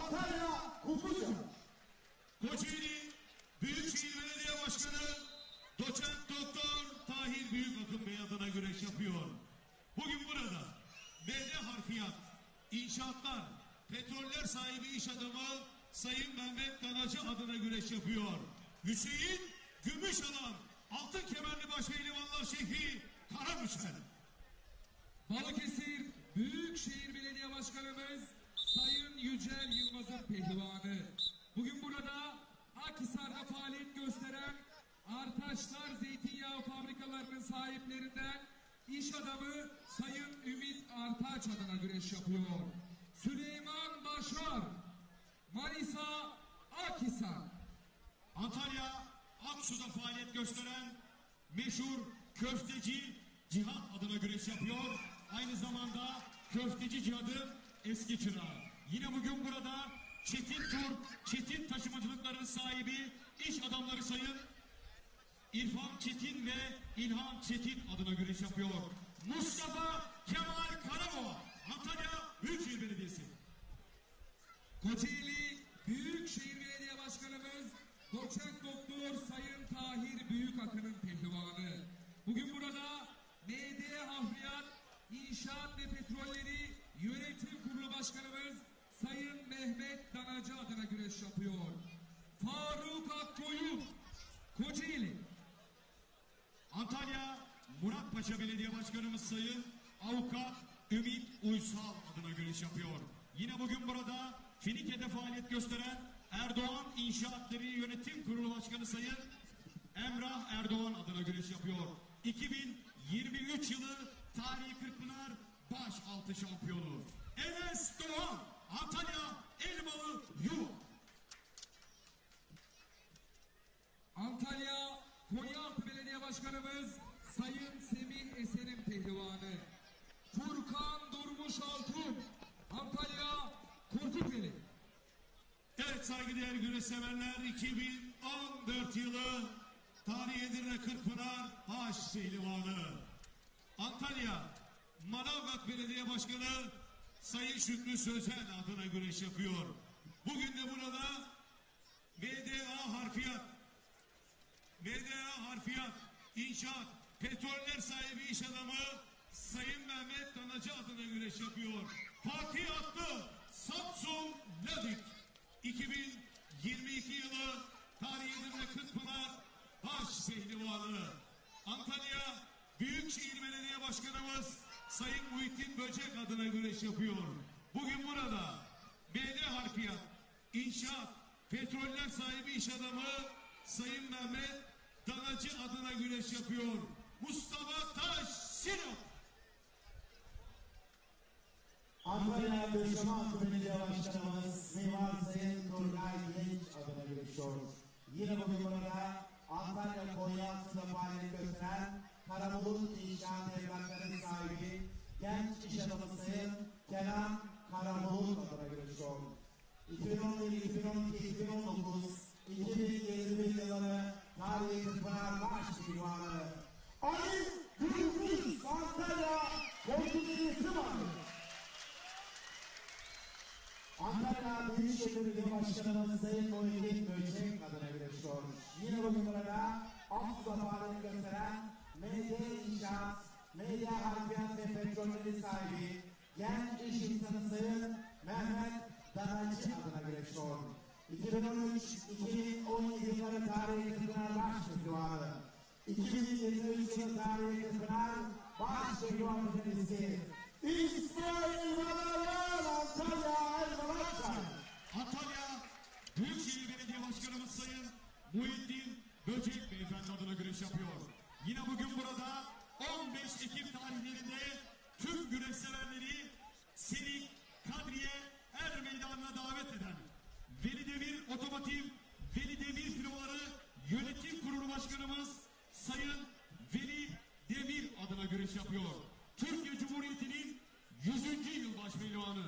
Antalya Kumluca. Kocaeli Büyükşehir Belediye Başkanı Doçent Doktor Tahir Büyükakın Bey adına güreş yapıyor. Bugün burada BD Harfiyat, İnşaatlar, Petroller sahibi iş adamı Sayın Mehmet Danacı adına güreş yapıyor. Hüseyin Gümüşalan, Altın Kemerli Başpehlivanlar Şehri Karamürsel. Balıkesir Büyükşehir Belediye Başkanımız Sayın Yücel Yılmaz'ın pehlivanı. Bugün burada Akhisar'da faaliyet gösteren Artaşlar Zeytinyağı Fabrikalarının sahiplerinden iş adamı Sayın Ümit Artaç adına güreş yapıyor. Süleyman Başar, Manisa Akhisar. Antalya Aksu'da faaliyet gösteren meşhur köfteci Cihat adına güreş yapıyor. Aynı zamanda köfteci Cihat'ın eski çırağı. Yine bugün burada Çetin Tur, Çetin taşımacılıkların sahibi iş adamları Sayın İrfan Çetin ve İlhan Çetin adına güreş yapıyor. Mustafa Kemal Karabağ, Antalya Büyükşehir Belediyesi. Kocaeli Büyükşehir Belediye Başkanımız Doçent Doktor Sayın Tahir Büyükakın'ın pehlivanı. Bugün burada BD Harfiyat, İnşaat ve Petrolleri Yönetim Kurulu Başkanımız Sayın Mehmet Danacı adına güreş yapıyor. Faruk Akkoyun, Kocaeli. Antalya Muratpaşa Belediye Başkanımız Sayın Avukat Ümit Uysal adına güreş yapıyor. Yine bugün burada Finike'de faaliyet gösteren Erdoğan İnşaatları Yönetim Kurulu Başkanı Sayın Emrah Erdoğan adına güreş yapıyor. 2023 yılı Tarihi Kırkpınar Başaltı Şampiyonu Enes Doğan, Antalya Elmalı Yuva. Antalya Konyaaltı Belediye Başkanımız Sayın Semih Esen'in pehlivanı. Furkan Durmuş Altun, Antalya Korkuteli. Evet saygıdeğer güreş severler, 2014 yılı Tarihi Edirne Kırkpınar Baş Pehlivanı Antalya Manavgat Belediye Başkanı Sayın Şükrü Sözen adına güreş yapıyor. Bugün de burada BDA Harfiyat, İnşaat, Petroller sahibi iş adamı Sayın Mehmet Danacı adına güreş yapıyor. Fatih Atlı Samsun Ladik 2022 yılı Tarihi Edirne Kırkpınar Baş Pehlivanı Antalya Büyükşehir Belediye Başkanımız Sayın Muhittin Böcek adına güreş yapıyor. Bugün burada BD Harfiyat, İnşaat, Petroller sahibi iş adamı Sayın Mehmet Danacı adına güreş yapıyor. Mustafa Taş Sinop. Antalya Döşemealtı Belediye Başkanımız Mimar Sayın Turgay Genç adına görüşüyor. Yine bugün burada Antalya Konyaaltı'da faaliyet gösteren Karabulut İnşaat Evrakları sahibi genç iş adamı Sayın Kenan Karabulut adına görüşüyor. 2011, 2012, 2019, 2021 yılları Tarihi Kırkpınar Baş Pehlivanı Ali Gülgüz, Antalya Korkuteli Sıvarlı. Antalya Büyükşehir Belediye Başkanımız Sayın Muhittin Böcek adına görüşüyor. Yine bugün burada Aksu'da faaliyet gösteren Medya İnşaat, Medya Harfiyat ve Petrolleri sahibi genç iş insanı Sayın Mehmet Danacı adına görüşüyor. 2013-2017 yılları Tarihi Kırkpınar Baş Pehlivanı, 2023 yılı Tarihi Kırkpınar Baş Pehlivanı Fedisi İsmail Madalyal Antalya Elmalıçay. Antalya Büyükşehir Belediye Başkanımız Sayın Muhittin Böcek Beyefendi adına güreş yapıyor. Yine bugün burada 15 Ekim tarihlerinde tüm güreş severleri Selik Kadriye Er Meydanı'na davet eden Veli Demir Otomotiv Veli Demir Firmaları Yönetim Kurulu Başkanımız Sayın Veli Demir adına güreş yapıyor. Türkiye Cumhuriyeti'nin 100. yıl başpehlivanı.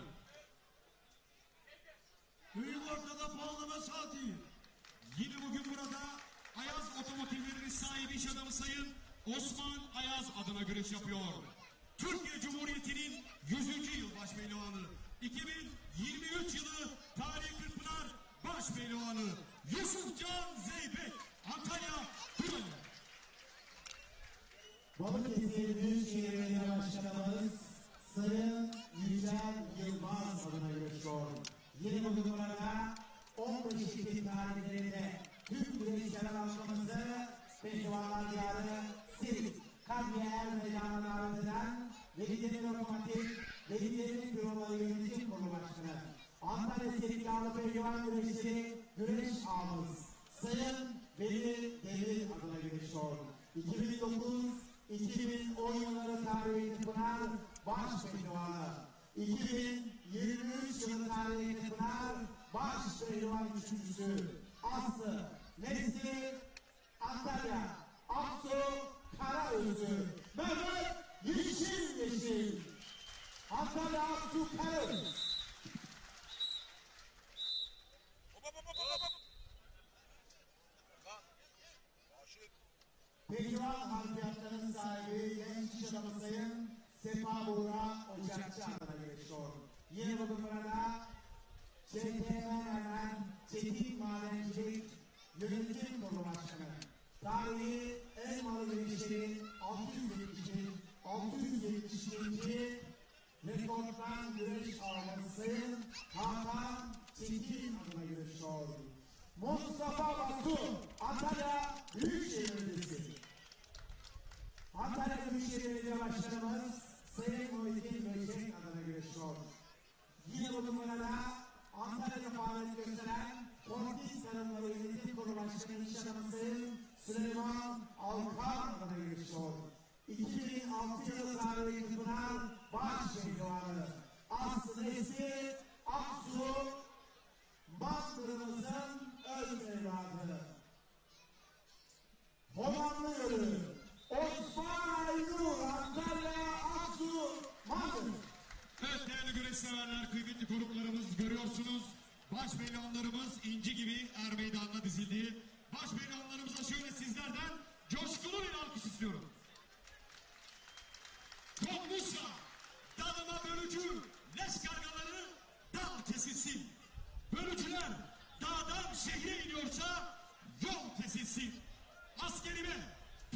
Büyük ortada pahalama saati. Yine bugün burada Ayaz Otomotivlerinin sahibi iş adamı Sayın Osman Ayaz adına güreş yapıyor. Türkiye Cumhuriyeti'nin 100. yıl başpehlivanı. 2023 yılı tarih Balıkesir Büyükşehir Belediye Başkanımız Sayın Yücel Yılmaz adına görüşüyor. Yine bugün burada 15 Ekim tarihlerinde Türk güreşçiler halkımızı Pehlivanlar Diyarı Sirik Kadriye Er Meydanı'na davet eden Velilerin Lokomotif Velilerin Kurulları Yönetim Kurulu Başkanı Antalya Sirik Yağlı Pehlivan Güreşçileri Güreş Ağımız Sayın Veli Devir adına görüşüyor. 2009-2010 yılları tarihinde Pınar Baş Pehlivanı, 2023 yılı tarihinde Pınar Baş Pehlivan Üçüncüsü, Aslı Nesli Antalya Aksu Karaözü, Mehmet Yeşil Antalya Aksu Karaözü. Pehlivan harfiyatlarının sahibi genç iş adamı Sayın Sefa Buğra Ocakçı adına görüşüyor. Yine bugün burada ÇTM'den Çetin Madencilik Yönetim Kurulu Başkanı, tarihi Elmalı Güreşleri 672. Rekortman Güreş Ağabey Sayın Hakan Çetin adına görüşüyor. Mustafa Batu Antalya Büyükşehir Belediyesi. Antalya Büyükşehir Belediye Başkanımız Sayın Muhittin Böcek adına görüşüyor. Yine bugün burada Antalya'da faaliyet gösteren Fortis Tarımları Yönetim Kurulu Başkanı İş Adamı Sayın Süleyman Alkan adına görüşüyor. 2006 yılı tarihinde Pınar Baş Pehlivanı Aslı Nesli Aksu Bandırımızın öz evladı. Homanlı Yolu Osman Aynur Antalya Aksu Mandır. Evet değerli güreş severler, kıymetli konuklarımız, görüyorsunuz. Baş pehlivanlarımız inci gibi er meydanına dizildi. Baş pehlivanlarımıza şöyle sizlerden coşkulu bir alkış istiyorum. Konmuşsa dalıma bölücü leş kargaları dal kesilsin. Bölücüler dağdan şehre iniyorsa yol kesilsin. Askerime,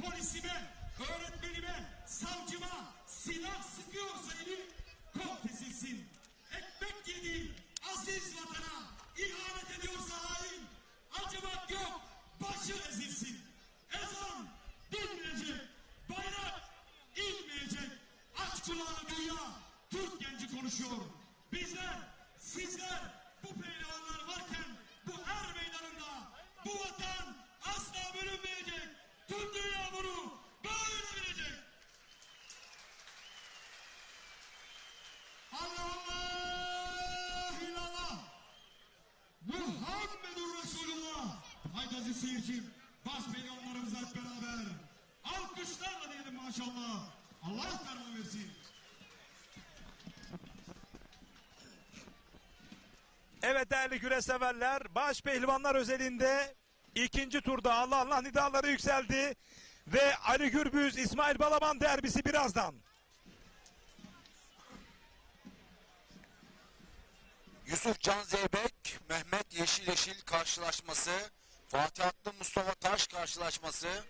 polisime, öğretmenime, savcıma silah sıkıyorsa eli kol kesilsin. Ekmek yediği aziz vatana ihanet ediyorsa hain, acımak yok, başı ezilsin. Ezan dinmeyecek, bayrak inmeyecek. Aç kulağını dünya, Türk genci konuşuyor. Bizler, sizler bu pehlivanlar varken bu er meydanında bu vatan asla bölünmeyecek. Tüm dünya bunu böyle bilecek. Allah Allah illallah Muhammedur Resulullah. Haydi aziz seyircim, baş pehlivanlarımız hep beraber alkışlarla diyelim maşallah. Allah karnı versin. Evet değerli güreş severler, baş pehlivanlar özelinde ikinci turda Allah Allah nidaları yükseldi ve Ali Gürbüz İsmail Balaban derbisi birazdan. Yusuf Can Zeybek, Mehmet Yeşil karşılaşması, Fatih Atlı Mustafa Taş karşılaşması,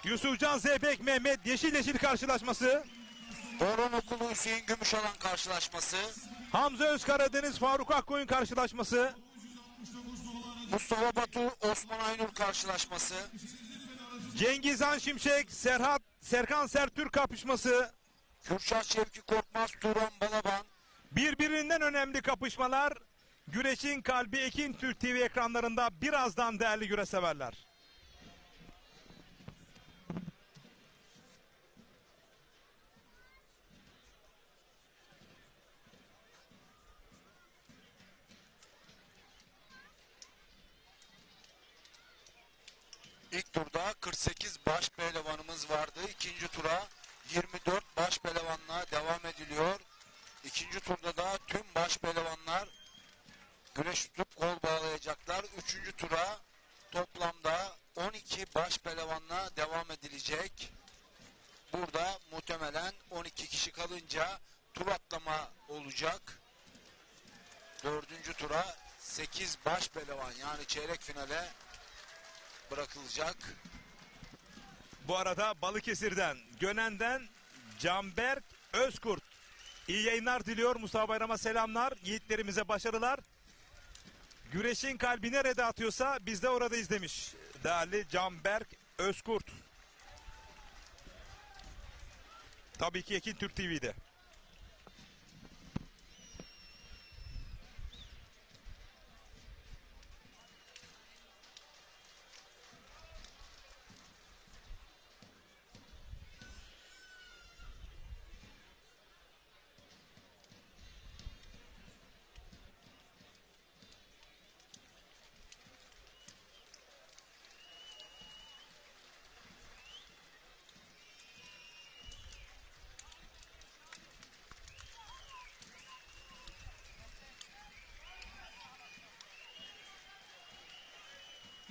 Yusufcan Zeybek Mehmet Yeşil karşılaşması, Orhan Okulu Hüseyin Gümüşalan karşılaşması, Hamza Özkaradeniz Faruk Akkoyun karşılaşması, Mustafa Batu Osman Aynur karşılaşması, Cengiz Han Şimşek Serkan Sertürk kapışması, Kürşat Şevki Korkmaz Turan Balaban, birbirinden önemli kapışmalar güreşin kalbi Ekin Türk TV ekranlarında birazdan değerli güreş severler. İlk turda 48 baş pehlivanımız vardı. İkinci tura 24 baş pehlivanla devam ediliyor. İkinci turda da tüm baş pehlivanlar güreş tutup kol bağlayacaklar. Üçüncü tura toplamda 12 baş pehlivanla devam edilecek. Burada muhtemelen 12 kişi kalınca tur atlama olacak. Dördüncü tura 8 baş pehlivan yani çeyrek finale bırakılacak. Bu arada Balıkesir'den, Gönen'den Canberk Özkurt. İyi yayınlar diliyor. Mustafa Bayram'a selamlar. Yiğitlerimize başarılar. Güreşin kalbi nerede atıyorsa biz de oradayız demiş. Değerli Canberk Özkurt. Tabii ki Ekin Türk TV'de.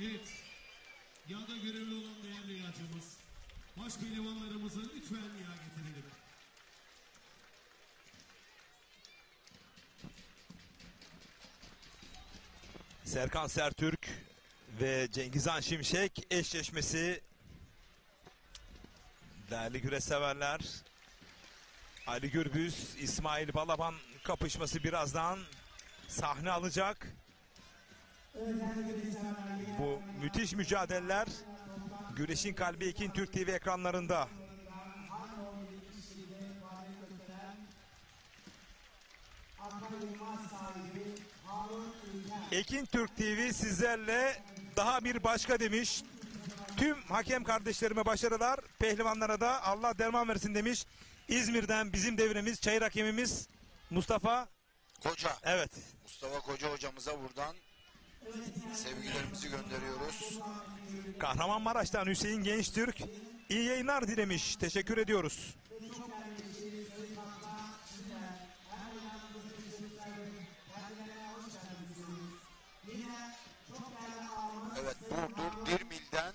Evet, yağda görevli olan değerli yağcımız, baş pehlivanlarımızı lütfen yağa getirelim. Serkan Sertürk ve Cengizhan Şimşek eşleşmesi. Değerli güreş severler, Ali Gürbüz, İsmail Balaban kapışması birazdan sahne alacak. Bu müthiş mücadeleler Güreşin Kalbi Ekin Türk TV ekranlarında. Ekin Türk TV sizlerle daha bir başka demiş. Tüm hakem kardeşlerime başarılar, pehlivanlara da Allah derman versin demiş. İzmir'den bizim devremiz, çayır hakemimiz Mustafa Koca. Evet. Mustafa Koca hocamıza buradan sevgilerimizi gönderiyoruz. Kahramanmaraş'tan Hüseyin Gençtürk iyi yayınlar dilemiş. Teşekkür ediyoruz. Evet, Burdur Dirmil'den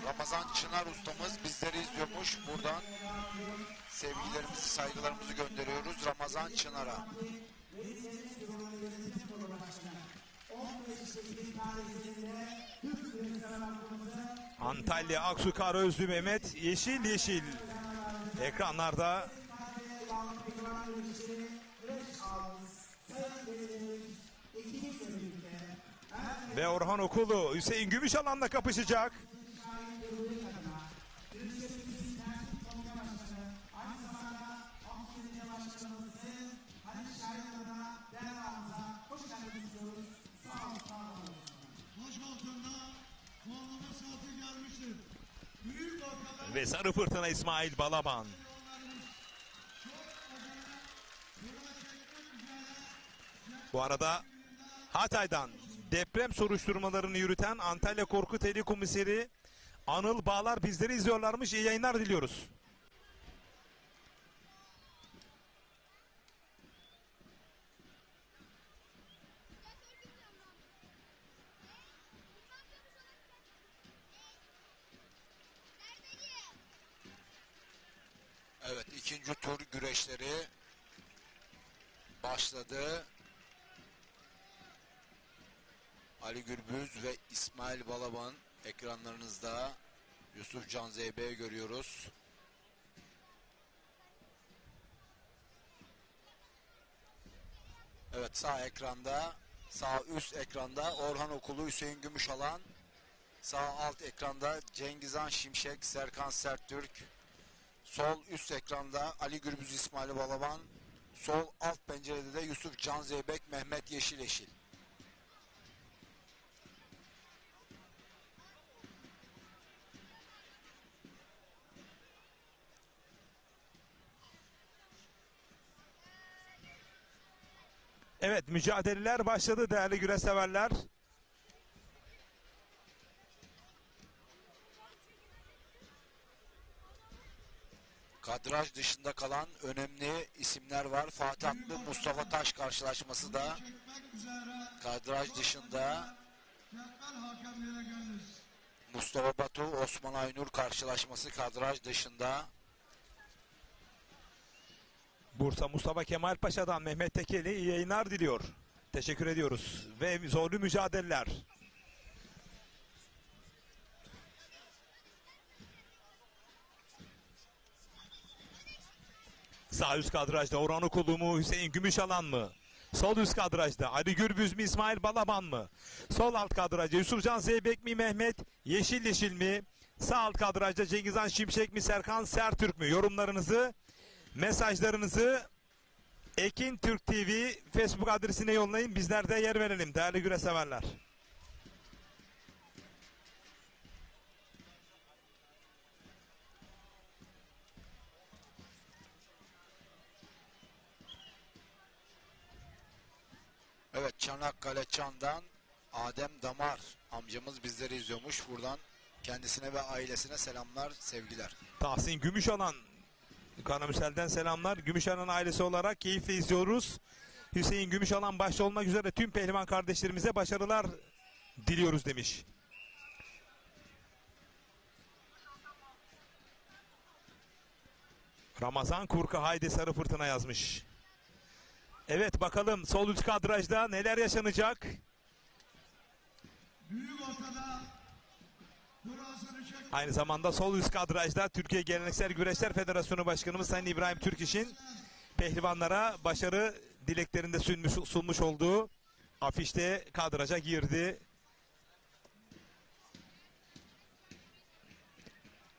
Ramazan Çınar ustamız bizleri izliyormuş. Buradan sevgilerimizi, saygılarımızı gönderiyoruz Ramazan Çınar'a. Antalya Aksu Karaözlü Mehmet yeşil yeşil ekranlarda. Ve Orhan Okulu Hüseyin Gümüşalan'la kapışacak. Ve Sarı Fırtına İsmail Balaban. Bu arada Hatay'dan deprem soruşturmalarını yürüten Antalya Korkuteli Komiseri Anıl Bağlar bizleri izliyorlarmış. İyi yayınlar diliyoruz. Evet, ikinci tur güreşleri başladı. Ali Gürbüz ve İsmail Balaban ekranlarınızda. Yusuf Can Zeybe'yi görüyoruz. Evet, sağ ekranda, sağ üst ekranda Orhan Okulu, Hüseyin Gümüşalan. Sağ alt ekranda Cengizhan Şimşek, Serkan Sertürk. Sol üst ekranda Ali Gürbüz, İsmail Balaban. Sol alt pencerede de Yusuf Can Zeybek, Mehmet Yeşil Yeşil. Evet, mücadeleler başladı değerli güreş severler. Kadraj dışında kalan önemli isimler var. Fatih Aklı Mustafa Taş karşılaşması da kadraj dışında. Mustafa Batu Osman Aynur karşılaşması kadraj dışında. Bursa Mustafa Kemal Paşa'dan Mehmet Tekeli iyi yayınlar diliyor. Teşekkür ediyoruz. Ve zorlu mücadeleler. Sağ üst kadrajda Orhan Okulu mu, Hüseyin Gümüşalan mı? Sol üst kadrajda Ali Gürbüz mü, İsmail Balaban mı? Sol alt kadrajda Yusufcan Zeybek mi, Mehmet Yeşil mi? Sağ alt kadrajda Cengizhan Şimşek mi, Serkan Sertürk mü? Yorumlarınızı, mesajlarınızı Ekin Türk TV Facebook adresine yollayın. Bizler de yer verelim değerli güreş severler. Evet, Çanakkale Çan'dan Adem Damar amcamız bizleri izliyormuş. Buradan kendisine ve ailesine selamlar, sevgiler. Tahsin Gümüşalan Karamürsel'den selamlar. Gümüşalan ailesi olarak keyifle izliyoruz. Hüseyin Gümüşalan başta olmak üzere tüm pehlivan kardeşlerimize başarılar diliyoruz demiş. Ramazan Kurka Haydi Sarı Fırtına yazmış. Evet bakalım sol üst kadrajda neler yaşanacak? Büyük ortada. Burasını çek. Aynı zamanda sol üst kadrajda Türkiye Geleneksel Güreşler Federasyonu Başkanımız Sayın İbrahim Türkiş'in pehlivanlara başarı dileklerinde sunmuş olduğu afişte kadraja girdi.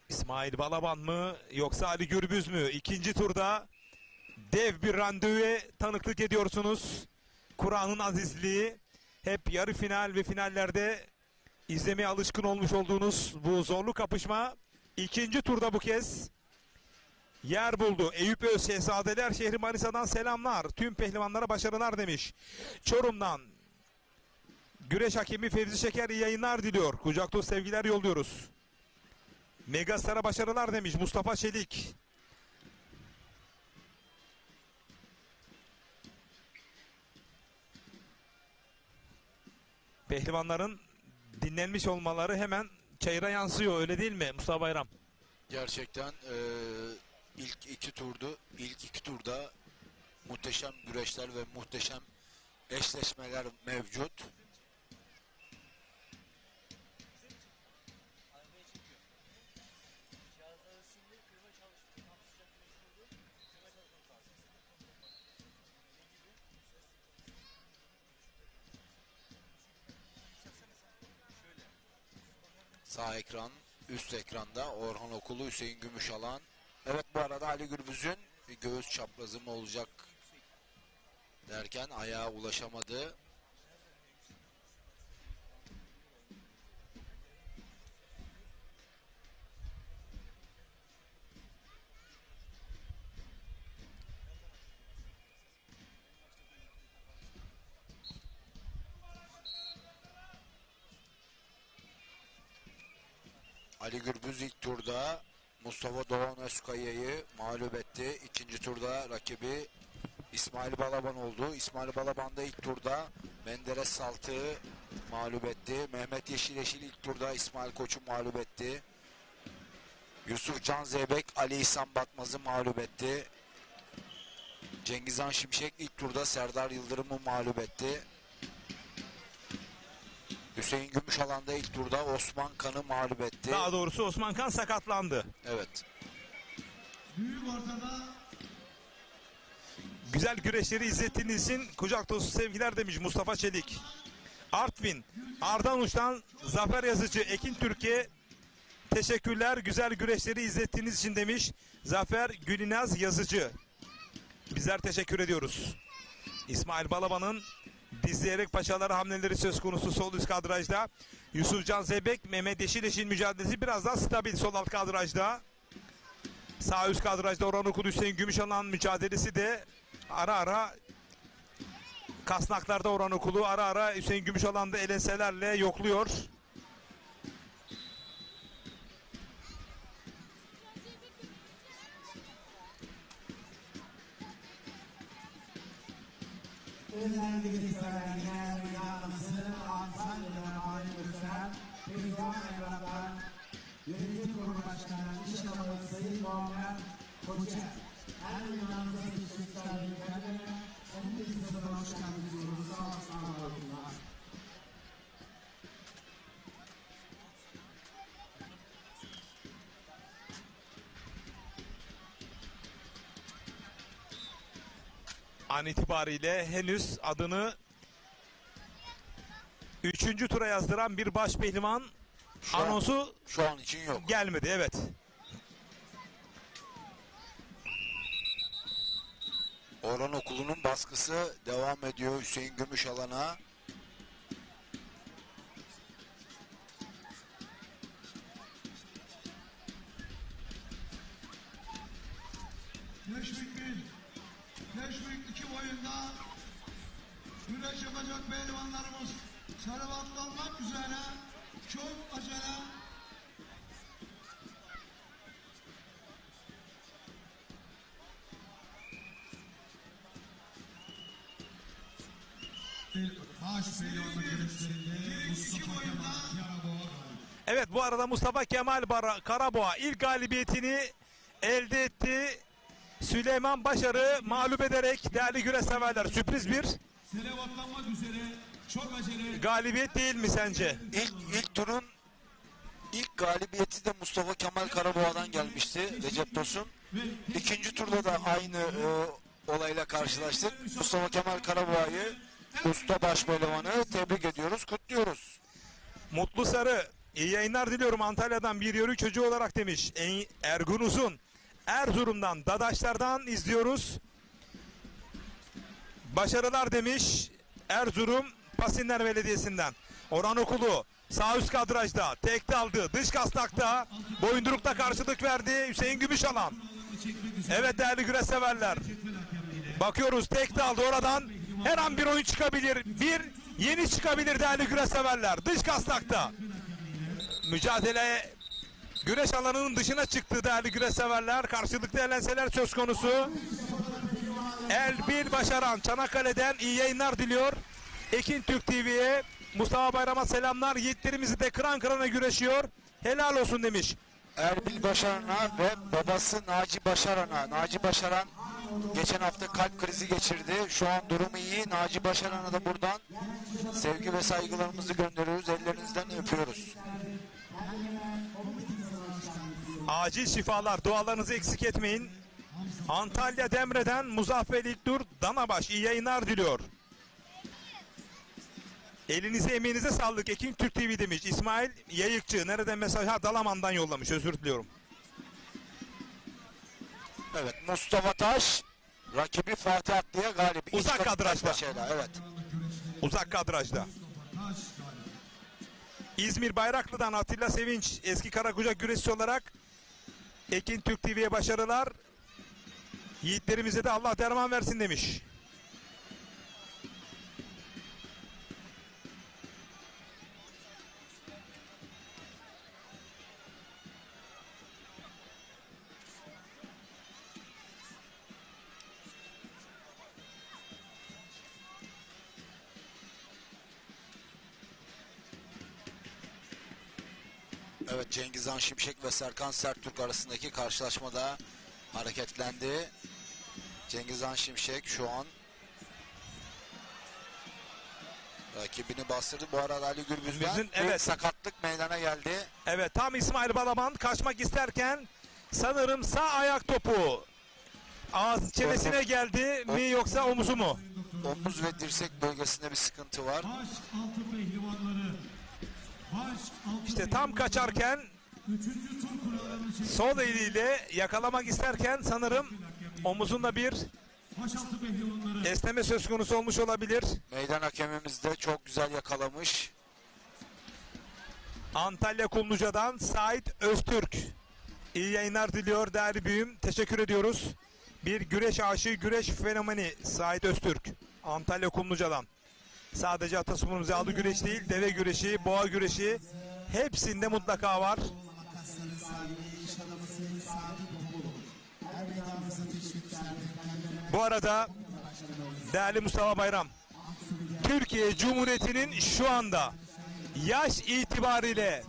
İsmail Balaban mı yoksa Ali Gürbüz mü? İkinci turda dev bir randevuya tanıklık ediyorsunuz. Kur'an'ın azizliği, hep yarı final ve finallerde izlemeye alışkın olmuş olduğunuz bu zorlu kapışma ikinci turda bu kez yer buldu. Eyüp Öz Şehzadeler şehri Manisa'dan selamlar. Tüm pehlivanlara başarılar demiş. Çorum'dan güreş hakemi Fevzi Şeker iyi yayınlar diliyor. Kucak dolusu sevgiler yolluyoruz. Megastar'a başarılar demiş Mustafa Çelik. Pehlivanların dinlenmiş olmaları hemen çayıra yansıyor, öyle değil mi Mustafa Bayram? Gerçekten ilk iki turda muhteşem güreşler ve muhteşem eşleşmeler mevcut. Sağ ekran, üst ekranda Orhan Okulu, Hüseyin Gümüşalan. Evet, bu arada Ali Gürbüz'ün bir göğüs çaprazı mı olacak derken ayağa ulaşamadı. Ali Gürbüz ilk turda Mustafa Doğan Özkaya'yı mağlup etti. İkinci turda rakibi İsmail Balaban oldu. İsmail Balaban da ilk turda Menderes Saltık'ı mağlup etti. Mehmet Yeşil ilk turda İsmail Koç'u mağlup etti. Yusuf Can Zeybek Ali İhsan Batmaz'ı mağlup etti. Cengizhan Şimşek ilk turda Serdar Yıldırım'ı mağlup etti. Hüseyin Gümüşalan da ilk turda Osman Kan'ı mağlup etti. Daha doğrusu Osman Kan sakatlandı. Evet. Büyük ortada. Güzel güreşleri izlettiğiniz için kucak dolusu sevgiler demiş Mustafa Çelik. Artvin, Ardanuç'tan Zafer Yazıcı, Ekin Türkiye teşekkürler güzel güreşleri izlettiğiniz için demiş Zafer Gülünaz Yazıcı. Bizler teşekkür ediyoruz. İsmail Balaban'ın dizleyerek paçaları hamleleri söz konusu sol üst kadrajda. Yusufcan Zeybek, Mehmet Yeşil mücadelesi biraz daha stabil sol alt kadrajda. Sağ üst kadrajda Orhan Okul Hüseyin Gümüşalan mücadelesi de ara ara kasnaklarda Orhan Okulu, ara ara Hüseyin Gümüşalan da elenselerle yokluyor. Özellikle severler rüyamızı Antalya'dan haline gösteren Pehlivan Evlatlar Yönetim Kurulu Başkanı İş Adamı Sayın Muammer Koçer. Her rüyamıza teşekkürler ülkelerine onun da bize hoş geldiniz diyoruz. Sağ olsunlar. an itibariyle henüz adını 3. tura yazdıran bir baş pehlivan anonsu Şu an için yok. gelmedi. Evet. Orhan Okulu'nun baskısı devam ediyor Hüseyin Gümüşalan'a. Teşvik 1, Teşvik 2 boyunda güreş yapacak pehlivanlarımız sarıvatlanmak üzere, çok acele. Baş pehlivanlık yarışlarında Mustafa Kemal Karaboğa. Evet, bu arada Mustafa Kemal Karaboğa ilk galibiyetini elde etti. Süleyman Başar'ı mağlup ederek değerli güreş severler. Sürpriz bir Selev atlanmak üzere, çok acele. galibiyet değil mi sence? İlk turun ilk galibiyeti de Mustafa Kemal Karaboğa'dan gelmişti Recep Tosun. İkinci turda da aynı olayla karşılaştık. Mustafa Kemal Karaboğa'yı usta baş pehlivanı tebrik ediyoruz, kutluyoruz. Mutlu Sarı, iyi yayınlar diliyorum Antalya'dan bir yörük çocuğu olarak demiş. Ergun Uzun, Erzurum'dan, Dadaşlar'dan izliyoruz. Başarılar demiş Erzurum Pasinler Belediyesi'nden. Orhan Okulu sağ üst kadrajda tek daldı, dış kasnakta, boyundurukta karşılık verdi Hüseyin Gümüşalan. Evet değerli güreş severler, bakıyoruz tek daldı, oradan her an bir oyun çıkabilir, bir yeni çıkabilir değerli güreş severler. Dış kasnakta mücadele güreş alanının dışına çıktı değerli güreş severler. Karşılıklı elenseler söz konusu. Elbil Başaran Çanakkale'den iyi yayınlar diliyor. Ekin Türk TV'ye Mustafa Bayram'a selamlar. Yiğitlerimizi de kıran kırana güreşiyor. Helal olsun demiş. Erbil Başaran'a ve babası Naci Başaran'a. Naci Başaran geçen hafta kalp krizi geçirdi. Şu an durumu iyi. Naci Başaran'a da buradan sevgi ve saygılarımızı gönderiyoruz. Ellerinizden öpüyoruz. Acil şifalar, dualarınızı eksik etmeyin. Antalya Demre'den Muzaffer İlkdur Danabaş iyi yayınlar diliyor. Elinize emeğinize sağlık Ekin Türk TV demiş. İsmail Yayıkçı nereden mesaj? Ha, Dalaman'dan yollamış, özür diliyorum. Evet, Mustafa Taş rakibi Fatih Atlı'ya galip. Uzak İç kadrajda. başıyla, evet. Uzak kadrajda. İzmir Bayraklı'dan Atilla Sevinç eski Karakucak güreşçi olarak Ekin Türk TV'ye başarılar. Yiğitlerimize de Allah derman versin demiş. Evet, Cengiz Han Şimşek ve Serkan Serttürk arasındaki karşılaşmada hareketlendi. Cengiz Han Şimşek şu an rakibini bastırdı. Bu arada Ali Gürbüz'den bir evet. sakatlık meydana geldi. Evet, tam İsmail Balaban kaçmak isterken sanırım sağ ayak topu ağız çenesine geldi mi yoksa omuzu mu? Omuz ve dirsek bölgesinde bir sıkıntı var. Baş altı pehlivanları. Baş altı İşte tam kaçarken 3. tur kurallarını çekti. sol eliyle yakalamak isterken sanırım omuzunda bir Baş altı pehlivanları. esneme söz konusu olmuş olabilir. Meydan hakemimiz de çok güzel yakalamış. Antalya Kumluca'dan Sait Öztürk iyi yayınlar diliyor değerli büyüğüm, teşekkür ediyoruz. Bir güreş aşığı, güreş fenomeni Sait Öztürk Antalya Kumluca'dan. Sadece atasporumuz yağlı güreş değil, deve güreşi, boğa güreşi hepsinde mutlaka var. Bu arada değerli Mustafa Bayram, Türkiye Cumhuriyeti'nin şu anda yaş itibariyle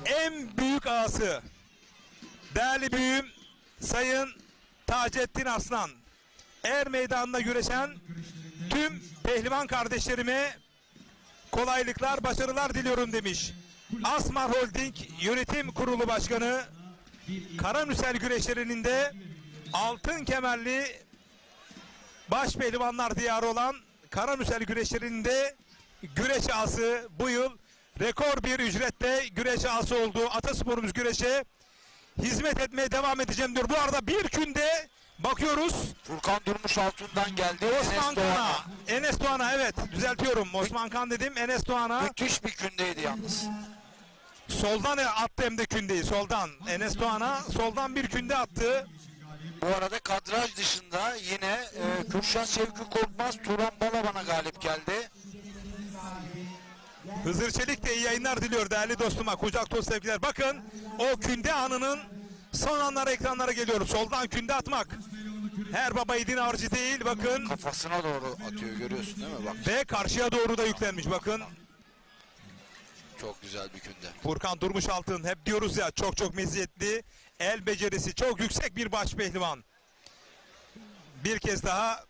en büyük ağası değerli büyüğüm Sayın Taceddin Arslan, Er Meydanı'nda güreşen tüm pehlivan kardeşlerime kolaylıklar, başarılar diliyorum demiş. Asmar Holding Yönetim Kurulu Başkanı, Karanüsel güreşlerinin de altın kemerli baş pehlivanlar diyarı olan Karamürsel güreşlerinde güreş ağası bu yıl rekor bir ücretle güreş ağası oldu. Atasporumuz güreşe hizmet etmeye devam edeceğim diyor. Bu arada bir günde bakıyoruz. Furkan Durmuş Altun'dan geldi. Osman Enes Doğan'a. Kan'a. Enes Doğan'a, evet düzeltiyorum. Osman Kan dedim, Enes Doğan'a. Müthiş bir kündeydi yalnız. Soldan attı hem de kündeyi, soldan. Enes Doğan'a soldan bir künde attı. Bu arada kadraj dışında yine Kürşat Şevki Korkmaz Turan Balaban'a galip geldi. Hızır Çelik de iyi yayınlar diliyor değerli dostuma. Kucak dolu sevgiler. Bakın o künde anının son anları ekranlara geliyor. Soldan künde atmak her baba yiğidin harcı değil. Bakın Kafasına doğru atıyor, görüyorsun değil mi? Bak, ve karşıya doğru da yüklenmiş. Bakın çok güzel bir künde. Furkan Durmuş Altın, hep diyoruz ya, çok meziyetli, el becerisi çok yüksek bir baş pehlivan. Bir kez daha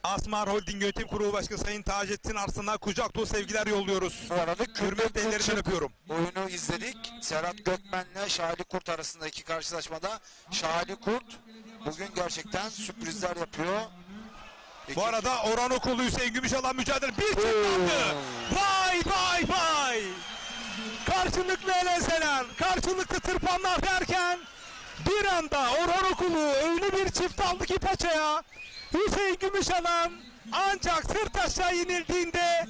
Asmar Holding Yönetim Kurulu Başkanı Sayın Taceddin Arslan'a kucak dolu sevgiler yolluyoruz. Bu arada Hürmetle ellerinden öpüyorum. oyunu izledik. Serhat Gökmen'le Şahali Kurt arasındaki karşılaşmada Şahali Kurt bugün gerçekten sürprizler yapıyor. Bu arada Orhan Okulu Hüseyin Gümüşalan mücadele bir çift aldı. Vay. Karşılıklı elenseler, karşılıklı tırpanlar derken bir anda Orhan Okulu öyle bir çift aldı ki paçaya. Hüseyin Gümüşalan ancak sırt aşağı inildiğinde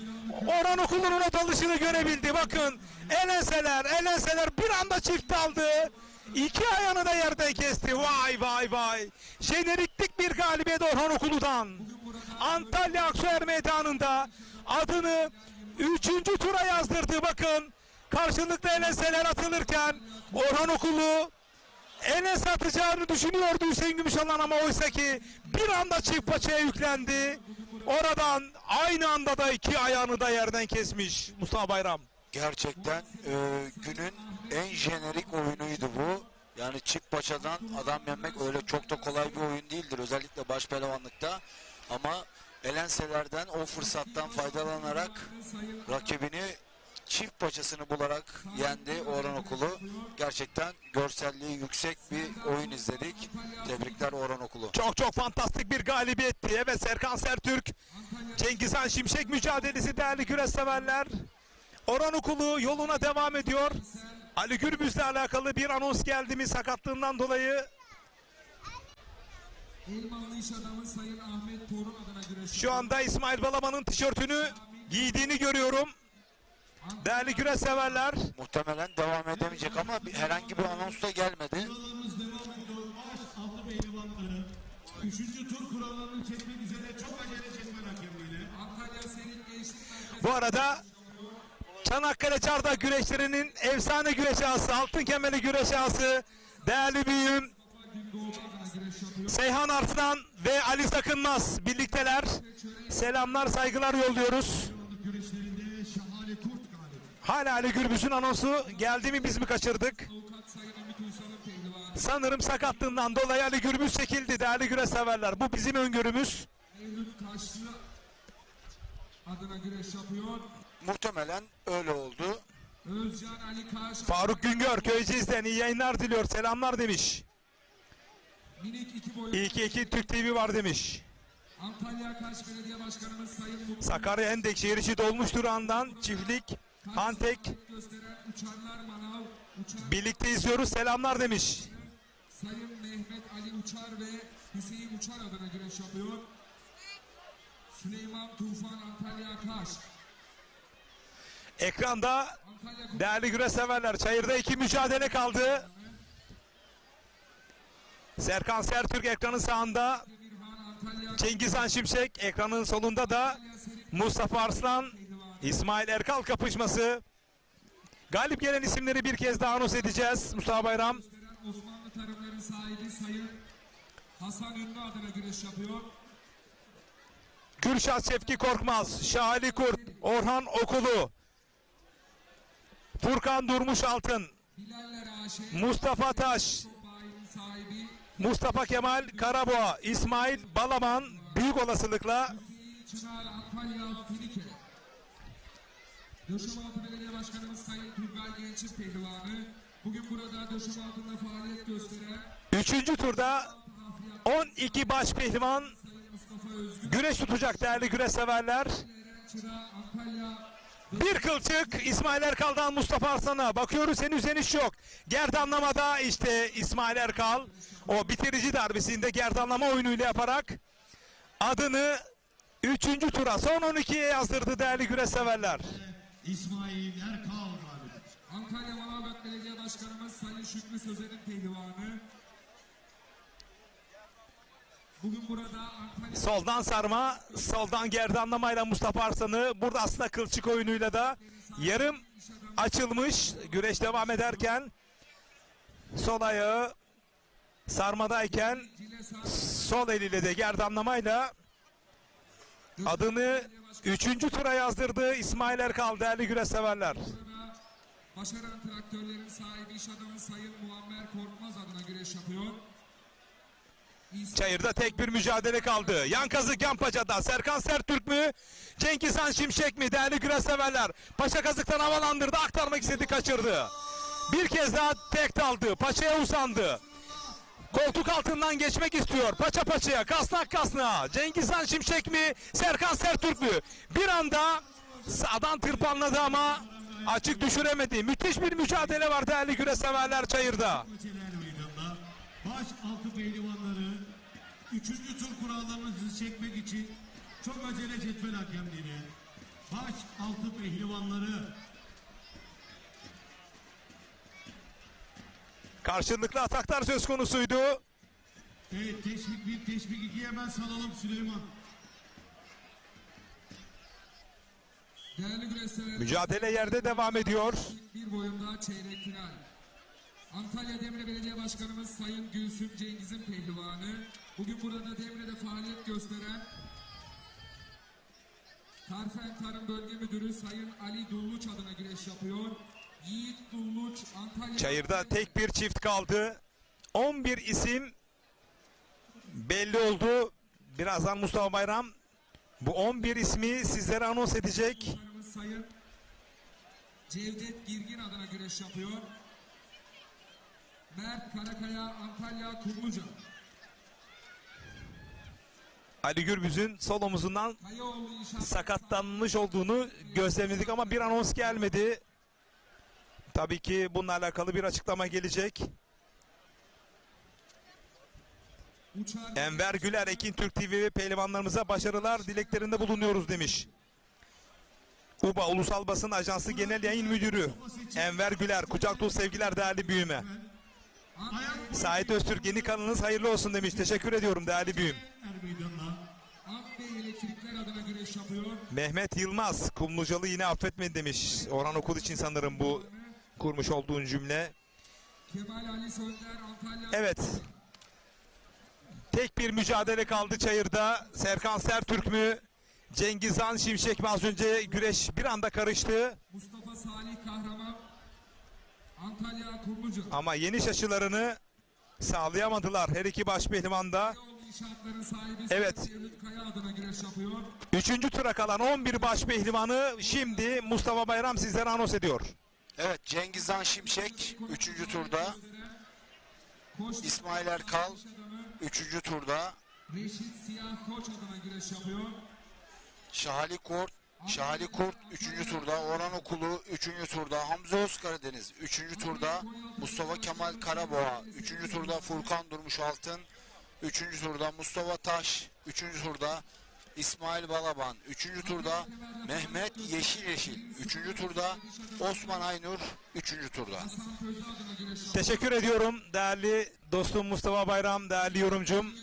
Orhan Okulu'nun o dalışını görebildi. Bakın elenseler bir anda çift aldı. İki ayağını da yerden kesti. Vay. Jeneriklik bir galibiyet Orhan Okulu'dan. Antalya Aksuer Meydanı'nda adını 3. tura yazdırdı. Bakın karşılıklı elenseler atılırken Orhan Okulu Enes atacağını düşünüyordu Hüseyin Gümüşalan ama oysa ki bir anda çift paçaya yüklendi. Oradan aynı anda da iki ayağını da yerden kesmiş Mustafa Bayram. Gerçekten günün en jenerik oyunuydu bu. Yani çift paçadan adam yenmek öyle çok da kolay bir oyun değildir. Özellikle baş pehlivanlıkta. Ama elenselerden o fırsattan faydalanarak rakibini çift paçasını bularak yendi Orhan Okulu. Gerçekten görselliği yüksek bir oyun izledik. Tebrikler Orhan Okulu. Çok fantastik bir galibiyetti. Evet, Serkan Sertürk, Cengizhan Şimşek mücadelesi değerli güreş severler. Orhan Okulu yoluna devam ediyor. Ali Gürbüz'le alakalı bir anons geldi mi sakatlığından dolayı? Şu anda İsmail Balaban'ın tişörtünü giydiğini görüyorum. Değerli güreş severler. Muhtemelen devam edemeyecek ama herhangi bir anons da gelmedi. Altı pehlivanları 3. tur kurallarını çekmek üzere çok acele çekme hakemliğiyle. Antalya Serin Gençlik Bu arada Çanakkale Çardak güreşlerinin efsane güreş ağası, altın kemerli güreş ağası, değerli büyüğüm Seyhan Arslan ve Ali Sakınmaz birlikteler. Selamlar, saygılar yolluyoruz. güreşlerinde Şahane Kurt galip. Hala Ali Gürbüz'ün anonsu geldi mi, biz mi kaçırdık? Sanırım sakatlığından dolayı Ali Gürbüz çekildi değerli güreş severler. Bu bizim öngörümüz. Eylül Kaşlı adına güreş yapıyor. Muhtemelen öyle oldu. Özcan Ali Kaş. Faruk Güngör Köyceğiz'den iyi yayınlar diliyor. Selamlar demiş. Minik 2 boyut. İyi ki iki Türk TV var demiş. Antalya Kaş Belediye Başkanımız Sayın Mutlu Sakarya Hendek şehir içi dolmuş durağından çiftlik Hantek gösteren Uçarlar Manav Uçar birlikte izliyoruz. Selamlar demiş. Sayın Mehmet Ali Uçar ve Hüseyin Uçar adına güreş yapıyor. Süleyman Tufan Antalya Kaş. Ekranda değerli güreş severler, çayırda iki mücadele kaldı. Serkan Sertürk ekranın sağında, Cengizhan Şimşek ekranın solunda da Mustafa Arslan, İsmail Erkal kapışması. Galip gelen isimleri bir kez daha anons edeceğiz Mustafa Bayram. Osmanlı Tarımların sahibi Sayın Hasan Ünlü adına güreş yapıyor. Kürşat Şevki Korkmaz, Şahali Kurt, Orhan Okulu, Furkan Durmuş Altın, Bilaller Aşe, Mustafa Taş, bayinin sahibi Mustafa Kemal Karaboğa, İsmail Balaban büyük olasılıkla Hüseyin Çınar Antalya Filike. Döşemealtı Belediye Başkanımız Sayın Turgay Genç'in pehlivanı. Bugün burada Döşemealtı'nda faaliyet gösteren 3. turda 12 baş pehlivan Sayın Mustafa güreş tutacak değerli güreş severler. Bir kılçık İsmail Erkal'dan Mustafa Arslan'a. Bakıyoruz henüz yok. Gerdanlamada işte İsmail Erkal o bitirici darbesinde gerdanlama oyunuyla yaparak adını 3. tura son 12'ye yazdırdı değerli güreş severler. İsmail Erkal galip. Antalya Manavgat Belediye Başkanımız Sayın Şükrü Sözer'in pehlivanı. Bugün burada Antalya... Soldan sarma, soldan gerdanlamayla Mustafa Arslan'ı. Burada aslında kılçık oyunuyla da yarım açılmış. Güreş devam ederken sol ayağı sarmadayken sol eliyle de gerdanlamayla adını 3. tura yazdırdı İsmail Erkal değerli güreş severler. Burada başaran traktörlerin sahibi iş adamı Sayın Muammer Korkmaz adına güreş yapıyor. Çayırda tek bir mücadele kaldı. Yan kazık yan paçada. Serkan Sertürk mü? Cengiz Han Şimşek mi? Değerli güreş severler. Paça kazıktan havalandırdı. Aktarmak istedi, kaçırdı. Bir kez daha tek daldı. Paçaya uzandı. Koltuk altından geçmek istiyor. Paça paçaya, kasnak kasnağa. Cengiz Han Şimşek mi? Serkan Sertürk mü? Bir anda sağdan tırpanladı ama açık düşüremedi. Müthiş bir mücadele var değerli güreş severler çayırda. Maçeler meydanda. Baş altı pehlivanları 3. tur kurallarınızı çekmek için çok acele cetvel hakemliğine. Baş altı pehlivanları Karşılıklı ataklar söz konusuydu. evet, teşvik 1, teşvik 2 hemen salalım Süleyman. Değerli güreş severler, Mücadele yerde devam ediyor. bir boyunda çeyrek final. Antalya Demre Belediye Başkanımız Sayın Gülsüm Cengiz'in pehlivanı. Bugün burada Demre'de faaliyet gösteren Tarfen Tarım Bölge Müdürü Sayın Ali Dulluç adına güreş yapıyor. Yiğit Dulluç Antalya... Çayırda tek bir çift kaldı. 11 isim belli oldu. Birazdan Mustafa Bayram bu 11 ismi sizlere anons edecek. Başkanımız Sayın Cevdet Girgin adına güreş yapıyor. Mert Karakaya Antalya Kumluca. Ali Gürbüz'ün sol omuzundan Kayaoğlu İnşaat sakatlanmış olduğunu gözlemledik ama bir anons gelmedi. Tabii ki bununla alakalı bir açıklama gelecek. Uçar Enver Güler, Ekin Türk TV ve pehlivanlarımıza başarılar dileklerinde bulunuyoruz demiş. UBA Ulusal Basın Ajansı Genel Yayın Müdürü Enver Güler, kucak dolu sevgiler değerli büyüme. Sait Öztürk, yeni kanalınız hayırlı olsun demiş. Teşekkür ediyorum değerli büyüm. Meydanla. Akbey Elektrikler adına güreş yapıyor. Mehmet Yılmaz, Kumlucalı yine affetmedi demiş. Orhan Okul için sanırım bu kurmuş olduğun cümle. Kemal Ali Sönder Antalya... Evet. Tek bir mücadele kaldı çayırda. Serkan Sertürk mü? Cengiz Han Şimşek mi? Az önce güreş bir anda karıştı. Mustafa Salih Kahraman Antalya Kumluca. Ama yeniş aşılarını sağlayamadılar her iki baş pehlivan da. Kayaoğlu İnşaatların sahibi Evet. Sayın Mevlüt Kaya adına güreş yapıyor. 3. tura kalan 11 baş pehlivanı şimdi Mustafa Bayram sizlere anons ediyor. Evet, Cengiz Han Şimşek 3. turda. İsmail Erkal 3. turda. Reşit Siyah Koç adına güreş yapıyor. Şahali Kurt 3. turda. Orhan Okulu 3. turda. Hamza Özkaradeniz 3. turda. Mustafa Kemal Karaboğa 3. turda. Furkan Durmuş Altın 3. turda. Mustafa Taş 3. turda. İsmail Balaban 3. turda. Mehmet Yeşil 3. turda. Osman Aynur 3. turda. Hasan Közü adına güreş yapıyor. Teşekkür ediyorum değerli dostum Mustafa Bayram, değerli yorumcum.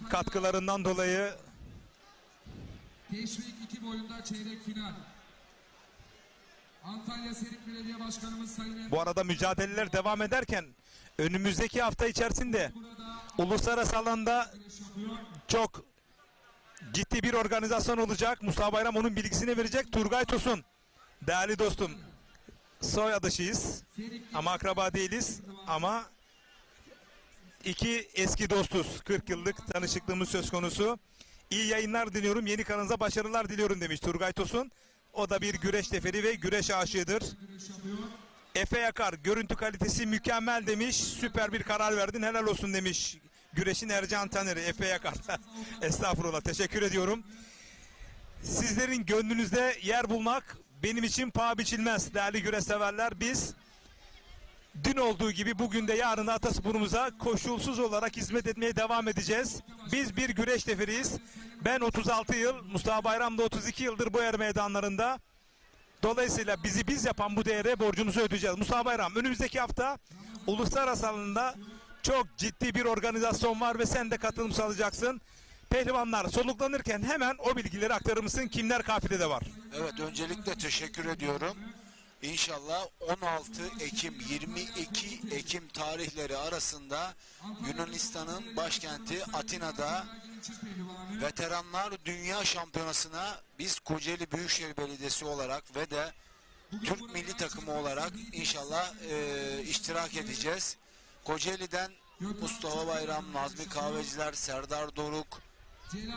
Katkılarından dolayı. Teşvik 2 boyunda çeyrek final. Antalya Serik Belediye Başkanımız Sayın Bu arada mücadeleler devam ederken önümüzdeki hafta içerisinde uluslararası alanda güreş yapıyor. çok ciddi bir organizasyon olacak. Mustafa Bayram onun bilgisini verecek. Turgay Tosun, değerli dostum, soyadışıyız ama akraba değiliz ama iki eski dostuz. 40 yıllık tanışıklığımız söz konusu. İyi yayınlar diliyorum. Yeni kanalınıza başarılar diliyorum demiş Turgay Tosun. O da bir güreş neferi ve güreş aşığıdır. Güreş yapıyor. Efe Yakar, görüntü kalitesi mükemmel demiş. Süper bir karar verdin, helal olsun demiş. güreşin Ercan Taner'i, Efe Yakar. Estağfurullah, teşekkür ediyorum. Sizlerin gönlünüzde yer bulmak benim için paha biçilmez değerli güreş severler. Biz dün olduğu gibi bugün de yarın da Ataspor'umuza koşulsuz olarak hizmet etmeye devam edeceğiz. Biz bir güreş neferiyiz. Ben 36 yıl, Mustafa Bayram da 32 yıldır bu er meydanlarında. Dolayısıyla bizi biz yapan bu değere borcumuzu ödeyeceğiz. Mustafa Bayram, önümüzdeki hafta uluslararası alanında çok ciddi bir organizasyon var ve sen de katılım sağlayacaksın. Pehlivanlar soluklanırken hemen o bilgileri aktarır mısın? Kimler kafilede var? Evet, öncelikle teşekkür ediyorum. İnşallah 16 Ekim 22 Ekim tarihleri arasında Yunanistan'ın başkenti Atina'da Veteranlar Dünya Şampiyonası'na biz Kocaeli Büyükşehir Belediyesi olarak ve de Türk milli takımı olarak inşallah iştirak edeceğiz. Kocaeli'den Mustafa Bayram, Nazmi Kahveciler, Serdar Doruk,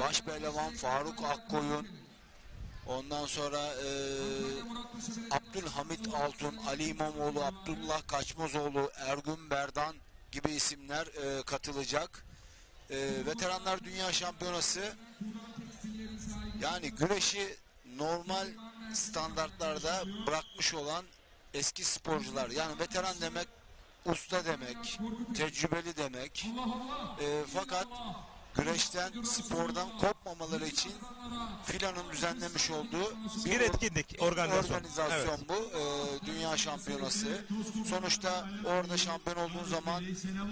Başpehlivan Faruk Akkoyun, ondan sonra Abdülhamit Altun, Ali İmamoğlu, Abdullah Kaçmazoğlu, Ergün Berdan gibi isimler katılacak. Veteranlar Dünya Şampiyonası, yani güreşi normal standartlarda bırakmış olan eski sporcular, yani veteran demek usta demek, tecrübeli demek. Fakat güreşten, spordan kopmamaları için FİLA'nın düzenlemiş olduğu Bir etkinlik, organizasyon. Evet. bu. Dünya şampiyonası. Sonuçta orada şampiyon olduğun zaman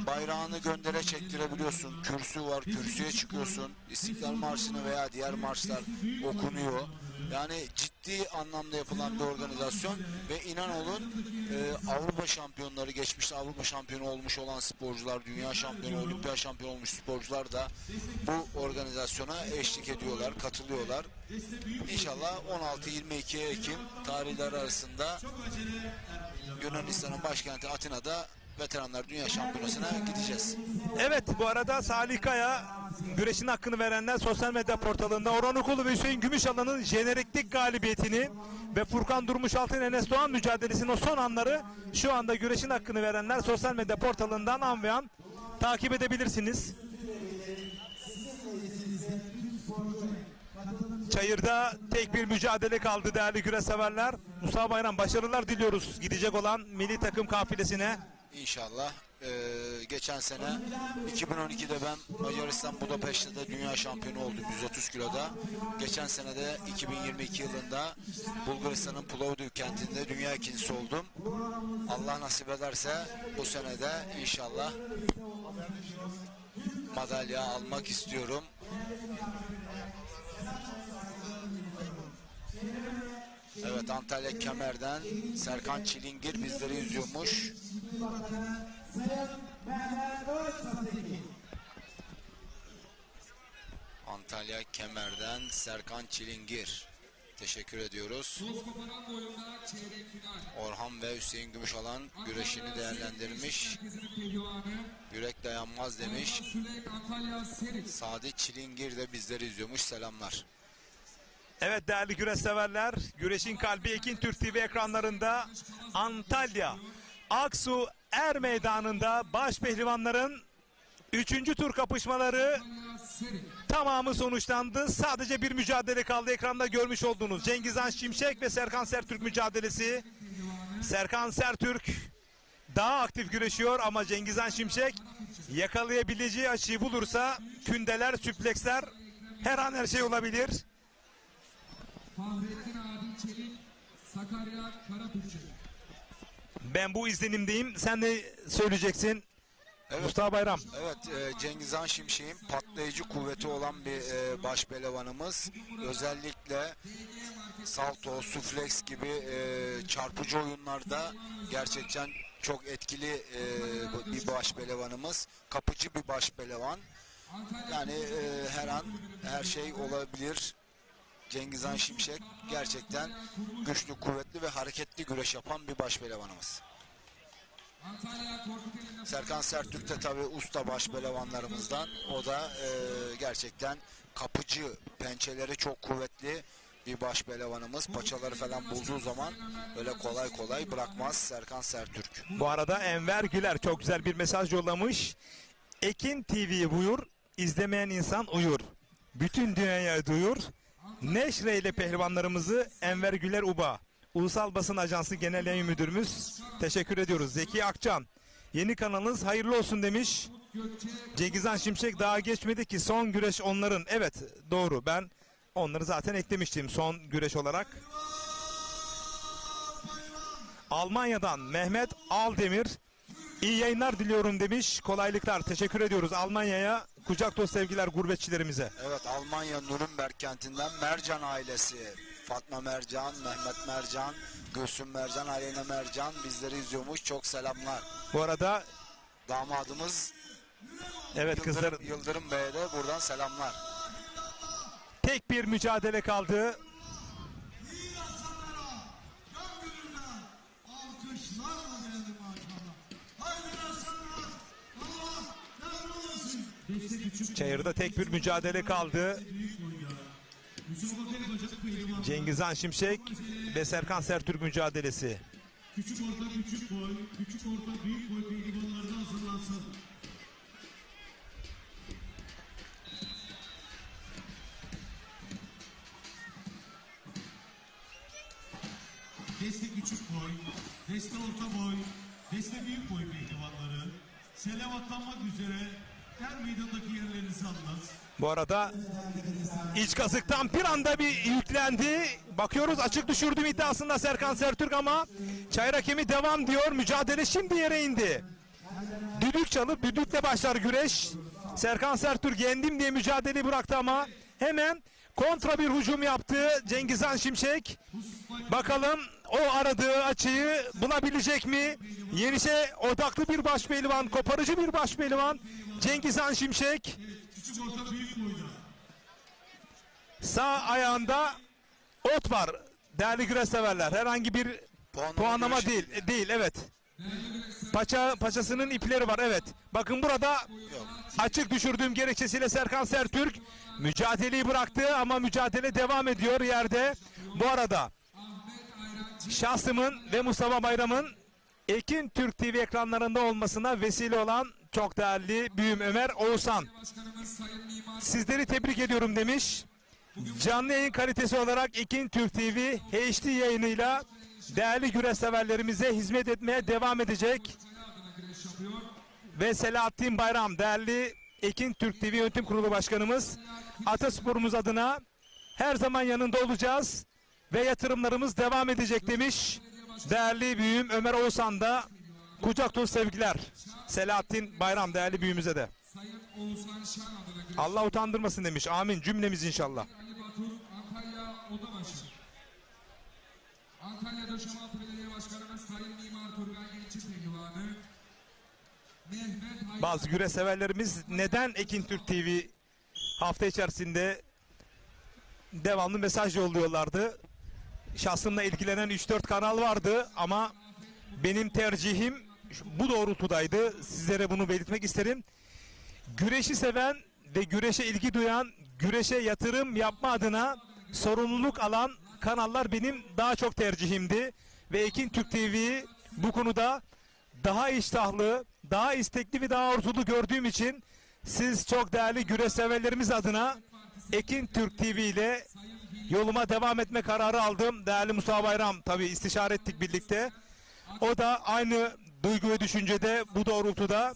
bayrağını göndere çektirebiliyorsun. Kürsü var, kürsüye çıkıyorsun. İstiklal Marşı'nı veya diğer marşlar okunuyor. Yani ciddi anlamda yapılan bir organizasyon ve inan olun Avrupa şampiyonları, geçmişte Avrupa şampiyonu olmuş olan sporcular, dünya şampiyonu, olimpiyat şampiyonu olmuş sporcular da bu organizasyona eşlik ediyorlar, katılıyorlar. İnşallah 16-22 Ekim tarihleri arasında Yunanistan'ın başkenti Atina'da Veteranlar Dünya Şampiyonası'na gideceğiz. Evet, bu arada Salih Kaya güreşin hakkını verenler sosyal medya portalında Orhan Okulu ve Hüseyin Gümüşalan'ın jeneriklik galibiyetini ve Furkan Durmuşaltın Enes Doğan mücadelesinin o son anları şu anda güreşin hakkını verenler sosyal medya portalından an ve an takip edebilirsiniz. Çayır'da tek bir mücadele kaldı değerli güreş severler. Mustafa Bayram, başarılar diliyoruz gidecek olan milli takım kafilesine. İnşallah. Geçen sene 2012'de ben Macaristan Budapeşte'de dünya şampiyonu oldum 130 kiloda. Geçen sene de 2022 yılında Bulgaristan'ın Plovdiv kentinde dünya ikincisi oldum. Allah nasip ederse bu sene de inşallah madalya almak istiyorum. Evet, Antalya Kemer'den Serkan Çilingir bizleri izliyormuş. Antalya Kemer'den Serkan Çilingir. Teşekkür ediyoruz. Orhan ve Hüseyin Gümüşalan güreşini değerlendirmiş. Yürek dayanmaz demiş. Sadi Çilingir de bizleri izliyormuş. Selamlar. Evet değerli güreş severler, güreşin kalbi Ekin Türk TV ekranlarında Antalya Aksu Er Meydanı'nda baş pehlivanların 3. tur kapışmaları tamamı sonuçlandı. Sadece bir mücadele kaldı, ekranda görmüş olduğunuz Cengizhan Şimşek ve Serkan Sertürk mücadelesi. Serkan Sertürk daha aktif güreşiyor ama Cengizhan Şimşek yakalayabileceği açıyı bulursa kündeler, süpleksler, her an her şey olabilir. Ben bu izlenimdeyim. Sen de söyleyeceksin. Evet. Mustafa Bayram. Evet, Cengizhan Şimşek'in patlayıcı kuvveti olan bir baş pehlivanımız. Özellikle salto, sufleks gibi çarpıcı oyunlarda gerçekten çok etkili bir baş pehlivanımız. Kapıcı bir baş pehlivan. Yani her an her şey olabilir. Cengizhan Şimşek gerçekten güçlü, kuvvetli ve hareketli güreş yapan bir baş pehlivanımız. Serkan Sertürk de tabi usta baş pehlivanlarımızdan. O da gerçekten kapıcı, pençeleri çok kuvvetli bir baş pehlivanımız. Paçaları falan bulduğu zaman öyle kolay kolay bırakmaz Serkan Sertürk. Bu arada Enver Güler çok güzel bir mesaj yollamış. Ekin TV'yi buyur, izlemeyen insan uyur. Bütün dünyaya duyur. Neşreyle pehlivanlarımızı Enver Güler Uba. Ulusal Basın Ajansı Genel Yayın Müdürümüz. Teşekkür ediyoruz. Zeki Akçan. Yeni kanalınız hayırlı olsun demiş. Cengizhan Şimşek daha geçmedi ki son güreş onların. Evet doğru, ben onları zaten eklemiştim son güreş olarak. Almanya'dan Mehmet Aldemir. İyi yayınlar diliyorum demiş. Kolaylıklar. Teşekkür ediyoruz Almanya'ya. Kucak dolu sevgiler gurbetçilerimize. Evet, Almanya Nürnberg kentinden Mercan ailesi. Fatma Mercan, Mehmet Mercan, Gülsüm Mercan, Aleyna Mercan bizleri izliyormuş. Çok selamlar. Bu arada Damadımız evet kızlar, Yıldırım Bey'e de buradan selamlar. tek bir mücadele kaldı. Alkışlarla geldi maşallah. Haydi aslanlar. Allah devre olsun. Çayır'da tek bir mücadele kaldı. Cengizhan Şimşek ve Serkan Sertürk mücadelesi. Küçük orta küçük boy, küçük orta büyük boy pehlivanlarına hazırlansın. Deste küçük boy, deste orta boy, deste büyük boy pehlivanları selev atlanmak üzere her meydandaki yerlerinizi alınız. Bu arada iç kazıktan bir anda bir yüklendi. Bakıyoruz açık düşürdüm iddiasında Serkan Sertürk ama çayır hakemi devam diyor. Mücadele şimdi yere indi. Düdük çalıp düdükle başlar güreş. Serkan Sertürk yendim diye mücadeleyi bıraktı ama hemen kontra bir hücum yaptı Cengizhan Şimşek. Bakalım o aradığı açıyı bulabilecek mi? Yenişe odaklı bir başpehlivan, koparıcı bir başpehlivan Cengizhan Şimşek. Küçük orta büyük boyda. Sağ ayağında ot var değerli güreş severler. Herhangi bir puanlama güreşi değil. Değil evet. Paçasının ipleri var evet. Bakın burada açık düşürdüğüm gerekçesiyle Serkan Sertürk mücadeleyi bıraktı ama mücadele devam ediyor yerde. Bu arada şahsımın ve Mustafa Bayram'ın Ekin Türk TV ekranlarında olmasına vesile olan çok değerli büyüğüm Ömer Oğuzhan. Sizleri tebrik ediyorum demiş. Canlı yayın kalitesi olarak Ekin Türk TV HD yayınıyla değerli güreş severlerimize hizmet etmeye devam edecek. Ve Selahattin Bayram, değerli Ekin Türk TV Yönetim Kurulu Başkanımız, Atasporumuz adına her zaman yanında olacağız ve yatırımlarımız devam edecek demiş. Değerli büyüğüm Ömer Oğuzhan da kucak dolu sevgiler. Selahattin Bayram değerli büyüğümüze de. Allah utandırmasın demiş. Amin cümlemiz inşallah. Antalya Odabaşı. Antalya Döşemaltı Belediye Başkanımız Sayın Mimar Turgay Genç'in pehlivanı Mehmet Hayır. Bazı güreş severlerimiz neden Ekin Türk TV hafta içerisinde devamlı mesaj yolluyorlardı. Şahsımla ilgilenen 3-4 kanal vardı ama benim tercihim bu doğrultudaydı. Sizlere bunu belirtmek isterim. Güreşi seven ve güreşe ilgi duyan, güreşe yatırım yapma adına sorumluluk alan kanallar benim daha çok tercihimdi. Ve Ekin Türk TV'yi bu konuda daha iştahlı, daha istekli ve daha arzulu gördüğüm için siz çok değerli güreş severlerimiz adına Ekin Türk TV ile yoluma devam etme kararı aldım. Değerli Mustafa Bayram tabii istişare ettik birlikte. O da aynı duygu ve düşüncede bu doğrultuda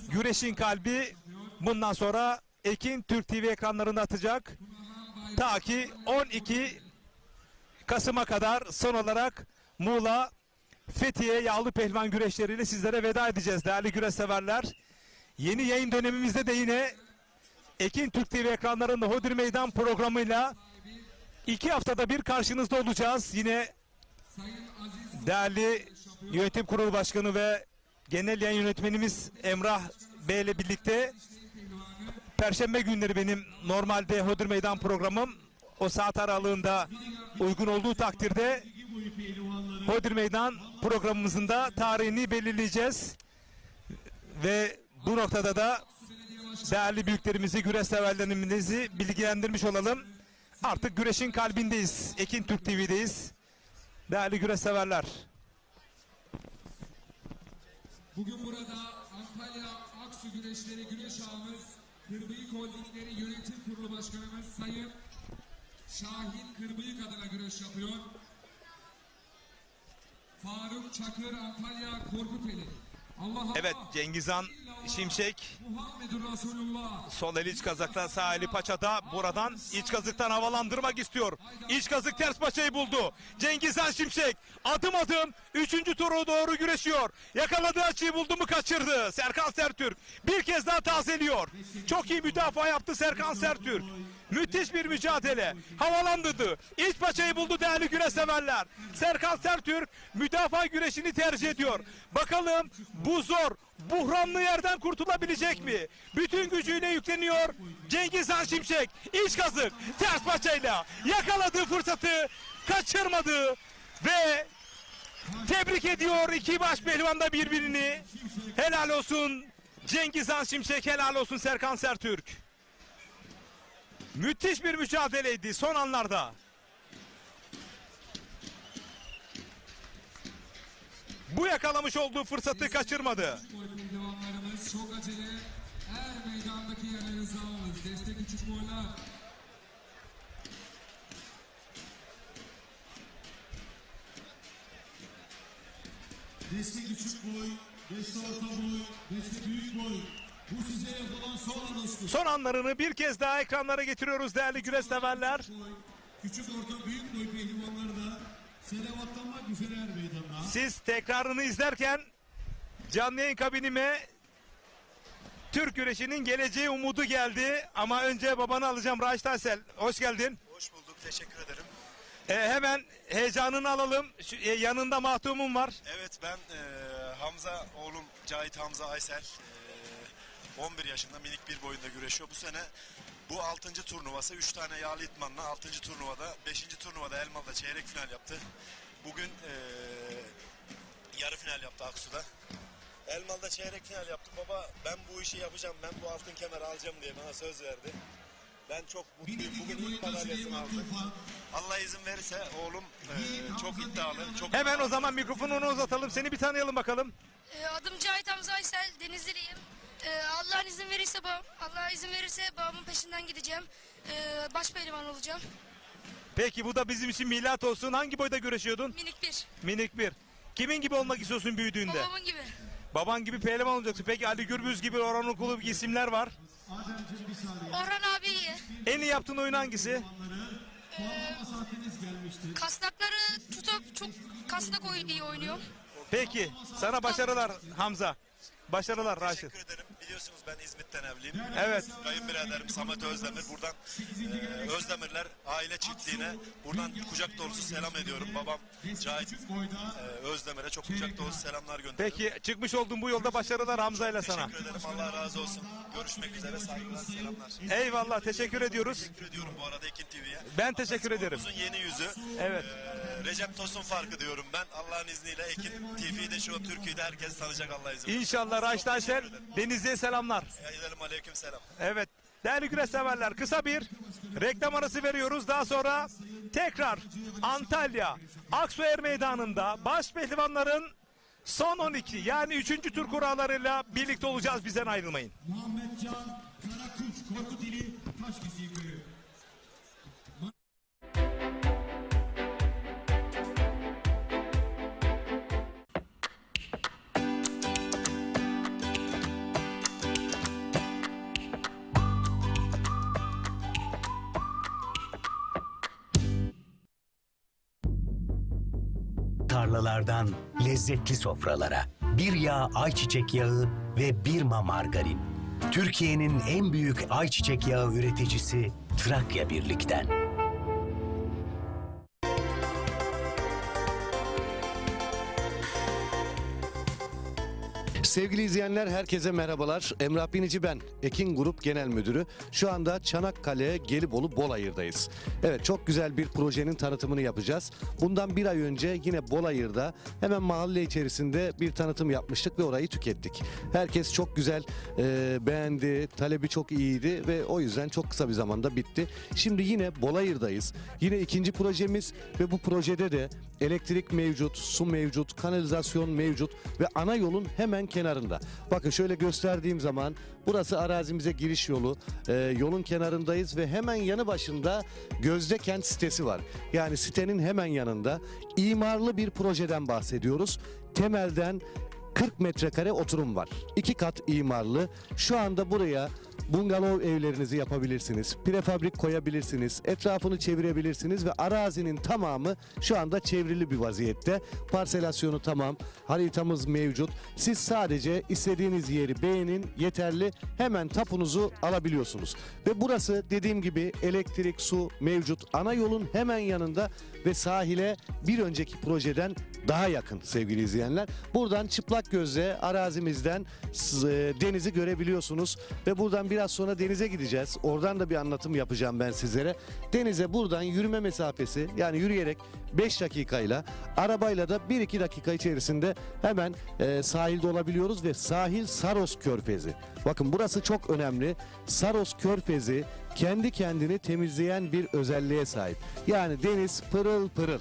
güreşin kalbi bundan sonra Ekin Türk TV ekranlarında atacak. Ta ki 12 Kasım'a kadar son olarak Muğla, Fethiye yağlı pehlivan güreşleriyle sizlere veda edeceğiz değerli güreş severler. Yeni yayın dönemimizde de yine Ekin Türk TV ekranlarında Hodri Meydan programıyla 2 haftada bir karşınızda olacağız. Yine değerli yönetim kurulu başkanı ve genel yayın yönetmenimiz Emrah Bey ile birlikte Perşembe günleri benim normalde Hodri Meydan programım. O saat aralığında uygun olduğu takdirde Hodri Meydan programımızın da tarihini belirleyeceğiz. Ve bu noktada da değerli büyüklerimizi, güreş severlerimizi bilgilendirmiş olalım. Artık güreşin kalbindeyiz. Ekin Türk TV'deyiz. Değerli güreş severler. Bugün burada Antalya Aksu Aslı Güreşleri Güreş Ağımız Kırbıyık Holdingleri Yönetim Kurulu Başkanımız Sayın Şahin Kırbıyık adına güreş yapıyor. Faruk Çakır Antalya Korkuteli. Allah Evet, Cengizhan Şimşek Muhammedur Resulullah. sol el iç kazaktan sağ eli paçada, buradan iç kazıktan havalandırmak istiyor. İç kazık ters paçayı buldu. Cengizhan Şimşek adım adım 3. turu doğru güreşiyor. Yakaladığı açıyı buldu mu kaçırdı. Serkan Sertürk bir kez daha tazeliyor. Çok iyi müdafaa yaptı Serkan Sertürk. Müthiş bir mücadele. Havalandırdı. İç paçayı buldu değerli güreş severler. Serkan Sertürk müdafaa güreşini tercih ediyor. Bakalım bu zor, buhranlı yerden kurtulabilecek mi? Bütün gücüyle yükleniyor Cengizhan Şimşek. İç kazık ters paçayla yakaladığı fırsatı kaçırmadı ve tebrik ediyor iki baş pehlivan da birbirini. Helal olsun Cengizhan Şimşek, helal olsun Serkan Sertürk. Müthiş bir mücadeleydi son anlarda. Bu yakalamış olduğu fırsatı kaçırmadı. Pehlivanlarımız çok acele. Her meydandaki yerlerinizi alınız. Destek küçük boylar. Destek küçük boy, destek orta boy, destek büyük boy. Bu size yapılan son anonstur. Son anlarını bir kez daha ekranlara getiriyoruz değerli güreş severler. Küçük orta büyük boy pehlivanları da selavatlanmak üzere her meydanda. Siz tekrarını izlerken canlı yayın kabinime Türk güreşinin geleceği umudu geldi. Ama önce babanı alacağım. Raşit Aysel, hoş geldin. Hoş bulduk, teşekkür ederim. Hemen heyecanını alalım. Yanında mahtumum var. Evet, ben Hamza, oğlum Cahit Hamza Aysel. 11 yaşında minik bir boyunda güreşiyor. Bu sene bu 6. turnuvası. 3 tane yağlı itmanla 6. turnuvada, 5. turnuvada Elmalı'da çeyrek final yaptı. Bugün yarı final yaptı Aksu'da. Elmalı'da çeyrek final yaptı. Baba ben bu işi yapacağım, ben bu altın kemeri alacağım diye bana söz verdi. Ben çok mutluyum. Bugün ilk madalyasını aldı. Allah izin verirse oğlum çok iddialı. Çok Hemen o zaman mikrofonunu uzatalım. Seni bir tanıyalım bakalım. Adım Cahit Hamza Aysel, Denizliliyim. Allah izin verirse babamın peşinden gideceğim. Baş pehlivan olacağım. Peki bu da bizim için milat olsun. Hangi boyda güreşiyordun? Minik bir. Minik bir. Kimin gibi olmak istiyorsun büyüdüğünde? Babamın gibi. Baban gibi pehlivan olacaksın. Peki Ali Gürbüz gibi, Orhan Okulu gibi isimler var. Orhan abi iyi. En iyi yaptığın oyun hangisi? Kasnakları tutup çok kasnak iyi oynuyor. Peki sana başarılar Hamza. Başarılar Raşit. teşekkür ederim. Biliyorsunuz ben İzmit'ten evliyim. Evet. Kayınbiraderim Samet Özdemir. Buradan Özdemirler aile çiftliğine buradan kucak dolusu selam ediyorum. Babam Cahit Özdemir'e çok kucak dolusu selamlar gönderiyorum. Peki çıkmış olduğun bu yolda başarılar Hamza ile sana. Teşekkür ederim. Allah razı olsun. Görüşmek üzere. Saygılar, selamlar. Eyvallah, teşekkür ediyoruz. Teşekkür ediyorum bu arada Ekin TV'ye. Ben teşekkür ederim. Sporumuzun yeni yüzü. Evet. Recep Tosun farkı diyorum ben. Allah'ın izniyle Ekin TV'de şu an Türkiye'de herkes tanıyacak Allah izin verirse. İnşallah Raşit Aysel. Denizli'ye selamlar. Edelim aleyküm selam. Evet. Değerli güreş severler, kısa bir reklam arası veriyoruz. Daha sonra tekrar Antalya Aksuer Meydanı'nda baş pehlivanların son 12 yani 3. tur kurallarıyla birlikte olacağız. Bizden ayrılmayın. Muhammed Can, Karakuş, Korkuteli, Taşkesiği Köyü. Tarlalardan lezzetli sofralara, bir yağ ayçiçek yağı ve Birma margarin. Türkiye'nin en büyük ayçiçek yağı üreticisi Trakya Birlik'ten. Sevgili izleyenler, herkese merhabalar. Emrah Binici ben, Ekin Grup Genel Müdürü. Şu anda Çanakkale, Gelibolu, Bolayır'dayız. Evet, çok güzel bir projenin tanıtımını yapacağız. Bundan bir ay önce yine Bolayır'da hemen mahalle içerisinde bir tanıtım yapmıştık ve orayı tükettik. Herkes çok güzel beğendi, talebi çok iyiydi ve o yüzden çok kısa bir zamanda bitti. Şimdi yine Bolayır'dayız. Yine ikinci projemiz ve bu projede de elektrik mevcut, su mevcut, kanalizasyon mevcut ve ana yolun hemen kenarında kenarında. Bakın şöyle gösterdiğim zaman burası arazimize giriş yolu. Yolun kenarındayız ve hemen yanı başında Gözdekent sitesi var. Yani sitenin hemen yanında imarlı bir projeden bahsediyoruz. Temelden 40 metrekare oturum var. 2 kat imarlı. Şu anda buraya bungalov evlerinizi yapabilirsiniz. Prefabrik koyabilirsiniz. Etrafını çevirebilirsiniz ve arazinin tamamı şu anda çevrili bir vaziyette. Parselasyonu tamam. Haritamız mevcut. Siz sadece istediğiniz yeri beğenin, yeterli. Hemen tapunuzu alabiliyorsunuz. Ve burası dediğim gibi elektrik, su mevcut. Ana yolun hemen yanında ve sahile bir önceki projeden daha yakın sevgili izleyenler. Buradan çıplak gözle arazimizden denizi görebiliyorsunuz ve buradan biraz sonra denize gideceğiz. Oradan da bir anlatım yapacağım ben sizlere. Denize buradan yürüme mesafesi, yani yürüyerek 5 dakikayla, arabayla da 1-2 dakika içerisinde hemen sahilde olabiliyoruz ve sahil Saros Körfezi. Bakın burası çok önemli. Saros Körfezi kendi kendini temizleyen bir özelliğe sahip. Yani deniz pırıl pırıl.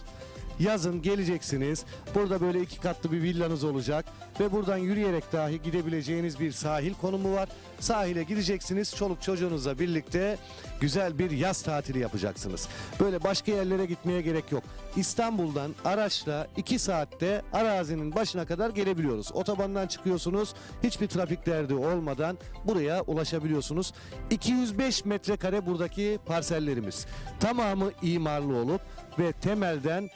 Yazın geleceksiniz. Burada böyle 2 katlı bir villanız olacak ve buradan yürüyerek dahi gidebileceğiniz bir sahil konumu var. Sahile gideceksiniz. Çoluk çocuğunuzla birlikte güzel bir yaz tatili yapacaksınız. Böyle başka yerlere gitmeye gerek yok. İstanbul'dan araçla 2 saatte arazinin başına kadar gelebiliyoruz. Otobandan çıkıyorsunuz. Hiçbir trafik derdi olmadan buraya ulaşabiliyorsunuz. 205 metrekare buradaki parsellerimiz. Tamamı imarlı olup ve temelden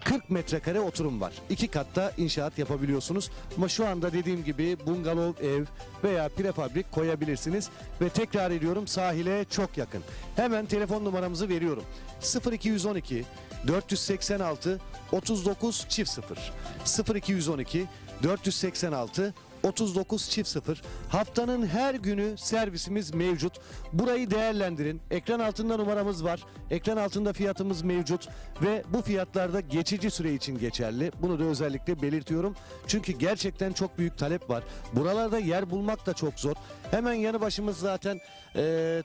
40 metrekare oturum var. 2 katta inşaat yapabiliyorsunuz. Ama şu anda dediğim gibi bungalov ev veya prefabrik koyabilirsiniz. Ve tekrar ediyorum, sahile çok yakın. Hemen telefon numaramızı veriyorum. 0212 486 39 0 0212 486 39 Haftanın her günü servisimiz mevcut. Burayı değerlendirin. Ekran altında numaramız var. Ekran altında fiyatımız mevcut ve bu fiyatlarda geçici süre için geçerli. Bunu da özellikle belirtiyorum. Çünkü gerçekten çok büyük talep var. Buralarda yer bulmak da çok zor. Hemen yanı başımız zaten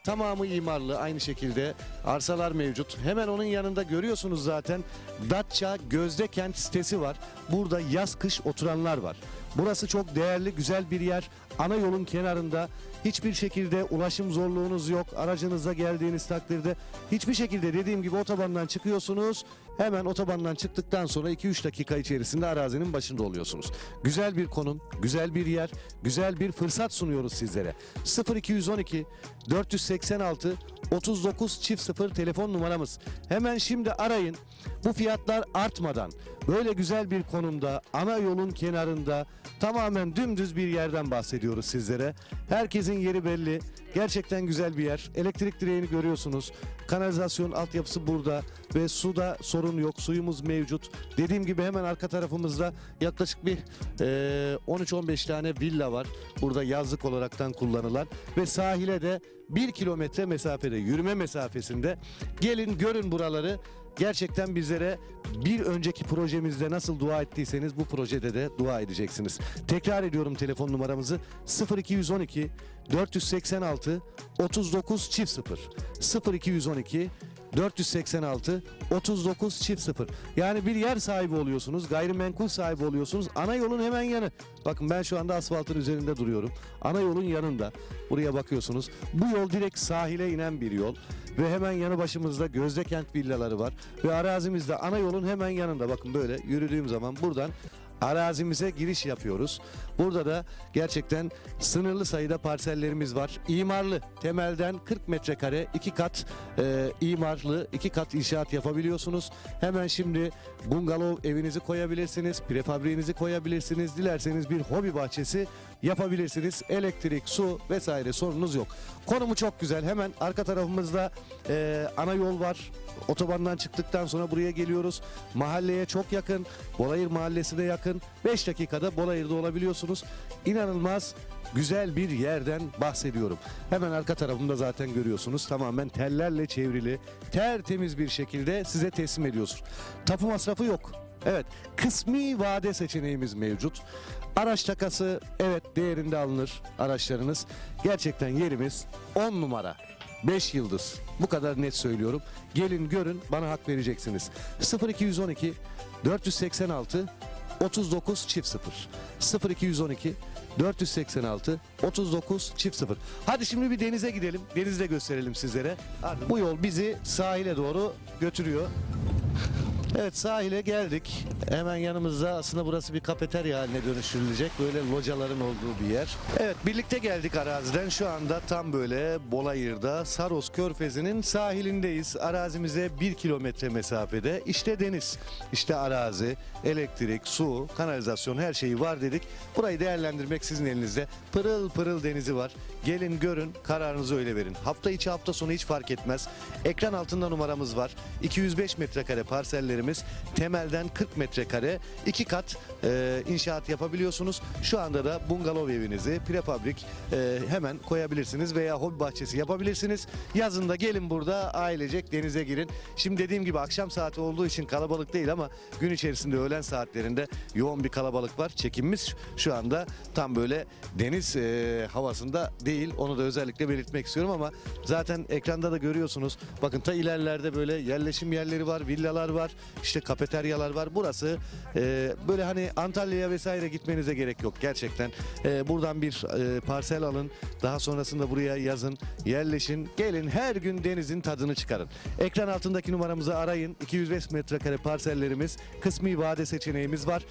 tamamı imarlı, aynı şekilde arsalar mevcut. Hemen onun yanında görüyorsunuz zaten Datça Gözdekent sitesi var. Burada yaz kış oturanlar var. Burası çok değerli, güzel bir yer. Ana yolun kenarında, hiçbir şekilde ulaşım zorluğunuz yok. Aracınızla geldiğiniz takdirde hiçbir şekilde, dediğim gibi, otobandan çıkıyorsunuz. Hemen otobandan çıktıktan sonra 2-3 dakika içerisinde arazinin başında oluyorsunuz. Güzel bir konum, güzel bir yer, güzel bir fırsat sunuyoruz sizlere. 0212 486 39 0 telefon numaramız. Hemen şimdi arayın. Bu fiyatlar artmadan böyle güzel bir konumda, ana yolun kenarında, tamamen dümdüz bir yerden bahsediyoruz sizlere. Herkesin yeri belli. Gerçekten güzel bir yer. Elektrik direğini görüyorsunuz. Kanalizasyon altyapısı burada ve suda sorun yok. Suyumuz mevcut. Dediğim gibi hemen arka tarafımızda yaklaşık bir 13-15 tane villa var. Burada yazlık olaraktan kullanılan ve sahile de 1 kilometre mesafede, yürüme mesafesinde. Gelin görün buraları. Gerçekten bizlere bir önceki projemizde nasıl dua ettiyseniz bu projede de dua edeceksiniz. Tekrar ediyorum telefon numaramızı: 0212 486 39 0 0212 486 39 0. Yani bir yer sahibi oluyorsunuz, gayrimenkul sahibi oluyorsunuz. Ana yolun hemen yanı. Bakın ben şu anda asfaltın üzerinde duruyorum. Ana yolun yanında. Buraya bakıyorsunuz. Bu yol direkt sahile inen bir yol. Ve hemen yanı başımızda Gözdekent villaları var. Ve arazimizde ana yolun hemen yanında. Bakın böyle yürüdüğüm zaman buradan arazimize giriş yapıyoruz. Burada da gerçekten sınırlı sayıda parsellerimiz var. İmarlı, temelden 40 metrekare 2 kat imarlı, 2 kat inşaat yapabiliyorsunuz. Hemen şimdi bungalov evinizi koyabilirsiniz, prefabriğinizi koyabilirsiniz. Dilerseniz bir hobi bahçesi yapabilirsiniz. Elektrik, su vesaire sorunuz yok. Konumu çok güzel. Hemen arka tarafımızda ana yol var. Otobandan çıktıktan sonra buraya geliyoruz. Mahalleye çok yakın. Bolayır Mahallesi'ne yakın. 5 dakikada Bolayır'da olabiliyorsunuz. İnanılmaz güzel bir yerden bahsediyorum. Hemen arka tarafımda zaten görüyorsunuz. Tamamen tellerle çevrili, tertemiz bir şekilde size teslim ediyoruz. Tapu masrafı yok. Evet, kısmi vade seçeneğimiz mevcut. Araç takası, evet, değerinde alınır araçlarınız. Gerçekten yerimiz 10 numara. 5 yıldız. Bu kadar net söylüyorum. Gelin görün, bana hak vereceksiniz. 0212 486 39 çift 0. 0212 486 39 çift 0. Hadi şimdi bir denize gidelim. Denizde gösterelim sizlere. Bu yol bizi sahile doğru götürüyor. Evet, sahile geldik. Hemen yanımızda aslında burası bir kafeterya haline dönüştürülecek. Böyle locaların olduğu bir yer. Evet, birlikte geldik araziden. Şu anda tam böyle Bolayır'da Saros Körfezi'nin sahilindeyiz. Arazimize 1 kilometre mesafede. İşte deniz, işte arazi, elektrik, su, kanalizasyon her şeyi var dedik. Burayı değerlendirmek sizin elinizde. Pırıl pırıl denizi var. Gelin görün, kararınızı öyle verin. Hafta içi hafta sonu hiç fark etmez. Ekran altında numaramız var. 205 metrekare parsellerimiz, temelden 40 metrekare 2 kat inşaat yapabiliyorsunuz. Şu anda da bungalov evinizi prefabrik hemen koyabilirsiniz veya hobi bahçesi yapabilirsiniz. Yazın da gelin burada ailecek denize girin. Şimdi dediğim gibi akşam saati olduğu için kalabalık değil ama gün içerisinde öğlen saatlerinde yoğun bir kalabalık var. Çekimimiz şu anda tam böyle deniz havasında değil. Onu da özellikle belirtmek istiyorum ama zaten ekranda da görüyorsunuz. Bakın ta ilerlerde böyle yerleşim yerleri var, villalar var, işte kafeteryalar var. Burası böyle hani Antalya'ya vesaire gitmenize gerek yok gerçekten. Buradan bir parsel alın. Daha sonrasında buraya yazın, yerleşin, gelin her gün denizin tadını çıkarın. Ekran altındaki numaramızı arayın. 205 metrekare parsellerimiz, kısmi vade seçeneğimiz var.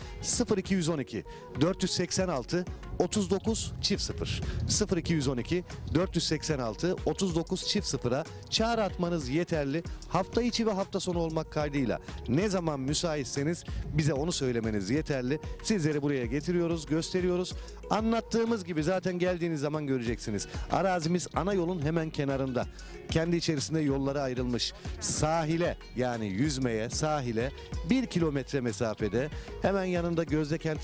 0212 486 39 çift 0. 0212 486 39 çift 0'a çağrı atmanız yeterli. Hafta içi ve hafta sonu olmak kaydıyla ne zaman müsaitseniz bize onu söylemeniz yeterli. Sizleri buraya getiriyoruz, gösteriyoruz. Anlattığımız gibi zaten geldiğiniz zaman göreceksiniz. Arazimiz ana yolun hemen kenarında. Kendi içerisinde yollara ayrılmış. Sahile, yani yüzmeye, sahile 1 kilometre mesafede. Hemen yanında Gözdekent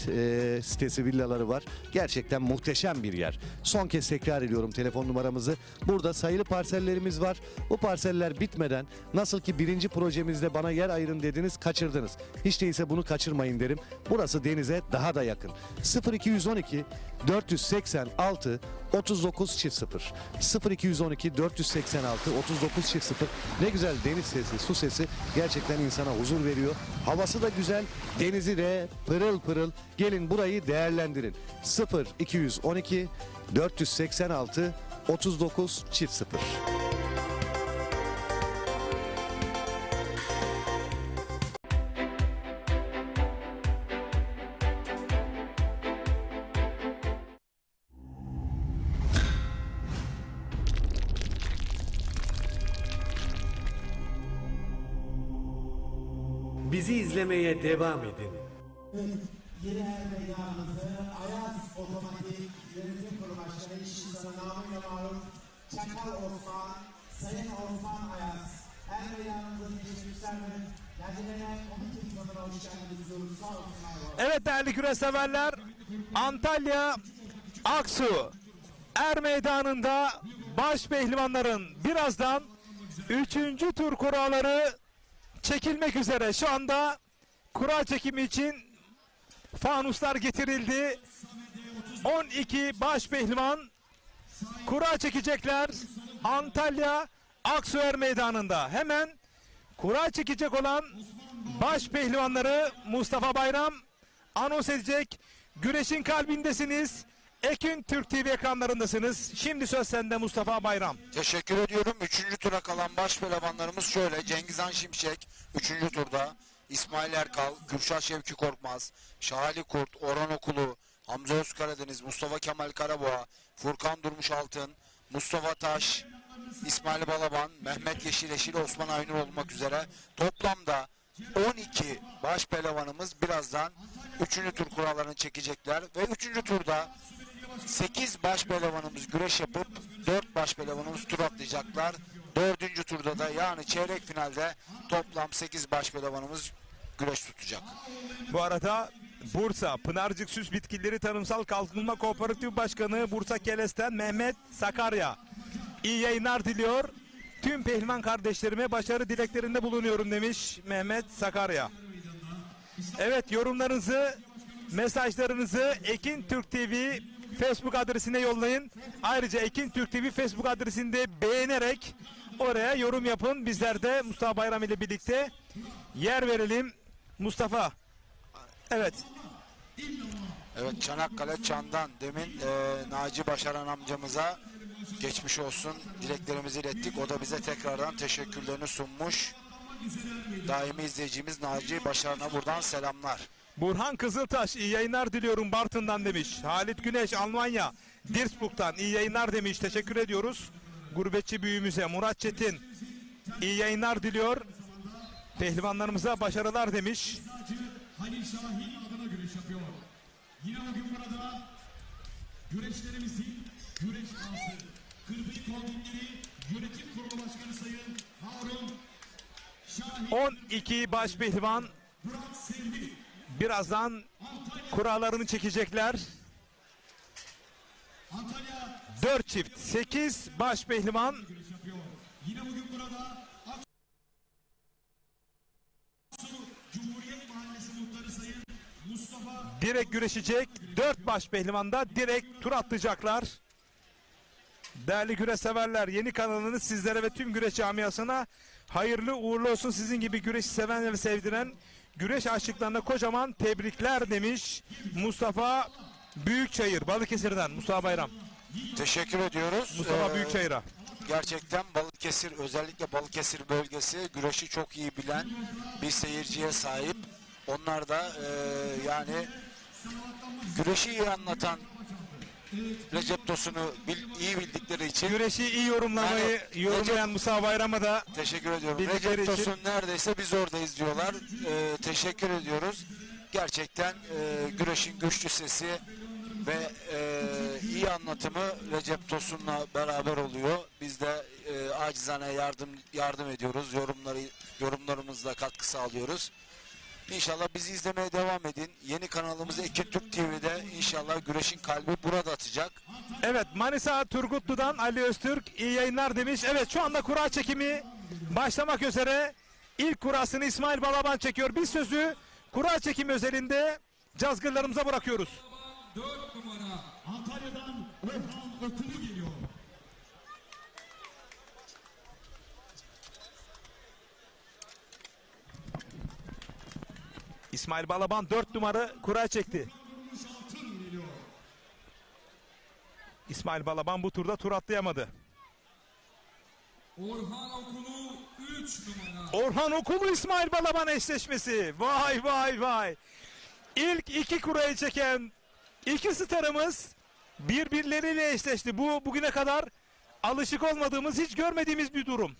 sitesi villaları var. Gerçekten muhteşem bir yer. Son kez tekrar ediyorum telefon numaramızı. Burada sayılı parsellerimiz var. Bu parseller bitmeden, nasıl ki birinci projemizde bana yer ayırın dediniz, kaçırdınız. Hiç değilse bunu kaçırmayın derim. Burası denize daha da yakın. 0212 486 39 çift 0. 0212 486 39 çift 0. Ne güzel deniz sesi, su sesi gerçekten insana huzur veriyor. Havası da güzel, denizi de pırıl pırıl. Gelin burayı değerlendirin. 0212 486 39 çift 0. Bizi izlemeye devam edin. Yeni er meydanımızı Ayaz Otomatik Yönetim Kurulu Başkanı İş İnsanı namıyla maruf Çakal Osman, Sayın Osman Ayaz. Er meydanımızın geçmişlerinin kendilerine komite hizmetine hoş geldiniz diyoruz. Sağ olsunlar. Evet değerli küre severler, Antalya Aksu Er Meydanı'nda baş pehlivanların birazdan 3. tur kuralları çekilmek üzere. Şu anda kura çekimi için fanuslar getirildi. 12 baş pehlivan kura çekecekler Antalya Aksu Er Meydanı'nda. Hemen kura çekecek olan baş pehlivanları Mustafa Bayram anons edecek. Güreşin kalbindesiniz. Ekin Türk TV ekranlarındasınız. Şimdi söz sende Mustafa Bayram. Teşekkür ediyorum. 3. tura kalan baş pehlivanlarımız şöyle: Cengizhan Şimşek 3. turda, İsmail Erkal, Kürşat Şevki Korkmaz, Şahali Kurt, Orhan Okulu, Hamza Özkaradeniz, Mustafa Kemal Karaboğa, Furkan Durmuş Altın, Mustafa Taş, İsmail Balaban, Mehmet Yeşileşil, Osman Aynur olmak üzere toplamda 12 baş pehlivanımız birazdan 3. tur kurallarını çekecekler ve 3. turda 8 baş pehlivanımız güreş yapıp 4 baş pehlivanımız tur atlayacaklar. 4. turda da yani çeyrek finalde toplam 8 baş pehlivanımız güreş tutacak. Bu arada Bursa Pınarcık Süs Bitkileri Tarımsal Kalkınma Kooperatif Başkanı Bursa Keles'ten Mehmet Sakarya iyi yayınlar diliyor. Tüm pehlivan kardeşlerime başarı dileklerinde bulunuyorum demiş Mehmet Sakarya. Evet, yorumlarınızı, mesajlarınızı Ekin Türk TV Facebook adresine yollayın. Ayrıca Ekin Türk TV Facebook adresinde beğenerek oraya yorum yapın. Bizler de Mustafa Bayram ile birlikte yer verelim. Mustafa, evet, Evet, Çanakkale Çan'dan demin Naci Başaran amcamıza geçmiş olsun dileklerimizi ilettik. O da bize tekrardan teşekkürlerini sunmuş. Daimi izleyicimiz Naci Başaran'a buradan selamlar. Burhan Kızıltaş iyi yayınlar diliyorum Bartın'dan demiş. Halit Güneş Almanya Dirsburg'dan iyi yayınlar demiş. Teşekkür ediyoruz. Gurbetçi büyüğümüze Murat Çetin iyi yayınlar diliyor. Pehlivanlarımıza başarılar demiş. Halil Şahin adına güreş yapıyor. Yine bugün burada güreşlerimizin güreş ağası Kırbıy Holdingleri Yönetim Kurulu Başkanı Sayın Harun Şahin 12 baş pehlivan Burak Selvi birazdan kurallarını çekecekler. Antalya 4 çift 8 baş pehlivan güreş yapıyor. Yine bugün burada Aksu Cumhuriyet Mahallesi Muhtarı Sayın Mustafa direkt güreşecek. 4 baş pehlivan da direkt tur atlayacaklar. Değerli güreş severler, yeni kanalınız sizlere ve tüm güreş camiasına hayırlı uğurlu olsun. Sizin gibi güreşi seven ve sevdiren güreş aşıklarına kocaman tebrikler demiş Mustafa Büyükçayır, Balıkesir'den Mustafa Bayram. Teşekkür ediyoruz. Mustafa Büyükçayır'a. Gerçekten Balıkesir, özellikle Balıkesir bölgesi güreşi çok iyi bilen bir seyirciye sahip. Onlar da yani güreşi iyi anlatan Recep Tosun'u iyi bildikleri için Güreşi iyi yorumlayan Mustafa Bayram'a da teşekkür ediyorum. bildikleri Recep için. Tosun neredeyse biz oradayız diyorlar. Teşekkür ediyoruz. Gerçekten güreşin güçlü sesi ve iyi anlatımı Recep Tosun'la beraber oluyor. Biz de acizane yardım ediyoruz. Yorumlarımızla katkı sağlıyoruz. İnşallah bizi izlemeye devam edin. Yeni kanalımız Ekin Türk TV'de inşallah güreşin kalbi burada atacak. Evet, Manisa Turgutlu'dan Ali Öztürk iyi yayınlar demiş. Evet, şu anda kura çekimi başlamak üzere. İlk kurasını İsmail Balaban çekiyor. Biz sözü kura çekimi özelinde cazgırlarımıza bırakıyoruz. 4 numara Antalya'dan Orhan Okulu geliyor. İsmail Balaban 4 numara kura çekti. İsmail Balaban bu turda tur atlayamadı. Orhan Okulu 3 numara. Orhan Okulu İsmail Balaban eşleşmesi. Vay vay vay. İlk 2 kurayı çeken iki starımız birbirleriyle eşleşti. Bu bugüne kadar alışık olmadığımız, hiç görmediğimiz bir durum.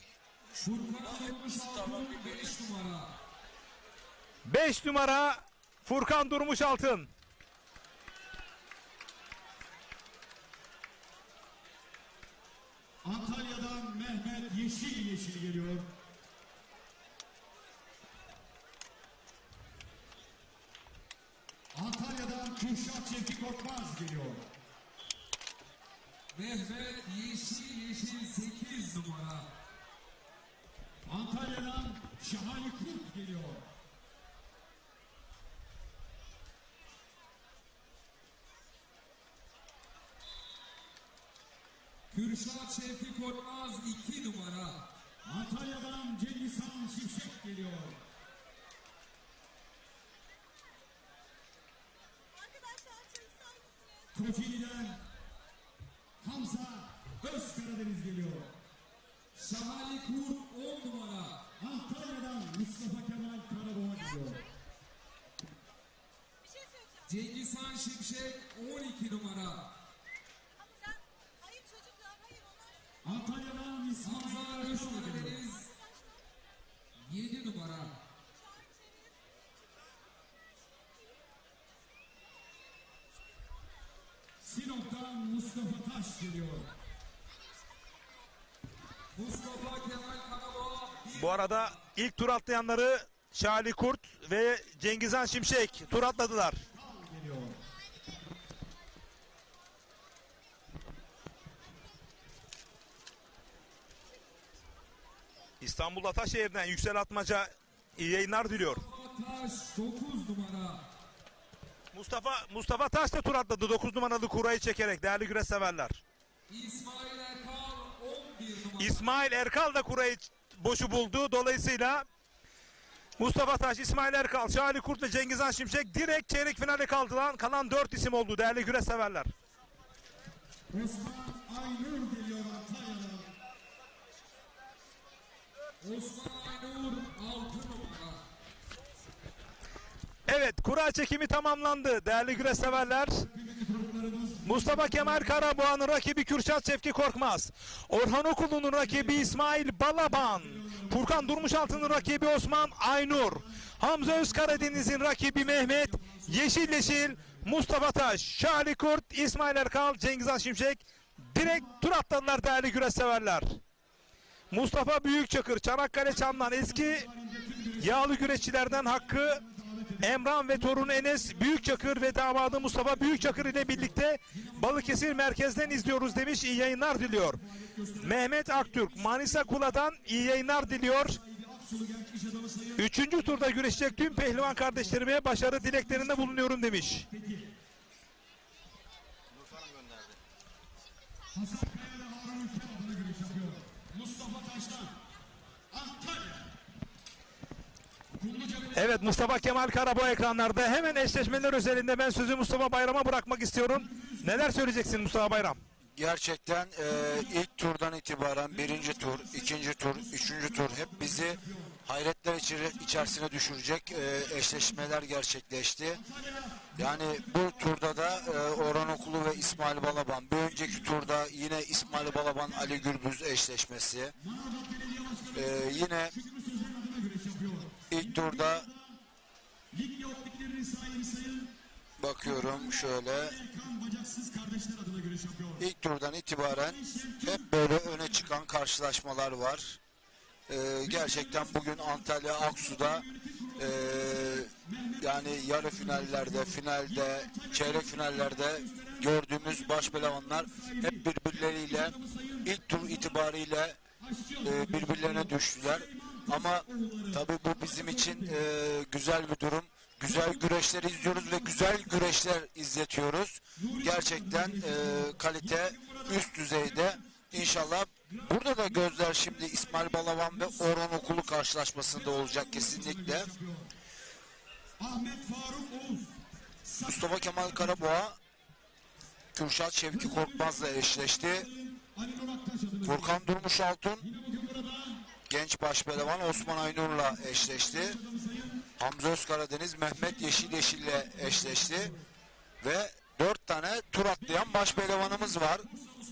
Furkan Durmuşaltın 5 numara. 5 numara Furkan Durmuşaltın. Antalya'dan Mehmet Yeşil geliyor. Antalya'dan Kürşat Şevki Korkmaz geliyor. Mehmet Yeşil 8 numara. Antalya'dan Şahane Kurt geliyor. Kürşat Şevki Korkmaz 2 numara. Antalya'dan Cengizhan Şimşek geliyor. Kocaeli'den Hamza Özkaradeniz geliyor. Şahane Kurt 10 numara. Antalya'dan Mustafa Kemal Karaboğa geliyor. Cengizhan Şimşek 12 numara. Antalya'dan İsmail Hamza Erdoğan geliyor. Özkaradeniz 7 numara. Sinop'tan Mustafa Taş geliyor. Mustafa Kemal Karaboğa Bu arada ilk tur atlayanları Şali Kurt ve Cengizhan Şimşek tur atladılar. Geliyor. İstanbul Ataşehir'den Yüksel Atmaca iyi yayınlar diliyor. Taş 9 numara. Mustafa Taş da tur atladı 9 numaralı kurayı çekerek değerli güreş severler. İsmail Erkal 11 numara. İsmail Erkal da kurayı boşu buldu. Dolayısıyla Mustafa Taş, İsmail Erkal, Şahali Kurt ve Cengizhan Şimşek direkt çeyrek finale kaldıran kalan 4 isim oldu değerli güreş severler. Osman Aynur geliyor Antalya'dan. Osman Aynur 6 numara. Evet, kura çekimi tamamlandı değerli güreş severler. Mustafa Kemal Karaboğa'nın rakibi Kürşat Şevki Korkmaz. Orhan Okulu'nun rakibi İsmail Balaban. Furkan Durmuşaltı'nın rakibi Osman Aynur. Hamza Özkaradeniz'in rakibi Mehmet Yeşil. Mustafa Taş, Şahali Kurt, İsmail Erkal, Cengizhan Şimşek direkt tur atladılar değerli güreş severler. Mustafa Büyükçakır, Çanakkale Çam'dan eski yağlı güreşçilerden Hakkı Emran ve torunu Enes Büyükçakır ve damadı Mustafa Büyükçakır ile birlikte Balıkesir merkezden izliyoruz demiş, iyi yayınlar diliyor. Mehmet Aktürk Manisa Kula'dan iyi yayınlar diliyor. 3. turda güreşecek tüm pehlivan kardeşlerime başarı dileklerinde bulunuyorum demiş. Evet, Mustafa Kemal Karaboğa ekranlarda. Hemen eşleşmeler özelinde ben sözü Mustafa Bayram'a bırakmak istiyorum. Neler söyleyeceksin Mustafa Bayram? Gerçekten ilk turdan itibaren birinci tur, ikinci tur, üçüncü tur hep bizi hayretler içerisine düşürecek eşleşmeler gerçekleşti. Yani bu turda da Orhan Okulu ve İsmail Balaban, bir önceki turda yine İsmail Balaban Ali Gürbüz eşleşmesi, yine ilk turda bakıyorum şöyle, ilk turdan itibaren hep böyle öne çıkan karşılaşmalar var. Gerçekten bugün Antalya Aksu'da yani yarı finallerde, finalde, çeyrek finallerde gördüğümüz baş pehlivanlar hep birbirleriyle ilk tur itibariyle birbirlerine düştüler. Ama tabii bu bizim için güzel bir durum. Güzel güreşler izliyoruz ve güzel güreşler izletiyoruz. Gerçekten kalite üst düzeyde. İnşallah burada da gözler şimdi İsmail Balaban ve Orhan Okulu karşılaşmasında olacak kesinlikle. Mustafa Kemal Karaboğa Kürşat Şevki Korkmaz'la eşleşti. Furkan Durmuşaltın genç başpehlivan Osman Aynur'la eşleşti. Hamza Özkaradeniz Mehmet Yeşil'le eşleşti. Ve 4 tane tur atlayan başpehlivanımız var.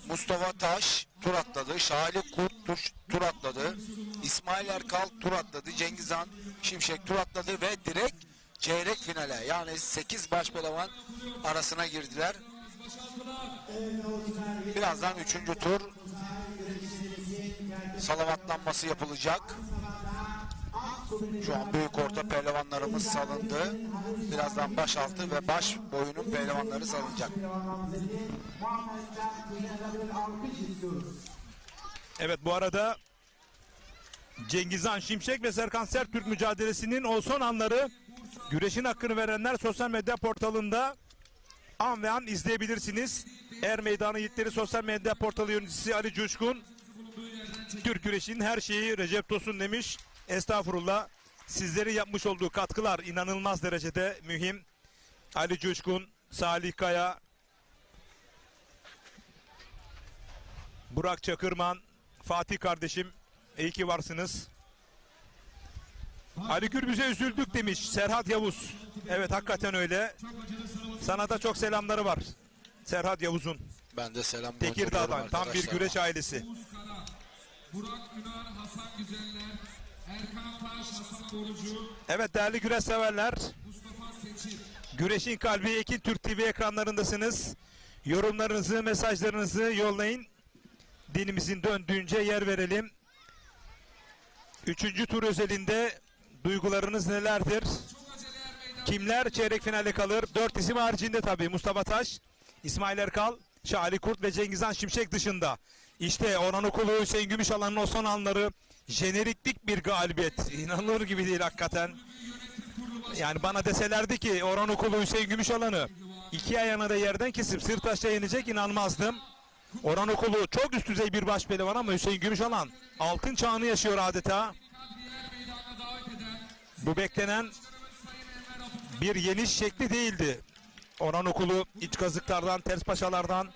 Mustafa Taş tur atladı. Şahali Kurt tur atladı. İsmail Erkal tur atladı. Cengizhan Şimşek tur atladı ve direkt çeyrek finale yani 8 başpehlivan arasına girdiler. Birazdan 3. tur salavatlanması yapılacak. Şu an büyük orta pehlivanlarımız salındı. Birazdan başaltı ve baş boyunun pehlivanları salınacak. Evet, bu arada Cengizhan Şimşek ve Serkan Sertürk mücadelesinin o son anları güreşin hakkını verenler sosyal medya portalında an ve an izleyebilirsiniz. Er Meydanı Yiğitleri sosyal medya portalı yöneticisi Ali Coşkun, Türk güreşinin her şeyi Recep Tosun demiş. Estağfurullah, sizlerin yapmış olduğu katkılar inanılmaz derecede mühim. Ali Coşkun, Salih Kaya, Burak Çakırman, Fatih kardeşim, iyi ki varsınız. Ali Gürbüz'e üzüldük demiş Serhat Yavuz. Evet, hakikaten öyle. Sana da çok selamları var Serhat Yavuz'un. Ben de selam gönderiyorum Tekirdağ'dan tam bir güreş ailesi. Burak Ünar, Hasan Güzeller, Erkan Taş, Hasan Borucu, Evet değerli güreş severler, Mustafa Seçil. Güreşin Kalbi Ekin Türk TV ekranlarındasınız. Yorumlarınızı, mesajlarınızı yollayın. Dilimizin döndüğünce yer verelim. 3. tur özelinde duygularınız nelerdir? Kimler çeyrek finale kalır? 4 isim haricinde tabii Mustafa Taş, İsmail Erkal, Şahali Kurt ve Cengizhan Şimşek dışında. İşte Orhan Okulu, Hüseyin Gümüşalan'ın o son anları, jeneriklik bir galibiyet. İnanılır gibi değil hakikaten. Yani bana deselerdi ki Orhan Okulu, Hüseyin Gümüşalan'ı 2 ayağına da yerden kesip Sırtaş'ta yenecek, inanmazdım. Orhan Okulu çok üst düzey bir baş pehlivan ama Hüseyin Gümüşalan altın çağını yaşıyor adeta. Bu beklenen bir yeniş şekli değildi. Orhan Okulu iç kazıklardan, ters paşalardan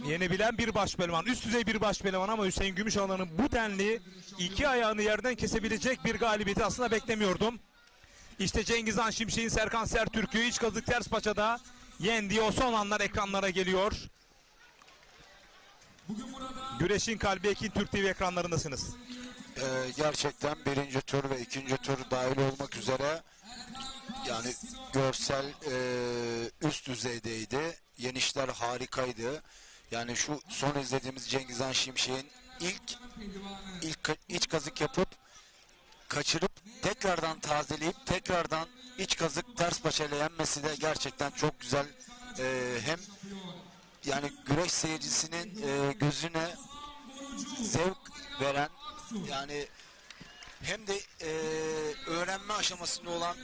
yenebilen bir başpehlivan. Üst düzey bir başpehlivan ama Hüseyin Gümüşalan'ın bu denli iki ayağını yerden kesebilecek bir galibiyeti aslında beklemiyordum. İşte Cengiz Han Şimşek'in Serkan Sertürk'ü iç kazık ters paçada yendiği o son anlar ekranlara geliyor. Güreşin kalbi Ekin Türk TV ekranlarındasınız. Gerçekten birinci tur ve ikinci tur dahil olmak üzere yani görsel üst düzeydeydi. Yenişler harikaydı. Yani şu son izlediğimiz Cengiz Han Şimşek'in ilk iç kazık yapıp kaçırıp tekrardan tazeleyip tekrardan iç kazık ters paçayla yenmesi de gerçekten çok güzel. Hem yani güreş seyircisinin gözüne zevk veren, yani hem de öğrenme aşamasında olan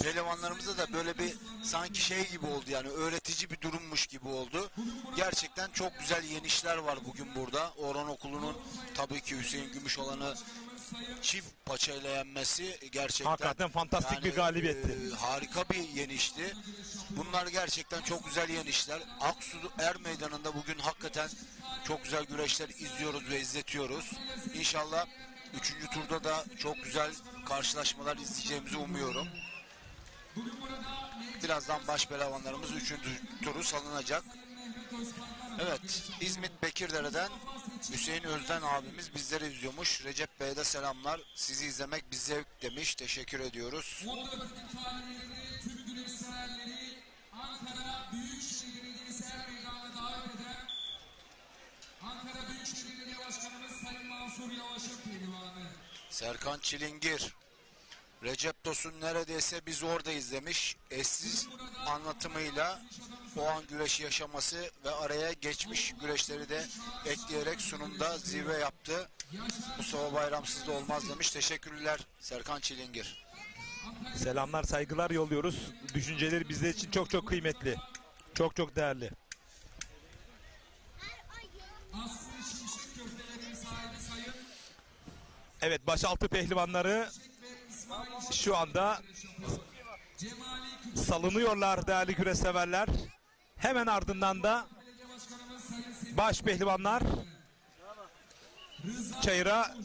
pehlivanlarımıza da böyle bir sanki şey gibi oldu, yani öğretici bir durummuş gibi oldu. Gerçekten çok güzel yenişler var bugün burada. Orhan Okulu'nun tabii ki Hüseyin Gümüşalan'ı çift paçayla yenmesi gerçekten hakikaten fantastik bir galibiyetti. Harika bir yenişti. Bunlar gerçekten çok güzel yenişler. Aksu Er Meydanı'nda bugün hakikaten çok güzel güreşler izliyoruz ve izletiyoruz. İnşallah 3. turda da çok güzel karşılaşmalar izleyeceğimizi umuyorum. Birazdan baş pehlivanlarımız 3. turu salınacak. Evet, İzmit Bekirdere'den Hüseyin Özden abimiz bizleri izliyormuş. Recep Bey'e de selamlar. Sizi izlemek bir zevk demiş. Teşekkür ediyoruz. Tüm güreş severleri Ankara Büyükşehir Belediyesi Meydanı'na davet eden Ankara Büyükşehir Belediye Başkanımız Sayın Mansur Yavaş'ın pehlivanı. Serkan Çilingir, Recep Tosun neredeyse biz orada izlemiş. Eşsiz anlatımıyla o an güreşi yaşaması ve araya geçmiş güreşleri de ekleyerek sunumda zirve yaptı. Mustafa Bayramsız da olmaz demiş. Teşekkürler Serkan Çilingir. Selamlar, saygılar yolluyoruz. Düşünceleri bizler için çok çok kıymetli. Çok çok değerli. Evet, başaltı pehlivanları şu anda salınıyorlar değerli güreş severler. Hemen ardından da baş pehlivanlar çayıra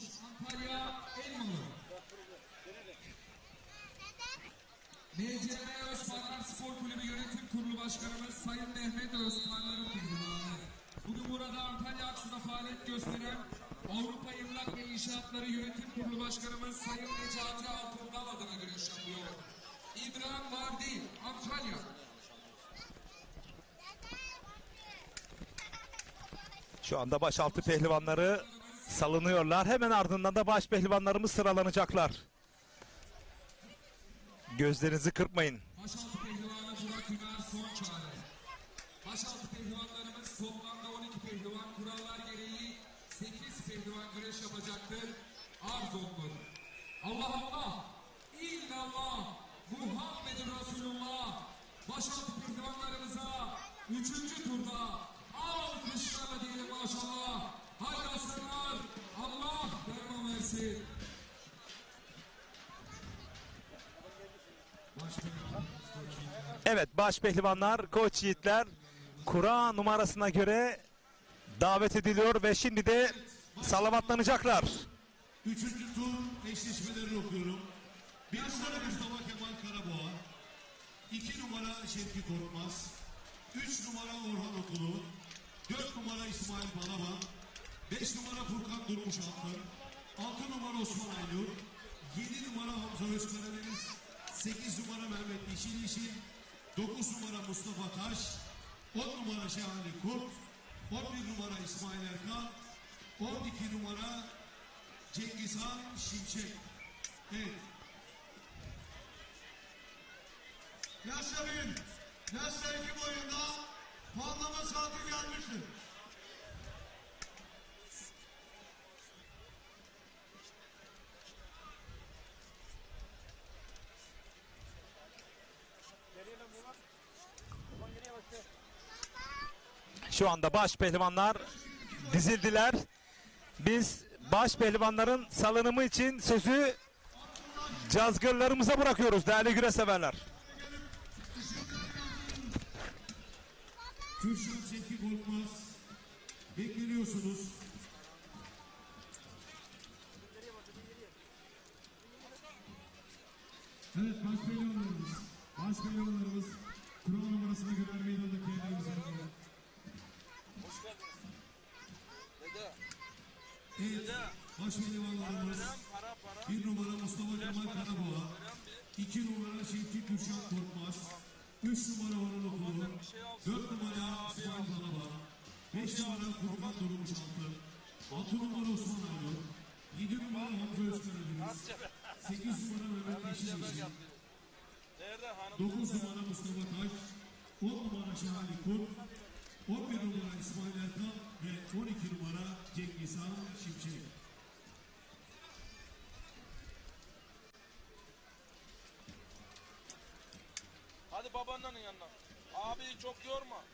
MCM Özkanlar Spor Kulübü Yönetim Kurulu Başkanımız Sayın Mehmet Özkanlar'ın pehlivanı. Bugün burada Antalya Aksu'da faaliyet gösteren Avrupa Emlak ve İnşaatları Yönetim Kurulu Başkanımız Sayın Necati Altındal adına güreş yapıyor. İbrahim Vardi, Antalya. şu anda başaltı pehlivanları salınıyorlar. Hemen ardından da baş pehlivanlarımız sıralanacaklar. Gözlerinizi kırpmayın. Başaltı pehlivanı Burak Üner son çare. Başaltı pehlivanlarımız toplamda 12 pehlivan, kurallar gereği 8 pehlivan güreş yapacaktır. Arz olunur. Allah Allah, illallah, Muhammed Resulullah. Başaltı pehlivanlarımıza 3. turda alkışlarla diyelim maşallah. Haydi aslanlar, Allah devam versin. Evet, baş pehlivanlar, koç yiğitler kura numarasına göre davet ediliyor ve şimdi de salavatlanacaklar. 3. tur eşleşmelerini okuyorum. 1 numara Mustafa Kemal Karaboğa, 2 numara Şevki Korkmaz, 3 numara Orhan Okulu, 4 numara İsmail Balaban, 5 numara Furkan Durmuş Altın, 6 numara Osman Aynur, 7 numara Hamza Özkaradeniz, 8 numara Mehmet Yeşil Yeşil, 9 numara Mustafa Taş, 10 numara Şahane Kurt, 11 numara İsmail Erkan, 12 numara Cengiz Han Şimşek. Evet. Yaşa bin, yaşa 2 boyunda puanlama saati gelmiştir. Şu anda baş pehlivanlar dizildiler. Biz baş pehlivanların salınımı için sözü cazgırlarımıza bırakıyoruz değerli güreş severler. Kürşat Şevki Korkmaz. Bekleniyorsunuz. Evet, başpehlivanlarımız kural numarasına göre meydanda kendilerimizi alıyor. Evet, başpehlivanlarımız 1 numara Mustafa Kemal Karaboğa, 2 numara Şevki Kürşat Korkmaz, 3 numara Orhan Okulu, 4 numara İsmail Talaba, 5 numara Kurban Durmuş Altın, 6 numara Osman Aydın, 7 numara Hamza Özkan'ı, 8 numara Mehmet Yeşil, 9 numara Mustafa Taş, 10 numara Şahali Kurt, 11 numara İsmail Erkan ve 12 numara Cengiz Han Şimşek. Hadi babandanın yanına. Abi çok yorma.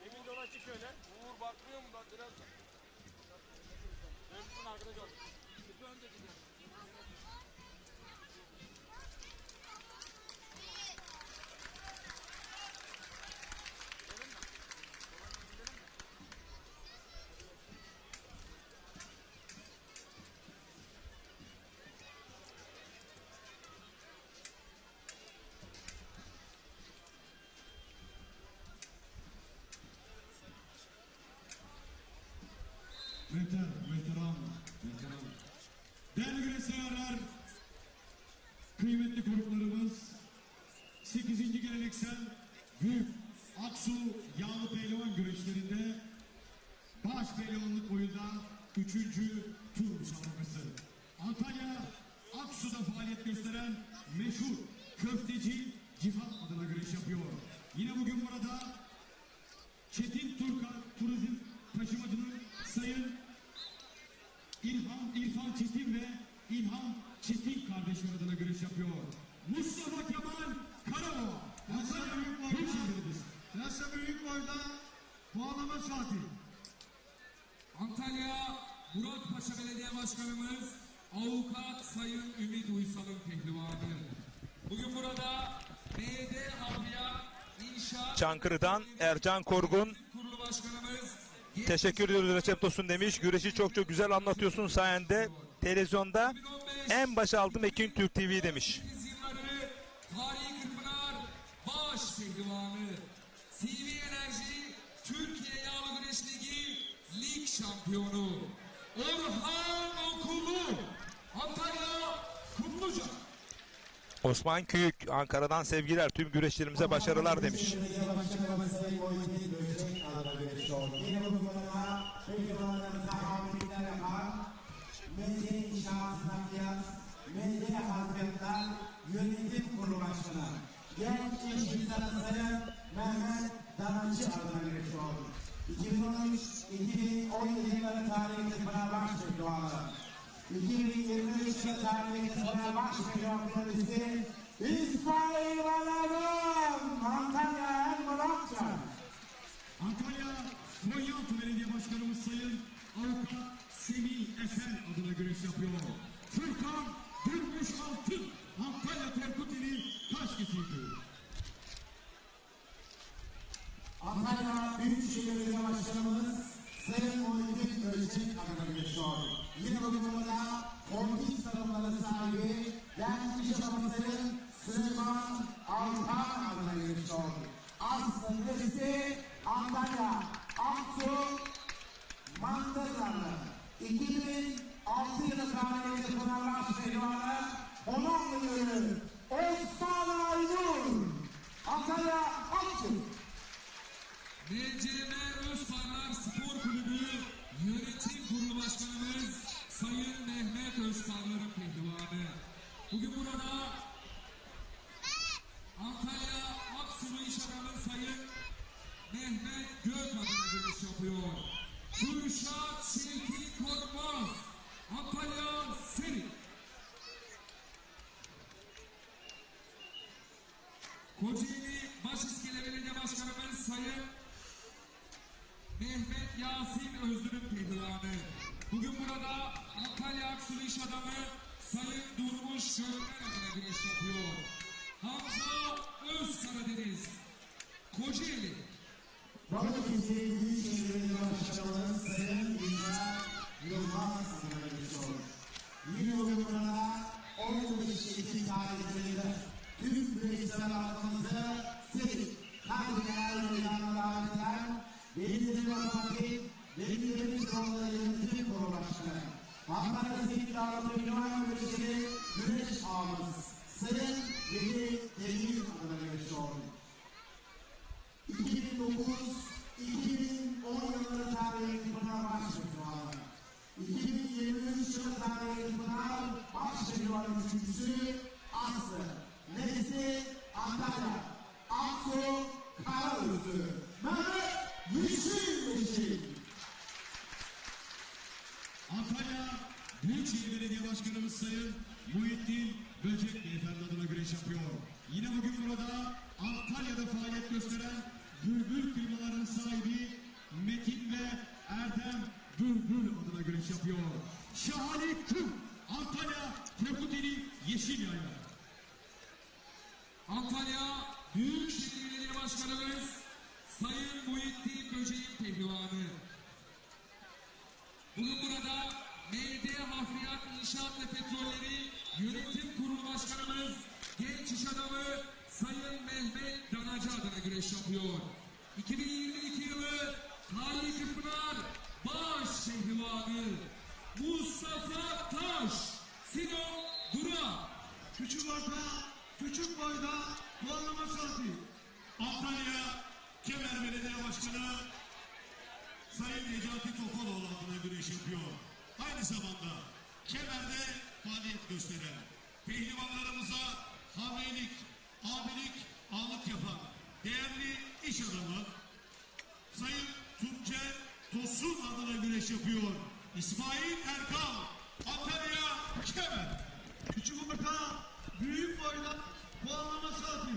Emin yola çık öyle. Uğur bakmıyor mu lan biraz? Dönsün arkadaş ol. Bir önce gidiyor. Veteran. Değerli güreş severler, kıymetli konuklarımız, 8. geleneksel Büyük Aksu Yağlı Pehlivan güreşlerinde baş pehlivanlık boyunda 3. tur müsabakası. Antalya Aksu'da faaliyet gösteren meşhur köfteci Cihan adına güreş yapıyor. Yine bugün burada Çetin Turizm Taşımacı'nın Sayın İrfan Çetin ve İlhan Çetin kardeşler adına güreş yapıyor. Mustafa Kemal Karaboğa. Yasa büyük boyda bağlama saati. Antalya Muratpaşa Belediye Başkanımız Avukat Sayın Ümit Uysal'ın pehlivanı. Bugün burada MD Harbiya İnşaat Çankırı'dan Ercan Korgun. Kurulu Başkanımız Teşekkür ediyoruz Recep Tosun demiş. Güreşi çok güzel anlatıyorsun sayende. Televizyonda en başa aldım Ekin Türk TV demiş. yılları Tarihi Kırpınar baş pehlivanı. CV Enerji Türkiye Yağlı Güreş Ligi lig şampiyonu. Orhan Okulu Antalya Kumluca. Osman Küyük Ankara'dan sevgiler, tüm güreşlerimize başarılar demiş. Yönetim Kurulu Başkanı Genç İş İnsanı Sayın Mehmet Danacı adına görüşüyor. 2013-2017 yılları tarihinde Fenerbahçe doğaları. 2023 yılı tarihinde Fenerbahçe Fenerbahçe'si İsmail Alarım Antalya Emrahçı. Antalya Konyaaltı Belediye Başkanımız Sayın Avukat Semih Esen adına güreş yapıyor. Furkan Durmuş Altın Antalya Korkuteli Taşkesi'ydi. Antalya Büyükşehir Belediye Başkanımız Sayın Muhittin Ölçek adına görüşüyor. Yine bugün burada Korkut Sarımları sahibi genç iş adamı Sayın Süleyman Altan adına görüşüyor. Aslı Resti Antalya Aksu Mandıralı 2006 yılı tarihinde Fenerbahçe Pehlivanı 10 yılı Osman Aydın Antalya Aksu. MCM Özpınar Spor Kulübü Yönetim Kurulu Başkanımız Sayın Mehmet Özpınar'ın pehlivanı. Bugün burada Antalya Aksulu İş Adamı Sayın Mehmet Gök adına güreş yapıyor. Kürşat Şevki Korkmaz Antalya Seri. Kocaeli Başiskele Belediye Başkanımız Sayın Mehmet Yasin Özgür'ün pehlivanı. Bugün burada Antalya Aksulu İş Adamı Sayın Durmuş Görünler adına güreş yapıyor. Hamza Özkaradeniz, Kocaeli. Balıkesir Büyükşehir Belediye Başkanı Sayın İlhan Yılmaz adına geçiyor. Yine bugün burada 15 Ekim tarihlerinde tüm güreşler halkımızı sevip kardinal meydanına davet eden Belediye Parti Belediye Kurulu Yönetim Kurulu Başkanı Ankara Zeytin Dağıtı Ünvan Güreşi Güreş Ağamız Sayın Veli Demir adına geçiyor. 2009-2010 yılları tarihi Pınar Başpehlivanı. 2023 yılı tarihi Pınar Başpehlivanı üçüncüsü Aslı. Nesli Antalya. Aksu Karaözü. Mehmet Yeşil. Antalya Büyükşehir Belediye Başkanımız Sayın Muhittin Böcek Beyefendi adına güreş yapıyor. Yine bugün burada Antalya'da faaliyet gösteren Bülbül firmalarının sahibi Metin ve Erdem Bülbül adına güreş yapıyor. Şahane Küm Antalya Krakuteli Yeşil Yayla. Antalya Büyükşehir Belediye Başkanımız Sayın Muhittin Böcek'in pehlivanı. Bugün burada MD Hafriyat İnşaat ve Petrolleri Yönetim Kurulu Başkanımız genç iş adamı Sayın Mehmet Danacı adına güreş yapıyor. 2022 yılı Tarihi Pınar Baş Pehlivanı Mustafa Taş, Sinan Dura. Küçük orta, küçük boyda puanlama saati. Antalya Kemer Belediye Başkanı Sayın Necati Topaloğlu adına güreş yapıyor. Aynı zamanda Kemer'de faaliyet gösteren pehlivanlarımıza hamilelik, abilik, ağalık yapan değerli iş adamı Sayın Tuncer Tosun adına güreş yapıyor. İsmail Erkal, Antalya Kemer. Küçük orta, büyük boyda puanlama saati.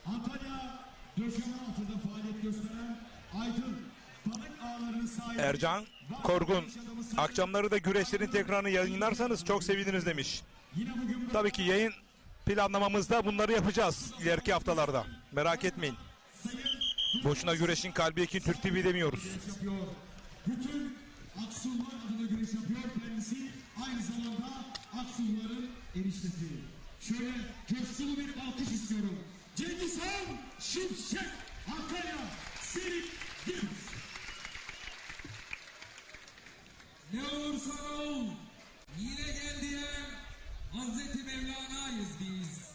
Antalya döşeme altında faaliyet gösteren Aydın balık ağlarının sahibi Ercan Korgun, akşamları da güreşlerin tekrarını yayınlarsanız çok seviniriz demiş. Tabii ki yayın planlamamızda bunları yapacağız ileriki haftalarda. Merak etmeyin. Boşuna güreşin kalbi Ekin Türk TV demiyoruz. Bütün Aksullar adına güreş yapıyor kendisi. Aynı zamanda Aksulların eniştesi. Şöyle coşkulu bir alkış istiyorum. Cengizhan Şimşek, Antalya, Serik Gümüş. Ne olursa ol, yine gel diyen Hazreti Mevlana'yız biz.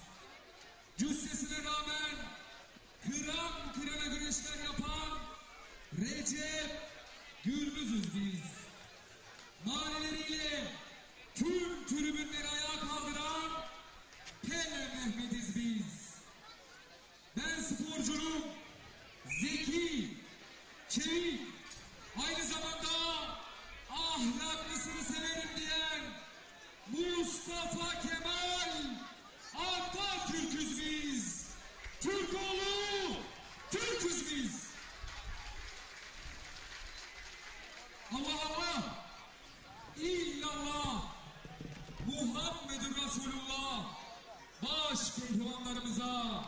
Cüssesine rağmen kıran kırana güreşler yapan Recep Gürbüz'üz biz. Maneleriyle tüm tribünleri ayağa kaldıran Pele Mehmet'iz biz. Ben sporcunun zeki, çevik, aynı zamanda ahlaklısını severim diyen Mustafa Kemal Atatürk'üz biz. Türkoğlu Türk'üz biz. Allah Allah, illallah, Muhammedur Resulullah. Baş pehlivanlarımıza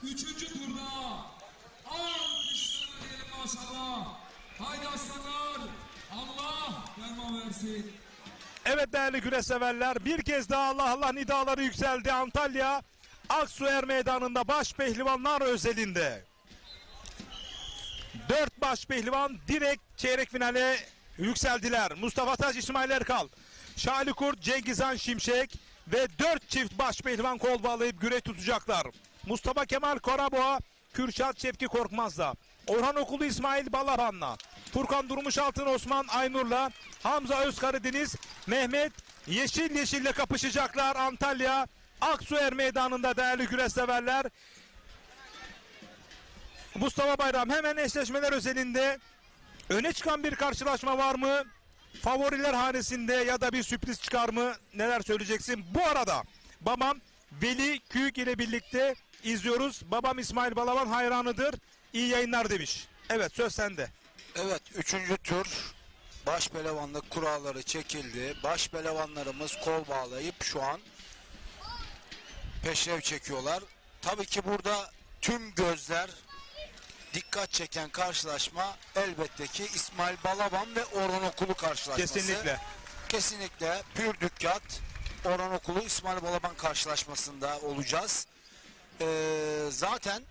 3. turda alkışlarla diyelim maşallah. Haydi aslanlar, Allah ferman versin. Evet değerli güreş severler, bir kez daha Allah Allah nidaları yükseldi. Antalya Aksuer Meydanı'nda baş pehlivanlar özelinde 4 baş pehlivan direkt çeyrek finale yükseldiler. Mustafa Taş, İsmail Erkal, Şahli Kurt, Cengizhan Şimşek ve 4 çift baş pehlivan kol bağlayıp güreş tutacaklar. Mustafa Kemal Karaboğa, Kürşat Şevki Korkmaz'la, Orhan Okulu İsmail Balaban'la, Furkan Durmuş Altın Osman Aynur'la, Hamza Özkaradeniz, Mehmet Yeşil'le kapışacaklar. Antalya Aksuer Meydanı'nda değerli güreş severler. Mustafa Bayram, hemen eşleşmeler özelinde öne çıkan bir karşılaşma var mı? Favoriler hanesinde ya da bir sürpriz çıkar mı? Neler söyleyeceksin? Bu arada babam Veli Küyük ile birlikte izliyoruz. Babam İsmail Balaban hayranıdır. İyi yayınlar demiş. Evet, söz sende. Evet, 3. tur baş pehlivanlık kuralları çekildi. Baş pehlivanlarımız kol bağlayıp şu an peşrev çekiyorlar. Tabii ki burada tüm gözler, dikkat çeken karşılaşma elbette ki İsmail Balaban ve Orhan Okulu karşılaşması. Kesinlikle. Kesinlikle pür dikkat Orhan Okulu İsmail Balaban karşılaşmasında olacağız. Zaten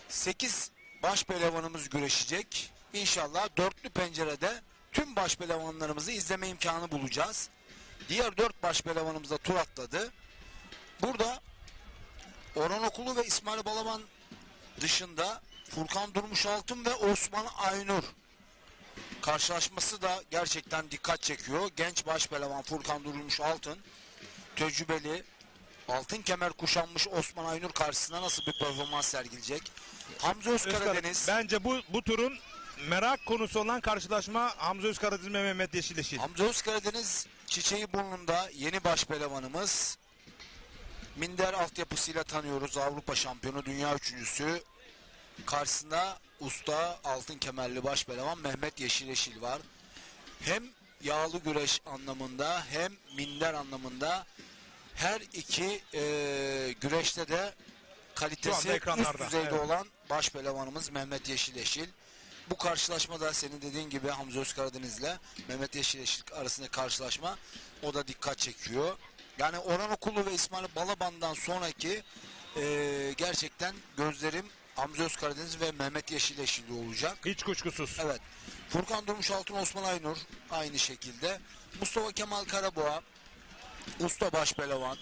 8 baş pehlivanımız güreşecek. İnşallah dörtlü pencerede tüm baş pehlivanlarımızı izleme imkanı bulacağız. Diğer 4 baş pehlivanımız da tur atladı. Burada Orhan Okulu ve İsmail Balaban dışında Furkan Durmuşaltın ve Osman Aynur karşılaşması da gerçekten dikkat çekiyor. Genç baş pehlivan Furkan Durmuşaltın, tecrübeli altın kemer kuşanmış Osman Aynur karşısında nasıl bir performans sergileyecek? Hamza Özkaradeniz. Bence bu turun merak konusu olan karşılaşma Hamza Özkaradeniz ve Mehmet Yeşileşil. Hamza Özkaradeniz Çiçeğiburnunda yeni baş pehlivanımız. Minder altyapısıyla tanıyoruz. Avrupa şampiyonu, dünya üçüncüsü. Karşısında usta altın kemerli baş pehlivan Mehmet Yeşileşil var. Hem yağlı güreş anlamında hem minder anlamında her iki güreşte de kalitesi üst düzeyde olan baş pehlivanımız Mehmet Yeşileşil. Bu karşılaşmada senin dediğin gibi Hamza Özkaradeniz'le Mehmet Yeşileşil arasındaki karşılaşma, o da dikkat çekiyor. Yani Orhan Okulu ve İsmail Balaban'dan sonraki gerçekten gözlerim Hamza Özkaradeniz ve Mehmet Yeşileşil'de olacak. Hiç kuşkusuz. Evet. Furkan Durmuşaltın, Osman Aynur aynı şekilde. Mustafa Kemal Karaboğa, usta baş pehlivan,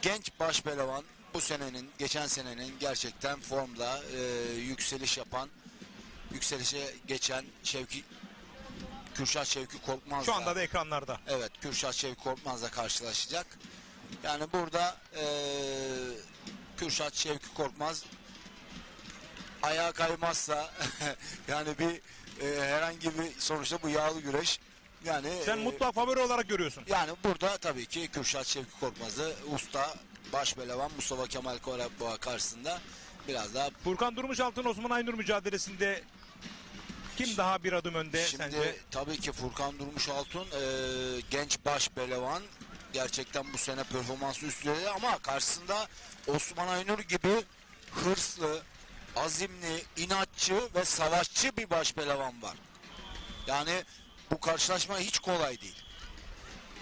genç baş pehlivan, bu senenin, geçen senenin gerçekten formda yükseliş yapan, yükselişe geçen Kürşat Şevki Korkmaz'la. Şu anda da ekranlarda. Evet, Kürşat Şevki Korkmaz'la karşılaşacak. Yani burada Kürşat Şevki Korkmaz ayağa kaymazsa yani bir herhangi bir sonuçta bu yağlı güreş. Yani sen mutlak favori olarak görüyorsun. Yani burada tabii ki Kürşat Şevki Korkmaz'ı usta baş pehlivan Mustafa Kemal Karaboğa karşısında biraz daha. Furkan Durmuşaltın Osman Aynur mücadelesinde kim daha bir adım önde şimdi sence? Tabii ki Furkan Durmuşaltın genç baş pehlivan, gerçekten bu sene performansı üst düzeyde ama karşısında Osman Aynur gibi hırslı, azimli, inatçı ve savaşçı bir baş pehlivan var. Yani bu karşılaşma hiç kolay değil.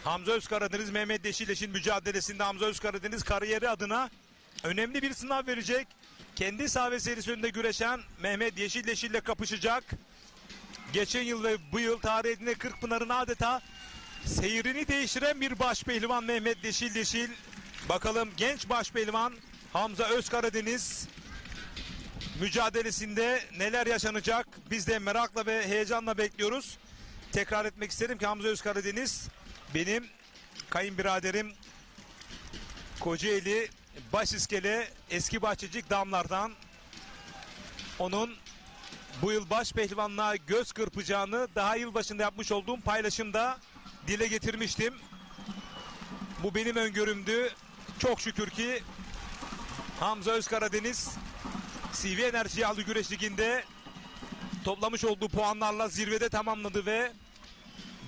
Hamza Özkaradeniz Mehmet Yeşileşil mücadelesinde Hamza Özkaradeniz kariyeri adına önemli bir sınav verecek. Kendi saha serisi önünde güreşen Mehmet Yeşileşil ile kapışacak. Geçen yıl ve bu yıl tarihinde Kırkpınar'ın adeta seyrini değiştiren bir baş pehlivan Mehmet Yeşileşil. Bakalım genç baş pehlivan Hamza Özkaradeniz mücadelesinde neler yaşanacak? Biz de merakla ve heyecanla bekliyoruz. Tekrar etmek isterim ki Hamza Özkaradeniz benim kayınbiraderim, Kocaeli Başiskele Eski Bahçecik Damlar'dan. Onun bu yıl baş pehlivanlığa göz kırpacağını daha yıl başında yapmış olduğum paylaşımda dile getirmiştim. Bu benim öngörümdü. Çok şükür ki Hamza Özkaradeniz CV Enerji Yağlı Güreş Ligi'nde toplamış olduğu puanlarla zirvede tamamladı ve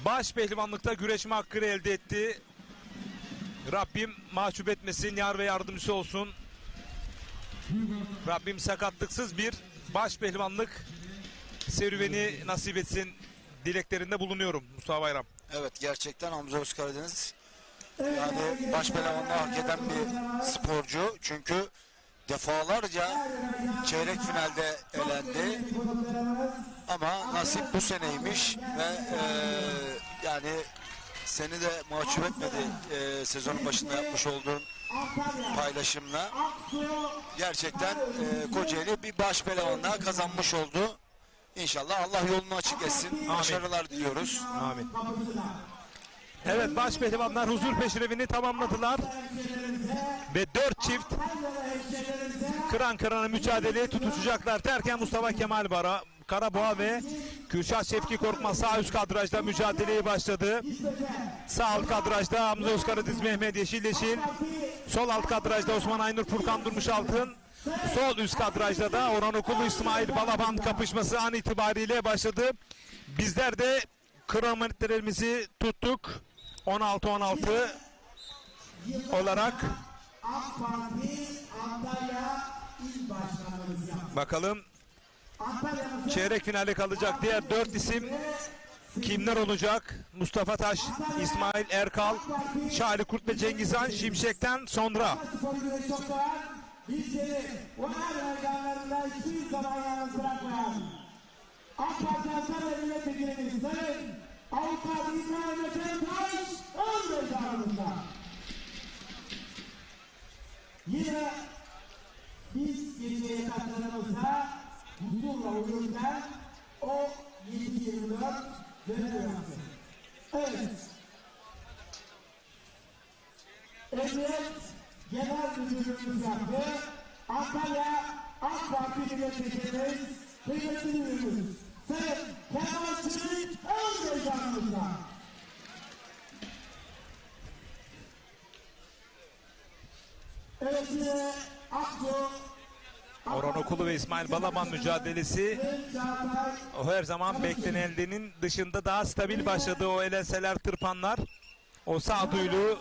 baş pehlivanlıkta güreşme hakkını elde etti. Rabbim mahcup etmesin, yar ve yardımcısı olsun. Rabbim sakatlıksız bir baş pehlivanlık serüveni nasip etsin dileklerinde bulunuyorum Mustafa Bayram. Evet, gerçekten Hamza Özkaradeniz yani baş pehlivanlığı hak eden bir sporcu. Çünkü defalarca çeyrek finalde elendi. Ama nasip bu seneymiş ve yani seni de mahcup etmedi sezonun başında yapmış olduğun paylaşımla. Gerçekten Kocaeli bir baş pehlivanlığa kazanmış oldu. İnşallah Allah yolunu açık etsin. Amin. Başarılar diliyoruz. Amin. Evet, baş pehlivanlar huzur peşrevini tamamladılar. Ve 4 çift kıran kırana mücadeleye tutuşacaklar derken Mustafa Kemal Karaboğa ve Kürşat Şevki Korkmaz sağ üst kadrajda mücadeleye başladı. Sağ alt kadrajda Hamza Özkaradeniz Mehmet Yeşileşil. Sol alt kadrajda Osman Aynur Furkan Durmuşaltın. Sol üst kadrajda da Orhan Okulu İsmail Balaban kapışması an itibariyle başladı. Bizler de kronometrelerimizi tuttuk. 16-16 olarak. AK Parti Antalya İl Başkanımız yaptı. Bakalım çeyrek finale kalacak diğer 4 isim kimler olacak? Mustafa Taş, İsmail Erkal, Şahri Kurt ve Cengizhan Şimşek'ten sonra. Bizleri o her organlarında hiçbir zaman yalnız bırakmayan AK Parti Antalya Milletvekilimiz Sayın Avukat İsmail Taş ön meydanımızda. Yine biz geceye katıldığımızda huzurla uyurken o 7-24 görev yaptı. Evet. Emniyet Genel Müdürlüğümüz yaptı. Antalya AK Parti Milletvekilimiz kıymetli müdürümüz Sayın Kemal Çelik ön meydanımızda. Evet yine Aksu Orhan Okulu ve İsmail Balaban mücadelesi o her zaman beklenildiğinin dışında daha stabil başladı. O elenseler, tırpanlar, o sağduyulu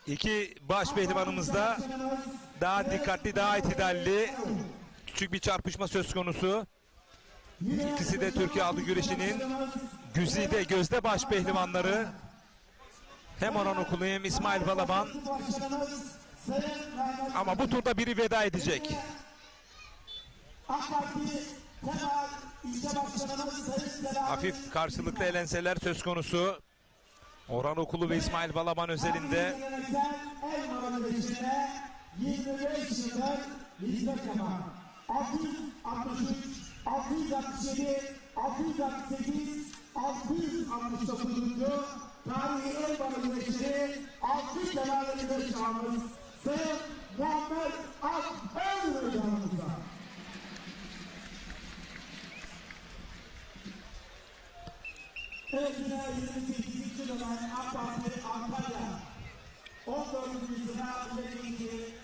iki baş pehlivanımız da daha dikkatli, daha itidalli. Küçük bir çarpışma söz konusu. İkisi de Türkiye Halk Güreşi'nin güzide, gözde baş pehlivanları. Hem Orhan Okulu hem İsmail Balaban. Ama bu turda biri veda edecek. Hafif karşılıklı elenseler söz konusu. Orhan Okulu ve İsmail Balaban özelinde. 25 yıldır hizmet yapan 663, 667, 668, 669. tarihi el balı güreşleri 6 kenarlı güreş almış Sayın Muhammed Akbel Hocamızda. Evet yine 28. dönem AK Parti Antalya 14. sıra milletvekili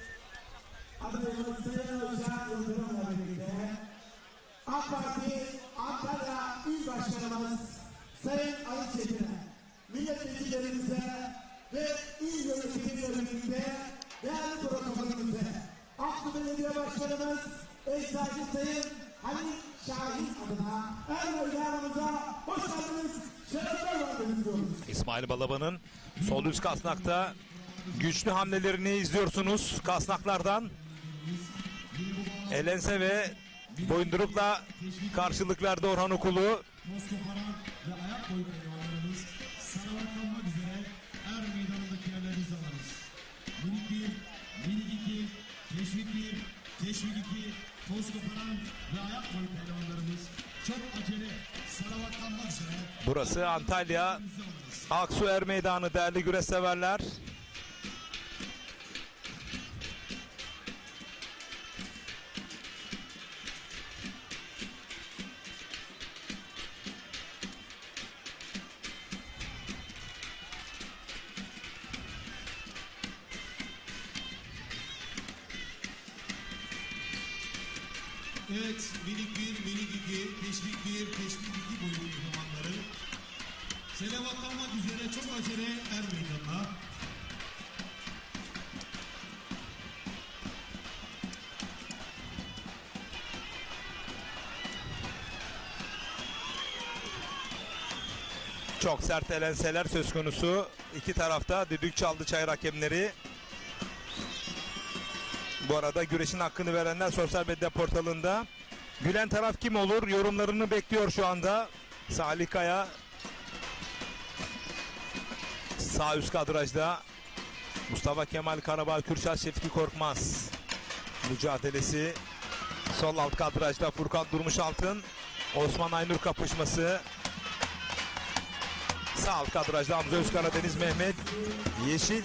adayımız Sayın Özcan Yıldırım'la birlikte AK Parti Antalya İl Başkanımız Sayın Ali Çetin'e, milletvekillerimize ve il yönetimiyle birlikte değerli protokolümüze Aksu Belediye Başkanımız Eczacı Sayın Halil Şahin adına en meydanımıza hoş geldiniz, şerefler verdiniz diyoruz. İsmail Balaban'ın sol üst kasnakta güçlü hamlelerini izliyorsunuz kasnaklardan. Elense ve boyundurukla karşılık verdi Orhan Okulu. Ve ayak boyu pehlivanlarımız saralatlanmak üzere er meydanındaki yerlerinizi alırız. Minik 1, minik 2, teşvik 1, teşvik 2, toz koparan ve ayak boyu pehlivanlarımız çok acele saralatlanmak üzere. Burası Antalya Aksu Er Meydanı değerli güreş severler. Evet, minik 1, minik 2, teşvik 1, teşvik 2 boyunlu zamanları. Selavatlanmak üzere çok acele er meydanına. Çok sert elenseler söz konusu. İki tarafta düdük çaldı çayır hakemleri. Bu arada güreşin hakkını verenler sosyal medya portalında. Gülen taraf kim olur? Yorumlarını bekliyor şu anda. Salih Kaya sağ üst kadrajda. Mustafa Kemal Karabağ, Kürşat Şefki Korkmaz mücadelesi. Sol alt kadrajda Furkan Durmuşaltın, Osman Aynur kapışması. Sağ alt kadrajda Hamza Özkaradeniz Mehmet,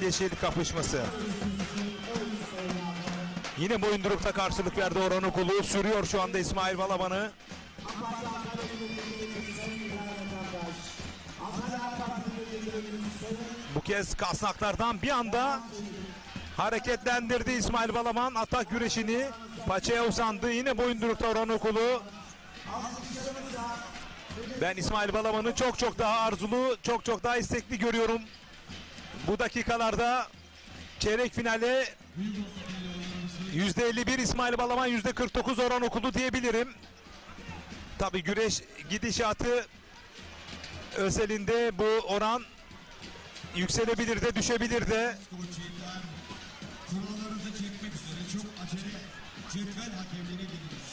yeşil kapışması. Yine boyundurukta karşılık verdi Orhan Okulu. Sürüyor şu anda İsmail Balaban'ı. Bu kez kasnaklardan bir anda hareketlendirdi İsmail Balaban atak güreşini. Paçaya uzandı. Yine boyundurukta Orhan Okulu. Ben İsmail Balaban'ı çok daha arzulu, çok daha istekli görüyorum. Bu dakikalarda çeyrek finale %51 İsmail Balaban, %49 Orhanokulu diyebilirim. Tabii güreş gidişatı özelinde bu oran yükselebilir de düşebilir de. Kurallarınızı çekmek üzere çok acele cetvel hakemliğine gidiyoruz.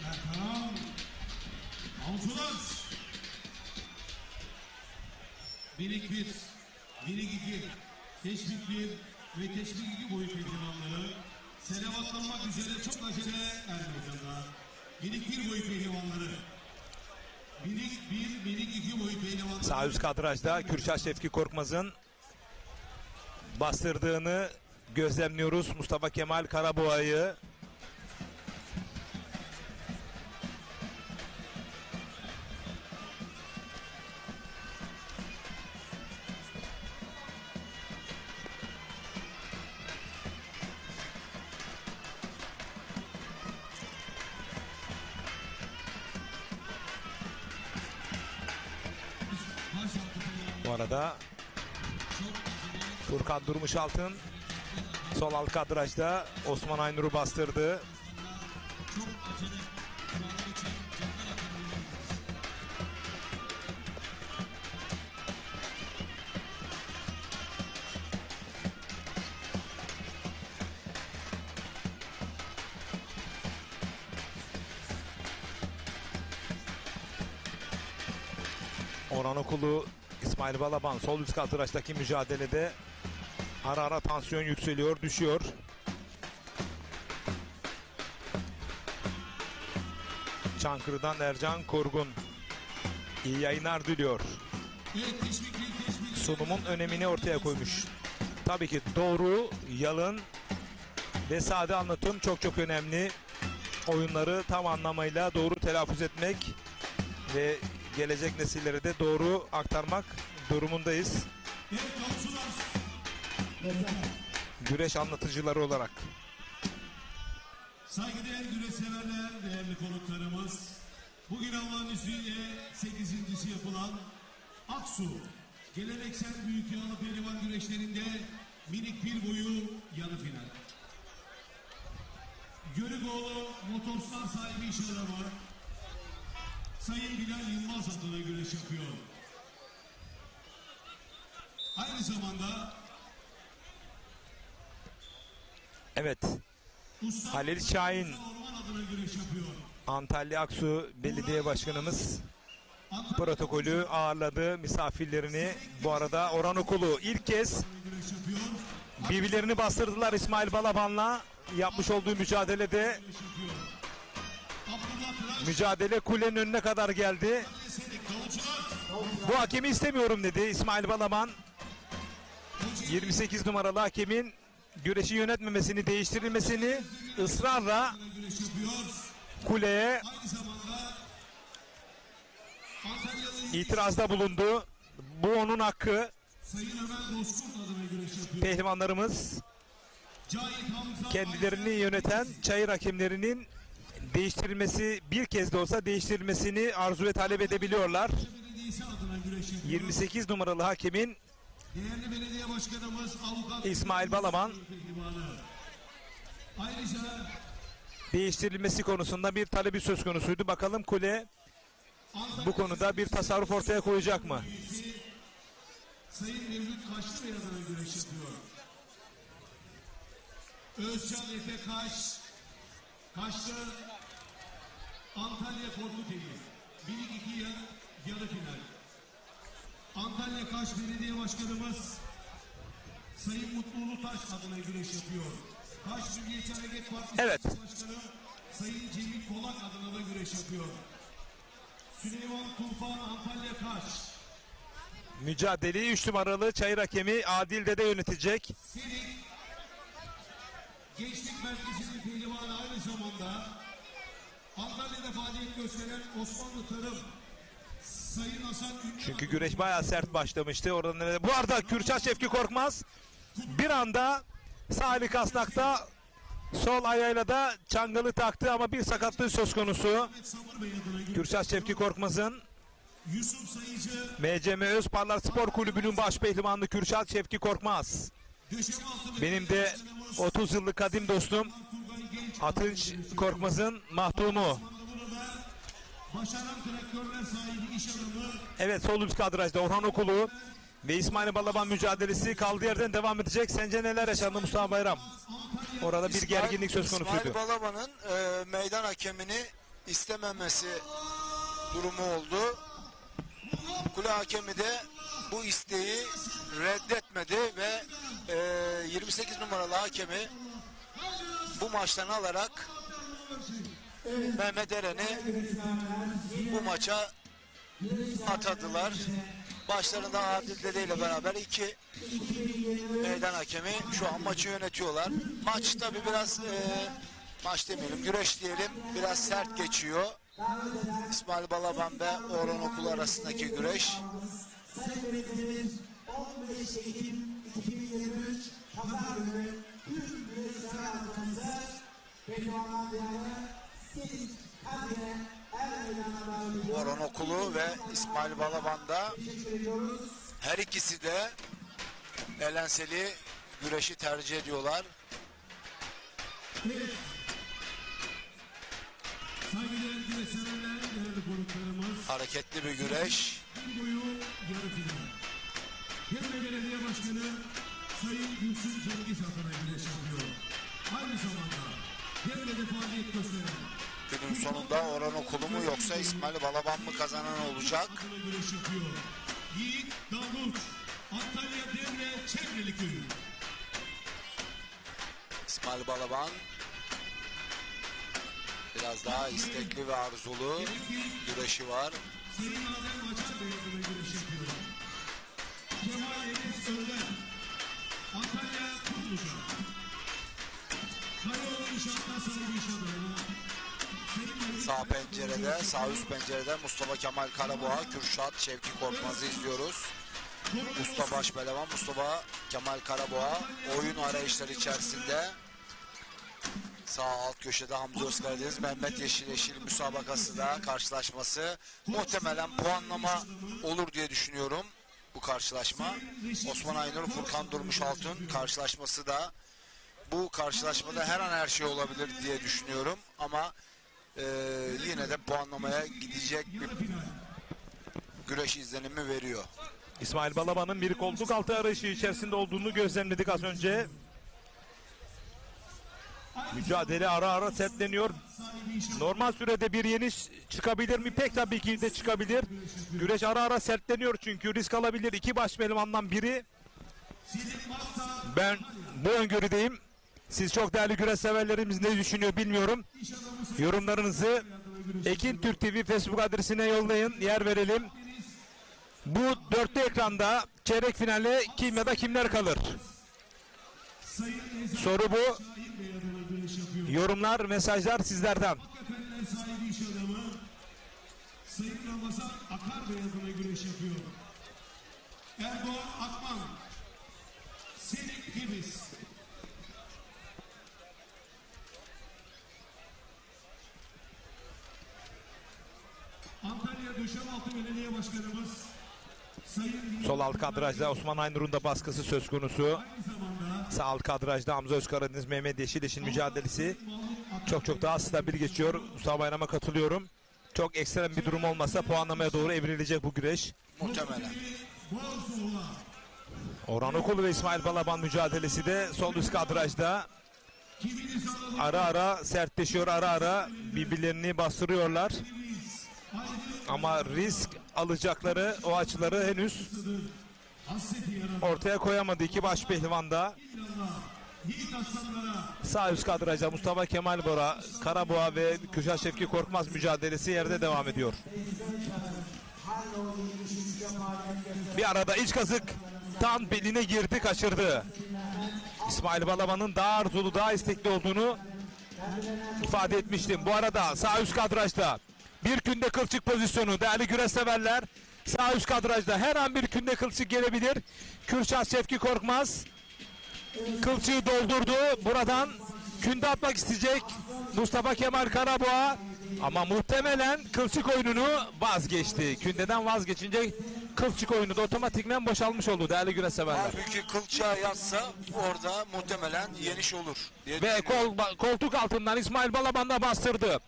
Erkan, Avcılar. Minik 1, minik 2, teşvik 1 ve teşvik 2 boyu pehlivanları selavatlanmak üzere çok acele Ermeycan'da. Minik 1 boyu pehlivanları. Minik 1, minik 2 boyu pehlivanları. Sağ üst kadrajda Kürşat Şevki Korkmaz'ın bastırdığını gözlemliyoruz. Mustafa Kemal Karaboğa'yı. Bu arada Furkan Durmuşaltın sol alt kadrajda Osman Aynur'u bastırdı. Çok acele kurallar için cetvel hakemliğine gidiyoruz. Orhanokulu İsmail Balaban sol üst kadrajdaki mücadelede ara tansiyon yükseliyor, düşüyor. Çankırı'dan Ercan Korgun iyi yayınlar diliyor. Evet, teşvik 1, teşvik 2. Sunumun önemini ortaya koymuş. Tabii ki doğru, yalın ve sade anlatım çok önemli. Oyunları tam anlamıyla doğru telaffuz etmek ve gelecek nesillere de doğru aktarmak durumundayız. Evet, Avcılar. Güreş anlatıcıları olarak. Saygıdeğer güreş severler, değerli konuklarımız. Bugün Allah'ın izniyle 8.'si yapılan Aksu geleneksel büyük yağlı pehlivan güreşlerinde minik 1 boyu yarı final. Yörükoğlu Motorstar sahibi iş adamı Sayın Bilal Yılmaz adına güreş yapıyor. Aynı zamanda Evet. Usta Halil Şahin, Orman adına güreş yapıyor. Antalya Aksu Belediye Başkanımız protokolü ağırladı misafirlerini. Bu arada Orhanokulu ilk kez Güreş yapıyor. birbirlerini bastırdılar İsmail Balaban'la yapmış olduğu mücadelede. Abdullah Tıraş, Mücadele kulenin önüne kadar geldi. Sedik Davulcular. Bu hakemi istemiyorum dedi İsmail Balaban. 28 numaralı hakemin güreşi yönetmemesini, değiştirilmesini ısrarla Güreş yapıyor. kuleye Aynı zamanda Antalyalı itirazda bulundu. Bu onun hakkı. Sayın Ömer Bozkurt adına güreş yapıyor. Pehlivanlarımız Cahit Hamza kendilerini yöneten çayır hakemlerinin değiştirilmesi, bir kez de olsa değiştirilmesini arzu ve talep edebiliyorlar. Belediyesi adına güreş yapıyor. 28 numaralı hakemin Değerli belediye başkanımız avukat İsmail Balaban Pehlivanı. Ayrıca değiştirilmesi konusunda bir talebi söz konusuydu. Bakalım kule bu konuda bir tasarruf ortaya koyacak mı? Sayın Mevlüt Kaşlı Bey adına güreş yapıyor. Özcan Efe Kaş, Kaşlı, Antalya Korkuteli, 1-2 yarı final. Antalya Kaş Belediye Başkanımız Sayın Mutlu Ulutaş adına güreş yapıyor. Kaş Milliyetçi Hareket Partisi Evet. Başkanı Sayın Cemil Kolak adına da güreş yapıyor. Süleyman Tufan Antalya Kaş. Mücadeleyi 3 numaralı çayır hakemi Adil Dede yönetecek. Senik Gençlik Merkezi'nin pehlivanı aynı zamanda Antalya'da faaliyet gösteren Osmanlı Tarım Sayın Hasan Ünlü. Çünkü güreş bayağı sert başlamıştı. Oradan bu arada Kürşat Şevki Korkmaz bir anda sağ eli kasnakta, sol ayağıyla da çangalı taktı ama bir sakatlığı söz konusu. Kürşat Şevki Korkmaz'ın Yusuf Sayıcı, MCM Özparlar Spor Kulübü'nün baş pehlivanı Kürşat Şevki Korkmaz. Benim de 30 yıllık kadim dostum Atınç Korkmaz'ın mahtumu. başaran traktörler sahibi iş adamı Evet, sol üst kadrajda Orhan Okulu ve İsmail Balaban mücadelesi kaldığı yerden devam edecek. Sence neler yaşandı Mustafa Bayram? Orada bir gerginlik söz konusuydu. İsmail Balaban'ın meydan hakemini istememesi durumu oldu. Kule hakemi de bu isteği reddetmedi ve 28 numaralı hakemi bu maçtan alarak Mehmet Eren'i bu maça atadılar. Başlarında Adil Dede ile beraber iki meydan hakemi şu an maçı yönetiyorlar. Maç tabi biraz maç demeyelim, güreş diyelim, biraz sert geçiyor. İsmail Balaban ve Orhan Okulu arasındaki güreş. 15 Ekim 2023 Pazar günü tüm güreşler adımızı Pehlivanlar Diyarı Silik Kadriye Er Meydanı'na Orhan Okulu ve İsmail Balaban da her ikisi de elenseli güreşi tercih ediyorlar. saygıdeğer güreş severler, değerli konuklarımız. Hareketli bir güreş. Boyu yarı final. Gemle Belediye Başkanı Sayın Gülsün Cengiz adına güreş yapıyor. Aynı zamanda Gemle'de faaliyet gösteren Günün sonunda Orhan Okulu mu yoksa İsmail Balaban mı kazanan olacak? adına güreş yapıyor. Yiğit Davut, Antalya Devre Çevreli Köyü. İsmail Balaban biraz daha istekli ve arzulu güreşi var. Sayın Adem Açar Bey adına güreş yapıyor. Kemal Enes Önder, Antalya Kurtuluş'a. Karayolu İnşaat'tan sahibi iş adamı. Sağ pencerede, sağ üst pencerede Mustafa Kemal Karaboğa, Kürşat Şevki Korkmaz'ı izliyoruz. Mustafa Başpehlivan, Mustafa Kemal Karaboğa oyun arayışları içerisinde. Sağ alt köşede Hamza Özkaradeniz, Mehmet Yeşil müsabakası da karşılaşması. Muhtemelen puanlama olur diye düşünüyorum bu karşılaşma. Osman Aynur, Furkan Durmuş Altun karşılaşması da, bu karşılaşmada her an her şey olabilir diye düşünüyorum ama yine de puanlamaya gidecek bir güreş izlenimi veriyor. İsmail Balaban'ın bir koltuk altı arayışı içerisinde olduğunu gözlemledik az önce. Mücadele ara ara sertleniyor. Normal sürede bir yeniş çıkabilir mi? Pek tabii ki de çıkabilir. Güreş ara ara sertleniyor çünkü risk alabilir. İki baş pehlivandan biri. Ben bu öngörüdeyim. Siz çok değerli güreş severlerimiz ne düşünüyor bilmiyorum. Yorumlarınızı Ekin Türk TV Facebook adresine yollayın. Yer verelim. Bu dörtlü ekranda çeyrek finale kim ya da kimler kalır? Soru bu. Yorumlar, mesajlar sizlerden. sahibi iş adamı Sayın Ramazan Akar Bey adına güreş yapıyor. Erdoğan Akman, Senik Gibiz. Antalya Döşemaltı Belediye Başkanımız Sayın Sol alt kadrajda Osman Aynur'un da baskısı söz konusu. Sağ alt kadrajda Hamza Özkaradeniz, Mehmet Yeşil'in mücadelesi çok daha stabil geçiyor. Mustafa Bayram'a katılıyorum. Çok ekstrem bir durum olmasa puanlamaya doğru evrilecek bu güreş. Muhtemelen. Orhan Okulu ve İsmail Balaban mücadelesi de sol üst kadrajda. Ara ara sertleşiyor, ara ara birbirlerini bastırıyorlar. Ama risk alacakları o açıları henüz ortaya koyamadı iki baş pehlivan da. Sağ üst kadrajda Mustafa Kemal Karaboğa ve Kürşat Şevki Korkmaz mücadelesi yerde devam ediyor. Bir arada iç kazık tam beline girdi, kaçırdı. İsmail Balaban'ın daha arzulu, daha istekli olduğunu ifade etmiştim. Bu arada sağ üst kadrajda bir künde kılçık pozisyonu değerli güreş severler. Sağ üst kadrajda her an bir künde kılçık gelebilir. Kürşat Şevki Korkmaz kılçığı doldurdu. Buradan künde atmak isteyecek Mustafa Kemal Karaboğa ama muhtemelen kılçık oyununu vazgeçti. Kündeden vazgeçince kılçık oyunu da otomatikmen boşalmış oldu değerli güreş severler. Halbuki kılçığa yatsa orada muhtemelen yeniş olur diye Ve koltuk altından İsmail Balaban da bastırdı.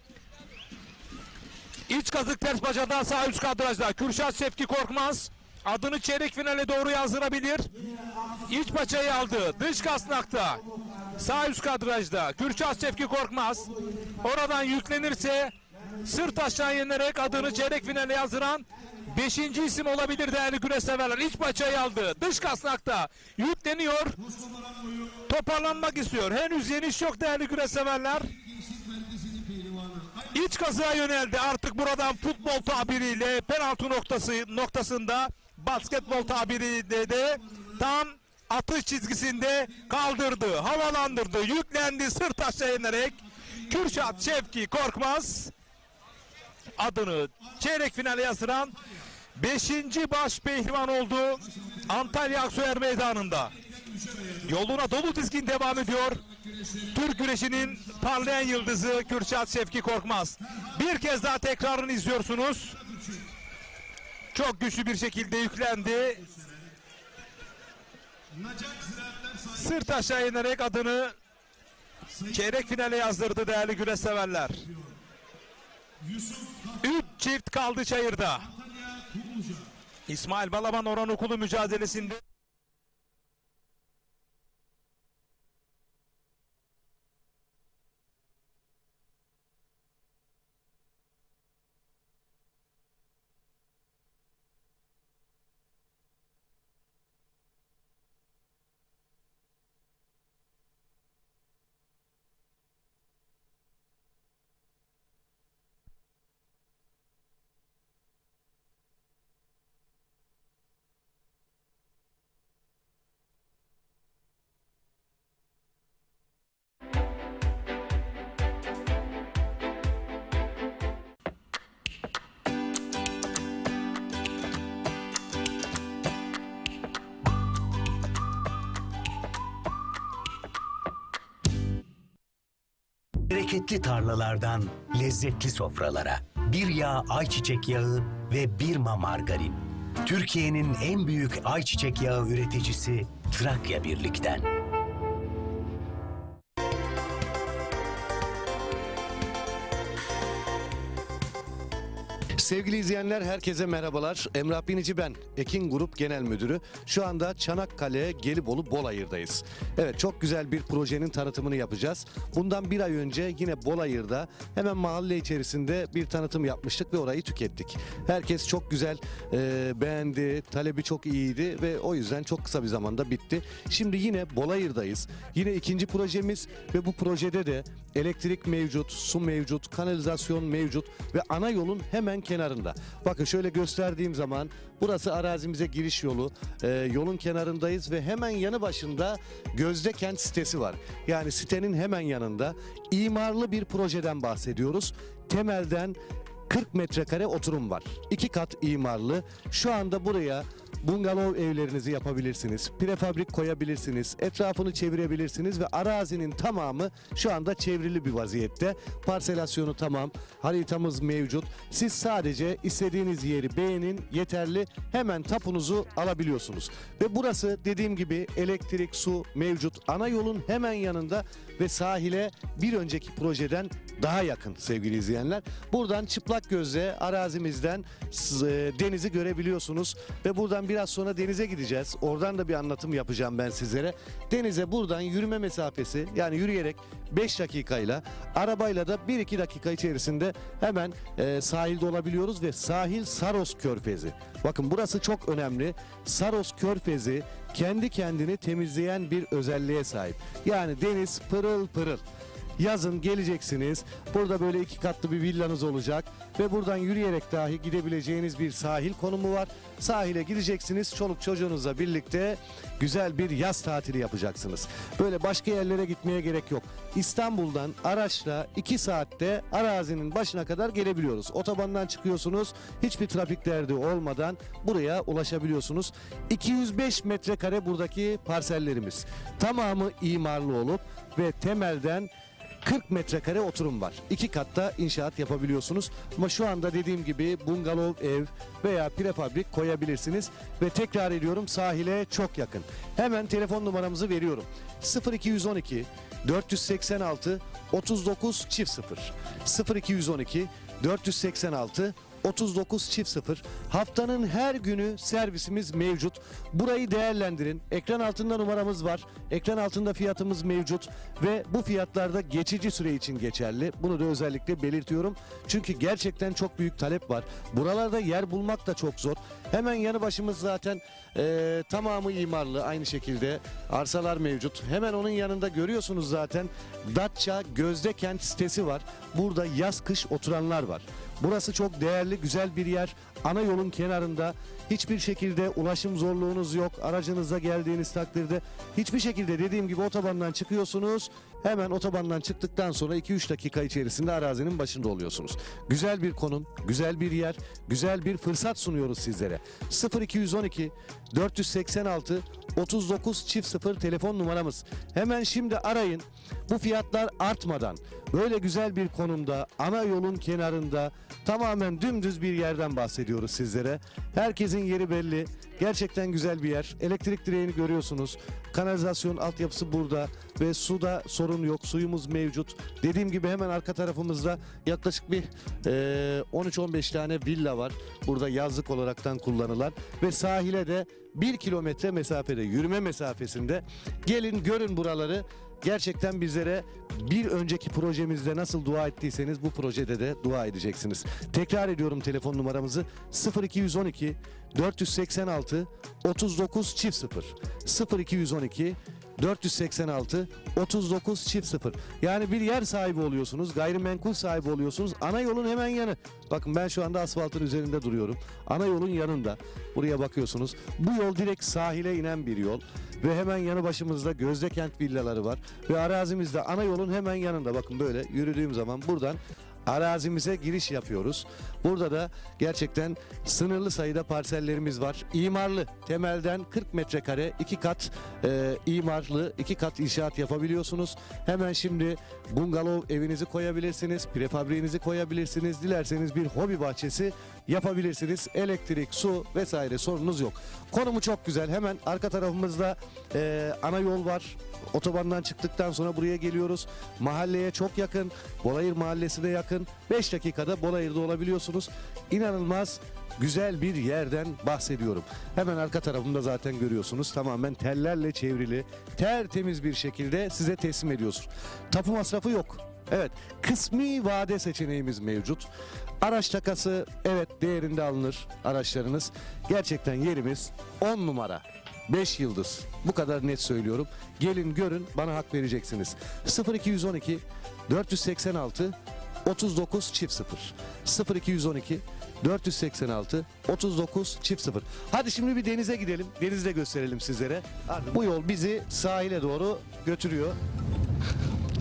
İç kazık ters bacadan sağ üst kadrajda Kürşat Şevki Korkmaz adını çeyrek finale doğru yazdırabilir. İç paçayı aldı. Dış kasnakta sağ üst kadrajda Kürşat Şevki Korkmaz oradan yüklenirse sırt aşağı inerek adını çeyrek finale yazdıran 5. isim olabilir değerli güreş severler. İç paçayı aldı. Dış kasnakta yükleniyor. Toparlanmak istiyor. Henüz yeniş yok değerli güreş severler. İç kazığa yöneldi. Artık buradan futbol tabiriyle penaltı noktasında basketbol tabiriyle de tam atış çizgisinde kaldırdı, havalandırdı, yüklendi sırt aşağı inerek Kürşat Şevki Korkmaz adını çeyrek finale yazdıran 5. baş pehlivan oldu Antalya Aksoyer Meydanı'nda. Yoluna dolu dizgin devam ediyor. Türk güreşinin parlayan yıldızı Kürşat Şevki Korkmaz. Bir kez daha tekrarını izliyorsunuz. Çok güçlü bir şekilde yüklendi. Sırt aşağı inerek adını çeyrek finale yazdırdı değerli güreş severler. 3 çift kaldı çayırda. İsmail Balaban Orhan Okulu mücadelesinde Bereketli tarlalardan lezzetli sofralara bir yağ ayçiçek yağı ve Birma margarin. Türkiye'nin en büyük ayçiçek yağı üreticisi Trakya Birlik'ten. Sevgili izleyenler herkese merhabalar. Emrah Binici ben, Ekin Grup Genel Müdürü. Şu anda Çanakkale, Gelibolu, Bolayır'dayız. Evet, çok güzel bir projenin tanıtımını yapacağız. Bundan bir ay önce yine Bolayır'da hemen mahalle içerisinde bir tanıtım yapmıştık ve orayı tükettik. Herkes çok güzel beğendi, talebi çok iyiydi ve o yüzden çok kısa bir zamanda bitti. Şimdi yine Bolayır'dayız. Yine ikinci projemiz ve bu projede de elektrik mevcut, su mevcut, kanalizasyon mevcut ve ana yolun hemen kenarında. Bakın şöyle gösterdiğim zaman burası arazimize giriş yolu. Yolun kenarındayız ve hemen yanı başında Gözdekent sitesi var. Yani sitenin hemen yanında imarlı bir projeden bahsediyoruz. Temelden 40 metrekare oturum var. 2 kat imarlı. Şu anda buraya bungalov evlerinizi yapabilirsiniz. Prefabrik koyabilirsiniz. Etrafını çevirebilirsiniz ve arazinin tamamı şu anda çevrili bir vaziyette. Parselasyonu tamam. Haritamız mevcut. Siz sadece istediğiniz yeri beğenin, yeterli. Hemen tapunuzu alabiliyorsunuz. Ve burası dediğim gibi elektrik, su mevcut. Ana yolun hemen yanında ve sahile bir önceki projeden daha yakın sevgili izleyenler. Buradan çıplak gözle arazimizden denizi görebiliyorsunuz ve buradan biraz sonra denize gideceğiz. Oradan da bir anlatım yapacağım ben sizlere. Denize buradan yürüme mesafesi, yani yürüyerek 5 dakikayla, arabayla da 1-2 dakika içerisinde hemen sahilde olabiliyoruz ve sahil Saros Körfezi. Bakın burası çok önemli. Saros Körfezi kendi kendini temizleyen bir özelliğe sahip. Yani deniz pırıl pırıl. Yazın geleceksiniz. Burada böyle 2 katlı bir villanız olacak ve buradan yürüyerek dahi gidebileceğiniz bir sahil konumu var. Sahile gideceksiniz. Çoluk çocuğunuzla birlikte güzel bir yaz tatili yapacaksınız. Böyle başka yerlere gitmeye gerek yok. İstanbul'dan araçla 2 saatte arazinin başına kadar gelebiliyoruz. Otobandan çıkıyorsunuz. Hiçbir trafik derdi olmadan buraya ulaşabiliyorsunuz. 205 metrekare buradaki parsellerimiz. Tamamı imarlı olup ve temelden 40 metrekare oturum var. 2 katta inşaat yapabiliyorsunuz. Ama şu anda dediğim gibi bungalov ev veya prefabrik koyabilirsiniz. Ve tekrar ediyorum, sahile çok yakın. Hemen telefon numaramızı veriyorum. 0212 486 39 0 0212 486 39 Haftanın her günü servisimiz mevcut. Burayı değerlendirin. Ekran altında numaramız var. Ekran altında fiyatımız mevcut ve bu fiyatlarda geçici süre için geçerli. Bunu da özellikle belirtiyorum. Çünkü gerçekten çok büyük talep var. Buralarda yer bulmak da çok zor. Hemen yanı başımız zaten tamamı imarlı, aynı şekilde arsalar mevcut. Hemen onun yanında görüyorsunuz zaten Datça Gözdekent sitesi var. Burada yaz kış oturanlar var. Burası çok değerli, güzel bir yer. Ana yolun kenarında, hiçbir şekilde ulaşım zorluğunuz yok. Aracınızla geldiğiniz takdirde hiçbir şekilde, dediğim gibi, otobandan çıkıyorsunuz. Hemen otobandan çıktıktan sonra 2-3 dakika içerisinde arazinin başında oluyorsunuz. Güzel bir konum, güzel bir yer, güzel bir fırsat sunuyoruz sizlere. 0212 486 39 0 telefon numaramız. Hemen şimdi arayın. Bu fiyatlar artmadan böyle güzel bir konumda, ana yolun kenarında, tamamen dümdüz bir yerden bahsediyoruz sizlere. Herkesin yeri belli. Gerçekten güzel bir yer. Elektrik direğini görüyorsunuz. Kanalizasyon altyapısı burada ve suda sorun yok. Suyumuz mevcut. Dediğim gibi hemen arka tarafımızda yaklaşık bir 13-15 tane villa var. Burada yazlık olaraktan kullanılan ve sahile de 1 kilometre mesafede, yürüme mesafesinde. Gelin görün buraları. Gerçekten bizlere bir önceki projemizde nasıl dua ettiyseniz bu projede de dua edeceksiniz. Tekrar ediyorum telefon numaramızı: 0212 486 39 0 0212 486 39 0. Yani bir yer sahibi oluyorsunuz, gayrimenkul sahibi oluyorsunuz. Ana yolun hemen yanı. Bakın ben şu anda asfaltın üzerinde duruyorum. Ana yolun yanında. Buraya bakıyorsunuz. Bu yol direkt sahile inen bir yol. Ve hemen yanı başımızda Gözdekent villaları var. Ve arazimizde ana yolun hemen yanında. Bakın böyle yürüdüğüm zaman buradan arazimize giriş yapıyoruz. Burada da gerçekten sınırlı sayıda parsellerimiz var. İmarlı, temelden 40 metrekare 2 kat imarlı, 2 kat inşaat yapabiliyorsunuz. Hemen şimdi bungalov evinizi koyabilirsiniz, prefabriğinizi koyabilirsiniz. Dilerseniz bir hobi bahçesi yapabilirsiniz. Elektrik, su vesaire sorunuz yok. Konumu çok güzel. Hemen arka tarafımızda ana yol var. Otobandan çıktıktan sonra buraya geliyoruz. Mahalleye çok yakın. Bolayır Mahallesi'ne yakın. 5 dakikada Bolayır'da olabiliyorsunuz. İnanılmaz güzel bir yerden bahsediyorum. Hemen arka tarafımda zaten görüyorsunuz. Tamamen tellerle çevrili, tertemiz bir şekilde size teslim ediyoruz. Tapu masrafı yok. Evet, kısmi vade seçeneğimiz mevcut. Araç takası evet değerinde alınır araçlarınız. Gerçekten yerimiz 10 numara. 5 yıldız. Bu kadar net söylüyorum. Gelin görün, bana hak vereceksiniz. 0212 486 39 0 0212 486 39 0. Hadi şimdi bir denize gidelim. Denizde gösterelim sizlere. Bu yol bizi sahile doğru götürüyor.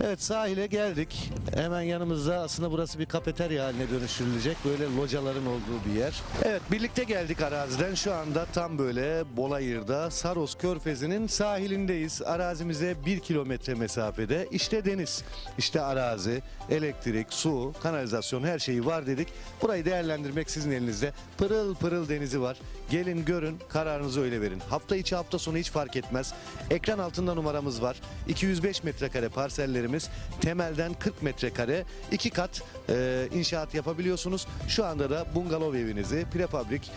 Evet, sahile geldik. Hemen yanımızda, aslında burası bir kafeterya haline dönüştürülecek. Böyle locaların olduğu bir yer. Evet, birlikte geldik araziden. Şu anda tam böyle Bolayır'da Saros Körfezi'nin sahilindeyiz. Arazimize 1 kilometre mesafede. İşte deniz, işte arazi, elektrik, su, kanalizasyon, her şeyi var dedik. Burayı değerlendirmek sizin elinizde. Pırıl pırıl denizi var. Gelin görün, kararınızı öyle verin. Hafta içi hafta sonu hiç fark etmez. Ekran altında numaramız var. 205 metrekare parsellerimiz. Temelden 40 metrekare 2 kat inşaat yapabiliyorsunuz. Şu anda da bungalov evinizi prefabrik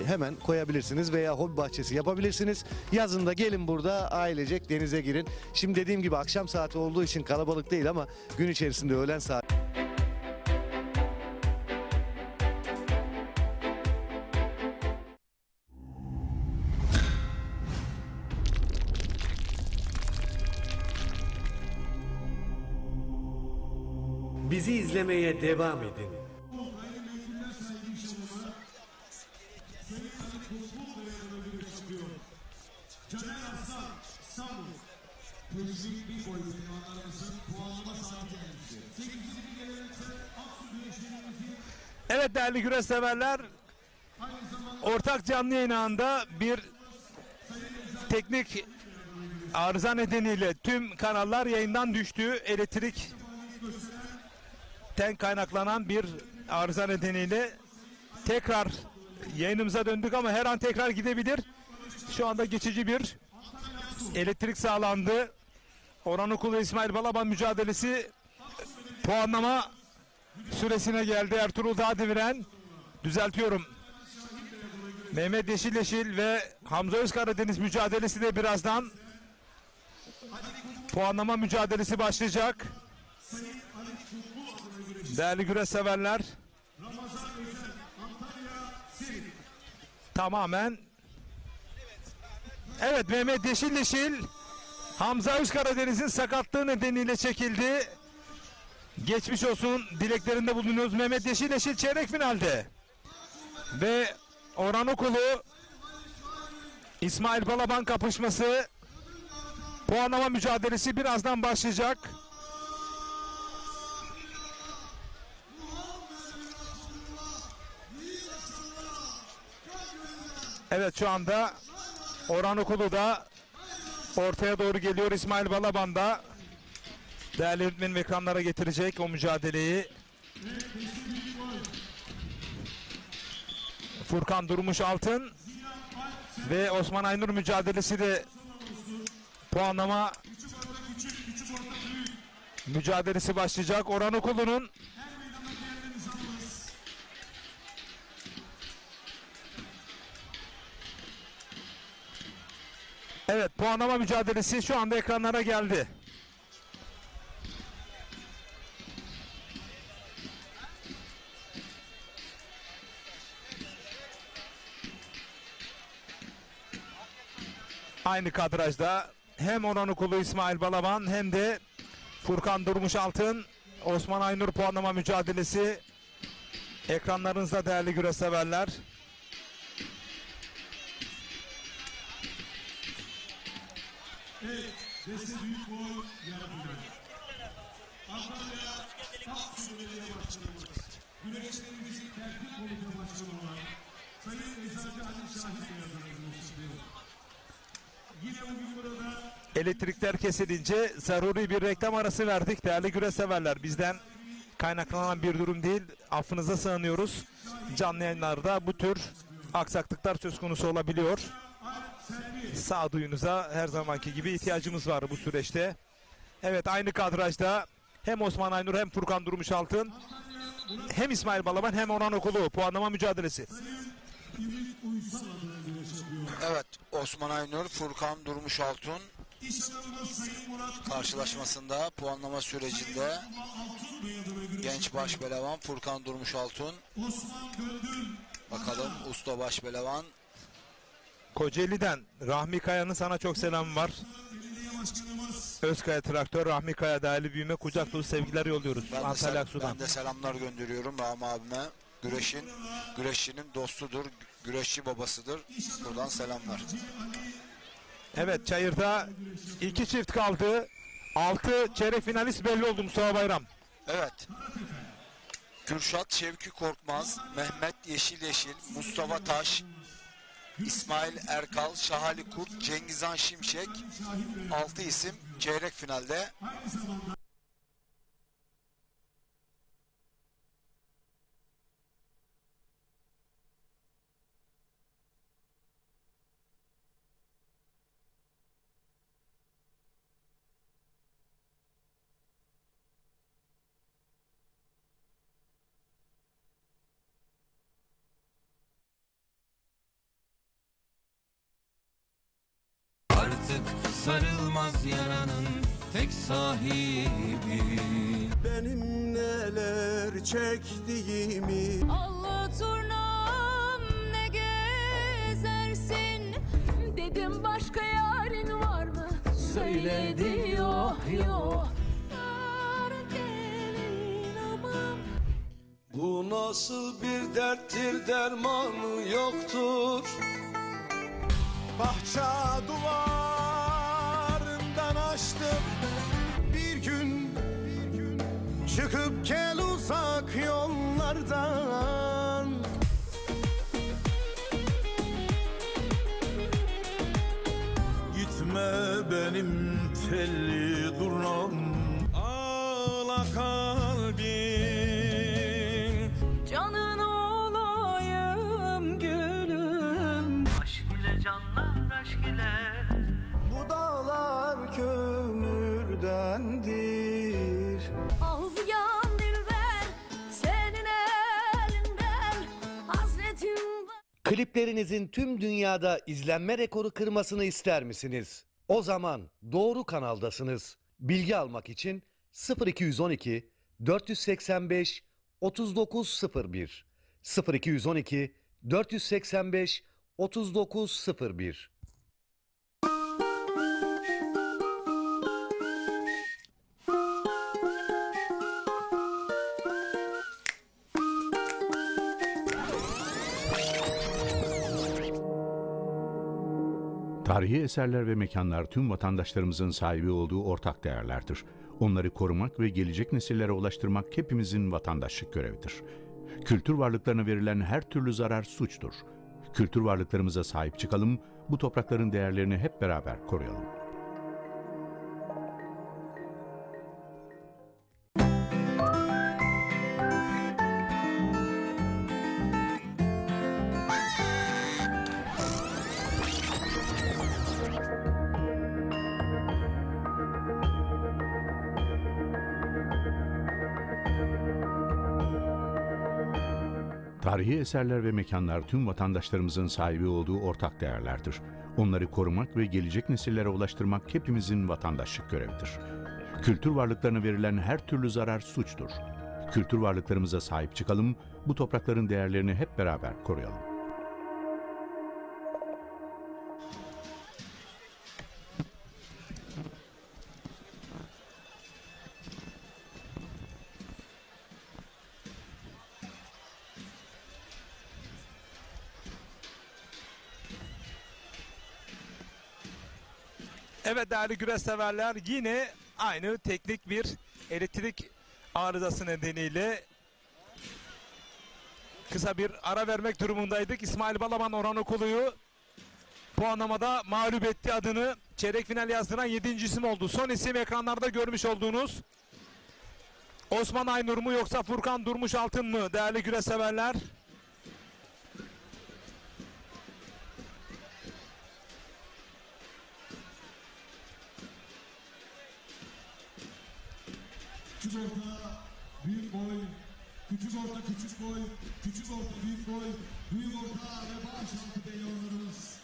hemen koyabilirsiniz veya hobi bahçesi yapabilirsiniz. Yazında gelin burada ailecek denize girin. Şimdi dediğim gibi akşam saati olduğu için kalabalık değil ama gün içerisinde öğlen saati. Bizi izlemeye devam edin. Evet değerli güreş severler, ortak canlı yayın ağında bir teknik arıza nedeniyle tüm kanallar yayından düştü. Elektrikten kaynaklanan bir arıza nedeniyle tekrar yayınımıza döndük ama her an tekrar gidebilir. Şu anda geçici bir elektrik sağlandı. Orhanokulu İsmail Balaban mücadelesi puanlama süresine geldi. Ertuğrul Dağdeviren, düzeltiyorum, Mehmet Yeşilleşil ve Hamza Özkaradeniz mücadelesi de birazdan puanlama mücadelesi başlayacak. Değerli güreş severler, tamamen evet, Mehmet Yeşilleşil Hamza Özkaradeniz'in sakatlığı nedeniyle çekildi. Geçmiş olsun dileklerinde bulunuyoruz. Mehmet Yeşilleşil çeyrek finalde ve Orhanokulu İsmail Balaban kapışması, puanlama mücadelesi birazdan başlayacak. Evet, şu anda Orhanokulu da ortaya doğru geliyor. İsmail Balaban da değerli yönetmenim ekranlara getirecek o mücadeleyi. Furkan Durmuş Altın ve Osman Aynur mücadelesi de puanlama mücadelesi başlayacak. Orhanokulu'nun evet, puanlama mücadelesi şu anda ekranlara geldi. Aynı kadrajda hem Orhanokulu İsmail Balaban hem de Furkan Durmuş Altın, Osman Aynur puanlama mücadelesi ekranlarınızda değerli güreş severler. Evet, Deste Büyük Boy yarı final. Antalya Taksim Belediye Başkanımız, güreşlerimizin tertip komite başkanı olan Sayın Eczacı Ali Şahit Beyazı'nın eşliğinde. Yine bugün burada Elektrikler kesilince zaruri bir reklam arası verdik değerli güreş severler. Bizden kaynaklanan bir durum değil, affınıza sığınıyoruz. Canlı yayınlarda bu tür aksaklıklar söz konusu olabiliyor. Sağduyunuza her zamanki gibi ihtiyacımız var bu süreçte. Evet, aynı kadrajda hem Osman Aynur hem Furkan Durmuş Altın hem İsmail Balaban hem Orhanokulu puanlama mücadelesi. Evet, Osman Aynur, Furkan Durmuş Altun karşılaşmasında puanlama sürecinde genç başpehlivan Furkan Durmuş Altun. Bakalım usta başpehlivan. Kocaeli'den Rahmi Kaya'nın sana çok selamı var. Özkaya Traktör, Rahmi Kaya değerli büyüme, kucak dolu sevgiler yolluyoruz. Antalya Aksu'dan. Ben de selamlar gönderiyorum Rahmi abime. Güreşçinin dostudur, güreşçi babasıdır. Buradan selamlar. Evet, çayırda 2 çift kaldı. 6 çeyrek finalist belli oldu Mustafa Bayram. Evet. Kürşat Şevki Korkmaz, Mehmet Yeşilleşil, Mustafa Taş, İsmail Erkal, Şahali Kurt, Cengizhan Şimşek, 6 isim çeyrek finalde. Artık sarılmaz yaranın tek sahibi. Benim neler çektiğimi Anlaturnam ne gezersin. Dedim başka yarın var mı? Söyledi yok yok. Sar gelin nasıl bir derttir dermanı yoktur. Bahçe duvarından açtım bir gün, çıkıp gel uzak yollardan. Gitme benim telli durnam, ağla kalbim. Canın olayım gülüm. Aşk ile canlar aşk ile. Bu dağlar kömürdendir. Ağlayan dilber senin elinden hasretim var. Kliplerinizin tüm dünyada izlenme rekoru kırmasını ister misiniz? O zaman doğru kanaldasınız. Bilgi almak için 0212 485 3901 0212 485 3901. Tarihi eserler ve mekanlar tüm vatandaşlarımızın sahibi olduğu ortak değerlerdir. Onları korumak ve gelecek nesillere ulaştırmak hepimizin vatandaşlık görevidir. Kültür varlıklarına verilen her türlü zarar suçtur. Kültür varlıklarımıza sahip çıkalım, bu toprakların değerlerini hep beraber koruyalım. Tarihi eserler ve mekanlar tüm vatandaşlarımızın sahibi olduğu ortak değerlerdir. Onları korumak ve gelecek nesillere ulaştırmak hepimizin vatandaşlık görevidir. Kültür varlıklarına verilen her türlü zarar suçtur. Kültür varlıklarımıza sahip çıkalım, bu toprakların değerlerini hep beraber koruyalım. Evet değerli güreş severler, yine aynı teknik bir elektrik arızası nedeniyle kısa bir ara vermek durumundaydık. İsmail Balaban Orhan Okulu'yu puanlamada mağlup etti, adını çeyrek final yazdıran 7. isim oldu. Son isim ekranlarda görmüş olduğunuz Osman Aynur mu yoksa Furkan Durmuş Altın mı değerli güreş severler? Küçük orta, büyük boy, küçük orta, küçük boy, küçük orta, büyük boy, büyük orta ve baş altı pehlivanlarımız.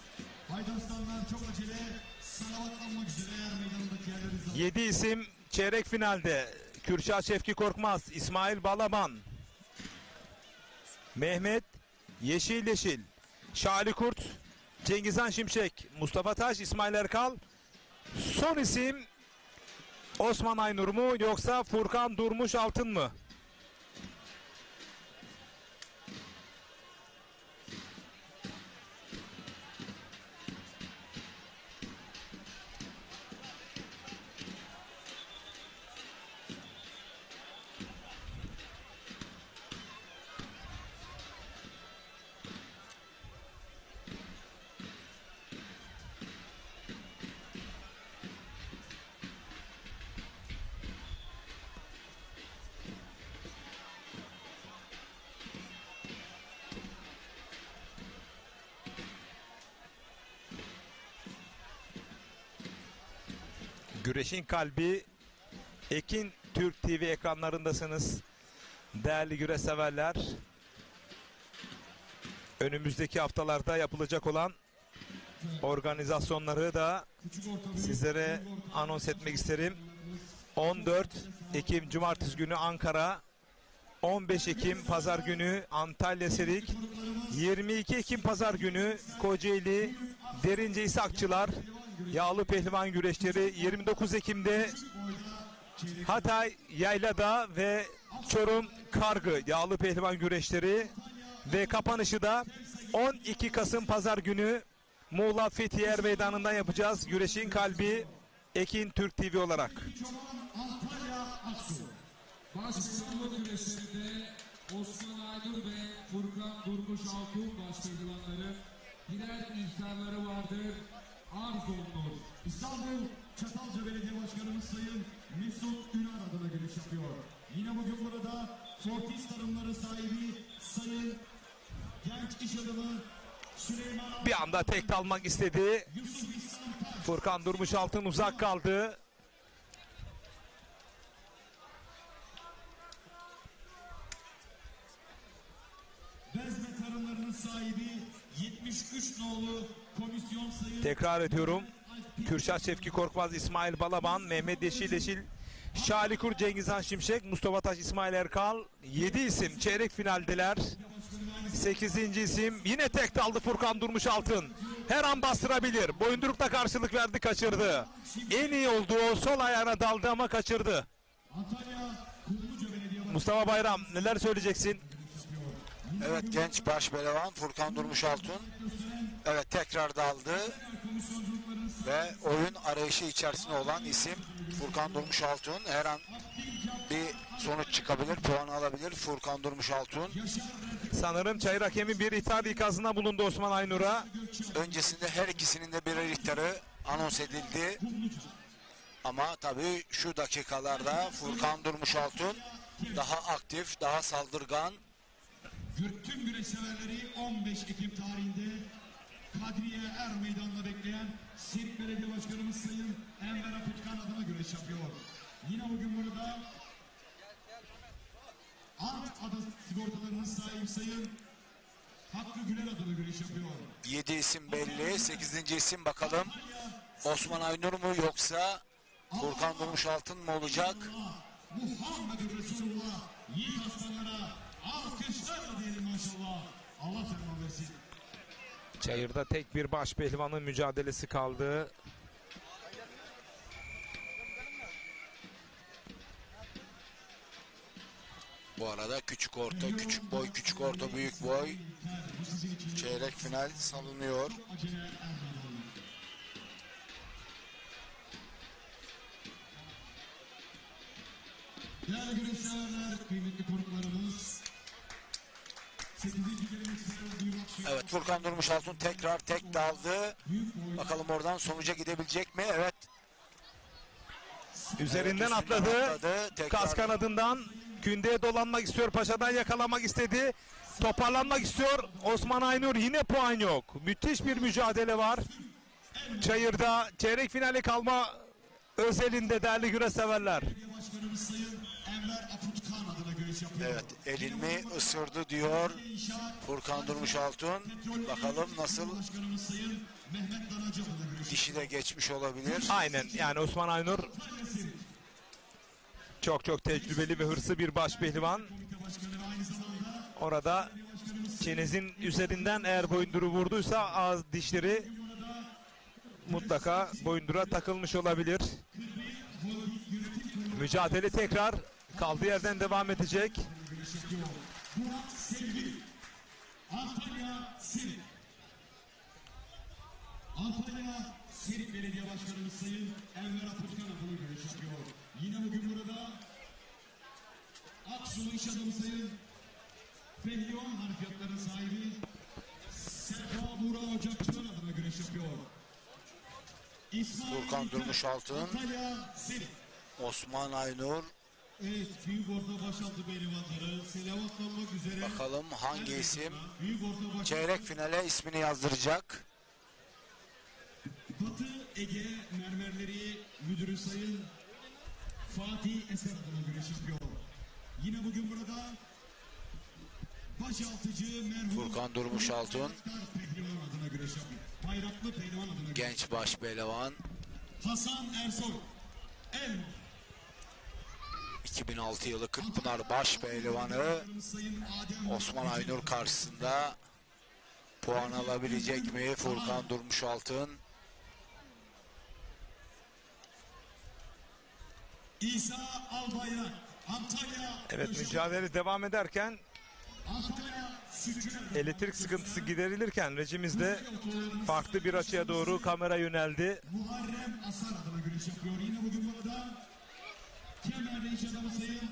Haydastanlar çok acele, salavatlanmak üzere meydanındaki yerlerinizi. 7 isim çeyrek finalde. Kürşat Şevki Korkmaz, İsmail Balaban, Mehmet Yeşil, Şali Kurt, Cengizhan Şimşek, Mustafa Taş, İsmail Erkal. Son isim Osman Aynur mu yoksa Furkan Durmuş Altın mı? Güreşin kalbi Ekin Türk TV ekranlarındasınız değerli güreş severler. Önümüzdeki haftalarda yapılacak olan organizasyonları da sizlere anons etmek isterim. 14 Ekim Cumartesi günü Ankara, 15 Ekim Pazar günü Antalya Serik, 22 Ekim Pazar günü Kocaeli Derince İshakçılar Yağlı Pehlivan Güreşleri, 29 Ekim'de Hatay Yaylada ve Çorum Kargı yağlı pehlivan güreşleri ve kapanışı da 12 Kasım Pazar günü Muğla Fethiye Meydanı'ndan yapacağız. Güreşin kalbi Ekin Türk TV olarak. Başpehlivan güreşlerinde Osman Aynur ve Furkan Durmuş Altun başpehlivanların birer ihtarları vardır. Arz olunur. İstanbul Çatalca Belediye Başkanımız Sayın Mesut Ünar adına giriş yapıyor. Yine bugün burada Fortis Tarımları sahibi Sayın genç iş adamı Süleyman Bir anda tek almak istedi. Furkan Durmuş Altın uzak kaldı. Bezme Tarımlarının sahibi 73 nolu komisyon sayın Tekrar ediyorum. Kürşat Şevki Korkmaz, İsmail Balaban, Mehmet Yeşil, Şalikur, Cengizhan Şimşek, Mustafa Taş, İsmail Erkal. 7 isim çeyrek finaldeler. 8. isim yine tek daldı Furkan Durmuş Altın. Her an bastırabilir. Boyundurukta karşılık verdi, kaçırdı. En iyi olduğu sol ayağına daldı ama kaçırdı. Mustafa Bayram, neler söyleyeceksin? Evet, genç başpehlivan Furkan Durmuş Altun. Evet, tekrar daldı. Ve oyun arayışı içerisinde olan isim Furkan Durmuş Altun. Her an bir sonuç çıkabilir, puan alabilir Furkan Durmuş Altun. Sanırım çayır hakemi bir ihtar ikazına bulundu Osman Aynur'a. Öncesinde her ikisinin de birer ihtarı anons edildi. Ama tabii şu dakikalarda Furkan Durmuş Altun daha aktif, daha saldırgan. Tüm güreş severleri 15 Ekim tarihinde Kadriye Er Meydanı'nda bekleyen Sirt Belediye Başkanımız Sayın Enver Aputkan adına güreş yapıyor. Yine bugün burada Ant Ada sigortalarının sahibi Sayın Hakkı Güler adına güreş yapıyor. 7 isim belli. 8. isim bakalım. Osman Aynur mu yoksa Furkan Durmuş Altın mı olacak? Muhammed Resulullah yiğit aslanlara alkışlarla diyelim maşallah. Allah selam versin. Çayırda tek bir baş pehlivanın mücadelesi kaldı. Bu arada küçük orta, küçük boy, küçük orta, büyük boy çeyrek final salınıyor. Değerli güreşçiler, kıymetli konuklarımız, 8. geleneksel duymak Evet, Furkan Durmuş Altun tekrar tek daldı. Bakalım oradan sonuca gidebilecek mi? Evet. Üzerinden Evet, atladı. Tekrar Kas kanadından kündeye dolanmak istiyor. Paşadan yakalamak istedi. Toparlanmak istiyor. Osman Aynur, yine puan yok. Müthiş bir mücadele var. Çayırda çeyrek finale kalma özelinde değerli güreş severler. Başkanımız Sayın Enver Aputkan adına güreş yapıyor. Evet, elimi ısırdı diyor Furkan Durmuş Altun. Bakalım nasıl, Başkanımız Sayın Mehmet Danacı adına güreş dişi de geçmiş olabilir. Aynen, yani Osman Aynur çok tecrübeli ve hırslı bir baş pehlivan. Orada çenezin üzerinden eğer boyunduru vurduysa ağız dişleri mutlaka boyundura takılmış olabilir. Mücadele tekrar kaldığı yerden devam edecek. Burak Sevgi, Antalya Sirit. Antalya Sirit Belediye Başkanımız Sayın Enver Aputkan adına güreş yapıyor. Yine bugün burada Aksu İş Adamı Sayın Pehlivan Harfiyatların sahibi Sefa Buğra Ocakçılar adına güreş yapıyor. Furkan Durmuş Altun, Antalya Sirit. Osman Aynur. Evet, büyük orta başaltı pehlivanları selavatlanmak üzere. Bakalım hangi isim Büyük orta baş... çeyrek finale ismini yazdıracak. Batı Ege Mermerleri Müdürü Sayın Fatih Eser adına güreş yapıyor. Yine bugün burada başaltıcı merhum Furkan Durmuş Altun, pehlivan adına güreş yapıyor. Bayraklı pehlivan adına güreş genç baş pehlivan. Hasan Ersoy El 2006 yılı Kırkpınar baş pehlivanı Osman Aynur karşısında puan alabilecek mi Furkan Durmuş Altun? İsa Albayrak, Antalya. Evet, mücadele devam ederken elektrik sıkıntısı giderilirken rejimizde farklı bir açıya doğru kamera yöneldi. Muharrem Asar adına güreş yapıyor. Yine bugün burada Kemer'de iş adamı sayın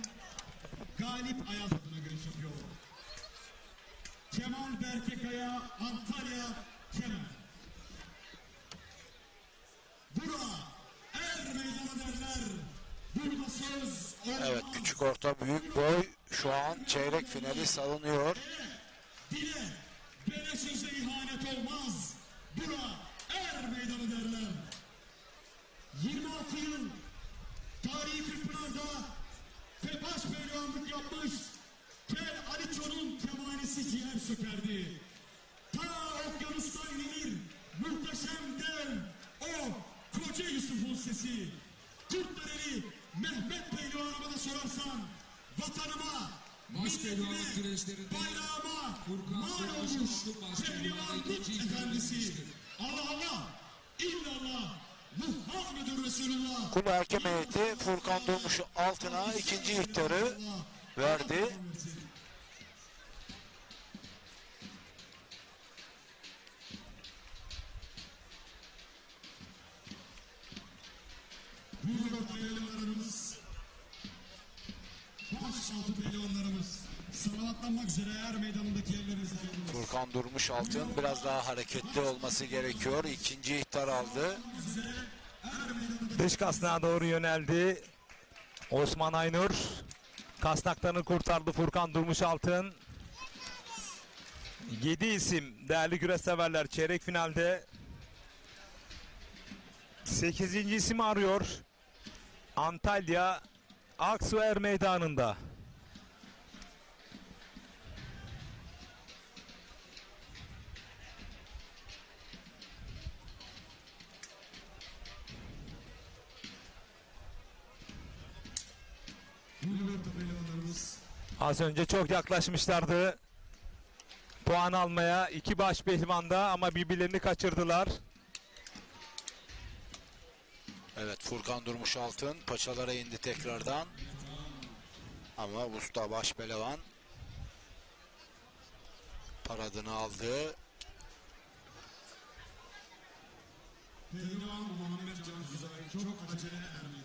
Galip Ayaz adına güreş yapıyor. Kemal Berkekaya, Antalya, Kemer. Bura er meydanı derler. Burada söz Evet, küçük orta büyük boy şu an çeyrek finali salınıyor. dile, bele söze ihanet olmaz. Bura er meydanı derler. 26 yıl tarihi Kırkpınar'da ve baş pehlivanlık yapmış Kel Aliço'nun kemanesi ciğer sökerdi. Ta okyanustan gelir muhteşem dev o koca Yusuf'un sesi. Kırklareli Mehmet Pehlivanıma da sorarsan vatanıma, milletime, bayrağıma mal olmuş pehlivanlık efendisi. Allah Allah, illallah, Muhammedur Resulullah. Kulu Hakem heyeti Furkan Durmuş altına ikinci ihtarı verdi. Burada pehlivanlarımız, başaltı pehlivanlarımız salavatlanmak üzere er meydanındaki yerlerinize ayrılır. Furkan Durmuş altın biraz daha hareketli olması gerekiyor. İkinci ihtar aldı. Dış kasnağa doğru yöneldi. Osman Aynur kasnaklarını kurtardı Furkan Durmuşaltın. 7 isim değerli güreş severler çeyrek finalde. 8. ismi arıyor. Antalya Aksuer Meydanı'nda. Az önce çok yaklaşmışlardı puan almaya iki baş pehlimanda ama birbirlerini kaçırdılar. Evet, Furkan Durmuş altın paçalara indi tekrardan. Ama usta baş pehlivan paradını aldı. Pehlivan Muhammed Can Güzel çok acele ermedi.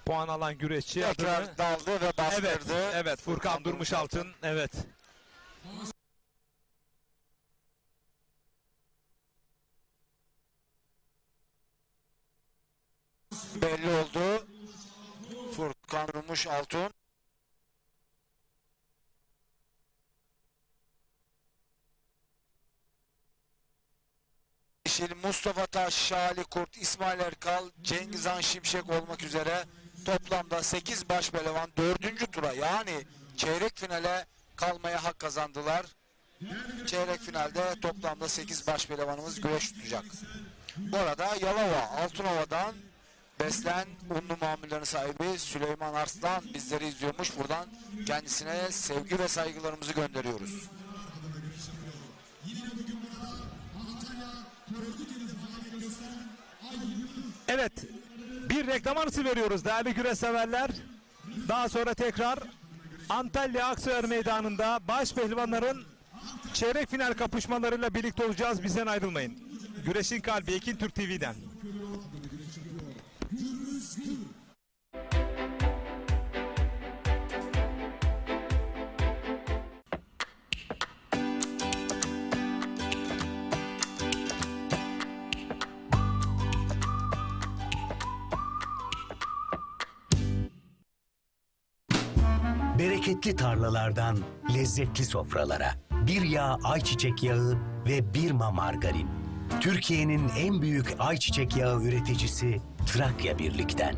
Puan alan güreşçi Tekrar adını... daldı ve bastırdı. Evet, Furkan Durmuşaltın. Evet. Belli oldu. Furkan Durmuş altın. Mustafa Taş, Şali Kurt, İsmail Erkal, Cengizhan Şimşek olmak üzere toplamda 8 baş pehlivan 4. tura yani çeyrek finale kalmaya hak kazandılar. Çeyrek finalde toplamda 8 baş pehlivanımız güreş tutacak. Bu arada Yalova, Altınova'dan beslen unlu mamullerin sahibi Süleyman Arslan bizleri izliyormuş. Buradan kendisine sevgi ve saygılarımızı gönderiyoruz. Evet, bir reklam arası veriyoruz değerli güreş severler. Daha sonra tekrar Antalya Aksuer Meydanı'nda baş pehlivanların çeyrek final kapışmalarıyla birlikte olacağız. Bizden ayrılmayın. Güreşin kalbi Ekin Türk TV'den. Bereketli tarlalardan lezzetli sofralara bir yağ ayçiçek yağı ve Birma margarin. Türkiye'nin en büyük ayçiçek yağı üreticisi Trakya Birlik'ten.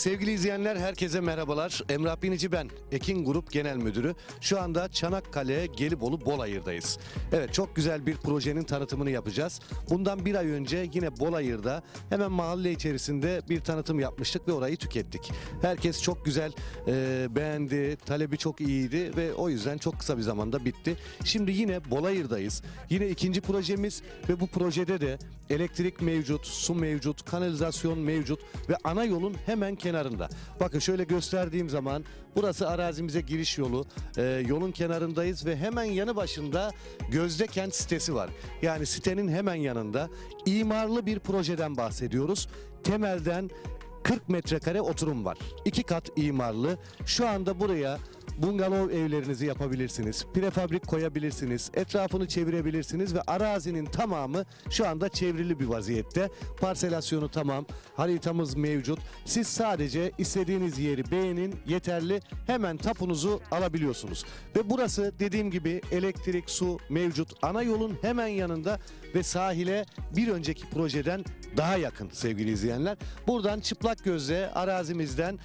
Sevgili izleyenler, herkese merhabalar. Emrah Binici ben, Ekin Grup Genel Müdürü. Şu anda Çanakkale, Gelibolu, Bolayır'dayız. Evet, çok güzel bir projenin tanıtımını yapacağız. Bundan bir ay önce yine Bolayır'da hemen mahalle içerisinde bir tanıtım yapmıştık ve orayı tükettik. Herkes çok güzel beğendi, talebi çok iyiydi ve o yüzden çok kısa bir zamanda bitti. Şimdi yine Bolayır'dayız. Yine ikinci projemiz ve bu projede de elektrik mevcut, su mevcut, kanalizasyon mevcut ve ana yolun hemen kenarında. Bakın şöyle gösterdiğim zaman burası arazimize giriş yolu. Yolun kenarındayız ve hemen yanı başında Gözdekent sitesi var. Yani sitenin hemen yanında imarlı bir projeden bahsediyoruz. Temelden 40 metrekare oturum var. 2 kat imarlı. Şu anda buraya bungalov evlerinizi yapabilirsiniz. Prefabrik koyabilirsiniz. Etrafını çevirebilirsiniz ve arazinin tamamı şu anda çevrili bir vaziyette. Parselasyonu tamam. Haritamız mevcut. Siz sadece istediğiniz yeri beğenin, yeterli. Hemen tapunuzu alabiliyorsunuz. Ve burası dediğim gibi elektrik, su mevcut. Ana yolun hemen yanında ve sahile bir önceki projeden daha yakın sevgili izleyenler. Buradan çıplak gözle arazimizden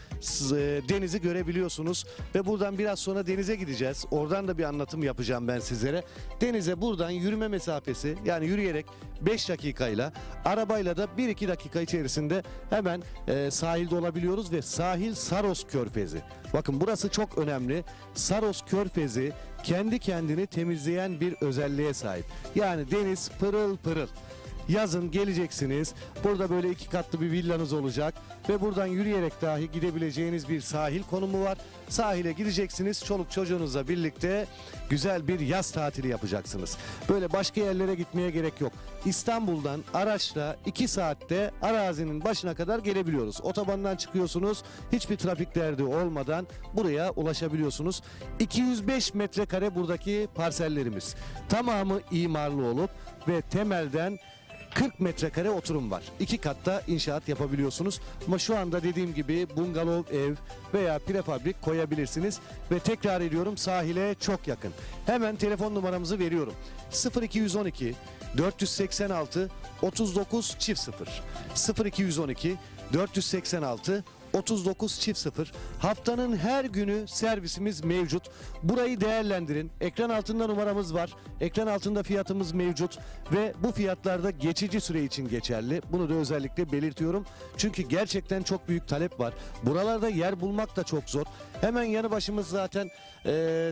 denizi görebiliyorsunuz ve buradan biraz sonra denize gideceğiz. Oradan da bir anlatım yapacağım ben sizlere. Denize buradan yürüme mesafesi, yani yürüyerek 5 dakikayla, arabayla da 1-2 dakika içerisinde hemen sahilde olabiliyoruz ve sahil Saros Körfezi. Bakın burası çok önemli. Saros Körfezi kendi kendini temizleyen bir özelliğe sahip. Yani deniz pırıl pırıl. Yazın geleceksiniz. Burada böyle 2 katlı bir villanız olacak ve buradan yürüyerek dahi gidebileceğiniz bir sahil konumu var. Sahile gideceksiniz. Çoluk çocuğunuzla birlikte güzel bir yaz tatili yapacaksınız. Böyle başka yerlere gitmeye gerek yok. İstanbul'dan araçla 2 saatte arazinin başına kadar gelebiliyoruz. Otobandan çıkıyorsunuz. Hiçbir trafik derdi olmadan buraya ulaşabiliyorsunuz. 205 metrekare buradaki parsellerimiz. Tamamı imarlı olup ve temelden 40 metrekare oturum var. 2 katta inşaat yapabiliyorsunuz. Ama şu anda dediğim gibi bungalov ev veya prefabrik koyabilirsiniz. Ve tekrar ediyorum, sahile çok yakın. Hemen telefon numaramızı veriyorum. 0212 486 39 00 0212 486 39 Haftanın her günü servisimiz mevcut. Burayı değerlendirin. Ekran altında numaramız var. Ekran altında fiyatımız mevcut ve bu fiyatlarda geçici süre için geçerli. Bunu da özellikle belirtiyorum. Çünkü gerçekten çok büyük talep var. Buralarda yer bulmak da çok zor. Hemen yanı başımız zaten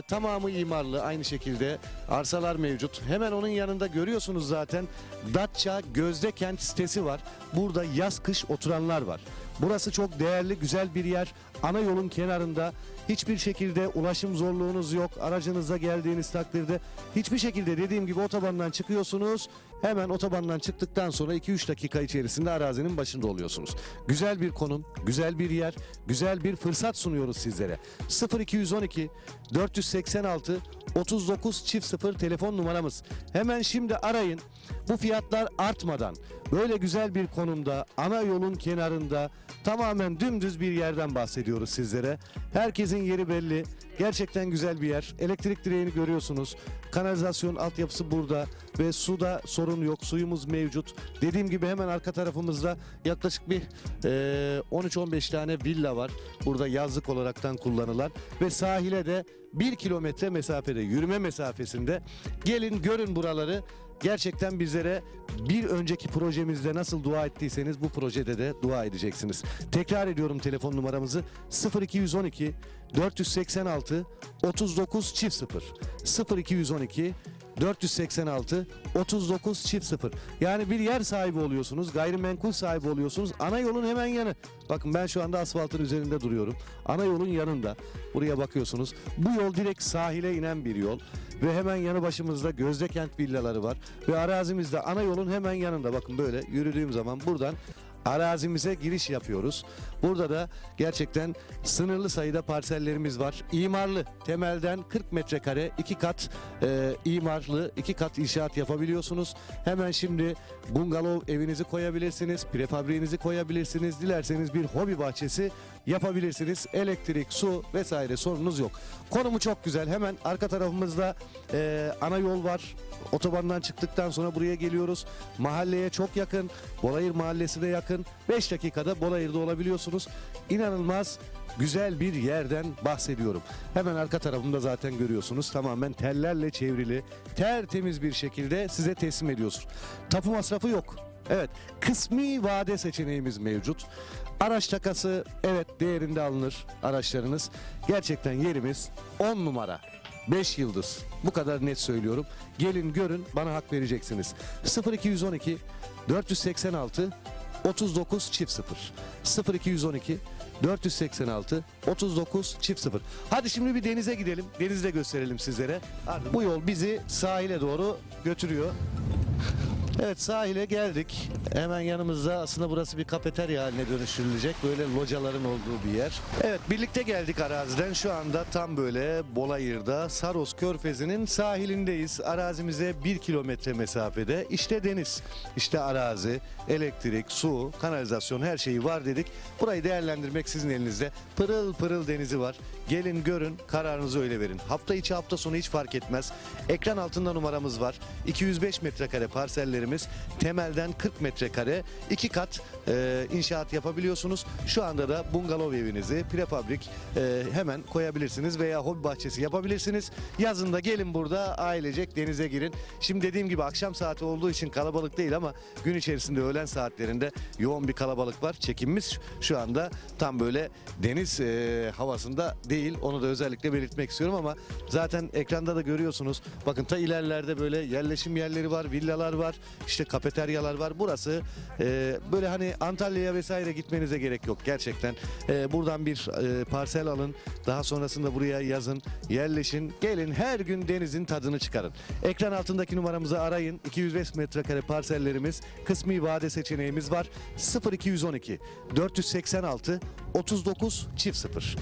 tamamı imarlı, aynı şekilde arsalar mevcut. Hemen onun yanında görüyorsunuz zaten Datça Gözdekent sitesi var. Burada yaz kış oturanlar var. Burası çok değerli, güzel bir yer. Ana yolun kenarında, hiçbir şekilde ulaşım zorluğunuz yok. Aracınızla geldiğiniz takdirde hiçbir şekilde, dediğim gibi, otobandan çıkıyorsunuz. Hemen otobandan çıktıktan sonra 2-3 dakika içerisinde arazinin başında oluyorsunuz. Güzel bir konum, güzel bir yer, güzel bir fırsat sunuyoruz sizlere. 0212 486 39 00 telefon numaramız. Hemen şimdi arayın. Bu fiyatlar artmadan böyle güzel bir konumda, ana yolun kenarında, tamamen dümdüz bir yerden bahsediyoruz sizlere. Herkesin yeri belli. Gerçekten güzel bir yer. Elektrik direğini görüyorsunuz. Kanalizasyon altyapısı burada ve suda sorun yok. Suyumuz mevcut. Dediğim gibi hemen arka tarafımızda yaklaşık bir 13-15 tane villa var. Burada yazlık olaraktan kullanılan ve sahile de 1 kilometre mesafede, yürüme mesafesinde. Gelin görün buraları. Gerçekten bizlere bir önceki projemizde nasıl dua ettiyseniz bu projede de dua edeceksiniz. Tekrar ediyorum telefon numaramızı: 0212 486 39 00 0212 486 39 00. Yani bir yer sahibi oluyorsunuz, gayrimenkul sahibi oluyorsunuz. Ana yolun hemen yanı. Bakın ben şu anda asfaltın üzerinde duruyorum. Ana yolun yanında. Buraya bakıyorsunuz. Bu yol direkt sahile inen bir yol. Ve hemen yanı başımızda Gözdekent villaları var. Ve arazimizde ana yolun hemen yanında. Bakın böyle yürüdüğüm zaman buradan arazimize giriş yapıyoruz. Burada da gerçekten sınırlı sayıda parsellerimiz var. İmarlı, temelden 40 metrekare 2 kat imarlı, 2 kat inşaat yapabiliyorsunuz. Hemen şimdi bungalov evinizi koyabilirsiniz, prefabriğinizi koyabilirsiniz. Dilerseniz bir hobi bahçesi yapabilirsiniz. Elektrik, su vesaire sorunuz yok. Konumu çok güzel. Hemen arka tarafımızda ana yol var. Otobandan çıktıktan sonra buraya geliyoruz. Mahalleye çok yakın. Bolayır Mahallesi de yakın. Bakın 5 dakikada Bolayır'da olabiliyorsunuz. İnanılmaz güzel bir yerden bahsediyorum. Hemen arka tarafımda zaten görüyorsunuz. Tamamen tellerle çevrili, tertemiz bir şekilde size teslim ediyoruz. Tapu masrafı yok. Evet, kısmi vade seçeneğimiz mevcut. Araç takası evet değerinde alınır araçlarınız. Gerçekten yerimiz 10 numara. 5 yıldız. Bu kadar net söylüyorum. Gelin görün, bana hak vereceksiniz. 0212 486 39 çift 0. 0212 486 39 çift 0. Hadi şimdi bir denize gidelim. Denizde gösterelim sizlere. Bu yol bizi sahile doğru götürüyor. Evet, sahile geldik. Hemen yanımızda aslında burası bir kafeterya haline dönüştürülecek. Böyle locaların olduğu bir yer. Evet, birlikte geldik araziden. Şu anda tam böyle Bolayır'da Saros Körfezi'nin sahilindeyiz. Arazimize 1 kilometre mesafede. İşte deniz, işte arazi, elektrik, su, kanalizasyon her şeyi var dedik. Burayı değerlendirmek sizin elinizde. Pırıl pırıl denizi var. Gelin görün, kararınızı öyle verin. Hafta içi hafta sonu hiç fark etmez. Ekran altında numaramız var. 205 metrekare parsellerimiz. Temelden 40 metrekare 2 kat inşaat yapabiliyorsunuz. Şu anda da bungalov evinizi prefabrik hemen koyabilirsiniz veya hobi bahçesi yapabilirsiniz. Yazında gelin burada ailecek denize girin. Şimdi dediğim gibi akşam saati olduğu için kalabalık değil ama gün içerisinde öğlen saatlerinde yoğun bir kalabalık var. Çekimimiz şu anda tam böyle deniz havasında değil. Onu da özellikle belirtmek istiyorum ama zaten ekranda da görüyorsunuz. Bakın ta ilerlerde böyle yerleşim yerleri var, villalar var, işte kafeteryalar var. Burası böyle hani Antalya'ya vesaire gitmenize gerek yok gerçekten. Buradan bir parsel alın. Daha sonrasında buraya yazın, yerleşin. Gelin her gün denizin tadını çıkarın. Ekran altındaki numaramızı arayın. 205 metrekare parsellerimiz, kısmi vade seçeneğimiz var. 0212 486 39 çift 0.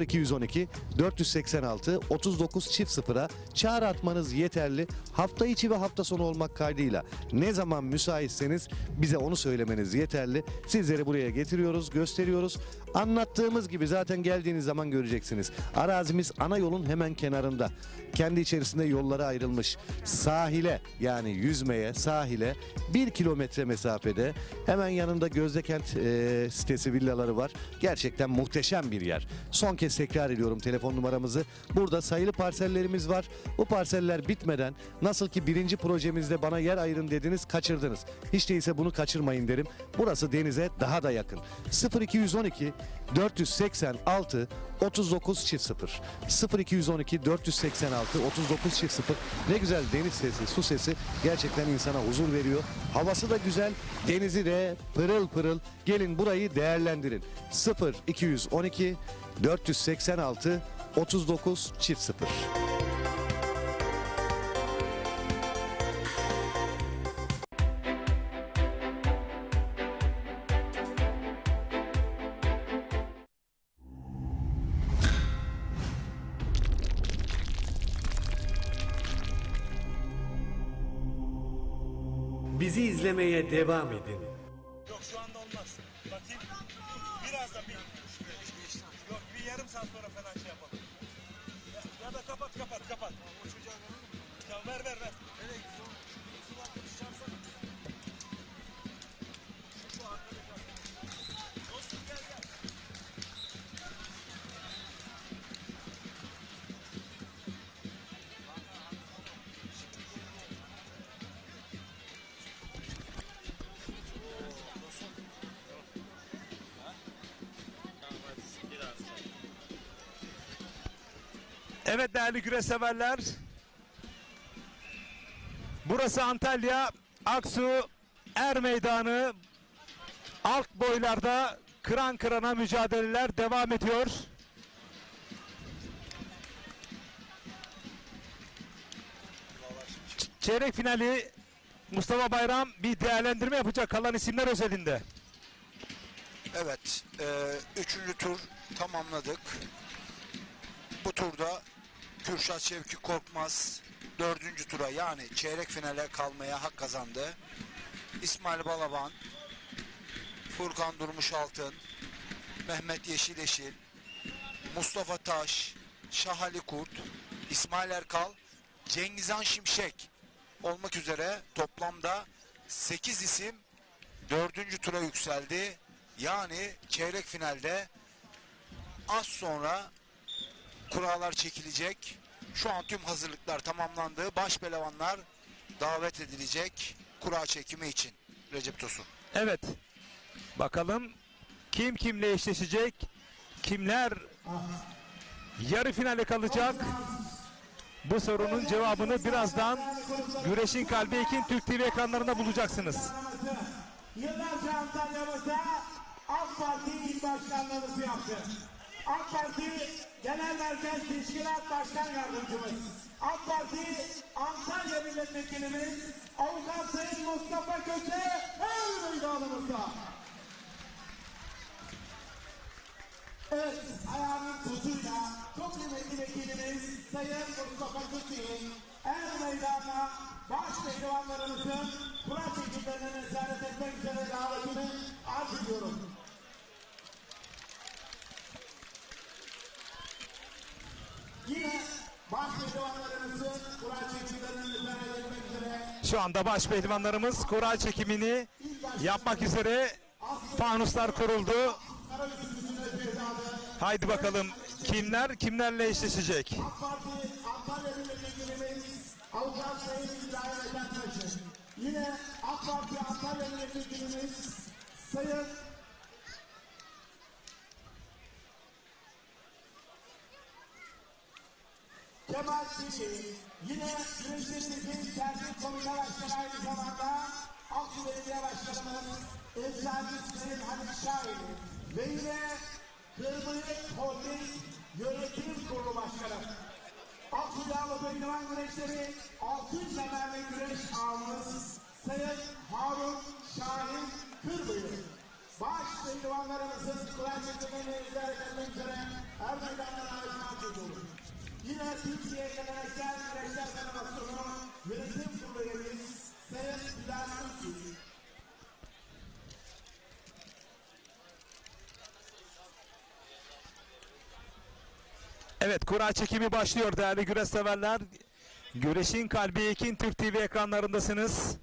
0212 486 39 çift 0'a çağrı atmanız yeterli. Hafta içi ve hafta sonu olmak kaydıyla ne zaman müsaitseniz bize onu söylemeniz yeterli. Sizleri buraya getiriyoruz, gösteriyoruz. Anlattığımız gibi zaten geldiğiniz zaman göreceksiniz. Arazimiz ana yolun hemen kenarında. Kendi içerisinde yollara ayrılmış. Sahile, yani yüzmeye, sahile 1 kilometre mesafede. Hemen yanında Gözdekent sitesi villaları var. Gerçekten muhteşem bir yer. Son kez tekrar ediyorum telefon numaramızı. Burada sayılı parsellerimiz var. Bu parseller bitmeden, nasıl ki birinci projemizde bana yer ayırın dediniz, kaçırdınız. Hiç değilse bunu kaçırmayın derim. Burası denize daha da yakın. 0212 486 39 çift 0. 0212 486 39 çift 0. Ne güzel deniz sesi, su sesi gerçekten insana huzur veriyor. Havası da güzel, denizi de pırıl pırıl. Gelin burayı değerlendirin. 0212 486 39 çift 0. Bizi izlemeye devam edin. Yok şu anda olmaz. Bakayım. Birazdan yok bir yarım saat sonra falan şey yapalım. Ya da kapat. Ya ver. Nereye gidiyorsun? Sular konuşacağım. Dostum gel. Evet değerli güreş severler. Burası Antalya Aksu Er Meydanı. Alt boylarda kıran kırana mücadeleler devam ediyor. Çeyrek finali Mustafa Bayram bir değerlendirme yapacak kalan isimler özelinde. Evet, 3. tur tamamladık. Bu turda Kürşat Şevki Korkmaz 4. tura yani çeyrek finale kalmaya hak kazandı. İsmail Balaban, Furkan Durmuşaltın, Mehmet Yeşileşil, Mustafa Taş, Şahali Kurt, İsmail Erkal, Cengizhan Şimşek olmak üzere toplamda 8 isim 4. tura yükseldi. Yani çeyrek finalde az sonra kurallar çekilecek. Şu an tüm hazırlıklar tamamlandı. Baş pehlivanlar davet edilecek kura çekimi için. Recep Tosun. Evet. Bakalım kim kimle eşleşecek? Kimler yarı finale kalacak? Bu sorunun cevabını birazdan Güreşin Kalbi Ekin Türk TV ekranlarında bulacaksınız. Yıllarca Antalya'mızda AK Parti il başkanlığımızı yaptı. AK Parti Genel Merkez Teşkilat Başkan Yardımcımız, AK Parti Antalya Milletvekilimiz Avukat Sayın Mustafa Köse her meydanımızda. Evet, ayağının tozuyla çok kıymetli vekilimiz Sayın Mustafa Köse'nin her meydana baş pehlivanlarımızın kura çekimlerine nezaret etmek üzere davetini arz ediyorum. Yine baş pehlivanlarımızın kura çekimlerine nezaret etmek üzere Şu anda baş pehlivanlarımız kura çekimini yapmak üzere. Fanuslar kuruldu. Haydi bakalım kimler kimlerle eşleşecek? AK Parti Antalya Milletvekilimiz Avukat Sayın İbrahim Edentaş'ı. Yine AK Parti Antalya Milletvekilimiz Sayın Kemal Çiçek. Yine güreşlerimizin tertip komite başkanı aynı zamanda Aksu Belediye Başkanımız Eczacı Sayın Halit Şahin. Ve yine Kırmızı Holding Yönetim Kurulu Başkanı. Aksu Dağlı Pehlivan Güreşleri altın kemerli güreş ağımız Sayın Harun Şahin Kırbıyık. Baş pehlivanlarımızın kura çekimlerini ziyaret etmek üzere her meydandan ayrılmak ediyoruz. Yine Türkiye Geleneksel Güreşler Federasyonu Yönetim Kurulu üyemiz Sayın Bilal Türk. Evet, kura çekimi başlıyor değerli güreş severler. Güreşin Kalbi Ekin Türk TV ekranlarındasınız.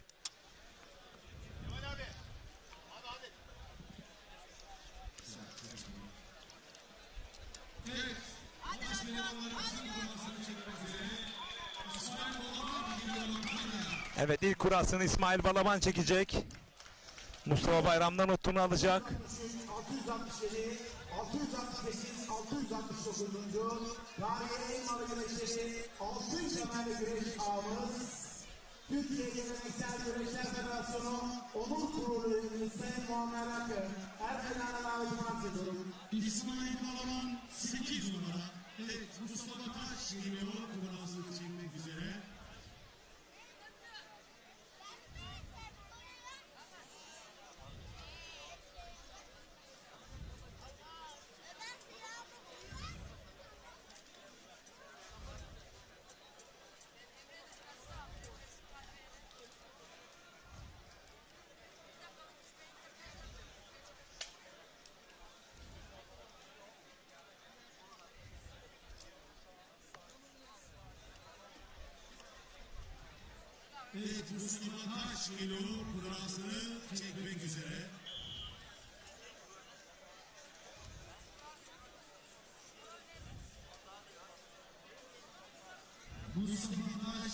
Evet, ilk kurasını İsmail Balaban çekecek. Mustafa Bayram'dan notunu alacak. 667, 668, 669. Tarihi en malı güreşleri altın kemerli güreş ağımız Türkiye Geleneksel Güreşler Federasyonu Onur Kurulu üyemiz Sayın Muammer Akı. Her meydanına davetini arz ediyorum. İsmail Balaban 8 numara. Evet, Mustafa Taş geliyor kurasını çekmek üzere. Evet, Mustafa Taş geliyor kurasını çekmek üzere. Mustafa Taş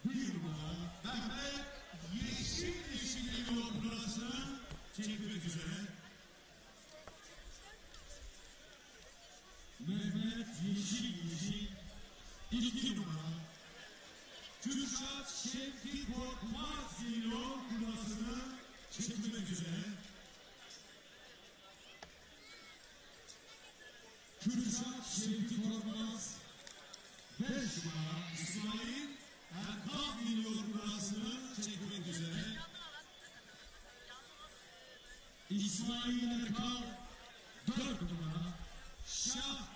bir numara. Mehmet Yeşil geliyor kurasını çekmek üzere. Mehmet Yeşil 2 numara. Kürşat Şevki Korkmaz geliyor kurasını çekmek üzere. Kürşat Şevki Korkmaz 5 numara. İsmail Erkan geliyor kurasını çekmek üzere. İsmail Erkan 4 numara. Şah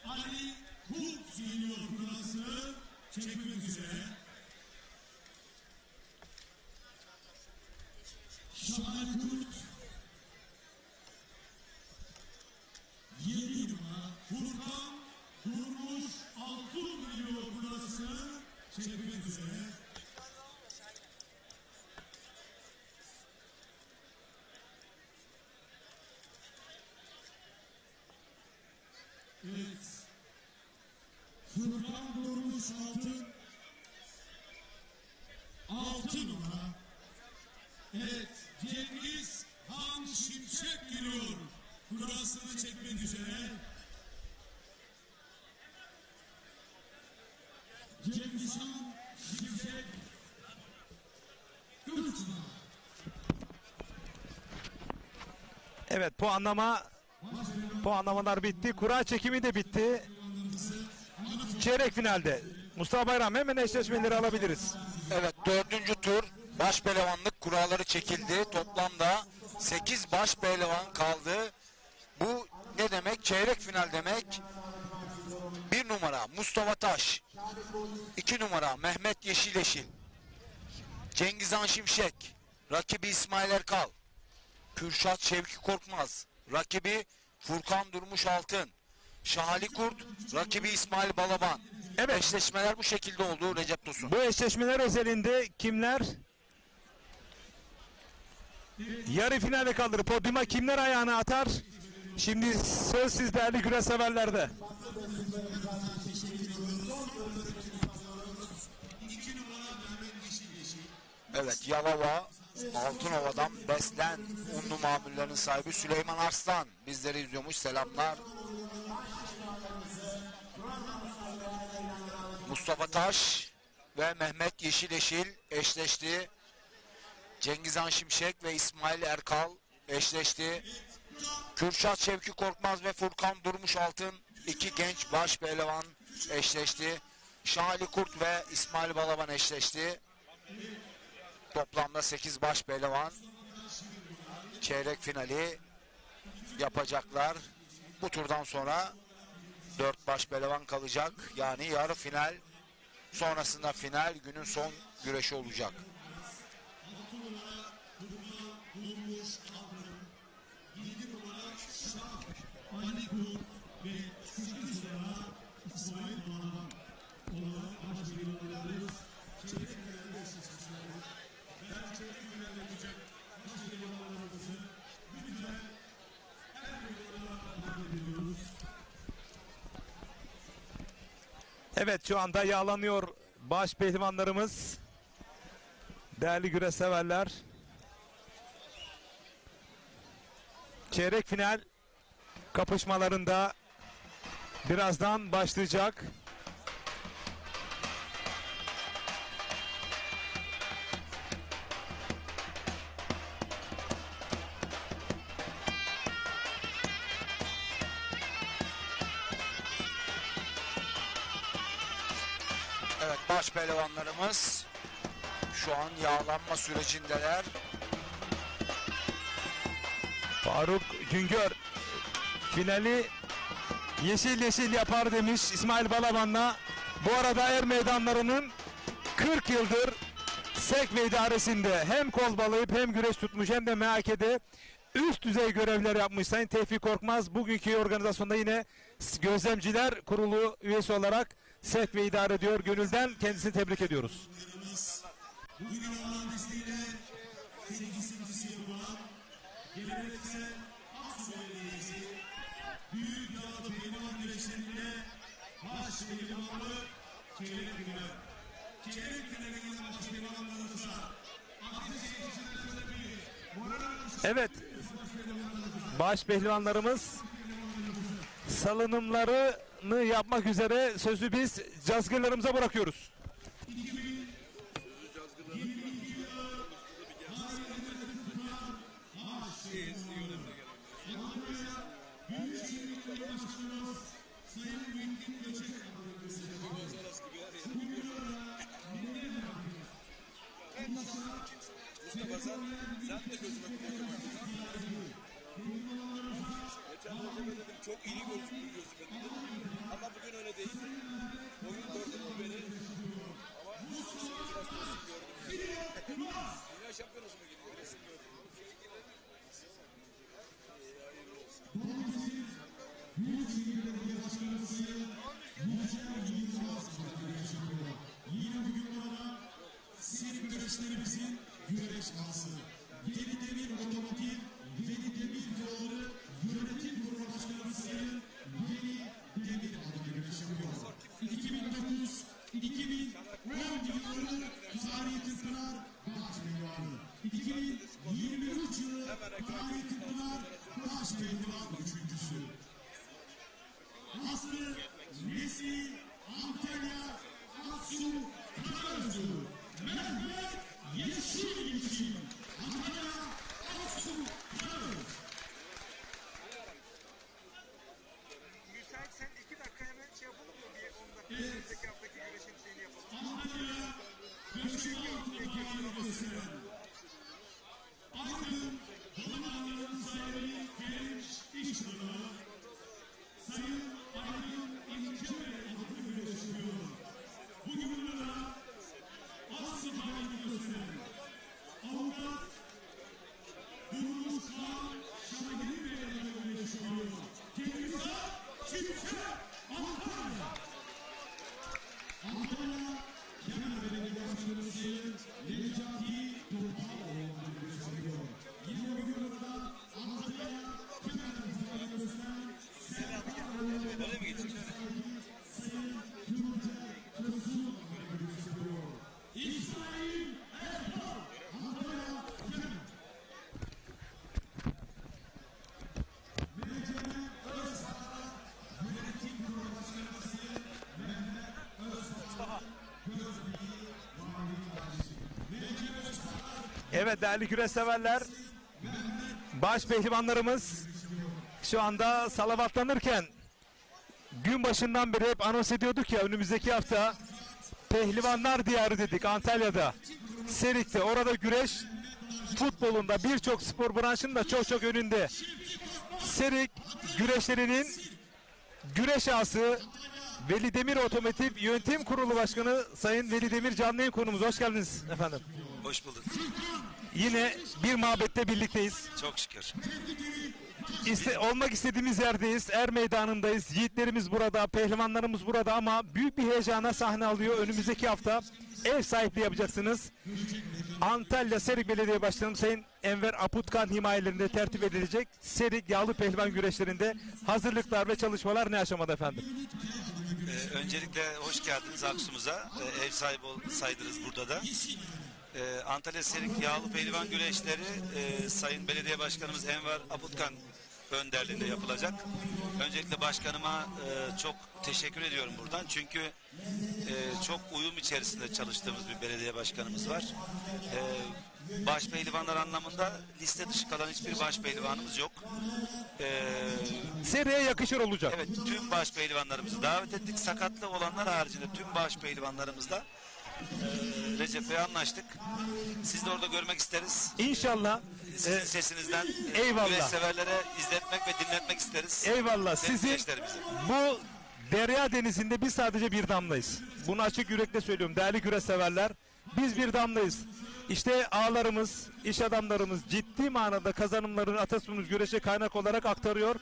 Ali Kurt geliyor kurasını çekmek üzere. Şah Kurt 7 numara. Furkan Durmuş Altun geliyor kurasını çekmek üzere. Cengizhan Şimşek Kılıçdaroğlu. Evet, puanlamalar bitti. Kura çekimi de bitti. Çeyrek finalde Mustafa Bayram, hemen eşleşmeleri alabiliriz. Evet, 4. tur baş pehlivanlık kuralları çekildi. Toplamda 8 baş pehlivan kaldı. Bu ne demek? Çeyrek final demek. 1 numara Mustafa Taş, 2 numara Mehmet Yeşileşil, Cengizhan Şimşek, rakibi İsmail Erkal, Kürşat Şevki Korkmaz, rakibi Furkan Durmuş Altın, Şahali Kurt, rakibi İsmail Balaban. Evet. Eşleşmeler bu şekilde oldu Recep Tosun. Bu eşleşmeler özelinde kimler yarı finale kalır, podyuma kimler ayağını atar? Şimdi söz siz değerli güreş severlerde. Evet, Yalova, Altınova'dan beslen unlu mamullerin sahibi Süleyman Arslan bizleri izliyormuş. Selamlar. Mustafa Taş ve Mehmet Yeşileşil eşleşti. Cengizhan Şimşek ve İsmail Erkal eşleşti. Kürşat Şevki Korkmaz ve Furkan Durmuş Altın, iki genç baş pehlivan eşleşti. Şahali Kurt ve İsmail Balaban eşleşti. Toplamda 8 baş pehlivan çeyrek finali yapacaklar. Bu turdan sonra 4 baş pehlivan kalacak. Yani yarı final, sonrasında final, günün son güreşi olacak. Evet, şu anda yağlanıyor baş pehlivanlarımız. Değerli güreş severler. Çeyrek final kapışmalarında birazdan başlayacak. Evet, baş pehlivanlarımız şu an yağlanma sürecindeler. Faruk Güngör finali yeşil yeşil yapar demiş İsmail Balaban'la. Bu arada er meydanlarının 40 yıldır SEK ve idaresinde hem kol balayıp hem güreş tutmuş hem de MHK'de üst düzey görevler yapmış Sayın Tevfik Korkmaz. Bugünkü organizasyonda yine Gözlemciler Kurulu üyesi olarak SEK ve idare ediyor. Gönülden kendisini tebrik ediyoruz. Bugün Allah'ın izniyle 8.'si yapılan geleneksel Aksu Belediyesi Büyük Yağlı Pehlivan güreşlerinde baş pehlivanlı çeyrek final. Çeyrek finalinin baş pehlivanlarımıza Evet, baş pehlivanlarımız salınımlarını yapmak üzere sözü biz cazgırlarımıza bırakıyoruz. Mustafa sen de gözüme geçen hocama dedim çok iyi gözüküyor gözüme dedim. Ama bugün öyle değil. Bugün gördüm mü beni? Ama seni biraz tosun gördüm. Dünya şampiyonası mı gidiyor? Resim gördüm. Hayırlı olsun. Yine bugün burada Silik güreşlerimizin güreş ağası Veli Demir Otomotiv, Veli Demir Yolları Yönetim Kurulu Başkanı Sayın Veli Demir adına güreş yapıyor. 2009-2010 yılları Tarihi Tıpkılar Baş Pehlivanı. 2023 yılı Tarihi Tıpkılar Baş Pehlivan üçüncüsü. Aslı Nesil Antalya Aksu Karaözgür, Mehmet Yeşilgil, Antalya Aksu Karaözgür. Müsaitsen 2 dakika hemen şey yapalım mı? Bir 10 dakika önümüzdeki haftaki güreşin şeyini yapalım. Antalya Köşkü Altınbay'ı gösteren Aydın Dolman'ın sahibi genç işçileri Sayın Aydın İlke adlı güreş yapıyor. Bugün burada Aksıbay'ı gösteren Avukat Durmuş Kağan Şahidi Bey'le güreş yapıyor. Kendisi Çiftçe Antalya. Antalya Kemer Belediye Başkanı Sayın Necati Topaloğlu güreş yapıyor. Yine bugün burada Antalya Kemer Belediye gösteren Öyle mi geçecek? Sayın Türkçe Tosun güreş yapıyor. İsmail Erdoğan Antalya Kemer. Mehmet Öztürk Yönetim Kurulu Başkanı Sayın Mehmet Öztürk Evet değerli güreş severler, baş pehlivanlarımız şu anda salavatlanırken gün başından beri hep anons ediyorduk ya, önümüzdeki hafta Pehlivanlar Diyarı dedik Antalya'da, Serik'te. Orada güreş futbolunda birçok spor branşının da çok önünde. Serik güreşlerinin güreş ağası Veli Demir Otomotiv Yönetim Kurulu Başkanı Sayın Veli Demir canlı yayın konumuz. Hoş geldiniz efendim. Hoş bulduk. Yine bir mabette birlikteyiz. Çok şükür. Olmak istediğimiz yerdeyiz. Er Meydanı'ndayız. Yiğitlerimiz burada, pehlivanlarımız burada ama büyük bir heyecana sahne alıyor. Önümüzdeki hafta ev sahipliği yapacaksınız. Antalya Serik Belediye Başkanı Sayın Enver Aputkan himayelerinde tertip edilecek Serik Yağlı Pehlivan güreşlerinde hazırlıklar ve çalışmalar ne aşamada efendim? Öncelikle hoş geldiniz Aksu'muza. Ev sahibi saydınız burada da. Antalya Serik Yağlı Pehlivan güreşleri Sayın Belediye Başkanımız Enver Aputkan önderliğinde yapılacak. Öncelikle başkanıma çok teşekkür ediyorum buradan. Çünkü çok uyum içerisinde çalıştığımız bir belediye başkanımız var. Baş pehlivanlar anlamında liste dışı kalan hiçbir baş pehlivanımız yok. Seriye yakışır olacak. Evet, tüm baş pehlivanlarımızı davet ettik. Sakatlı olanlar haricinde tüm baş pehlivanlarımızla Recep Bey anlaştık. Siz de orada görmek isteriz. İnşallah. Sizin sesinizden eyvallah. güreş severlere izletmek ve dinletmek isteriz. Eyvallah. Sizin bu derya denizinde biz sadece bir damlayız. Bunu açık yürekle söylüyorum değerli güreş severler. Biz bir damlayız. İşte ağalarımız, iş adamlarımız ciddi manada kazanımlarını Ataspor'umuz güreşe kaynak olarak aktarıyor.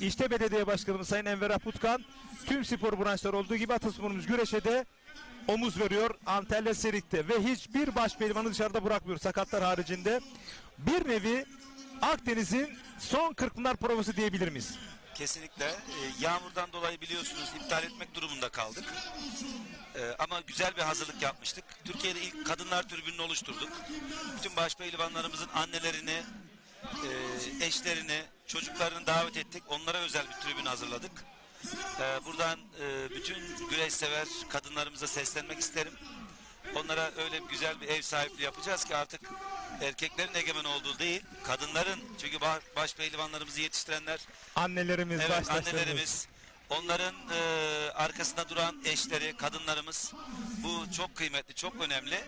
İşte belediye başkanımız Sayın Enver Aputkan tüm spor branşları olduğu gibi Ataspor'umuz güreşe de omuz veriyor Antalya Serik'te ve hiçbir baş pehlivanı dışarıda bırakmıyor sakatlar haricinde. Bir nevi Akdeniz'in son Kırkpınar provası diyebilir miyiz? Kesinlikle. Yağmurdan dolayı biliyorsunuz iptal etmek durumunda kaldık. Ama güzel bir hazırlık yapmıştık. Türkiye'de ilk kadınlar tribününü oluşturduk. Bütün baş pehlivanlarımızın annelerini, eşlerini, çocuklarını davet ettik. Onlara özel bir tribün hazırladık. Buradan bütün güreş sever kadınlarımıza seslenmek isterim. Onlara öyle güzel bir ev sahipliği yapacağız ki artık erkeklerin egemen olduğu değil, kadınların, çünkü baş pehlivanlarımızı yetiştirenler annelerimiz, evet, annelerimiz, onların arkasında duran eşleri, kadınlarımız, bu çok kıymetli, çok önemli.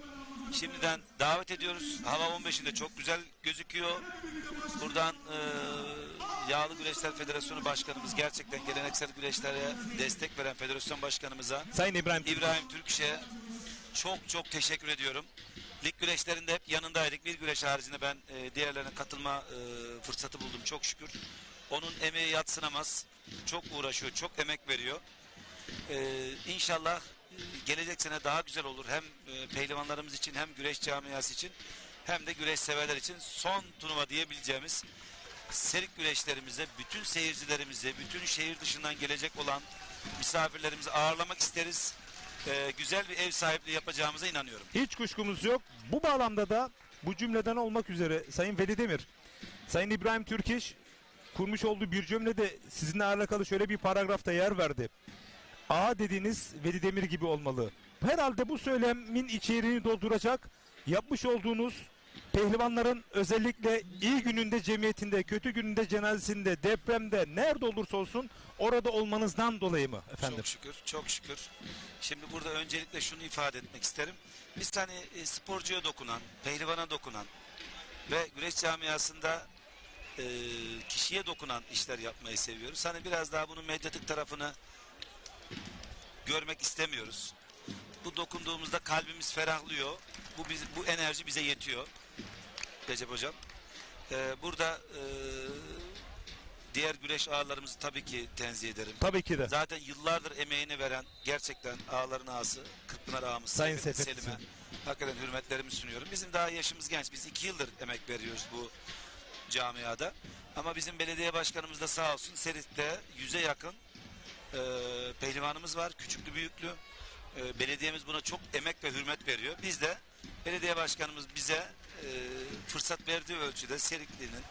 Şimdiden davet ediyoruz. Hava 15'inde çok güzel gözüküyor. Buradan Yağlı Güreşler Federasyonu Başkanımız, gerçekten geleneksel güreşlere destek veren federasyon başkanımıza Sayın İbrahim Türkiş'e çok teşekkür ediyorum. Lig güreşlerinde hep yanındaydık. Bir güreş haricinde ben diğerlerine katılma fırsatı buldum çok şükür. Onun emeği yadsınamaz. Çok uğraşıyor, çok emek veriyor. İnşallah gelecek sene daha güzel olur. Hem pehlivanlarımız için, hem güreş camiası için, hem de güreş severler için son turnuva diyebileceğimiz Serik güreşlerimize, bütün seyircilerimize, bütün şehir dışından gelecek olan misafirlerimizi ağırlamak isteriz. Güzel bir ev sahipliği yapacağımıza inanıyorum. Hiç kuşkumuz yok. Bu bağlamda da bu cümleden olmak üzere Sayın Veli Demir, Sayın İbrahim Türkiş kurmuş olduğu bir cümlede sizinle alakalı şöyle bir paragrafta yer verdi. Ağa dediğiniz Veli Demir gibi olmalı. herhalde bu söylemin içeriğini dolduracak yapmış olduğunuz pehlivanların özellikle iyi gününde cemiyetinde, kötü gününde cenazesinde, depremde nerede olursa olsun orada olmanızdan dolayı mı efendim? Çok şükür, çok şükür. Şimdi burada öncelikle şunu ifade etmek isterim. Biz hani sporcuya dokunan, pehlivana dokunan ve güreş camiasında kişiye dokunan işler yapmayı seviyoruz. Hani biraz daha bunun medyatik tarafını görmek istemiyoruz. Bu dokunduğumuzda kalbimiz ferahlıyor. Bu enerji bize yetiyor. Recep Hocam. Burada diğer güreş ağalarımızı tabii ki tenzih ederim. Tabii ki de. Zaten yıllardır emeğini veren gerçekten ağaların ağası Kırkpınar ağamız Sayın Seyfettin Seyfettin Selim'e hakikaten hürmetlerimi sunuyorum. Bizim daha yaşımız genç. Biz 2 yıldır emek veriyoruz bu camiada. Ama bizim belediye başkanımız da sağ olsun Serit'te 100'e yakın pehlivanımız var. Küçüklü büyüklü. Belediyemiz buna çok emek ve hürmet veriyor. Biz de belediye başkanımız bize fırsat verdiği ölçüde Serikli'nin,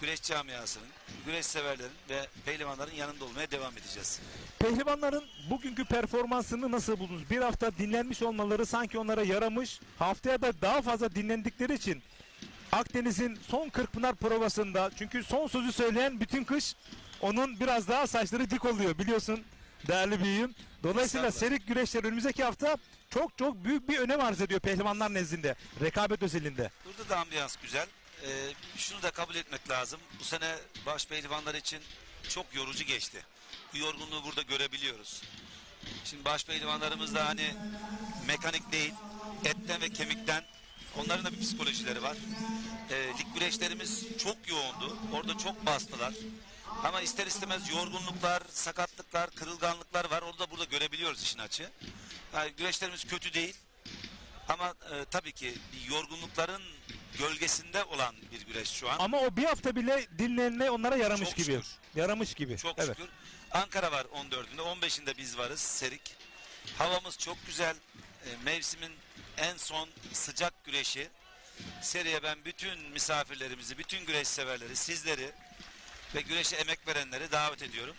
güreş camiasının, güreş severlerin ve pehlivanların yanında olmaya devam edeceğiz. Pehlivanların bugünkü performansını nasıl buldunuz? Bir hafta dinlenmiş olmaları sanki onlara yaramış. Haftaya da daha fazla dinlendikleri için Akdeniz'in son Kırkpınar provasında, çünkü son sözü söyleyen bütün kış onun biraz daha saçları dik oluyor biliyorsun değerli büyüğüm. Dolayısıyla serik güreşler önümüzdeki hafta çok çok büyük bir önem arz ediyor pehlivanlar nezdinde, rekabet özelinde. Burada da ambiyans güzel. Şunu da kabul etmek lazım. Bu sene baş pehlivanlar için çok yorucu geçti. Bu yorgunluğu burada görebiliyoruz. Şimdi baş pehlivanlarımız da hani mekanik değil, etten ve kemikten, onların da bir psikolojileri var. Lig güreşlerimiz çok yoğundu. Orada çok bastılar. Ama ister istemez yorgunluklar, sakatlıklar, kırılganlıklar var. Orada burada görebiliyoruz işin açığı. Yani güreşlerimiz kötü değil. Ama tabii ki yorgunlukların gölgesinde olan bir güreş şu an. Ama o bir hafta bile dinlenme onlara yaramış Çok gibi. şükür. Yaramış gibi. Çok evet. şükür. Ankara var 14'ünde, 15'inde biz varız Serik. Havamız çok güzel. Mevsimin en son sıcak güreşi. Seriye ben bütün misafirlerimizi, bütün güreş severleri, sizleri ve güreşe emek verenleri davet ediyorum.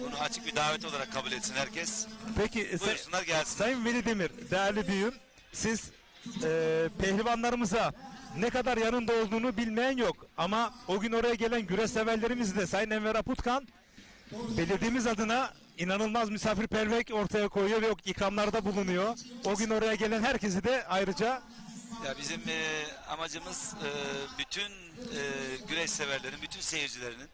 Bunu açık bir davet olarak kabul etsin herkes. Peki buyursunlar gelsin. Sayın Veli Demir, değerli büyüğüm, siz pehlivanlarımıza ne kadar yanında olduğunu bilmeyen yok. Ama o gün oraya gelen güreş severlerimiz de Sayın Enver Aputkan belediyemiz adına inanılmaz misafirperverlik ortaya koyuyor ve ikramlarda bulunuyor. O gün oraya gelen herkesi de ayrıca... Ya bizim amacımız bütün güreş severlerin, bütün seyircilerinin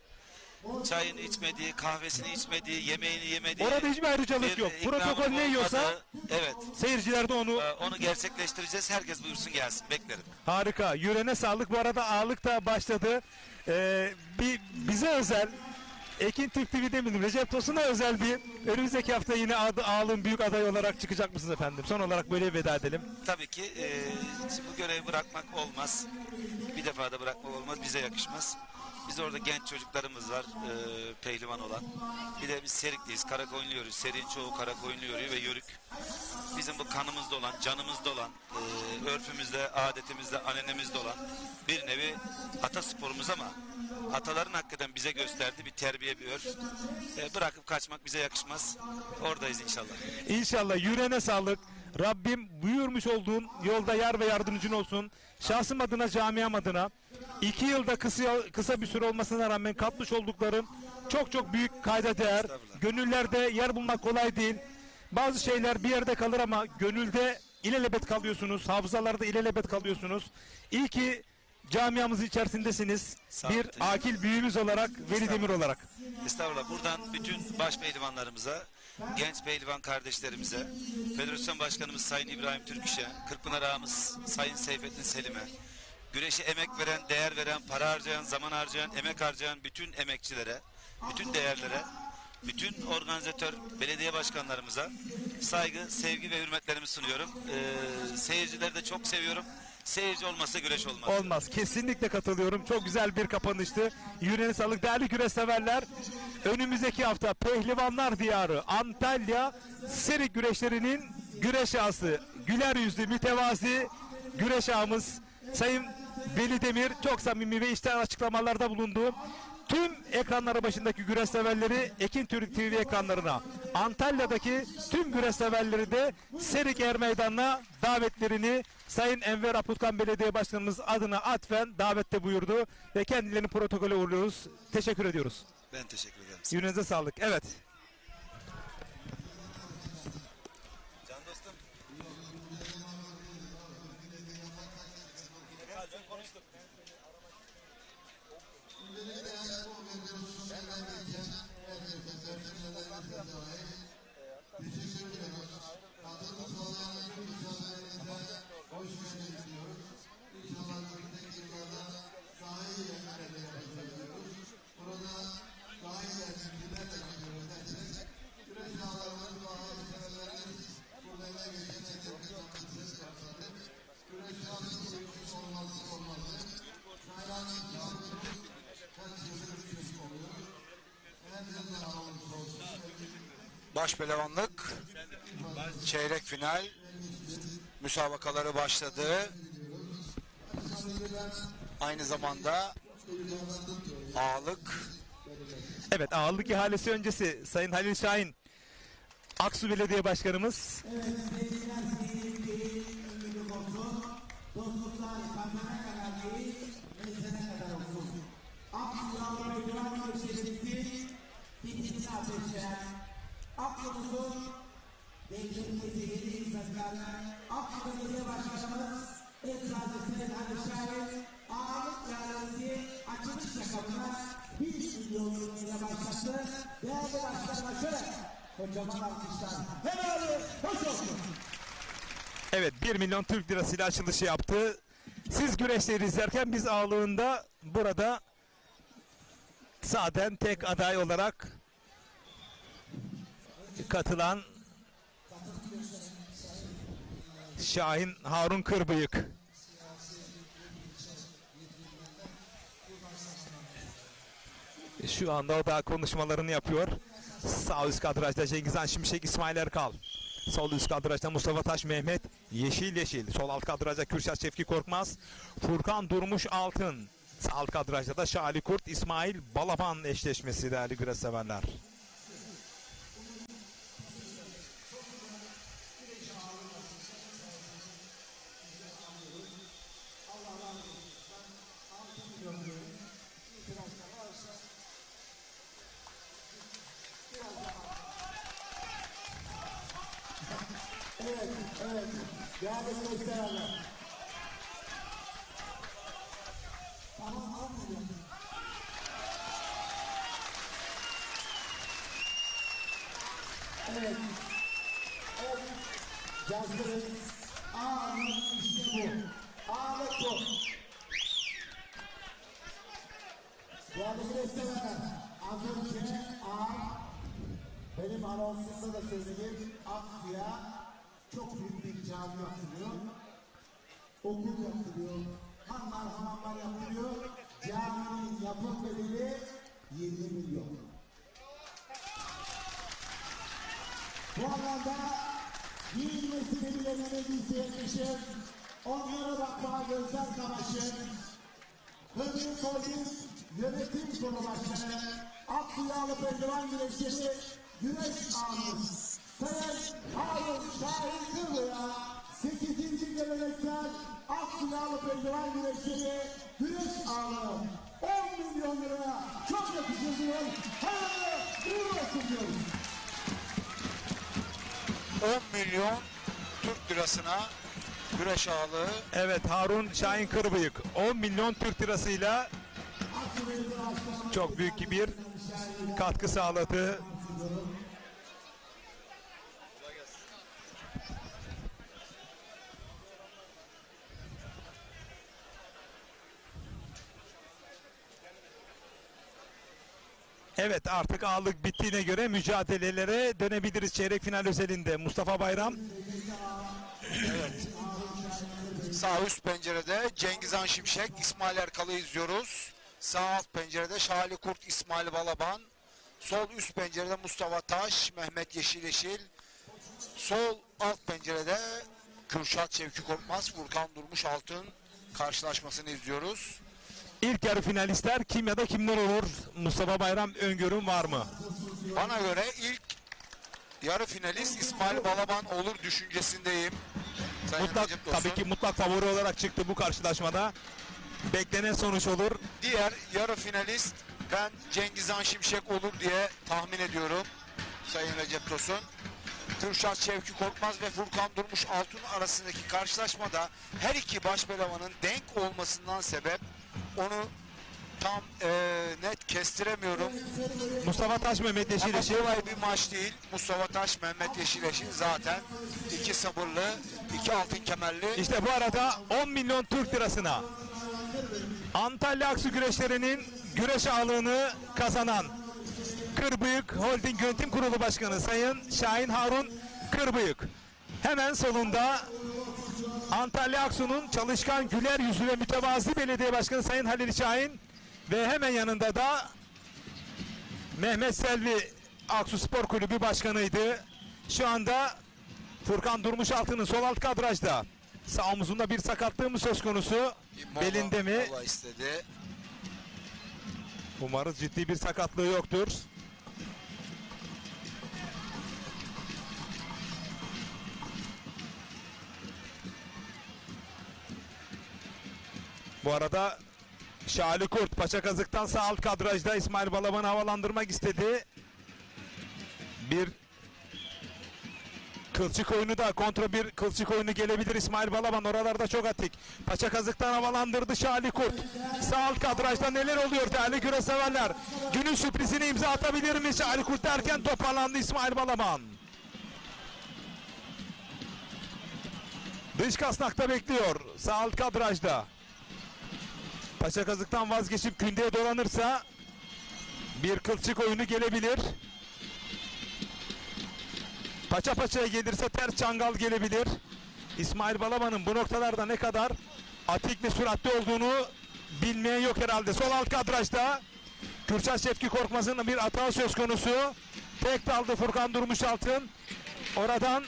çayını içmediği, kahvesini içmediği, yemeğini yemediği... Orada hiçbir ayrıcalık yok. Protokol ne yiyorsa evet. Seyirciler de onu gerçekleştireceğiz. Herkes buyursun gelsin. Beklerim. Harika. Yüreğine sağlık. Bu arada ağalık da başladı. Bize özel Ekin Türk TV'de mi? Recep Tosun'a özel bir önümüzdeki hafta yine ağalığın büyük adayı olarak çıkacak mısınız efendim? Son olarak böyle veda edelim. Tabii ki. Bu görevi bırakmak olmaz. Bir defa da bırakmak olmaz. Bize yakışmaz. Biz orada genç çocuklarımız var, pehlivan olan. Bir de biz Serikliyiz, Karakoyunluyoruz. Serik'in çoğu Karakoyunluyor ve Yörük. Bizim bu kanımızda olan, canımızda olan, örfümüzde, adetimizde, ananemizde olan bir nevi atasporumuz ama ataların hakikaten bize gösterdiği bir terbiye, bir örf. Bırakıp kaçmak bize yakışmaz. Oradayız inşallah. İnşallah. Yüreğine sağlık. Rabbim buyurmuş olduğun yolda yar ve yardımcın olsun. Şahsım adına, camiam adına 2 yılda kısa bir süre olmasına rağmen katmış olduklarım çok çok büyük kayda değer. Gönüllerde yer bulmak kolay değil. Bazı şeyler bir yerde kalır ama gönülde ilelebet kalıyorsunuz. Hafızalarda ilelebet kalıyorsunuz. İyi ki camiamız içerisindesiniz. Bir akil büyüğümüz olarak, Veli Demir olarak. Estağfurullah. Buradan bütün baş pehlivanlarımıza, genç pehlivan kardeşlerimize, Federasyon Başkanımız Sayın İbrahim Türküş'e, Kırkpınar ağamız Sayın Seyfettin Selim'e, güreşe emek veren, değer veren, para harcayan, zaman harcayan, emek harcayan bütün emekçilere, bütün değerlere, bütün organizatör belediye başkanlarımıza saygı, sevgi ve hürmetlerimi sunuyorum. Seyircileri de çok seviyorum. Seyirci olmazsa güreş olmaz. Olmaz. Kesinlikle katılıyorum. Çok güzel bir kapanıştı. Yüreğine sağlık. Değerli güreş severler, önümüzdeki hafta Pehlivanlar Diyarı Antalya Serik güreşlerinin güreş ağası, güler yüzlü, mütevazi güreş ağamız Sayın Veli Demir çok samimi ve içten açıklamalarda bulundu. tüm ekranları başındaki güreş severleri Ekin Türk TV ekranlarına, Antalya'daki tüm güreş severleri de Serik Er Meydanı'na davetlerini Sayın Enver Aputkan Belediye Başkanımız adına atfen davette buyurdu ve kendilerini protokole uğurluyoruz. Teşekkür ediyoruz. Ben teşekkür ederim. Yüreğinize sağlık. Evet. Can dostum. Konuştuk. Başpehlivanlık çeyrek final müsabakaları başladı. Aynı zamanda ağırlık. Evet, ağırlık ihalesi öncesi Sayın Halil Şahin Aksu Belediye Başkanımız. Aklımızın devletimizi yeni hizmetlerle Aksu Belediye Başkanımız Eczacı Sayın Ali Şahin ağırlık ihalesi açılış rakamına 1 milyon lirayla başlattı. Değerli başkanıma şöyle kocaman alkışlar. Helal hoş olsun. Evet, 1 milyon Türk lirasıyla açılışı yaptı. Siz güreşleri izlerken biz ağırlığında burada zaten tek aday olarak katılan Şahin Harun Kırbıyık. Şu anda o da konuşmalarını yapıyor. Sağ üst kadrajda Cengizhan Şimşek, İsmail Erkal. Sol üst kadrajda Mustafa Taş, Mehmet Yeşil. Sol alt kadrajda Kürşat Şevki Korkmaz, Furkan Durmuş Altın. Sağ alt kadrajda da Şali Kurt, İsmail Balaban eşleşmesi değerli güreş severler. Evet, değerli göstererler. Tamam, almıyorum. Evet, cazdırız. Ağırlık işte bu. Ağırlık bu. Değerli göstererler. Az önce benim anonsumda da söylediğim Aksu'ya çok büyük bir cami yapılıyor. Okul yapılıyor. Hamamlar yapılıyor. Caminin yapım bedeli 20 milyon. Bu alanda giyilmesini bilenlere giysiyenmişim. Onlara bakmaya gözler kamaşır. Hıdır Koydum Yönetim Kurulu Başkanı Aksu Yağlı Pehlivan Güreşleri Güreş Ağımız Sayın Harun Şahin Kırbıyık'a 8. geleneksel Aksu Yağlı Pehlivan Güreşleri Güreş Ağımı 10 milyon liraya çok yakışır diyor. Hayırlı uğurlu olsun diyoruz. 10 milyon Türk lirasına güreş ağırlığı. Evet, Harun Şahin Kırbıyık 10 milyon Türk lirasıyla çok büyük bir katkı sağladı. Evet, artık ağırlık bittiğine göre mücadelelere dönebiliriz çeyrek final özelinde. Mustafa Bayram. Evet. Sağ üst pencerede Cengizhan Şimşek, İsmail Erkal'ı izliyoruz. Sağ alt pencerede Şali Kurt, İsmail Balaban. Sol üst pencerede Mustafa Taş, Mehmet Yeşil. Sol alt pencerede Kürşat Şevki Korkmaz, Furkan Durmuş Altın karşılaşmasını izliyoruz. İlk yarı finalistler kim ya da kimler olur? Mustafa Bayram, öngörün var mı? Bana göre ilk yarı finalist İsmail Balaban olur düşüncesindeyim. Sayın Mutlak, Recep Tosun. tabii ki mutlak favori olarak çıktı bu karşılaşmada. Beklenen sonuç olur. Diğer yarı finalist ben Cengizhan Şimşek olur diye tahmin ediyorum. Sayın Recep Tosun. Kürşat Şevki Korkmaz ve Furkan Durmuş Altun arasındaki karşılaşmada her iki başpehlivanın denk olmasından sebep onu tam net kestiremiyorum. Mustafa Taş, Mehmet Yeşileşil. Ama kolay bir maç değil. Mustafa Taş, Mehmet Yeşileşil zaten iki sabırlı, iki altın kemerli. İşte bu arada 10 milyon Türk lirasına Antalya Aksu güreşlerinin güreş ağırlığını kazanan Kırbıyık Holding Yönetim Kurulu Başkanı Sayın Şahin Harun Kırbıyık. Hemen solunda Antalya Aksu'nun çalışkan, güler yüzlü ve mütevazi belediye başkanı Sayın Halil Şahin ve hemen yanında da Mehmet Selvi Aksu Spor Kulübü Başkanı'ydı. Şu anda Furkan Durmuş Altı'nın sol alt kadrajda. Sağ omuzunda bir sakatlığı mı söz konusu? Belinde mi? Mola istedi. Umarız ciddi bir sakatlığı yoktur. Bu arada Şali Kurt Paşakazık'tan sağ alt kadrajda İsmail Balaban'ı havalandırmak istedi. Bir kılçık oyunu da kontra bir kılçık oyunu gelebilir. İsmail Balaban oralarda çok atik. Paşakazık'tan havalandırdı Şali Kurt. Sağ alt kadrajda neler oluyor değerli güreş severler? Günün sürprizini imza atabilir mi? Şali Kurt derken toparlandı İsmail Balaban. Dış kasnakta bekliyor. Sağ alt kadrajda. Paşakazık'tan vazgeçip kündeye dolanırsa bir kılçık oyunu gelebilir. Paça paçaya gelirse ters çangal gelebilir. İsmail Balaban'ın bu noktalarda ne kadar atik ve süratli olduğunu bilmeyen yok herhalde. Sol alt kadrajda Kürşat Şevki Korkmaz'ın bir hata söz konusu. Tek daldı Furkan Durmuş Altın. Oradan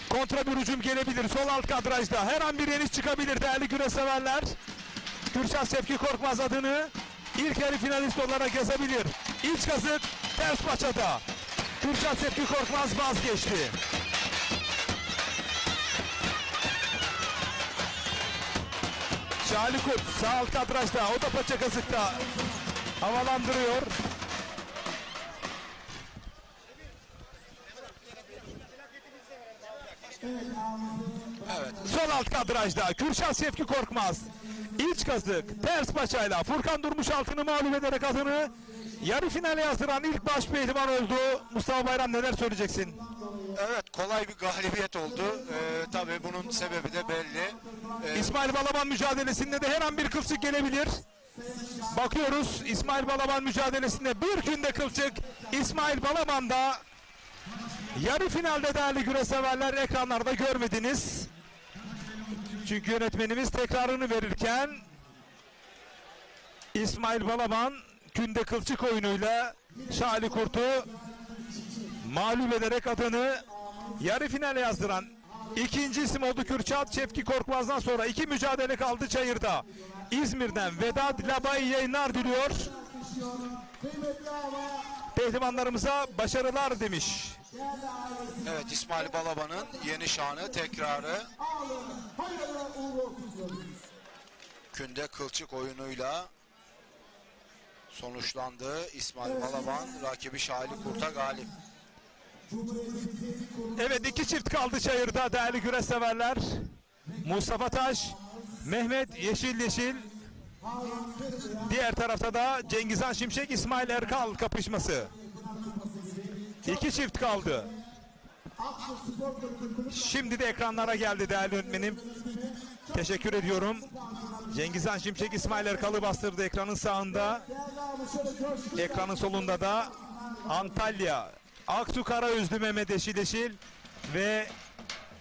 kontra bir hücum gelebilir. Sol alt kadrajda her an bir yeniş çıkabilir değerli güreş severler. Kürşat Şevki Korkmaz adını ilk yarı finalist olarak yazabilir. İç kazık ters paçada. Kürşat Şevki Korkmaz vazgeçti. Şali Kurt sağ alt kadrajda, o da Paçakazık'ta havalandırıyor. Evet. Sol alt kadrajda Kürşat Şevki Korkmaz İç kazık ters paçayla Furkan Durmuş Altın'ı mağlup ederek adını yarı finale yazdıran ilk baş pehlivan oldu. Mustafa Bayram, neler söyleyeceksin? Evet, kolay bir galibiyet oldu. Tabii bunun sebebi de belli. İsmail Balaban mücadelesinde de her an bir kılçık gelebilir. Bakıyoruz İsmail Balaban mücadelesinde bir günde kılçık. İsmail Balaban'da yarı finalde değerli güreş severler ekranlarda görmediniz. Çünkü yönetmenimiz tekrarını verirken İsmail Balaban günde kılçık oyunuyla Şali Kurt'u mağlup ederek adını yarı finale yazdıran ikinci isim oldu. Kürşat Şevki Korkmaz'dan sonra iki mücadele kaldı çayırda. İzmir'den Vedat Labay yayınlar diliyor. Pehlivanlarımıza başarılar demiş. Evet, İsmail Balaban'ın yeni şanı tekrarı. Künde kılçık oyunuyla sonuçlandı. İsmail Balaban rakibi Şali Kurt'a galip. Evet, iki çift kaldı çayırda değerli güreş severler. Mustafa Taş, Mehmet Yeşil. Diğer tarafta da Cengizhan Şimşek, İsmail Erkal kapışması. İki çift kaldı. Şimdi de ekranlara geldi değerli yönetmenim. Teşekkür ediyorum. Cengizhan Şimşek İsmail Erkal'ı bastırdı ekranın sağında. Ekranın solunda da Antalya Aksu Karaözlü Mehmet Yeşil ve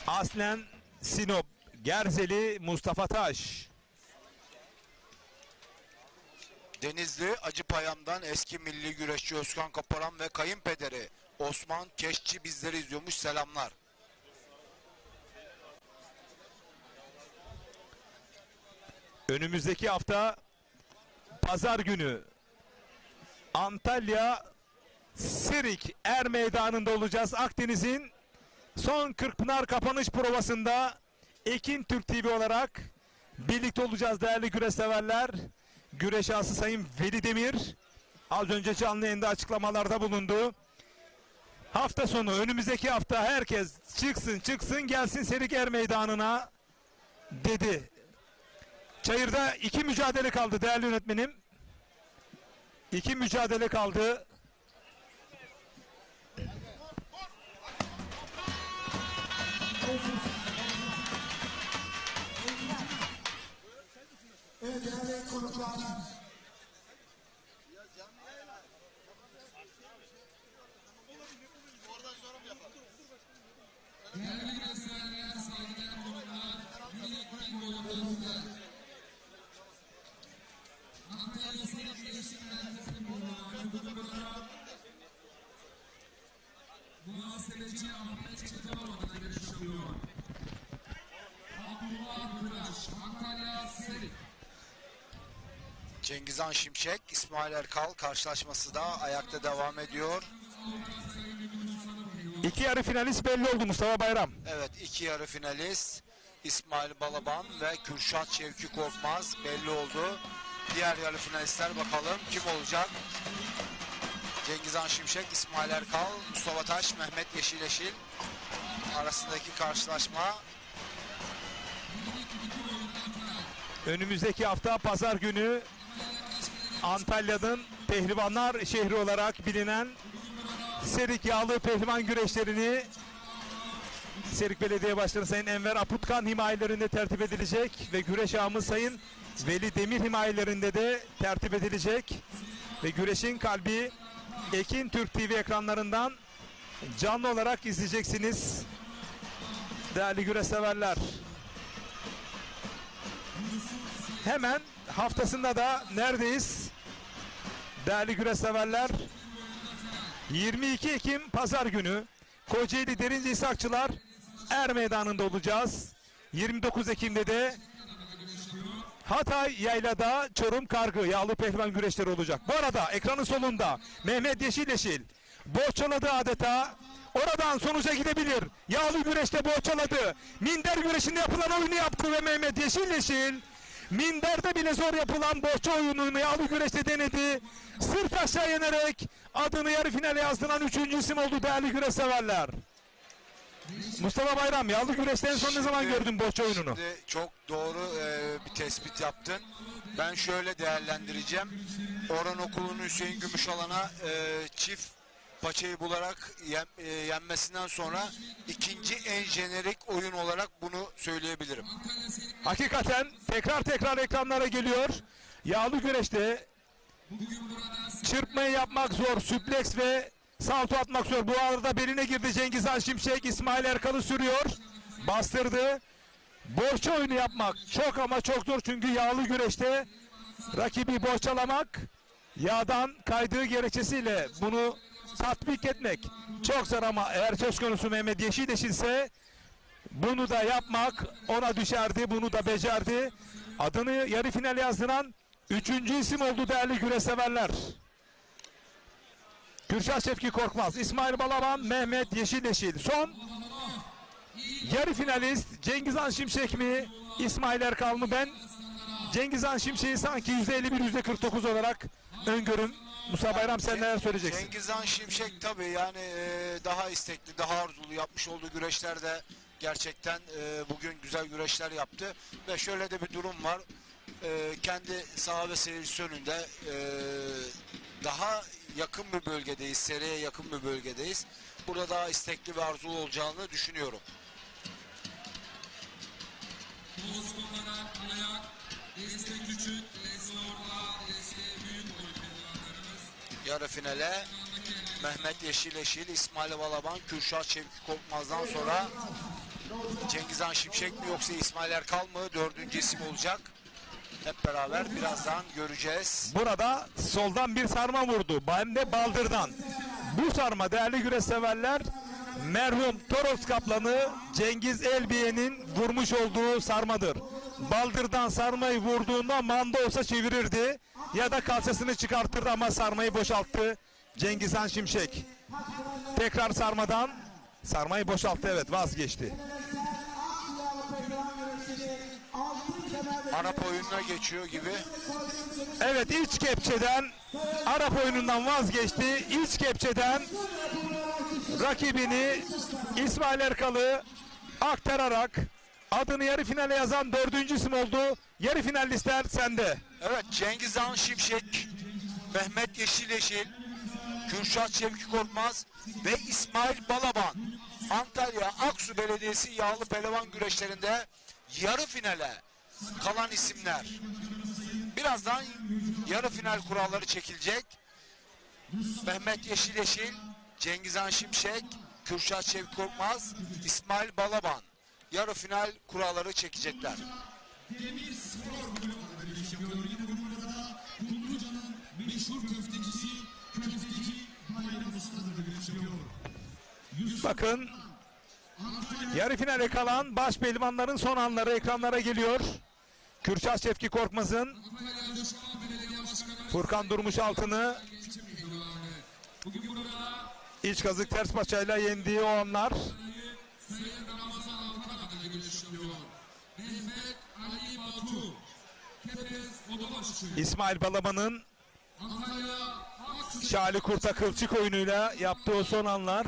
aslen Sinop Gerzeli Mustafa Taş. Denizli Acıpayam'dan eski milli güreşçi Özkan Kaparan ve kayınpederi Osman Keşçi bizleri izliyormuş, selamlar. Önümüzdeki hafta Pazar günü Antalya Sirik Er Meydanı'nda olacağız. Akdeniz'in son Kırkpınar kapanış provasında Ekin Türk TV olarak birlikte olacağız değerli güreş severler. Güreş ağası Sayın Veli Demir az önce canlı yayında açıklamalarda bulundu. Hafta sonu, önümüzdeki hafta herkes çıksın gelsin Sirik Er Meydanı'na dedi. Çayır'da 2 mücadele kaldı değerli yönetmenim. 2 mücadele kaldı. Evet değerli konuklar. Değerli gösteriler, saygıdeğer konuklar, minik ring boyunlarında Antalya Sirik Gelişim Merkezi'nin bugün burada muhasebeci Ahmet Çetinoğlu adına güreş yapıyor. Abdullah Güraş, Antalya Sirik. Cengizhan Şimşek, İsmail Erkal karşılaşması da ayakta devam ediyor. 2 yarı finalist belli oldu Mustafa Bayram. Evet, 2 yarı finalist İsmail Balaban ve Kürşat Şevki Korkmaz belli oldu. Diğer yarı finalistler bakalım kim olacak? Cengizhan Şimşek, İsmail Erkal, Mustafa Taş, Mehmet Yeşileşil arasındaki karşılaşma. Önümüzdeki hafta pazar günü Antalya'nın pehlivanlar şehri olarak bilinen Sirik Yağlı Pehlivan güreşlerini Sirik Belediye Başkanı Sayın Enver Aputkan himayelerinde tertip edilecek ve güreş ağamız Sayın Veli Demir himayelerinde de tertip edilecek ve güreşin kalbi Ekin Türk TV ekranlarından canlı olarak izleyeceksiniz değerli güreş severler. Hemen haftasında da neredeyiz değerli güreş severler? 22 Ekim Pazar günü Kocaeli Derince İshakçılar Er Meydanı'nda olacağız. 29 Ekim'de de Hatay Yayla'da Çorum Kargı Yağlı Pehlivan güreşleri olacak. Bu arada ekranın solunda Mehmet Yeşileşil boğçaladı adeta. Oradan sonuca gidebilir. Yağlı güreşte boğçaladı. Minder güreşinde yapılan oyunu yaptı ve Mehmet Yeşileşil minderde bile zor yapılan bohça oyununu yağlı güreşte denedi. Sırt aşağı yenerek adını yarı finale yazdıran 3. isim oldu değerli güreş severler. Mustafa Bayram, yağlı güreşte en son ne zaman gördün bohça oyununu? Şimdi çok doğru bir tespit yaptın. Ben şöyle değerlendireceğim. Orhan Okulu'nun Hüseyin Gümüşalan'a çift paçayı bularak yenmesinden sonra ikinci en jenerik oyun olarak bunu söyleyebilirim. Hakikaten tekrar ekranlara geliyor. Yağlı güreşte çırpmayı yapmak zor. Süpleks ve salto atmak zor. Bu arada beline girdi Cengizhan Şimşek. İsmail Erkal'ı sürüyor. Bastırdı. Bohça oyunu yapmak çok ama çok zor. Çünkü yağlı güreşte rakibi bohçalamak, yağdan kaydığı gerekçesiyle bunu tatbik etmek çok zor ama eğer söz konusu Mehmet Yeşileşil ise bunu da yapmak ona düşerdi. Bunu da becerdi. Adını yarı final yazdıran 3. isim oldu değerli güreş severler. Kürşat Şevki Korkmaz, İsmail Balaban, Mehmet Yeşileşil. Son yarı finalist Cengizhan Şimşek mi, İsmail Erkal mı? Ben Cengizhan Şimşek'i sanki %51, %49 olarak öngörüm. Musa Bayram, sen neler söyleyeceksin? Cengizhan Şimşek tabii yani daha istekli, daha arzulu yapmış olduğu güreşlerde gerçekten bugün güzel güreşler yaptı. Ve şöyle de bir durum var. Kendi saha ve seyircisi önünde daha yakın bir bölgedeyiz, seriye yakın bir bölgedeyiz. Burada daha istekli ve arzulu olacağını düşünüyorum. Yarı finale Mehmet Yeşileşil, İsmail Balaban, Kürşat Şevki Korkmaz'dan sonra Cengizhan Şimşek mi yoksa İsmail Erkal mı 4. isim olacak? Hep beraber birazdan göreceğiz. Burada soldan bir sarma vurdu. Hem de baldırdan. Bu sarma değerli güreş severler merhum Toros kaplanı Cengiz Elbiye'nin vurmuş olduğu sarmadır. baldırdan sarmayı vurduğunda manda olsa çevirirdi. Ya da kalçasını çıkartırdı ama sarmayı boşalttı Cengizhan Şimşek. Tekrar sarmadan sarmayı boşalttı, evet, vazgeçti. Arap oyununa geçiyor gibi. Evet, iç kepçeden Arap oyunundan vazgeçti. İç kepçeden rakibini İsmail Erkal'ı aktararak adını yarı finale yazan 4. isim oldu. Yarı finalistler sende. Evet, Cengizhan Şimşek, Mehmet Yeşileşil, Kürşat Şevki Korkmaz ve İsmail Balaban Antalya Aksu Belediyesi yağlı pehlivan güreşlerinde yarı finale kalan isimler. Birazdan yarı final kuralları çekilecek. Mehmet Yeşileşil, Cengizhan Şimşek, Kürşat Şevki Korkmaz, İsmail Balaban yarı final kuralları çekecekler. Bakın, yarı finale kalan baş pehlivanların son anları ekranlara geliyor. Kürşat Şevki Korkmaz'ın Furkan Durmuş Altın'ı iç kazık ters paçayla yendiği o anlar. İsmail Balaban'ın Şali Kurt'a kılçık oyunuyla yaptığı o son anlar.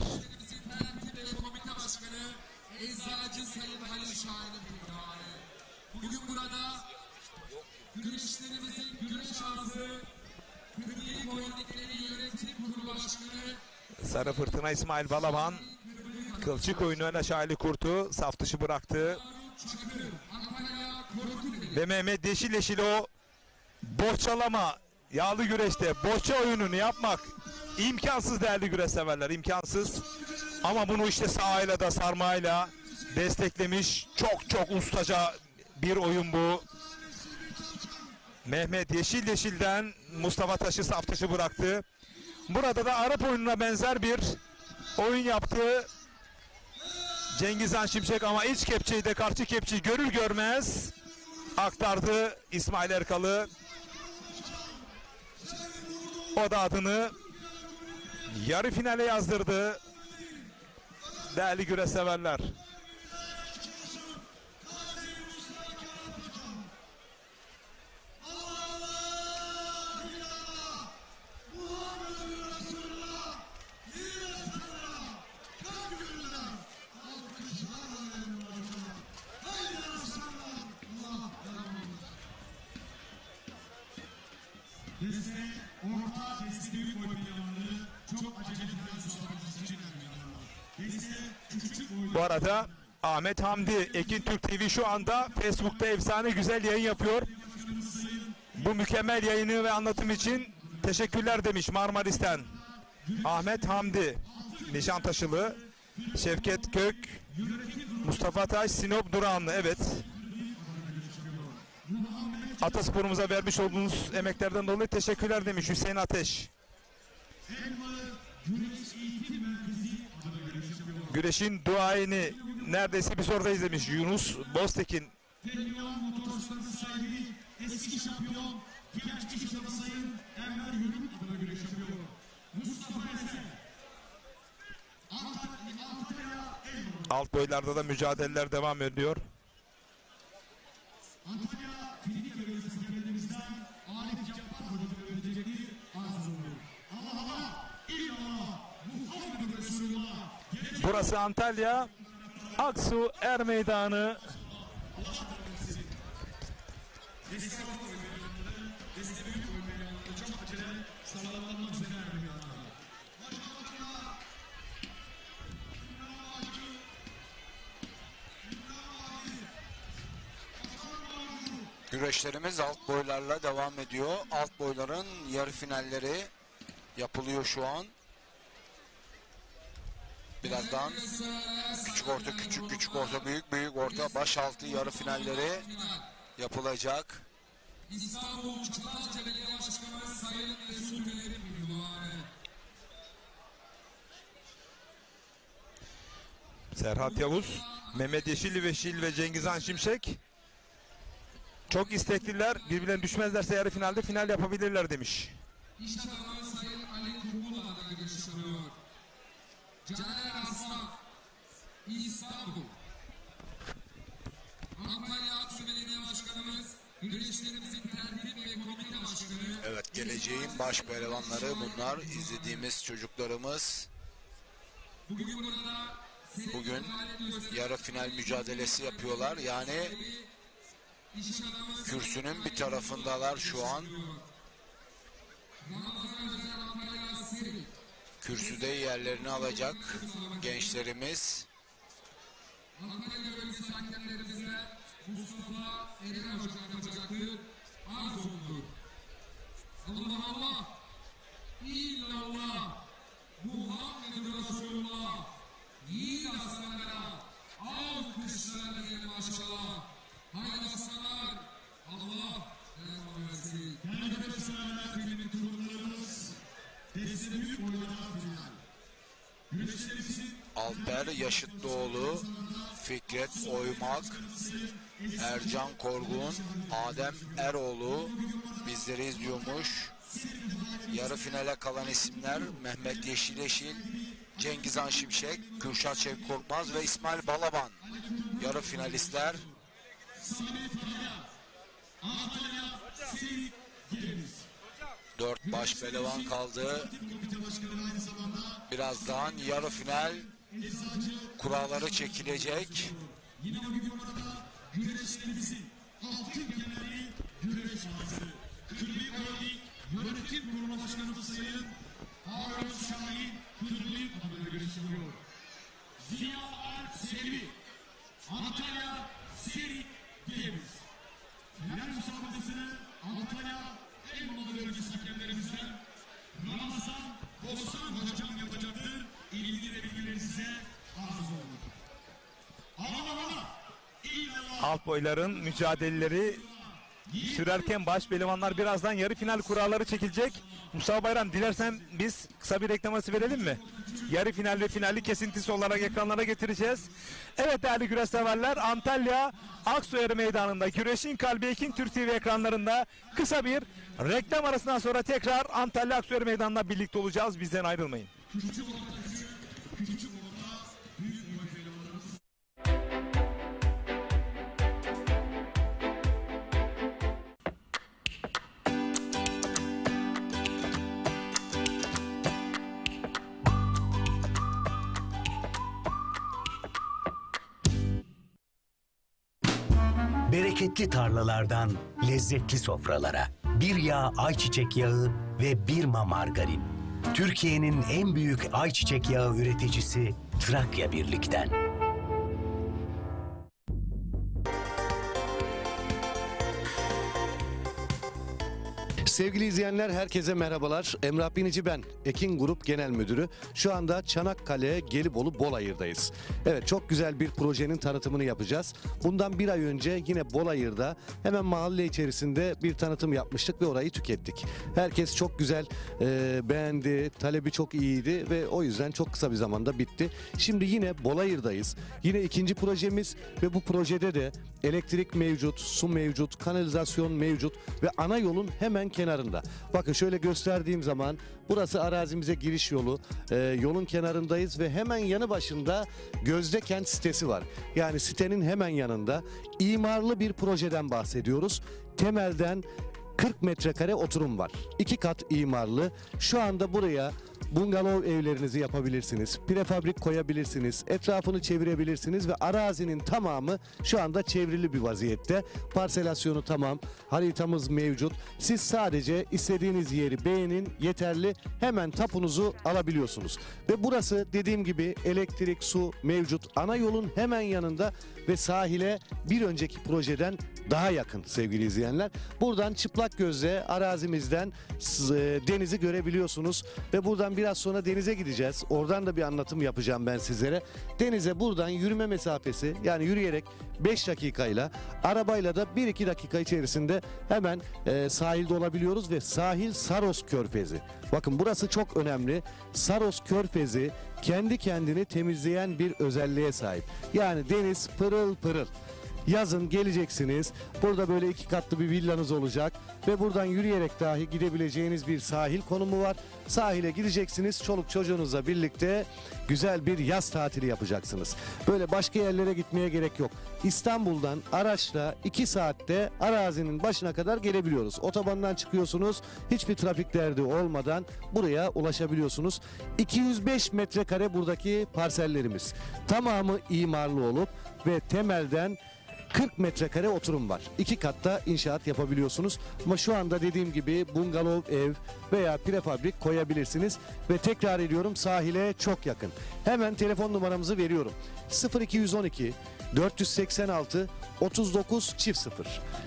Bugün burada güreşlerimizin güreş ağzı Kırık Oyuncuları Yönetim Kurulu Başkanı Sarı Fırtına İsmail Balaban kılçık oyunuyla Şali Kurt'u saf dışı bıraktı. Ve Mehmet Yeşileşil o bohçalama, yağlı güreşte bohça oyununu yapmak imkansız değerli güreş severler, imkansız. Ama bunu işte sağıyla da sarmayla desteklemiş. Çok ustaca bir oyun bu. Mehmet Yeşil'den Mustafa Taş'ı saf dışı bıraktı. Burada da Arap oyununa benzer bir oyun yaptı Cengizhan Şimşek ama iç kepçeyi de karşı kepçeyi görür görmez aktardı İsmail Erkal'ı. O da adını yarı finale yazdırdı değerli güreş severler. Bu arada Ahmet Hamdi, Ekin Türk TV şu anda Facebook'ta efsane güzel yayın yapıyor. Bu mükemmel yayını ve anlatım için teşekkürler demiş Marmaris'ten. Ahmet Hamdi, Nişantaşılı, Şevket Kök, Mustafa Taş, Sinop Durağanlı, evet. Atasporumuza vermiş olduğunuz emeklerden dolayı teşekkürler demiş Hüseyin Ateş. Güreşin duayeni neredeyse biz oradayız demiş Yunus Boztekin. Eski şampiyon, genç iş adamı Sayın Enver Yürüm adına güreş yapıyor. Mustafa Eser. Antalya Alt boylarda da mücadeleler devam ediyor. Antalya Filik Yöresi hakemlerimizden Arif Cabbar Hoca'nın öğretecekleri arz oluyor. Allah illallah Muhammed Resulullah. Burası Antalya Aksu Er Meydanı. Güreşlerimiz alt boylarla devam ediyor. Alt boyların yarı finalleri yapılıyor şu an. Birazdan küçük orta, küçük orta, büyük orta, baş altı yarı finalleri yapılacak. İstanbul Çatalca Belediye Başkanı Sayın Mesut Öner'in Serhat Yavuz, Mehmet Yeşil ve Cengizhan Şimşek Çok istekliler. Birbirlerine düşmezlerse yarı finalde final yapabilirler demiş. İş adamı Sayın Ali Kurgula'da güreş yapıyor. Caner Aslan, İstanbul. Antalya Aksu Belediye Başkanımız, güreşlerimizin tertip ve komite başkanı. Evet, geleceğin baş pehlivanları bunlar. İzlediğimiz çocuklarımız bugün yarı final mücadelesi yapıyorlar. Yani kürsünün bir tarafındalar şu an. Kürsüde yerlerini alacak gençlerimiz. Antalya bölgesi hakemlerimize Mustafa Eren Hoca yapacaktır. Arz olunur. Allah Allah, illallah, Muhammed Resulullah, yiğit aslanlara, alkışlarla diyelim maşallah. Haydi aslanlar, Allah devam versin. Değerli dostlar, kıymetli turnuvalarımız, testi büyük oynanan final. Güreşlerimizin Alper Yaşıtlıoğlu, Fikret Oymak, Ercan Korgun, Adem Eroğlu bizleri izliyormuş. Yarı finale kalan isimler Mehmet Yeşileşil, Cengizhan Şimşek, Kürşat Şevk Korkmaz ve İsmail Balaban. Yarı finalistler. 4 baş pehlivan kaldı. Birazdan yarı final kuralları çekilecek. yine bugün burada güreşlerimizin altın kemerli güreş ağası. Kırmızı Holding Yönetim Kurulu Başkanımız Sayın Harun Şahin Kırmızı adına güreş yapıyor. Ziya Alp Selvi, Antalya Serik Games. Final müsabakasını Antalya Elmalı bölgesi hakemlerimizden Ramazan Bozan Hocam yapacaktır. İlgi ve bilgileri size arz olunur. Alt boyların mücadeleleri sürerken baş pehlivanlar birazdan yarı final kuralları çekilecek. Mustafa Bayram, dilersen biz kısa bir reklaması verelim mi? Yarı final ve finali kesintisi olarak ekranlara getireceğiz. Evet değerli güreş severler, Antalya Aksoyarı Meydanı'nda güreşin kalbi Ekin Türk TV ekranlarında kısa bir reklam arasından sonra tekrar Antalya Aksoyarı Meydanı'nda birlikte olacağız. Bizden ayrılmayın. Bereketli tarlalardan lezzetli sofralara bir yağ ayçiçek yağı ve Birma margarin. Türkiye'nin en büyük ayçiçek yağı üreticisi Trakya Birlik'ten. Sevgili izleyenler, herkese merhabalar. Emrah Binici ben, Ekin Grup Genel Müdürü. Şu anda Çanakkale, Gelibolu, Bolayır'dayız. Evet, çok güzel bir projenin tanıtımını yapacağız. Bundan bir ay önce yine Bolayır'da hemen mahalle içerisinde bir tanıtım yapmıştık ve orayı tükettik. Herkes çok güzel beğendi, talebi çok iyiydi ve o yüzden çok kısa bir zamanda bitti. Şimdi yine Bolayır'dayız. Yine ikinci projemiz ve bu projede de elektrik mevcut, su mevcut, kanalizasyon mevcut ve ana yolun hemen kenarında. Bakın şöyle gösterdiğim zaman burası arazimize giriş yolu. Yolun kenarındayız ve hemen yanı başında Gözdekent sitesi var. Yani sitenin hemen yanında imarlı bir projeden bahsediyoruz. Temelden 40 metrekare oturum var. 2 kat imarlı. Şu anda buraya bungalov evlerinizi yapabilirsiniz. Prefabrik koyabilirsiniz. Etrafını çevirebilirsiniz ve arazinin tamamı şu anda çevrili bir vaziyette. Parselasyonu tamam. Haritamız mevcut. Siz sadece istediğiniz yeri beğenin, yeterli. Hemen tapunuzu alabiliyorsunuz. Ve burası dediğim gibi elektrik, su mevcut. Ana yolun hemen yanında ve sahile bir önceki projeden daha yakın sevgili izleyenler. Buradan çıplak gözle arazimizden denizi görebiliyorsunuz ve buradan biraz sonra denize gideceğiz. Oradan da bir anlatım yapacağım ben sizlere. Denize buradan yürüme mesafesi, yani yürüyerek 5 dakikayla, arabayla da 1-2 dakika içerisinde hemen sahilde olabiliyoruz ve sahil Saros Körfezi. Bakın burası çok önemli. Saros Körfezi kendi kendini temizleyen bir özelliğe sahip. Yani deniz pırıl pırıl. yazın geleceksiniz. Burada böyle 2 katlı bir villanız olacak ve buradan yürüyerek dahi gidebileceğiniz bir sahil konumu var. Sahile gideceksiniz, çoluk çocuğunuzla birlikte güzel bir yaz tatili yapacaksınız. Böyle başka yerlere gitmeye gerek yok. İstanbul'dan araçla 2 saatte arazinin başına kadar gelebiliyoruz. Otobandan çıkıyorsunuz, hiçbir trafik derdi olmadan buraya ulaşabiliyorsunuz. 205 metrekare buradaki parsellerimiz. Tamamı imarlı olup ve temelden 40 metrekare oturum var. 2 katta inşaat yapabiliyorsunuz. Ama şu anda dediğim gibi bungalov ev veya prefabrik koyabilirsiniz. Ve tekrar ediyorum, sahile çok yakın. Hemen telefon numaramızı veriyorum. 0212 486 39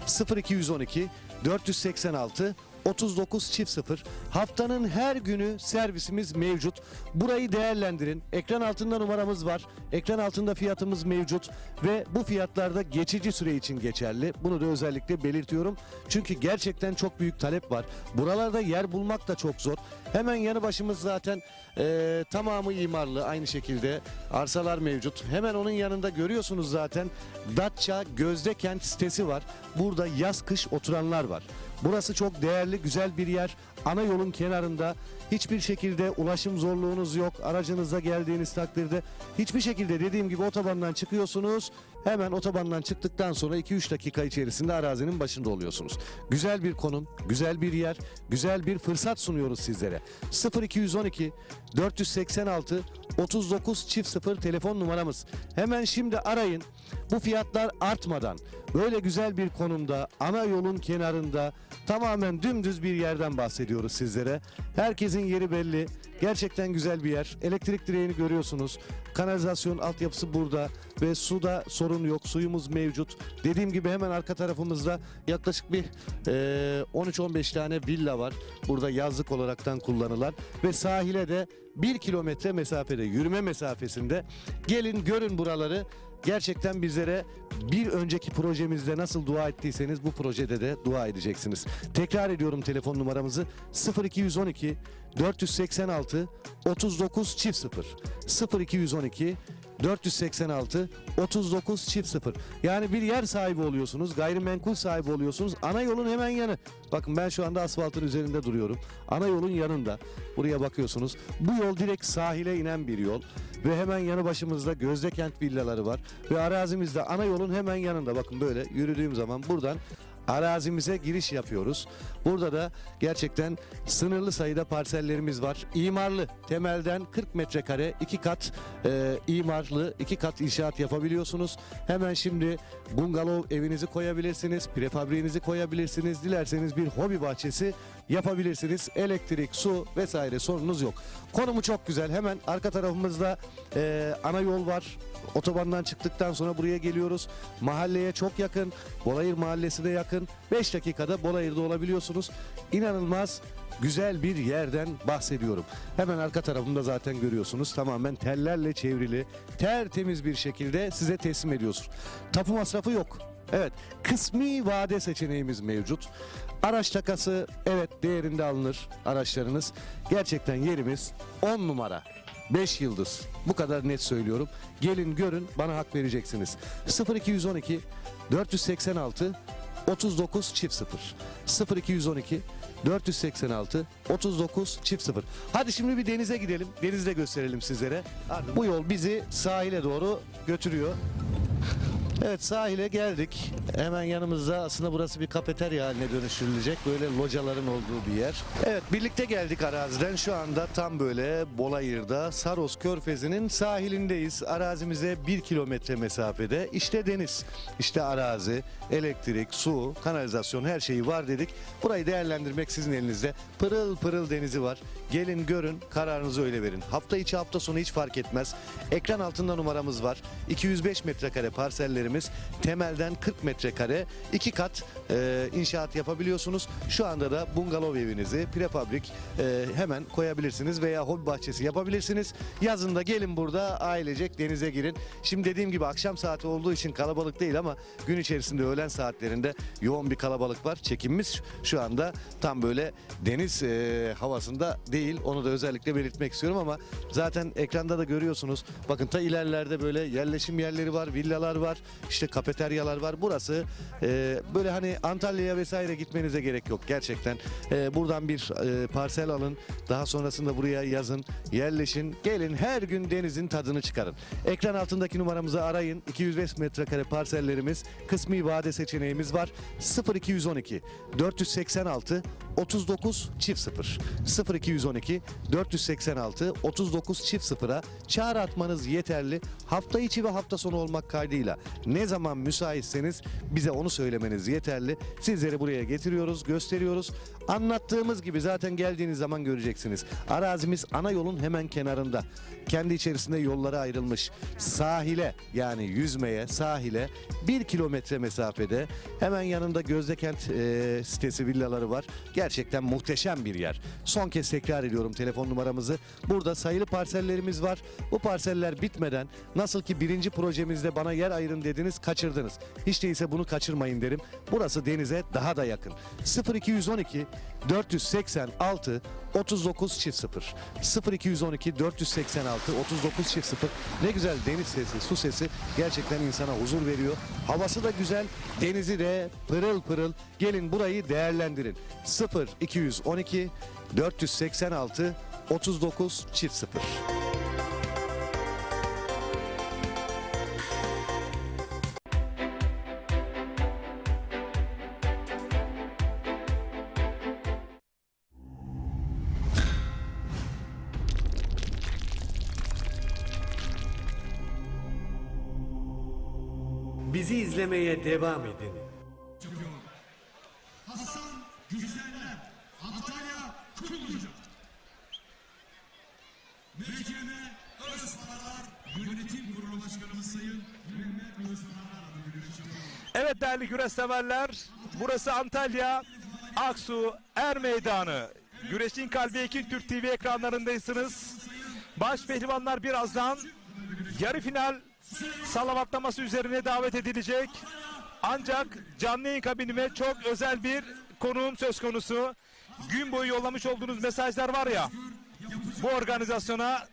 0 0212 486 39 haftanın her günü servisimiz mevcut. Burayı değerlendirin. Ekran altında numaramız var. Ekran altında fiyatımız mevcut ve bu fiyatlarda geçici süre için geçerli. Bunu da özellikle belirtiyorum. Çünkü gerçekten çok büyük talep var. Buralarda yer bulmak da çok zor. Hemen yanı başımız zaten tamamı imarlı, aynı şekilde arsalar mevcut. Hemen onun yanında görüyorsunuz zaten Datça Gözdekent sitesi var. Burada yaz kış oturanlar var. Burası çok değerli, güzel bir yer. Ana yolun kenarında, hiçbir şekilde ulaşım zorluğunuz yok. Aracınızla geldiğiniz takdirde hiçbir şekilde, dediğim gibi otobandan çıkıyorsunuz. Hemen otobandan çıktıktan sonra 2-3 dakika içerisinde arazinin başında oluyorsunuz. Güzel bir konum, güzel bir yer, güzel bir fırsat sunuyoruz sizlere. 0212 486 39 0 telefon numaramız. Hemen şimdi arayın. Bu fiyatlar artmadan böyle güzel bir konumda, ana yolun kenarında, tamamen dümdüz bir yerden bahsediyoruz sizlere. Herkesin yeri belli. Gerçekten güzel bir yer. Elektrik direğini görüyorsunuz. Kanalizasyon altyapısı burada ve suda sorun yok. Suyumuz mevcut. Dediğim gibi hemen arka tarafımızda yaklaşık bir 13-15 tane villa var. Burada yazlık olaraktan kullanılan ve sahile de 1 kilometre mesafede, yürüme mesafesinde. Gelin görün buraları. Gerçekten bizlere bir önceki projemizde nasıl dua ettiyseniz bu projede de dua edeceksiniz. Tekrar ediyorum telefon numaramızı: 0212 486 39 0 0212 486 39 0. Yani bir yer sahibi oluyorsunuz, gayrimenkul sahibi oluyorsunuz. Ana yolun hemen yanı. Bakın ben şu anda asfaltın üzerinde duruyorum. Ana yolun yanında. Buraya bakıyorsunuz. Bu yol direkt sahile inen bir yol. Ve hemen yanı başımızda Gözdekent villaları var. Ve arazimizde ana yolun hemen yanında. Bakın böyle yürüdüğüm zaman buradan arazimize giriş yapıyoruz. Burada da gerçekten sınırlı sayıda parsellerimiz var. İmarlı, temelden 40 metrekare 2 kat imarlı, 2 kat inşaat yapabiliyorsunuz. Hemen şimdi bungalov evinizi koyabilirsiniz, prefabriğinizi koyabilirsiniz. Dilerseniz bir hobi bahçesi yapabilirsiniz. Elektrik, su vesaire sorunuz yok. Konumu çok güzel. Hemen arka tarafımızda ana yol var. Otobandan çıktıktan sonra buraya geliyoruz. Mahalleye çok yakın. Bolayır Mahallesi'ne yakın. 5 dakikada Bolayır'da olabiliyorsunuz. İnanılmaz güzel bir yerden bahsediyorum. Hemen arka tarafımda zaten görüyorsunuz. Tamamen tellerle çevrili, tertemiz bir şekilde size teslim ediyoruz. Tapu masrafı yok. Evet, kısmi vade seçeneğimiz mevcut. Araç takası evet değerinde alınır araçlarınız. Gerçekten yerimiz 10 numara. 5 yıldız. Bu kadar net söylüyorum. Gelin görün, bana hak vereceksiniz. 0212 486 39 0 0212 486 39 0. Hadi şimdi bir denize gidelim. Denizde gösterelim sizlere. Bu yol bizi sahile doğru götürüyor. Evet, sahile geldik. Hemen yanımızda, aslında burası bir kafeterya haline dönüştürülecek. Böyle locaların olduğu bir yer. Evet, birlikte geldik araziden. Şu anda tam böyle Bolayır'da Saros Körfezi'nin sahilindeyiz. Arazimize 1 kilometre mesafede. İşte deniz, işte arazi, elektrik, su, kanalizasyon, her şeyi var dedik. Burayı değerlendirmek sizin elinizde. Pırıl pırıl denizi var. Gelin görün, kararınızı öyle verin. Hafta içi hafta sonu hiç fark etmez. Ekran altında numaramız var. 205 metrekare parsellerimiz. Temelden 40 metrekare 2 kat inşaat yapabiliyorsunuz. Şu anda da bungalov evinizi prefabrik hemen koyabilirsiniz veya hobi bahçesi yapabilirsiniz. Yazında gelin burada ailecek denize girin. Şimdi dediğim gibi akşam saati olduğu için kalabalık değil ama gün içerisinde öğlen saatlerinde yoğun bir kalabalık var. Çekimimiz şu anda tam böyle deniz havasında değil. Onu da özellikle belirtmek istiyorum ama zaten ekranda da görüyorsunuz. Bakın ta ilerlerde böyle yerleşim yerleri var, villalar var. İşte kafeteryalar var. Burası böyle hani Antalya'ya vesaire gitmenize gerek yok gerçekten. Buradan bir parsel alın. Daha sonrasında buraya yazın, yerleşin, gelin her gün denizin tadını çıkarın. Ekran altındaki numaramızı arayın. 205 metrekare parsellerimiz, kısmi vade seçeneğimiz var. 0212 486 39 çift 0 0212 486 39 çift 0'a çağrı atmanız yeterli. Hafta içi ve hafta sonu olmak kaydıyla ne zaman müsaitseniz bize onu söylemeniz yeterli. Sizleri buraya getiriyoruz, gösteriyoruz. Anlattığımız gibi zaten geldiğiniz zaman göreceksiniz. Arazimiz ana yolun hemen kenarında. Kendi içerisinde yollara ayrılmış. Sahile, yani yüzmeye, sahile 1 kilometre mesafede. Hemen yanında Gözdekent sitesi villaları var. Gerçekten muhteşem bir yer. Son kez tekrar ediyorum telefon numaramızı. Burada sayılı parsellerimiz var. Bu parseller bitmeden, nasıl ki birinci projemizde bana yer ayırın dediniz, kaçırdınız. Hiç değilse bunu kaçırmayın derim. Burası denize daha da yakın. 0212 486 39 çift 0 0212 486 39 çift 0. Ne güzel deniz sesi, su sesi gerçekten insana huzur veriyor. Havası da güzel, denizi de pırıl pırıl. Gelin burayı değerlendirin. 0212 486 39 çift 0. Bizi izlemeye devam edin. Hasan Güzeller, Antalya Kumluca. MCM Özparalar Yönetim Kurulu Başkanımız Sayın Mehmet Özparalar'la güreş yapıyor. Evet değerli güreş severler, burası Antalya Aksu Er Meydanı. Güreşin Kalbi Ekin Türk TV ekranlarındaysınız. Baş pehlivanlar birazdan yarı final salavatlaması üzerine davet edilecek. Ancak canlı yayın kabinime çok özel bir konuğum söz konusu. Gün boyu yollamış olduğunuz mesajlar var ya, bu organizasyona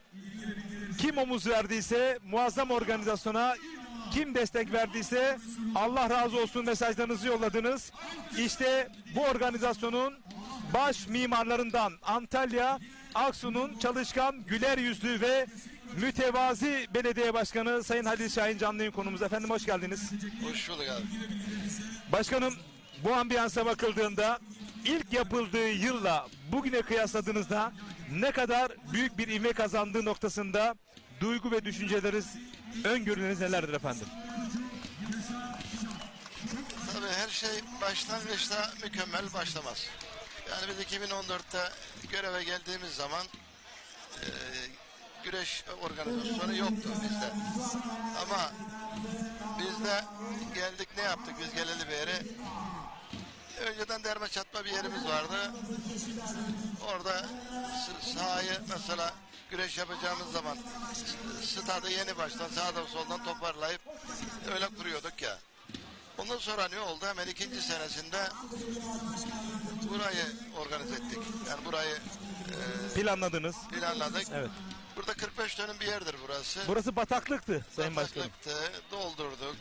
kim omuz verdiyse, muazzam organizasyona kim destek verdiyse Allah razı olsun mesajlarınızı yolladınız. İşte bu organizasyonun baş mimarlarından Antalya Aksu'nun çalışkan, güler yüzlü ve mütevazi belediye başkanı Sayın Halil Şahin canlı yayın konumuz. Efendim hoş geldiniz. Hoş bulduk abi. Başkanım, bu ambiyansa bakıldığında ilk yapıldığı yılla bugüne kıyasladığınızda ne kadar büyük bir ivme kazandığı noktasında duygu ve düşünceleriniz, öngörüleriniz nelerdir efendim? Tabii her şey başlangıçta mükemmel başlamaz. Yani biz 2014'te göreve geldiğimiz zaman güreş organizasyonu yoktu bizde. Ama biz de geldik, ne yaptık biz geleli beri? Önceden derme çatma bir yerimiz vardı. Orada sahayı mesela güreş yapacağımız zaman stadı yeni baştan sağdan soldan toparlayıp öyle kuruyorduk ya. Ondan sonra ne oldu? Hemen ikinci senesinde burayı organize ettik. Yani burayı planladınız. Planladık. Evet. Burada 45 dönüm bir yerdir burası. Burası bataklıktı Sayın Başkanım. Bataklıktı, doldurduk.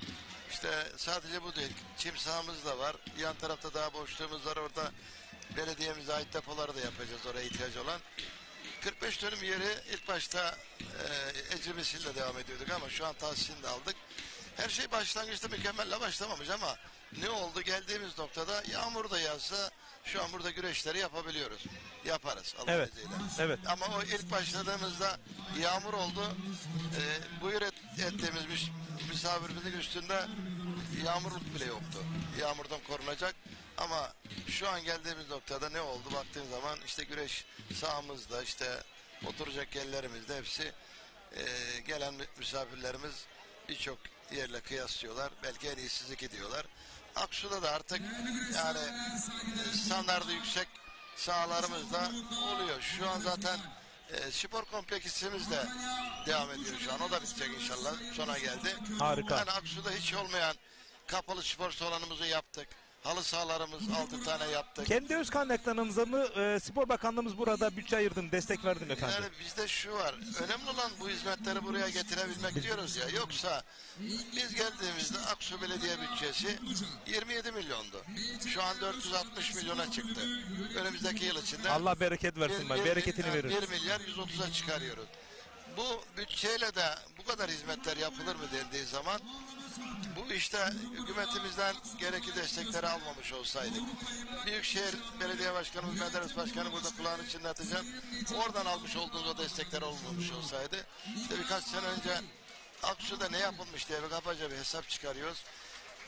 İşte sadece bu değil, çim sahamız da var. Yan tarafta daha boşluğumuz var. Orada belediyemize ait depoları da yapacağız, oraya ihtiyaç olan. 45 dönüm yeri ilk başta ecrimisiyle devam ediyorduk ama şu an tahsisini de aldık. Her şey başlangıçta mükemmelle başlamamış ama ne oldu? Geldiğimiz noktada yağmur da yağsa şu an burada güreşleri yapabiliyoruz. Yaparız Allah'ın Evet. izniyle. Evet. Ama o ilk başladığımızda yağmur oldu. Buyur ettiğimiz misafirimizin üstünde yağmurluk bile yoktu. Yağmurdan korunacak. Ama şu an geldiğimiz noktada ne oldu? Baktığın zaman işte güreş sahamızda, işte oturacak yerlerimizde hepsi gelen misafirlerimiz birçok yerle kıyaslıyorlar. Belki en iyisi gidiyorlar. Aksu'da da artık yani standartı yüksek sahalarımız da oluyor. Şu an zaten spor kompleksimiz de devam ediyor şu an. O da bitecek inşallah. Sona geldi. Harika. Yani Aksu'da hiç olmayan kapalı spor salonumuzu yaptık. Halı sahalarımız 6 tane yaptık. Kendi öz kaynaklarımıza mı Spor Bakanlığımız burada bütçe ayırdım, destek verdim efendim? Yani bizde şu var, önemli olan bu hizmetleri buraya getirebilmek diyoruz ya. Yoksa biz geldiğimizde Aksu Belediye bütçesi 27 milyondu. Şu an 460 milyona çıktı. Önümüzdeki yıl içinde Allah bereket versin, bereketini verir. 1 milyar 130'a çıkarıyoruz. Bu bütçeyle de bu kadar hizmetler yapılır mı dendiği zaman bu işte hükümetimizden gerekli destekleri almamış olsaydık, Büyükşehir Belediye Başkanımız, Menderes Başkanı burada kulağını çınlatacağım, oradan almış olduğumuz o destekler olmamış olsaydı, işte birkaç sene önce Aksu'da ne yapılmış diye kabaca bir hesap çıkarıyoruz.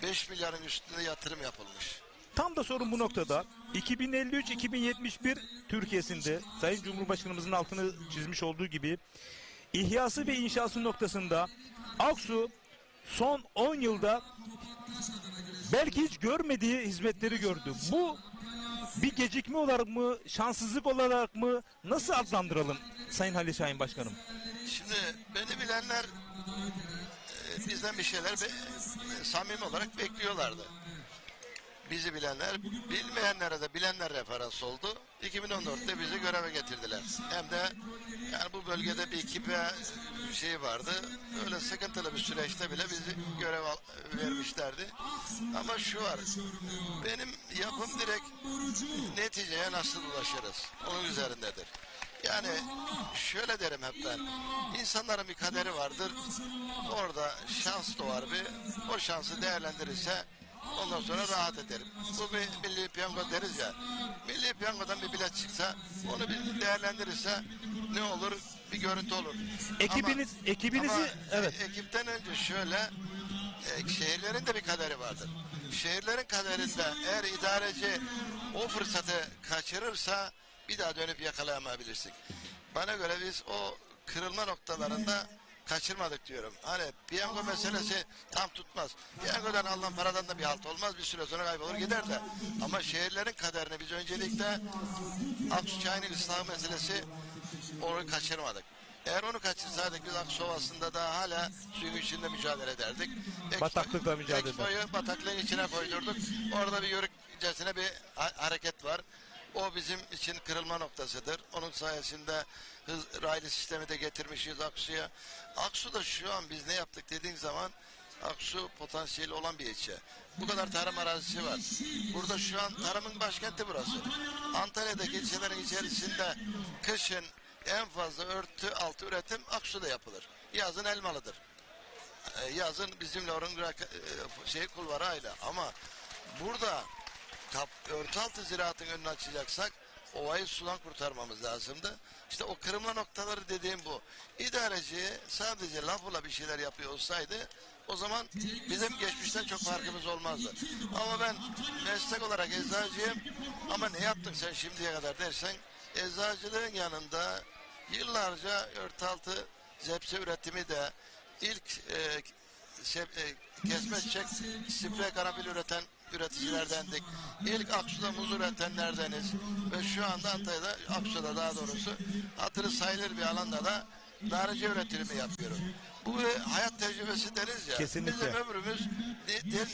5 milyarın üstünde yatırım yapılmış. Tam da sorun bu noktada. 2053-2071 Türkiye'sinde Sayın Cumhurbaşkanımızın altını çizmiş olduğu gibi ihyası ve inşası noktasında Aksu son 10 yılda belki hiç görmediği hizmetleri gördü. Bu bir gecikme olarak mı, şanssızlık olarak mı, nasıl adlandıralım Sayın Halil Şahin Başkanım? Şimdi beni bilenler bizden bir şeyler samimi olarak bekliyorlardı. Bizi bilenler, bilmeyenlere de bilenler referans oldu. 2014'te bizi göreve getirdiler. Hem de yani bu bölgede bir ekibe şey vardı. Öyle sıkıntılı bir süreçte bile bizi görev vermişlerdi. Ama şu var, benim yapım direkt neticeye nasıl ulaşırız? Onun üzerindedir. Yani şöyle derim hep ben, insanların bir kaderi vardır. Orada şans doğar bir, o şansı değerlendirirse ondan sonra rahat ederim. Bu bir milli piyango deriz ya. Milli piyangodan bir bilet çıksa, onu bir değerlendirirse ne olur? Bir görüntü olur. Ekibinizi evet. Ekipten önce şöyle, şehirlerin de bir kaderi vardır. Şehirlerin kaderinde eğer idareci o fırsatı kaçırırsa bir daha dönüp yakalayamayabilirsin. Bana göre biz o kırılma noktalarında kaçırmadık diyorum. Hani piyango meselesi tam tutmaz. Piyangodan alınan paradan da bir halt olmaz. Bir süre sonra kaybolur gider de. Ama şehirlerin kaderini biz öncelikle Aksu Çayı'nın ıslah meselesi, onu kaçırmadık. Eğer onu kaçırsaydık biz Aksu Ovası'nda da hala suyun içinde mücadele ederdik. Bataklıkla mücadele. Expo'yu bataklığın içine koydurduk. Orada bir yörükcesine bir hareket var. O bizim için kırılma noktasıdır. Onun sayesinde raylı sistemi de getirmişiz Aksu'ya. Aksu'da şu an biz ne yaptık dediğin zaman Aksu potansiyeli olan bir ilçe. Bu kadar tarım arazisi var. Burada şu an tarımın başkenti burası. Antalya'daki ilçelerin içerisinde kışın en fazla örtü altı üretim Aksu'da yapılır. Yazın Elmalı'dır. Yazın bizimle onun kulvarı aile. Ama burada örtü altı ziraatın önünü açacaksak ovayı sudan kurtarmamız lazımdı. İşte o kırılma noktaları dediğim bu. İdareci sadece lafla bir şeyler yapıyor olsaydı o zaman bizim geçmişten çok farkımız olmazdı. Ama ben meslek olarak eczacıyım ama ne yaptın sen şimdiye kadar dersen eczacılığın yanında yıllarca örtü altı zepse üretimi de ilk kesme çiçek sprey karanfil üreten üreticilerdendik. İlk Aksu'da muz üretenlerdeniz ve şu anda Antalya'da, Aksu'da daha doğrusu hatırı sayılır bir alanda da narıncı üretimi yapıyorum. Bu bir hayat tecrübesi deriz ya. Kesinlikle. Bizim ömrümüz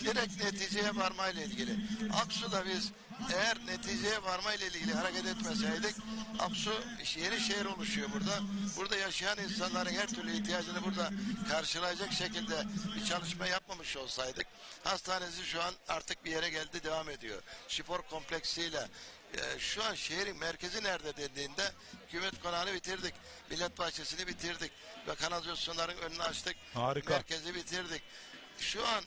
direkt neticeye varmayla ilgili. Aksu'da biz eğer neticeye varmayla ilgili hareket etmeseydik Aksu yeni şehir oluşuyor burada. Burada yaşayan insanların her türlü ihtiyacını burada karşılayacak şekilde bir çalışma yapmamış olsaydık hastanesi şu an artık bir yere geldi, devam ediyor. Spor kompleksiyle şu an şehrin merkezi nerede dediğinde hükümet konağını bitirdik. Millet bahçesini bitirdik. Ve kanalizasyonların önünü açtık. Harika. Merkezi bitirdik. Şu an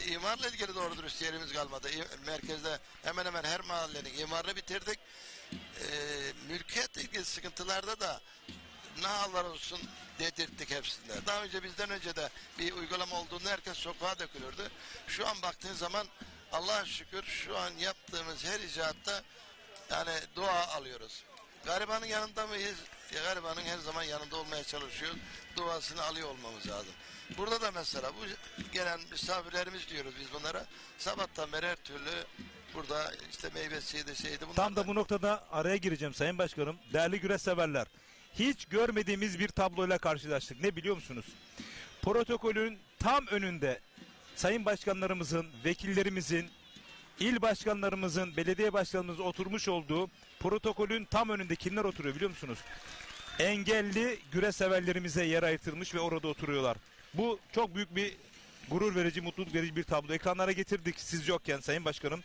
imarla ilgili doğru dürüst yerimiz kalmadı. Merkezde hemen hemen her mahallenin imarını bitirdik. Mülkiyet ilgili sıkıntılarda da ne hallar olsun dedirttik hepsinde. Daha önce bizden önce de bir uygulama olduğunda herkes sokağa dökülürdü. Şu an baktığın zaman Allah'a şükür şu an yaptığımız her icraatta yani dua alıyoruz. Garibanın yanında mıyız? Garibanın her zaman yanında olmaya çalışıyoruz. Duasını alıyor olmamız lazım. Burada da mesela bu gelen misafirlerimiz diyoruz biz bunlara. Sabahtan beri her türlü burada işte meyvesiydi şeydi. Tam da bu noktada araya gireceğim Sayın Başkanım. Değerli güreş severler. Hiç görmediğimiz bir tabloyla karşılaştık. Ne biliyor musunuz? Protokolün tam önünde Sayın Başkanlarımızın, vekillerimizin il başkanlarımızın, belediye başkanımızın oturmuş olduğu protokolün tam önünde kimler oturuyor biliyor musunuz? Engelli güreş severlerimize yer ayırtılmış ve orada oturuyorlar. Bu çok büyük bir gurur verici, mutluluk verici bir tablo. Ekranlara getirdik siz yokken Sayın Başkanım.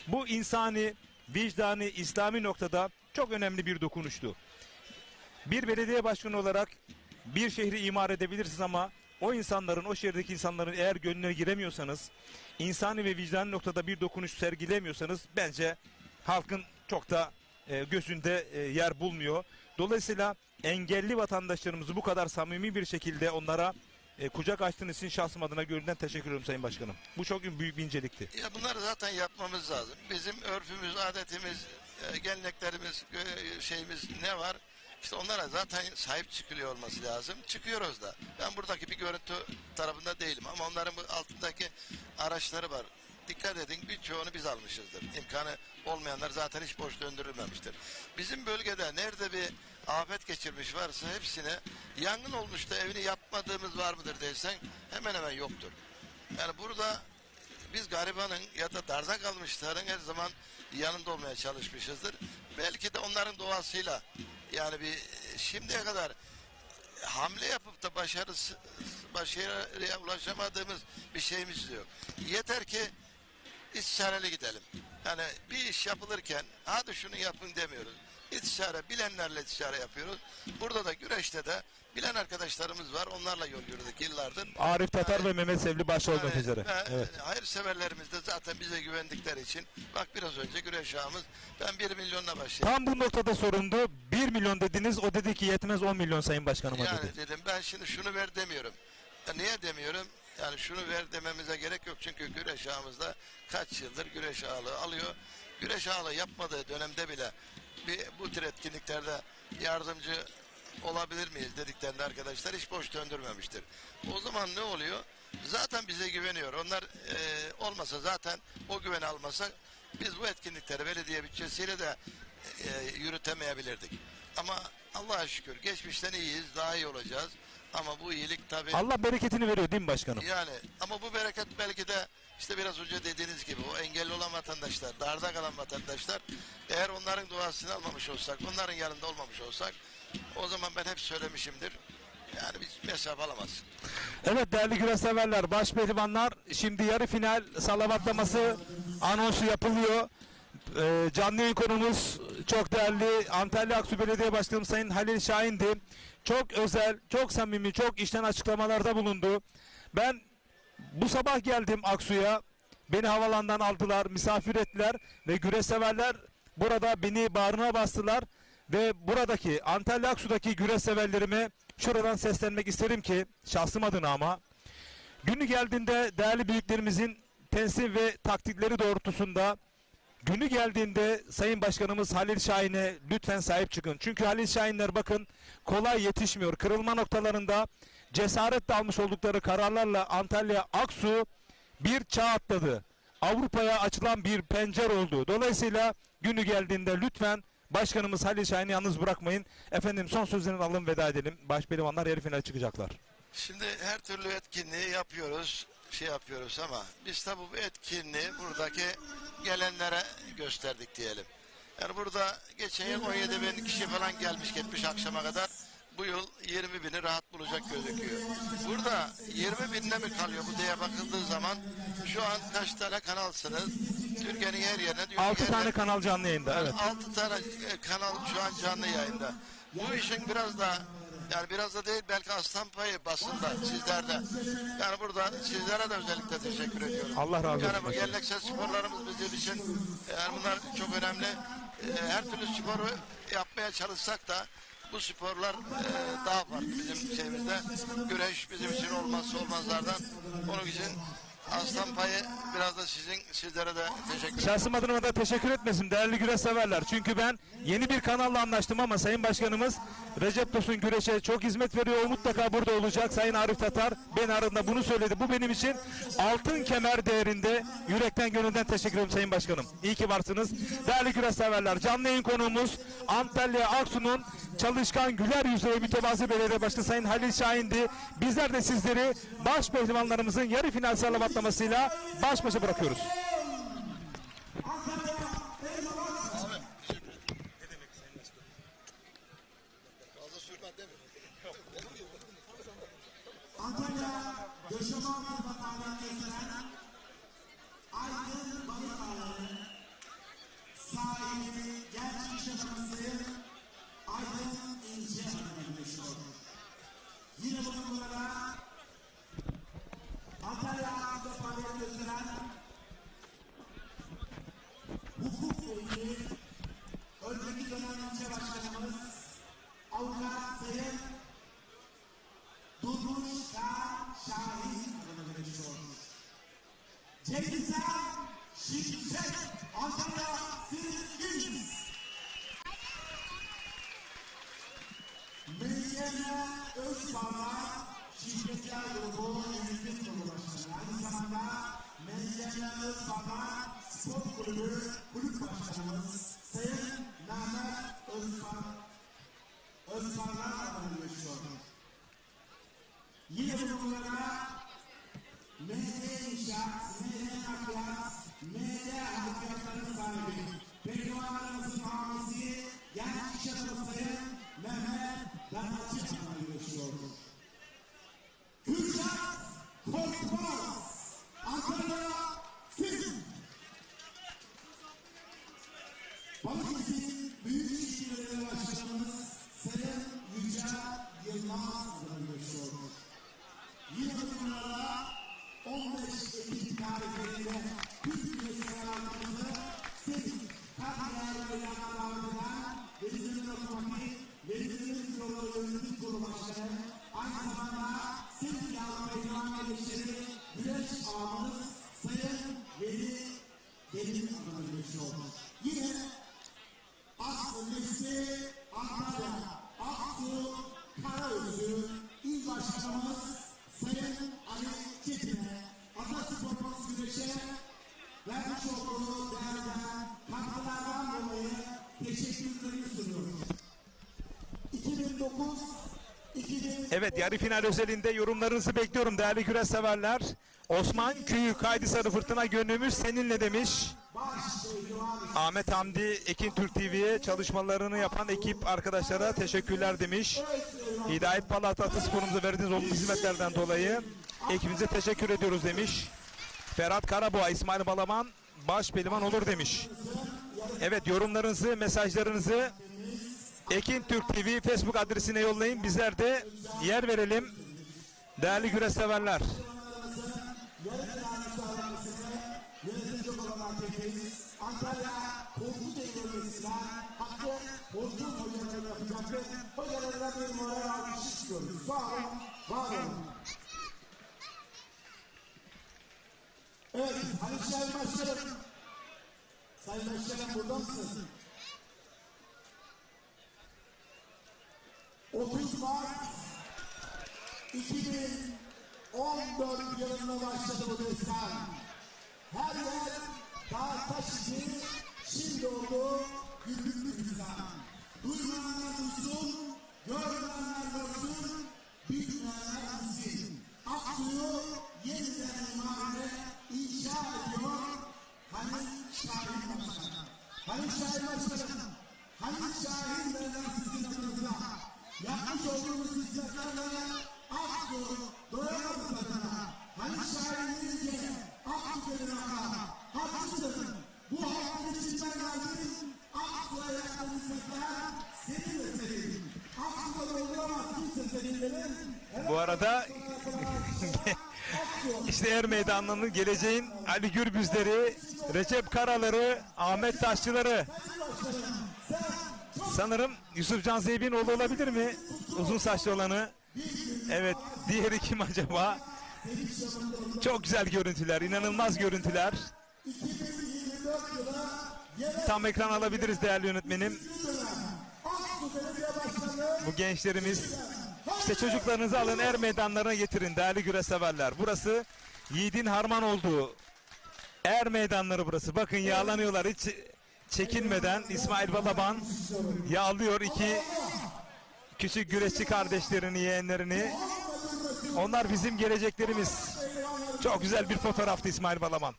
Bu insani, vicdani, İslami noktada çok önemli bir dokunuştu. Bir belediye başkanı olarak bir şehri imar edebilirsiniz ama o insanların, o şehirdeki insanların eğer gönlüne giremiyorsanız, insani ve vicdani noktada bir dokunuş sergilemiyorsanız bence halkın çok da gözünde yer bulmuyor. Dolayısıyla engelli vatandaşlarımızı bu kadar samimi bir şekilde onlara kucak açtığınız için şahsım adına gönülden teşekkür ederim Sayın Başkanım. Bu çok büyük bir incelikti. Ya bunları zaten yapmamız lazım. Bizim örfümüz, adetimiz, geleneklerimiz, şeyimiz ne var? İşte onlara zaten sahip çıkılıyor olması lazım. Çıkıyoruz da. Ben buradaki bir görüntü tarafında değilim ama onların altındaki araçları var. Dikkat edin, birçoğunu biz almışızdır. İmkanı olmayanlar zaten hiç boş döndürülmemiştir. Bizim bölgede nerede bir afet geçirmiş varsa hepsine yangın olmuş da evini yapmadığımız var mıdır dersen hemen hemen yoktur. Yani burada biz garibanın ya da darda kalmışların her zaman yanında olmaya çalışmışızdır. Belki de onların doğasıyla yani bir şimdiye kadar hamle yapıp da başarıya ulaşamadığımız bir şeyimiz yok. Yeter ki istişareli gidelim. Yani bir iş yapılırken hadi şunu yapın demiyoruz. İstişare, bilenlerle istişare yapıyoruz. Burada da güreşte de bilen arkadaşlarımız var. Onlarla yol yürüdük yıllardır. Arif Tatar ve Mehmet Sevli başta olmak üzere. Evet. Hayırseverlerimiz de zaten bize güvendikleri için bak biraz önce güreş ağımız ben 1 milyonla başladım. Tam bu noktada sorundu. 1 milyon dediniz. O dedi ki yetmez 10 milyon Sayın Başkanıma yani dedi. Dedim ben şimdi şunu ver demiyorum. Niye demiyorum? Yani şunu ver dememize gerek yok. Çünkü güreş ağımızda kaç yıldır güreş ağalığı alıyor. Güreş ağalığı yapmadığı dönemde bile bu tür etkinliklerde yardımcı olabilir miyiz dediklerinde arkadaşlar hiç boş döndürmemiştir. O zaman ne oluyor? Zaten bize güveniyor. Onlar olmasa zaten o güveni almasa biz bu etkinlikleri belediye bütçesiyle de yürütemeyebilirdik. Ama Allah'a şükür geçmişten iyiyiz, daha iyi olacağız. Ama bu iyilik tabii... Allah bereketini veriyor değil mi başkanım? Yani ama bu bereket belki de işte biraz önce dediğiniz gibi o engelli olan vatandaşlar, darda kalan vatandaşlar eğer onların duasını almamış olsak, onların yanında olmamış olsak o zaman ben hep söylemişimdir. Yani biz mesafe alamaz. Evet değerli güreş severler, baş pehlivanlar şimdi yarı final salavatlaması anonsu yapılıyor. Canlı yayın konumuz çok değerli Antalya Aksu Belediye Başkanı Sayın Halil Şahin'di. Çok özel, çok samimi, çok içten açıklamalarda bulundu. Ben bu sabah geldim Aksu'ya. Beni havalandan aldılar, misafir ettiler ve güreş severler burada beni bağrına bastılar. Ve buradaki Antalya Aksu'daki güreş severlerime şuradan seslenmek isterim ki şahsım adına ama günü geldiğinde değerli büyüklerimizin tensih ve taktikleri doğrultusunda günü geldiğinde Sayın Başkanımız Halil Şahin'e lütfen sahip çıkın. Çünkü Halil Şahinler bakın kolay yetişmiyor. Kırılma noktalarında cesaretle almış oldukları kararlarla Antalya Aksu bir çağ atladı. Avrupa'ya açılan bir pencere oldu. Dolayısıyla günü geldiğinde lütfen Başkanımız Halil Şahin'i yalnız bırakmayın. Efendim son sözlerini alın, veda edelim. Başpehlivanlar yarı finale çıkacaklar. Şimdi her türlü etkinliği yapıyoruz, ama biz tabii bu etkinliği buradaki gelenlere gösterdik diyelim. Yani burada geçen yıl 17 bin kişi falan gelmiş gitmiş akşama kadar. Bu yıl 20 bini rahat bulacak gözüküyor. Burada 20 binle mi kalıyor bu diye bakıldığı zaman şu an kaç tane kanalsınız? Türkiye'nin her yerine... 6 tane kanal canlı yayında. Evet. 6 tane kanal şu an canlı yayında. Bu işin biraz da yani biraz da değil belki aslan payı basında sizlerde. Yani burada sizlere de özellikle teşekkür ediyorum. Allah razı olsun. Yani bu geleneksel sporlarımız bizim için yani bunlar çok önemli. Her türlü sporu yapmaya çalışsak da bu sporlar daha farklı bizim şeyimizde. Güreş bizim için olmazsa olmazlardan. Onun için aslan payı biraz da sizlere de teşekkür ederim. Şahsım adına da teşekkür etmesin değerli güreş severler. Çünkü ben yeni bir kanalla anlaştım ama Sayın Başkanımız Recep Tosun güreşe çok hizmet veriyor. O mutlaka burada olacak. Sayın Arif Tatar beni aradığında bunu söyledi. Bu benim için altın kemer değerinde. Yürekten gönülden teşekkür ederim Sayın Başkanım. İyi ki varsınız. Değerli güreş severler, canlı yayın konuğumuz Antalya Aksu'nun çalışkan güler yüzlü ve mütevazı belediye başkanı Sayın Halil Şahin'di. Bizler de sizleri baş pehlivanlarımızın yarı final salavatlamasıyla baş başa bırakıyoruz. iş adamı Sayın Aydın İnce adına güreşiyor. Yine bugün burada Antalya Ağzı'da faaliyet gösteren hukuk eğitimi önceki dönem ilçe başkanımız Avukat Sayın Durmuş Şahin adına güreşiyor. Cengizhan Şimşek Antalya Siz Meryem'e Özbağlar Şirketler Grubu Yönetim Kurulu Başkanı. Aynı zamanda Meryem'e Özbağlar Spor Kulübü Kulüp Başkanımız Sayın Mehmet Özbağlar adını görüşüyor. Yine bunlara MD İnşaat, MD Nakliyat, MD Harekatların sahibi, Pehlivanlarımızın hamisi, genç iş adamı Sayın Mehmet Danacı adına görüşüyor. Kürşat Korkmaz, Ankara Sizin. Balıkesir Büyükşehir Belediye Başkanımız Sayın Yücel Yılmaz adına görüşüyor. Yine bunlara 15 Ekim tarihlerinde Türkiye sıralarımızı siz Kadıköy Meydanı'na davet eden Denizli'nin otomatik Denizli'nin Yolu Yönetim Kurulu Başkanı aynı zamanda Silk Yağlı Pehlivan Kardeşleri Güneş Ağamız Sayın Veli Deniz adına görüşüyor. Yine Aslı Messi Antalya Aksu Karaözü İl Başkanımız Sayın Ali Çetin'e Ataspor'un güreşe vermiş olduğu değerden katkılardan dolayı teşekkürlerimi sunuyorum. 2009-2010 Evet, yarı final özelinde yorumlarınızı bekliyorum değerli güreş severler. Osman Küyük, Haydi Sarı Fırtına gönlümüz seninle demiş. Ahmet Hamdi, Ekin Türk TV'ye çalışmalarını yapan ekip arkadaşlara teşekkürler demiş. Hidayet Palat Ataspor'umuza verdiğiniz olumlu hizmetlerden dolayı ekibimize teşekkür ediyoruz demiş. Ferhat Karaboğa, İsmail Balaban baş pehlivan olur demiş. Evet, yorumlarınızı, mesajlarınızı Ekin Türk TV Facebook adresine yollayın. Bizler de yer verelim. Değerli güreş severler. Antalya Korkut Eğlenmesi'ne hakkı Bozdur hocalarına yapacaktır. Hocalarına bir moral alkış istiyoruz. Sağ olun, var olun. Evet, Halit Şahin Başkanım. Sayın Başkanım burada mısınız? 30 Mart 2014 yılında başladı bu destan. Her yer dağ taş için şimdi oldu güllük gülistan. Duymayanlar duysun, görmeyenler görsün, bilmeyenler bilsin. Aksu'yu yeniden imare inşa ediyor Halit Şahin Başkanı. Halit Şahin Başkanım, Halit Şahin veren sizin adınıza yapmış olduğunuz hizmetlerle Aksu doyamaz adına. Halit Şahin deyince Aksu dedim ama haklısın. Bu halkın içinden geldin. Aksu'ya yaptığın hizmetler senin de senin. Aksu'da dolduramaz kimse seninlerin. Bu arada işte Er Meydanı'nın geleceğin Ali Gürbüzleri, Recep Karaları, Ahmet Taşçıları. Sanırım Yusufcan Zeybin oğlu olabilir mi? Uzun saçlı olanı. Evet, diğeri kim acaba? Çok güzel görüntüler, inanılmaz görüntüler. Tam ekran alabiliriz değerli yönetmenim. Bu gençlerimiz. İşte çocuklarınızı alın, Er Meydanlarına getirin değerli güreş severler. Burası yiğidin harman olduğu Er Meydanları burası. Bakın yağlanıyorlar hiç çekinmeden. İsmail Balaban yağlıyor iki küçük güreşçi kardeşlerini, yeğenlerini. Onlar bizim geleceklerimiz. Çok güzel bir fotoğraftı İsmail Balaban.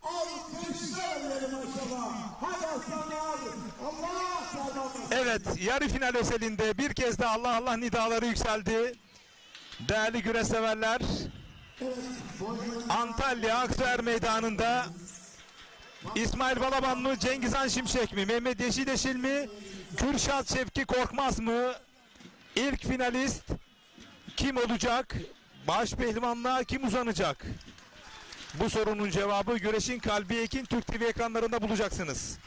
Evet, yarı final özelinde bir kez daha Allah Allah nidaları yükseldi. Değerli güreş severler, Antalya Aksuer Meydanı'nda İsmail Balaban mı, Cengizhan Şimşek mi, Mehmet Yeşileşil mi, Kürşat Şevki Korkmaz mı? İlk finalist kim olacak? Baş pehlivanlığa kim uzanacak? Bu sorunun cevabı Güreşin Kalbi Ekin Türk TV ekranlarında bulacaksınız.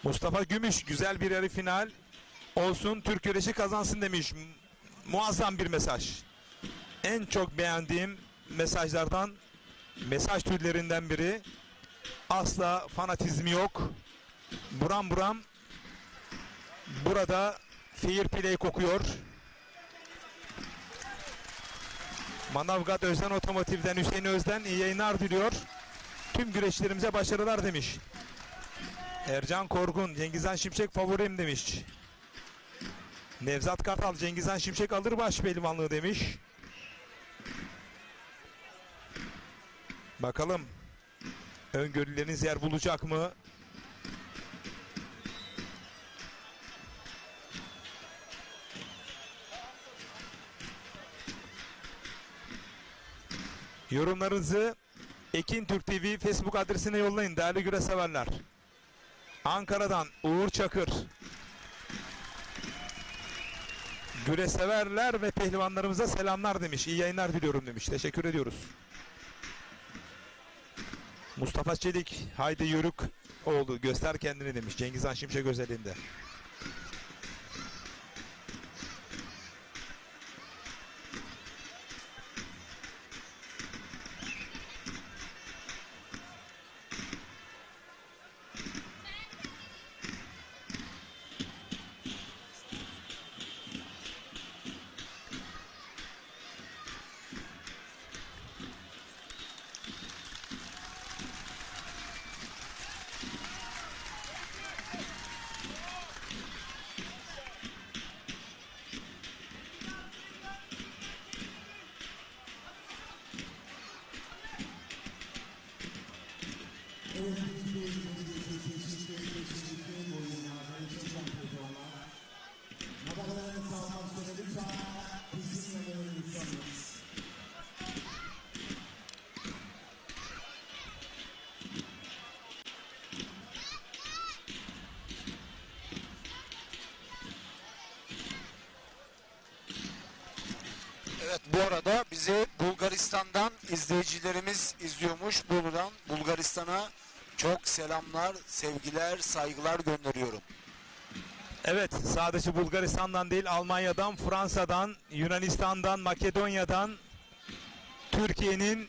Mustafa Gümüş güzel bir yarı final olsun, Türk güreşi kazansın demiş. Muazzam bir mesaj. En çok beğendiğim mesajlardan, mesaj türlerinden biri. Asla fanatizmi yok. Buram buram burada fair play kokuyor. Manavgat Özden Otomotiv'den Hüseyin Özden iyi yayınlar diliyor. Tüm güreşlerimize başarılar demiş. Ercan Korgun, Cengizhan Şimşek favorim demiş. Nevzat Kartal, Cengizhan Şimşek alır baş pehlivanlığı demiş. Bakalım öngörüleriniz yer bulacak mı? Yorumlarınızı Ekin Türk TV Facebook adresine yollayın değerli güreş severler. Ankara'dan Uğur Çakır. Güreş severler ve pehlivanlarımıza selamlar demiş. İyi yayınlar diliyorum demiş. Teşekkür ediyoruz. Mustafa Çelik, haydi yörük oğlu göster kendini demiş. Cengizhan Şimşek özelinde. Evet, bu arada bizi Bulgaristan'dan izleyicilerimiz izliyormuş. Buradan Bulgaristan'a çok selamlar, sevgiler, saygılar gönderiyorum. Evet, sadece Bulgaristan'dan değil, Almanya'dan, Fransa'dan, Yunanistan'dan, Makedonya'dan, Türkiye'nin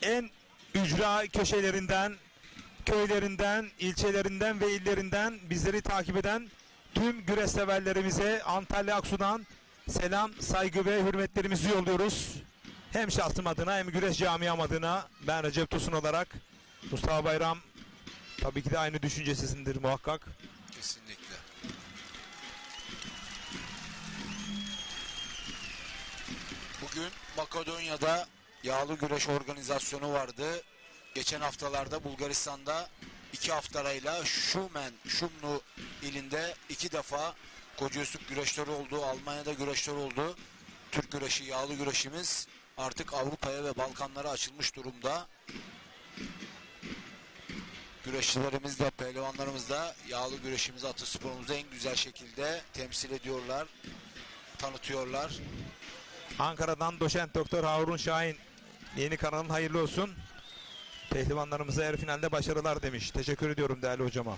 en ücra köşelerinden, köylerinden, ilçelerinden ve illerinden bizleri takip eden tüm güreş severlerimize Antalya Aksu'dan selam, saygı ve hürmetlerimizi yolluyoruz. Hem şahsım adına hem güreş camiam adına ben Recep Tosun olarak. Mustafa Bayram tabii ki de aynı düşüncesindir muhakkak. Kesinlikle. Bugün Makedonya'da yağlı güreş organizasyonu vardı. Geçen haftalarda Bulgaristan'da 2 haftalarıyla Şumlu ilinde 2 defa Kocaüstük güreşleri oldu, Almanya'da güreşler oldu. Türk güreşi, yağlı güreşimiz artık Avrupa'ya ve Balkanlara açılmış durumda. Güreşçilerimiz de, pehlivanlarımız da yağlı güreşimizi, atasporumuzu en güzel şekilde temsil ediyorlar, tanıtıyorlar. Ankara'dan Doçent Doktor Harun Şahin, yeni kanalın hayırlı olsun. Pehlivanlarımıza yarı finalde başarılar demiş. Teşekkür ediyorum değerli hocama.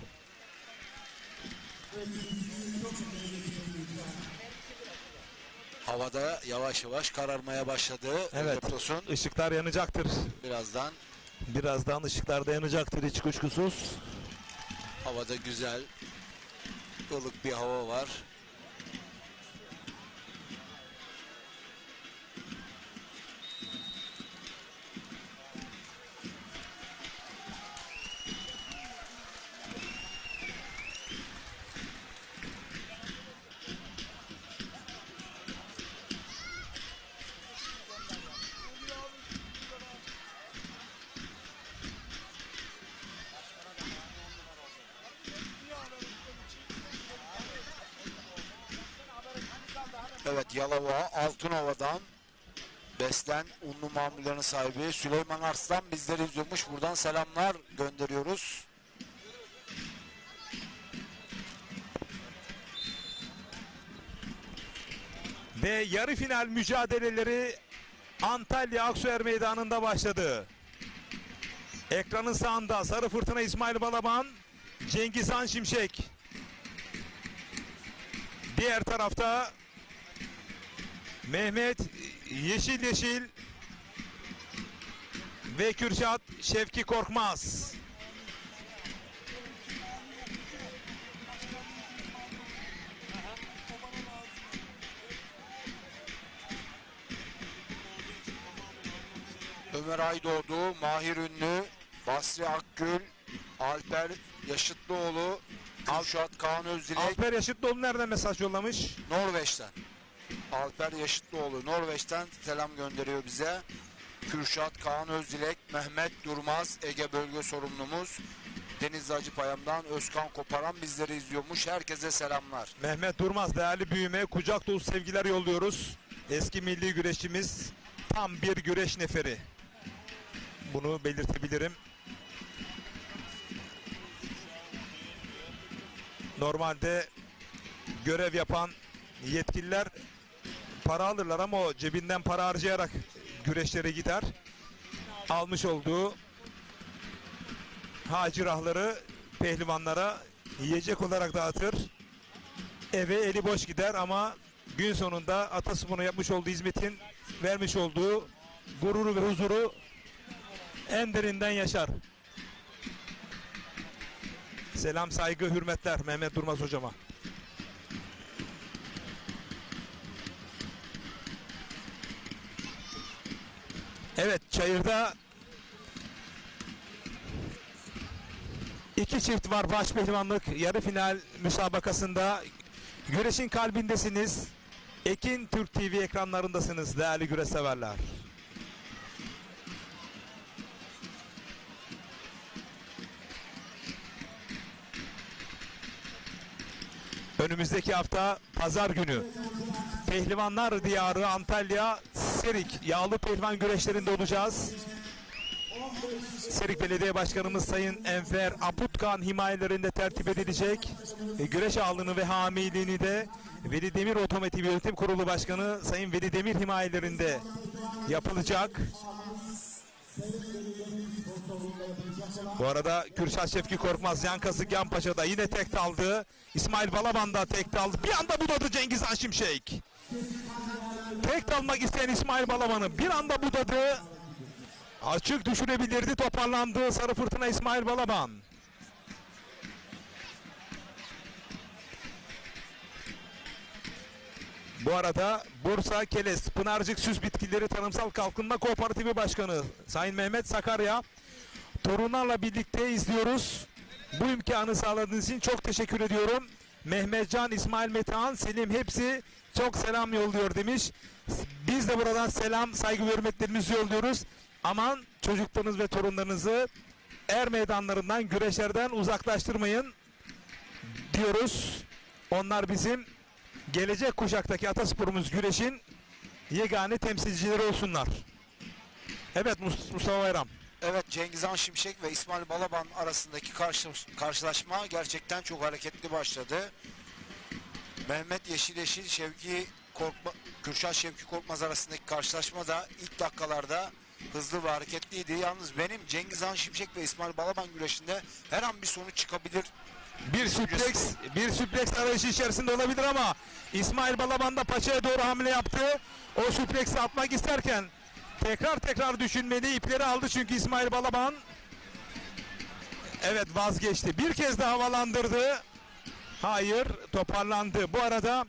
Havada yavaş yavaş kararmaya başladı. Evet, ışıklar yanacaktır. Birazdan ışıklar da yanacaktır hiç kuşkusuz. Havada güzel, ılık bir hava var. Evet, Yalova Altınova'dan beslen unlu mamullerin sahibi Süleyman Arslan bizleri izliyormuş. Buradan selamlar gönderiyoruz. Ve yarı final mücadeleleri Antalya Aksuer Meydanı'nda başladı. Ekranın sağında Sarı Fırtına İsmail Balaban, Cengizhan Şimşek. Diğer tarafta Mehmet Yeşil ve Kürşat Şevki Korkmaz. Ömer Aydoğdu, Mahir Ünlü, Basri Akgül, Alper Yaşıtlıoğlu, Kürşat Kaan Özdilek. Alper Yaşıtlıoğlu nereden mesaj yollamış? Norveç'ten. Alper Yaşıtlıoğlu Norveç'ten selam gönderiyor bize. Kürşat Kaan Özdilek, Mehmet Durmaz, Ege Bölge Sorumlumuz. Denizli Acıpayam'dan Özkan Koparan bizleri izliyormuş. Herkese selamlar. Mehmet Durmaz değerli büyüme, kucak dolusu sevgiler yolluyoruz. Eski milli güreşçimiz, tam bir güreş neferi. Bunu belirtebilirim. Normalde görev yapan yetkililer para alırlar ama o cebinden para harcayarak güreşlere gider. Almış olduğu hacirahları pehlivanlara yiyecek olarak dağıtır. Eve eli boş gider ama gün sonunda atasporuna yapmış olduğu hizmetin vermiş olduğu gururu ve huzuru en derinden yaşar. Selam, saygı, hürmetler Mehmet Durmaz hocama. Evet, çayırda iki çift var başpehlivanlık yarı final müsabakasında. Güreşin kalbindesiniz. Ekin Türk TV ekranlarındasınız değerli güreş severler. Önümüzdeki hafta pazar günü Pehlivanlar Diyarı Antalya Serik yağlı pehlivan güreşlerinde olacağız. Serik Belediye Başkanımız Sayın Enfer Aputkan himayelerinde tertip edilecek. Güreş ağırlığını ve hamiliğini de Veli Demir Otomotiv Yönetim Kurulu Başkanı Sayın Veli Demir himayelerinde yapılacak. Bu arada Kürşat Şevki Korkmaz yan kasık yan paşada yine tek daldı. İsmail Balaban da tek daldı. Bir anda budadı Cengizhan Şimşek. Tek dalmak isteyen İsmail Balaban'ı bir anda budadı. Açık düşürebilirdi, toparlandı Sarı Fırtına İsmail Balaban. Bu arada Bursa Keles Pınarcık Süs Bitkileri Tarımsal Kalkınma Kooperatifi Başkanı Sayın Mehmet Sakarya, torunlarla birlikte izliyoruz. Bu imkanı sağladığınız için çok teşekkür ediyorum. Mehmetcan, İsmail Metehan, Selim hepsi çok selam yolluyor demiş. Biz de buradan selam, saygı ve hürmetlerimizi yolluyoruz. Aman çocuklarınız ve torunlarınızı er meydanlarından, güreşlerden uzaklaştırmayın diyoruz. Onlar bizim gelecek kuşaktaki atasporumuz güreşin yegane temsilcileri olsunlar. Evet Mustafa Bayram. Evet, Cengizhan Şimşek ve İsmail Balaban arasındaki karşılaşma gerçekten çok hareketli başladı. Mehmet Yeşil Kürşat Şevki Korkmaz arasındaki karşılaşma da ilk dakikalarda hızlı ve hareketliydi. Yalnız benim Cengizhan Şimşek ve İsmail Balaban güreşinde her an bir sonuç çıkabilir. Bir süpleks arayışı içerisinde olabilir ama İsmail Balaban da paçaya doğru hamle yaptı. O süpleksi atmak isterken tekrar düşünmeli, ipleri aldı çünkü İsmail Balaban. Evet, vazgeçti. Bir kez daha havalandırdı. Hayır, toparlandı. Bu arada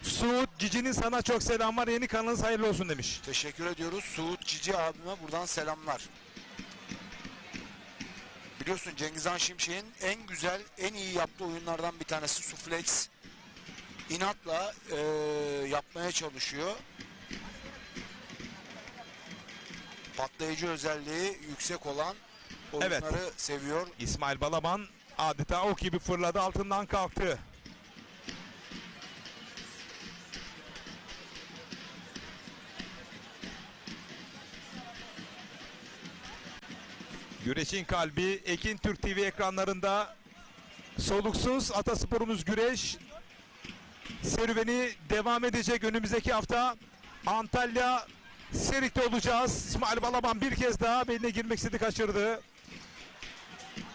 Suud Cici'nin sana çok selam var. Yeni kanalınız hayırlı olsun demiş. Teşekkür ediyoruz. Suud Cici abime buradan selamlar. Biliyorsun Cengizhan Şimşek'in en güzel, en iyi yaptığı oyunlardan bir tanesi suflex. İnatla yapmaya çalışıyor. Patlayıcı özelliği yüksek olan oyunları seviyor. İsmail Balaban adeta ok gibi fırladı, altından kalktı. Güreşin kalbi Ekin Türk TV ekranlarında soluksuz atasporumuz güreş serüveni devam edecek. Önümüzdeki hafta Antalya Serik'te olacağız. İsmail Balaban bir kez daha beline girmek istedi, kaçırdı.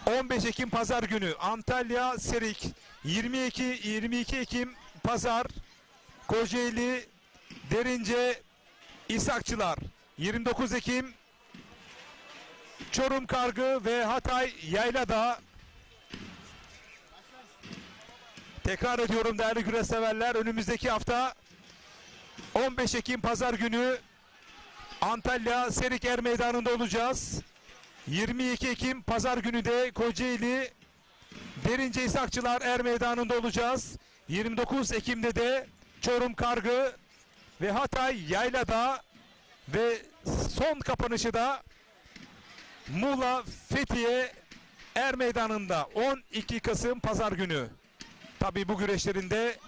15 Ekim Pazar günü Antalya Serik, 22 Ekim Pazar Kocaeli Derince İshakçılar, 29 Ekim Çorum Kargı ve Hatay Yaylada. Tekrar ediyorum değerli güreş severler, önümüzdeki hafta 15 Ekim Pazar günü Antalya Serik Er Meydanı'nda olacağız. 22 Ekim Pazar günü de Kocaeli Derince İshakçılar Er Meydanı'nda olacağız. 29 Ekim'de de Çorum Kargı ve Hatay Yaylada ve son kapanışı da Muğla Fethiye Er Meydanı'nda 12 Kasım Pazar günü. Tabii bu güreşlerinde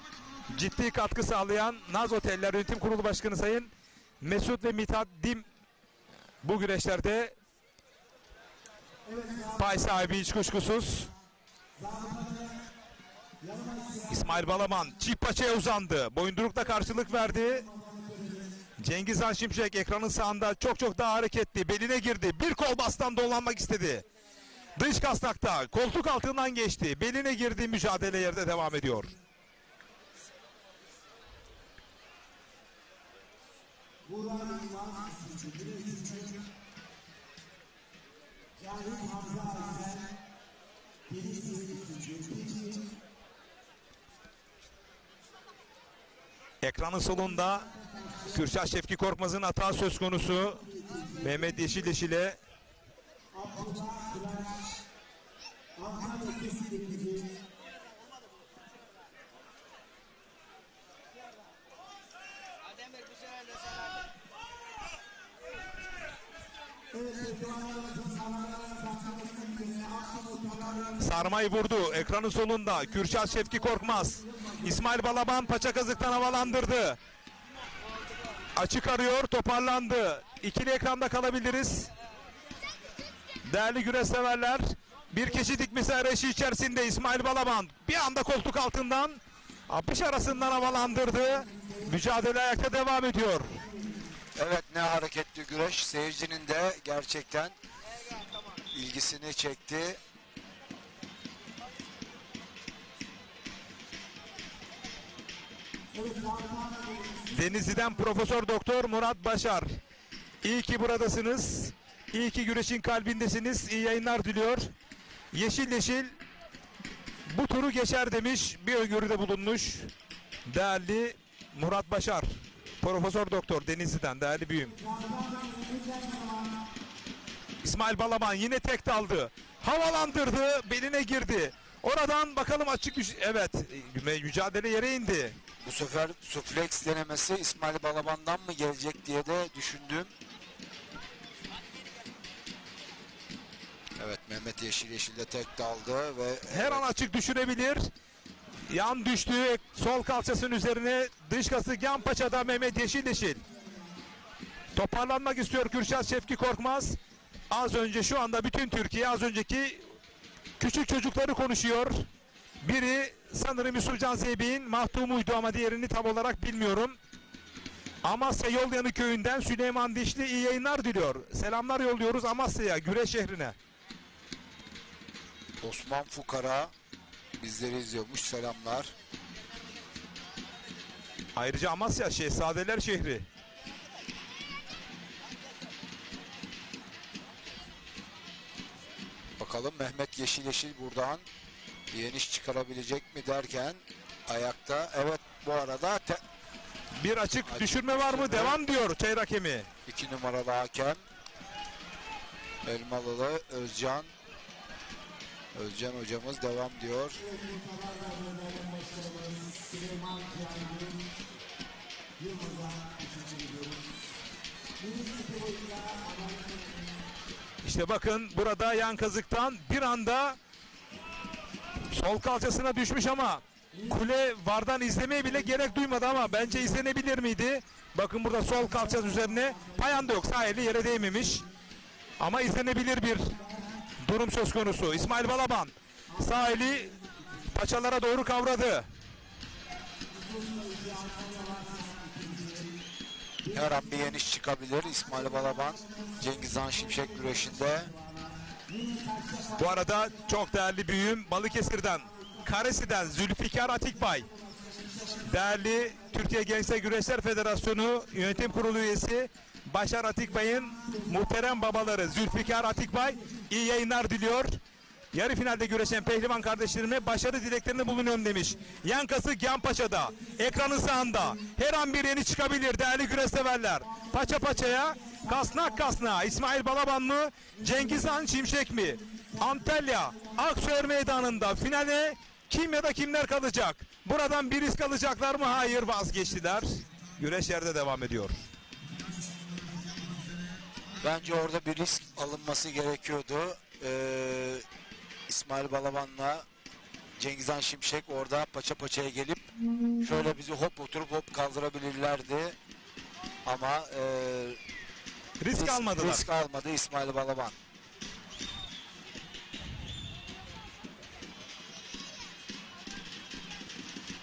ciddi katkı sağlayan Naz Oteller Yönetim Kurulu Başkanı Sayın Mesut ve Mithat Dim bu güreşlerde pay sahibi hiç kuşkusuz. İsmail Balaban çift paçaya uzandı. Boyundurukta karşılık verdi. Cengiz Han Şimşek ekranın sağında çok daha hareketli. Beline girdi. Bir kol bastan dolanmak istedi. Dış kasnakta koltuk altından geçti. Beline girdi. Mücadele yerde devam ediyor. Ekranın solunda Kürşat Şevki Korkmaz'ın hata söz konusu. Mehmet Yeşilleşil'e sarmayı vurdu. Ekranın solunda Kürşat Şevki Korkmaz. İsmail Balaban paça kazıktan havalandırdı. Açık arıyor, toparlandı. İkili ekranda kalabiliriz. Değerli güreş severler, bir keçi dikmesi arayışı içerisinde İsmail Balaban bir anda koltuk altından apış arasından havalandırdı. Mücadele ayakta devam ediyor. Evet, ne hareketli güreş. Seyircinin de gerçekten ilgisini çekti. Denizli'den Profesör Doktor Murat Başar. İyi ki buradasınız. İyi ki güreşin kalbindesiniz. İyi yayınlar diliyor. Yeşil Yeşil bu turu geçer demiş. Bir öngörüde bulunmuş. Değerli Murat Başar. Profesör Doktor Denizli'den değerli büyüğüm. İsmail Balaban yine tek daldı. Havalandırdı. Beline girdi. Oradan bakalım açık evet, mücadele yere indi. Bu sefer suflex denemesi İsmail Balaban'dan mı gelecek diye de düşündüm. Evet, Mehmet Yeşil de tek daldı ve her an açık düşürebilir. Yan düştü sol kalçasının üzerine, dış kasık yan paçada Mehmet Yeşil. Toparlanmak istiyor Kürşat Şevki Korkmaz. Az önce, şu anda bütün Türkiye az önceki küçük çocukları konuşuyor. Biri sanırım Yusufcan Zeybek'in mahtumuydu ama diğerini tam olarak bilmiyorum. Amasya Yolyanı köyünden Süleyman Dişli iyi yayınlar diliyor. Selamlar yolluyoruz Amasya'ya, Güreş şehrine. Osman Fukara bizleri izliyormuş, selamlar. Ayrıca Amasya Şehzadeler şehri. Bakalım Mehmet Yeşil buradan bir yeniş çıkarabilecek mi derken ayakta. Evet, bu arada bir açık düşürme var mı? Devam diyor çayır hakemi. 2 numaralı hakem Elmalılı Özcan hocamız devam diyor. İşte bakın burada yan kazıktan bir anda sol kalçasına düşmüş ama kule vardan izlemeye bile gerek duymadı ama bence izlenebilir miydi? Bakın burada sol kalçası üzerine payanda yok, sağ eli yere değmemiş ama izlenebilir bir durum söz konusu. İsmail Balaban sağ eli paçalara doğru kavradı. Her an bir yeniş çıkabilir İsmail Balaban Cengizhan Şimşek güreşinde. Bu arada çok değerli büyüğüm Balıkesir'den, Karesi'den Zülfikar Atikbay. Değerli Türkiye Gençler Güreşler Federasyonu Yönetim Kurulu üyesi Başar Atikbay'ın muhterem babaları Zülfikar Atikbay iyi yayınlar diliyor. Yarı finalde güreşen pehlivan kardeşlerime başarı dileklerini bulunuyorum demiş. Yankası Gianpaşa'da, ekranın sağında. Her an bir yeni çıkabilir değerli güreş severler. Paça paçaya, kasnak kasnağa. İsmail Balaban mı, Cengizhan Şimşek mi? Antalya, Aksuer Meydanı'nda finale kim ya da kimler kalacak? Buradan bir risk alacaklar mı? Hayır, vazgeçtiler. Güreş yerde devam ediyor. Bence orada bir risk alınması gerekiyordu. İsmail Balaban'la Cengizhan Şimşek orada paça paçaya gelip şöyle bizi hop oturup hop kaldırabilirlerdi. Ama risk almadılar. Risk almadı İsmail Balaban.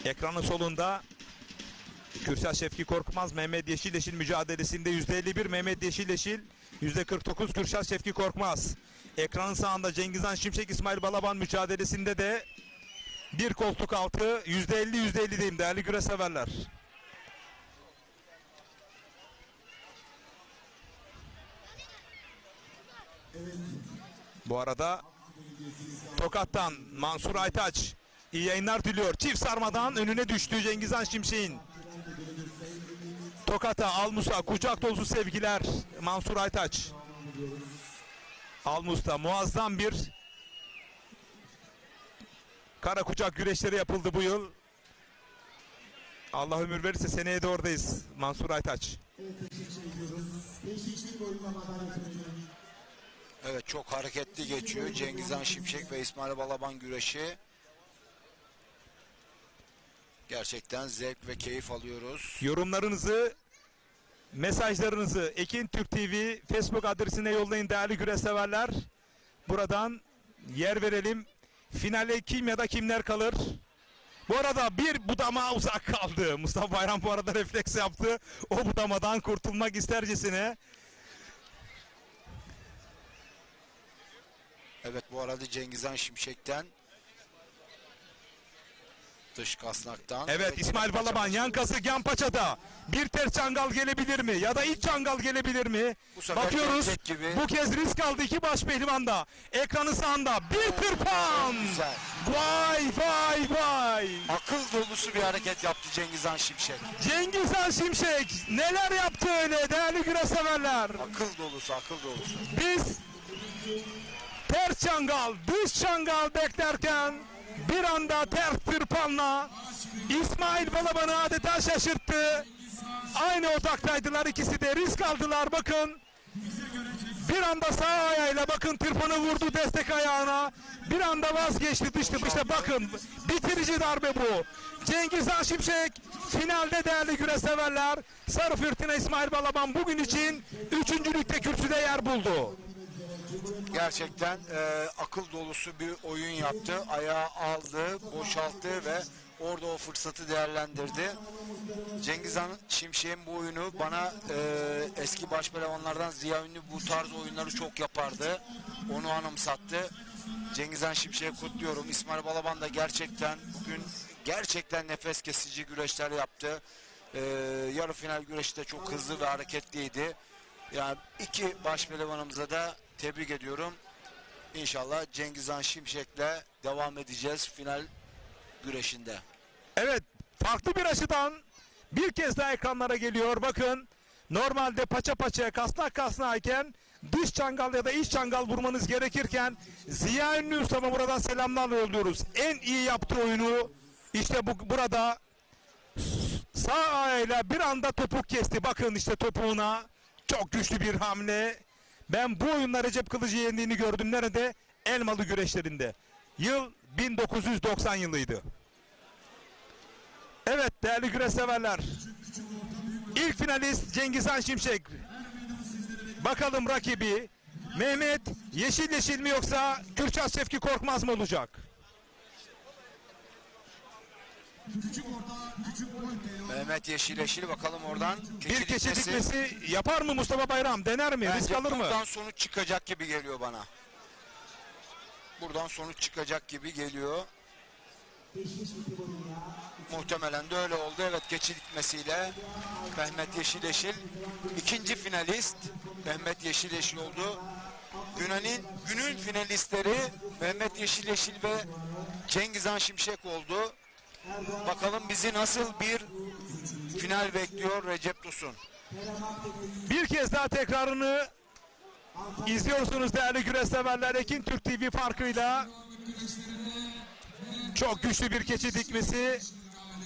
Ekranın solunda Kürşat Şevki Korkmaz Mehmet Yeşileşil mücadelesinde %51 Mehmet Yeşileşil, %49 Kürşat Şevki Korkmaz. Ekranın sağında Cengizhan Şimşek İsmail Balaban mücadelesinde de bir koltuk altı %50 diyeyim değerli güreş severler. Bu arada Tokat'tan Mansur Aytaç iyi yayınlar diliyor. Çift sarmadan önüne düştü Cengizhan Şimşek'in. Tokat'a Almus'a kucak dolusu sevgiler Mansur Aytaç. Almus'ta muazzam bir kara kucak güreşleri yapıldı bu yıl. Allah ömür verirse seneye de oradayız Mansur Aytaç. Evet, çok hareketli geçiyor Cengizhan Şimşek ve İsmail Balaban güreşi. Gerçekten zevk ve keyif alıyoruz. Yorumlarınızı, mesajlarınızı Ekin Türk TV Facebook adresine yollayın değerli güreş severler. Buradan yer verelim. Finale kim ya da kimler kalır? Bu arada bir budama uzak kaldı. Mustafa Bayram bu arada refleks yaptı. O budamadan kurtulmak istercesine. Evet, bu arada Cengizhan Şimşek'ten dış kasnaktan. Evet, İsmail Balaban yankası Gianpaşa'da. Bir ters çangal gelebilir mi? Ya da iç çangal gelebilir mi? Bakıyoruz. Bu kez risk aldı iki baş pehlivanda. Ekranın sağında bir tırpan. Vay vay vay. Akıl dolusu bir hareket yaptı Cengizhan Şimşek. Cengizhan Şimşek neler yaptı öyle değerli güreş severler. Akıl dolusu, akıl dolusu. Biz ters çangal, dış çangal beklerken bir anda ters tırpanla İsmail Balaban'ı adeta şaşırttı. Aynı odaktaydılar ikisi de, risk aldılar bakın. Bir anda sağ ayağıyla bakın tırpanı vurdu destek ayağına. Bir anda vazgeçti düştü. İşte bakın bitirici darbe bu. Cengizhan Şimşek finalde değerli güreş severler. Sarı Fırtına İsmail Balaban bugün için 3. ligde kürsüde yer buldu. Gerçekten akıl dolusu bir oyun yaptı. Ayağı aldı, boşalttı ve orada o fırsatı değerlendirdi. Cengizhan Şimşek'in bu oyunu bana eski başpehlivanlardan Ziya Ünlü bu tarz oyunları çok yapardı. Onu anımsattı. Cengizhan Şimşek'i kutluyorum. İsmail Balaban da gerçekten bugün gerçekten nefes kesici güreşler yaptı. Yarı final güreşi de çok hızlı ve hareketliydi. Yani iki başpehlivanımıza da tebrik ediyorum. İnşallah Cengizhan Şimşek'le devam edeceğiz final güreşinde. Evet, farklı bir açıdan bir kez daha ekranlara geliyor. Bakın, normalde paça paçaya, kasnak kasnağıyken dış çangal ya da iç çangal vurmanız gerekirken Ziya Ünlü Usta'ma buradan selamlar yolluyoruz. En iyi yaptığı oyunu işte burada sağ ayağıyla bir anda topuk kesti. Bakın işte topuğuna çok güçlü bir hamle. Ben bu oyunla Recep Kılıcı yendiğini gördüm. Nerede? Elmalı güreşlerinde. Yıl 1990 yılıydı. Evet değerli güreş severler. İlk finalist Cengizhan Şimşek. Bakalım rakibi Mehmet Yeşil mi yoksa Kürşat Şevki Korkmaz mı olacak? Mehmet Yeşil bakalım oradan. Bir keçi dikmesi yapar mı Mustafa Bayram? Dener mi? Risk alır mı? Buradan sonuç çıkacak gibi geliyor bana. Buradan sonuç çıkacak gibi geliyor. Muhtemelen de öyle oldu. Evet, keçi dikmesiyle Mehmet Yeşil ikinci finalist Mehmet Yeşil oldu. Günün finalistleri Mehmet Yeşil ve Cengizhan Şimşek oldu. Bakalım bizi nasıl bir final bekliyor Recep Tosun. Bir kez daha tekrarını izliyorsunuz değerli güreş severler. Ekin Türk TV farkıyla çok güçlü bir keçi dikmesi.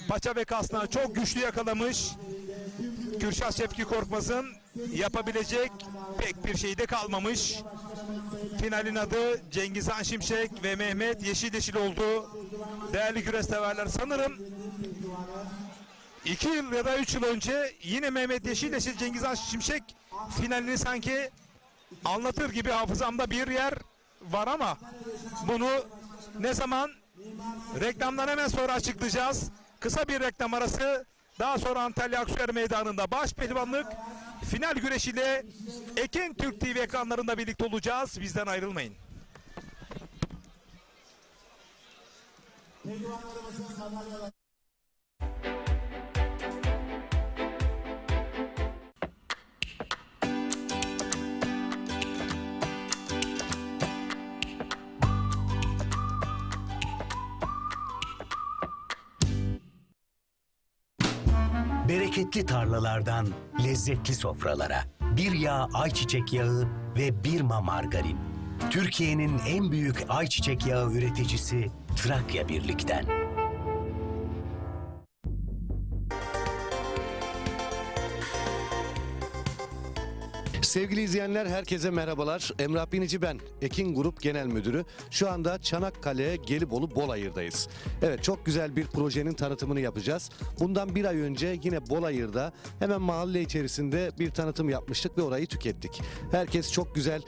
Paça ve kasnağı çok güçlü yakalamış. Kürşat Şevki Korkmaz'ın yapabilecek pek bir şey de kalmamış. Finalin adı Cengizhan Şimşek ve Mehmet Yeşil oldu. Değerli güreş severler, sanırım 2 yıl ya da 3 yıl önce yine Mehmet Yeşil Cengizhan Şimşek finalini sanki anlatır gibi hafızamda bir yer var ama bunu ne zaman? Reklamdan hemen sonra açıklayacağız. Kısa bir reklam arası, daha sonra Antalya Aksuer Meydanı'nda baş pehlivanlık final güreşiyle Ekin Türk TV ekranlarında birlikte olacağız. Bizden ayrılmayın. Bereketli tarlalardan lezzetli sofralara bir yağ ayçiçek yağı ve Birma margarin. Türkiye'nin en büyük ayçiçek yağı üreticisi Trakya Birlik'ten. Sevgili izleyenler, herkese merhabalar. Emrah Binici ben, Ekin Grup Genel Müdürü. Şu anda Çanakkale, Gelibolu, Bolayır'dayız. Evet, çok güzel bir projenin tanıtımını yapacağız. Bundan bir ay önce yine Bolayır'da hemen mahalle içerisinde bir tanıtım yapmıştık ve orayı tükettik. Herkes çok güzel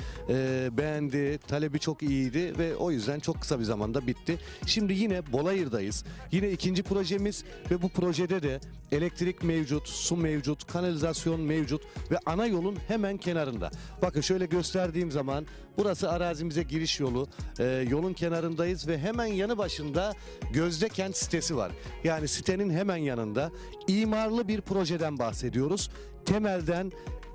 beğendi, talebi çok iyiydi ve o yüzden çok kısa bir zamanda bitti. Şimdi yine Bolayır'dayız. Yine ikinci projemiz ve bu projede de elektrik mevcut, su mevcut, kanalizasyon mevcut ve ana yolun hemen kenarında. Bakın şöyle gösterdiğim zaman burası arazimize giriş yolu. Yolun kenarındayız ve hemen yanı başında Gözdekent sitesi var. Yani sitenin hemen yanında imarlı bir projeden bahsediyoruz. Temelden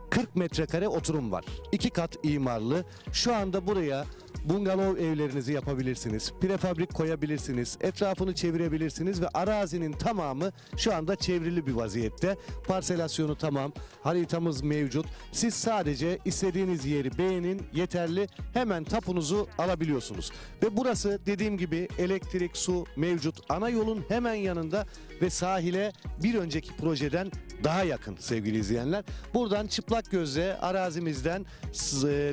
40 metrekare oturum var. 2 kat imarlı. Şu anda buraya bungalov evlerinizi yapabilirsiniz. Prefabrik koyabilirsiniz. Etrafını çevirebilirsiniz ve arazinin tamamı şu anda çevrili bir vaziyette. Parselasyonu tamam. Haritamız mevcut. Siz sadece istediğiniz yeri beğenin, yeterli. Hemen tapunuzu alabiliyorsunuz. Ve burası dediğim gibi elektrik, su mevcut. Ana yolun hemen yanında ve sahile bir önceki projeden daha yakın sevgili izleyenler. Buradan çıplak gözle arazimizden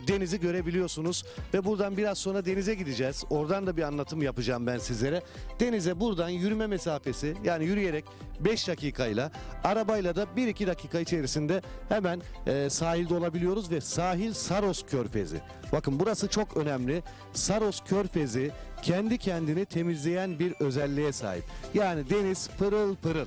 denizi görebiliyorsunuz ve buradan biraz sonra denize gideceğiz. Oradan da bir anlatım yapacağım ben sizlere. Denize buradan yürüme mesafesi, yani yürüyerek 5 dakikayla, arabayla da 1-2 dakika içerisinde hemen sahilde olabiliyoruz ve sahil Saros Körfezi. Bakın burası çok önemli. Saros Körfezi kendi kendini temizleyen bir özelliğe sahip. Yani deniz pırıl pırıl.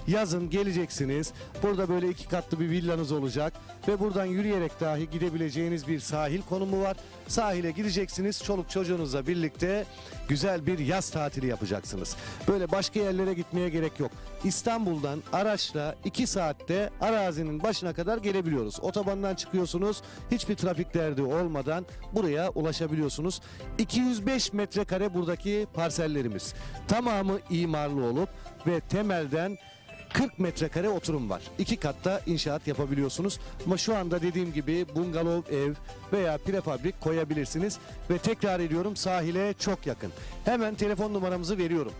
Yazın geleceksiniz. Burada böyle 2 katlı bir villanız olacak ve buradan yürüyerek dahi gidebileceğiniz bir sahil konumu var. Sahile gideceksiniz. Çoluk çocuğunuzla birlikte güzel bir yaz tatili yapacaksınız. Böyle başka yerlere gitmeye gerek yok. İstanbul'dan araçla 2 saatte arazinin başına kadar gelebiliyoruz. Otobandan çıkıyorsunuz. Hiçbir trafik derdi olmadan buraya ulaşabiliyorsunuz. 205 metrekare buradaki parsellerimiz. Tamamı imarlı olup ve temelden 40 metrekare oturum var. 2 katta inşaat yapabiliyorsunuz. Ama şu anda dediğim gibi bungalov ev veya prefabrik koyabilirsiniz. Ve tekrar ediyorum, sahile çok yakın. Hemen telefon numaramızı veriyorum.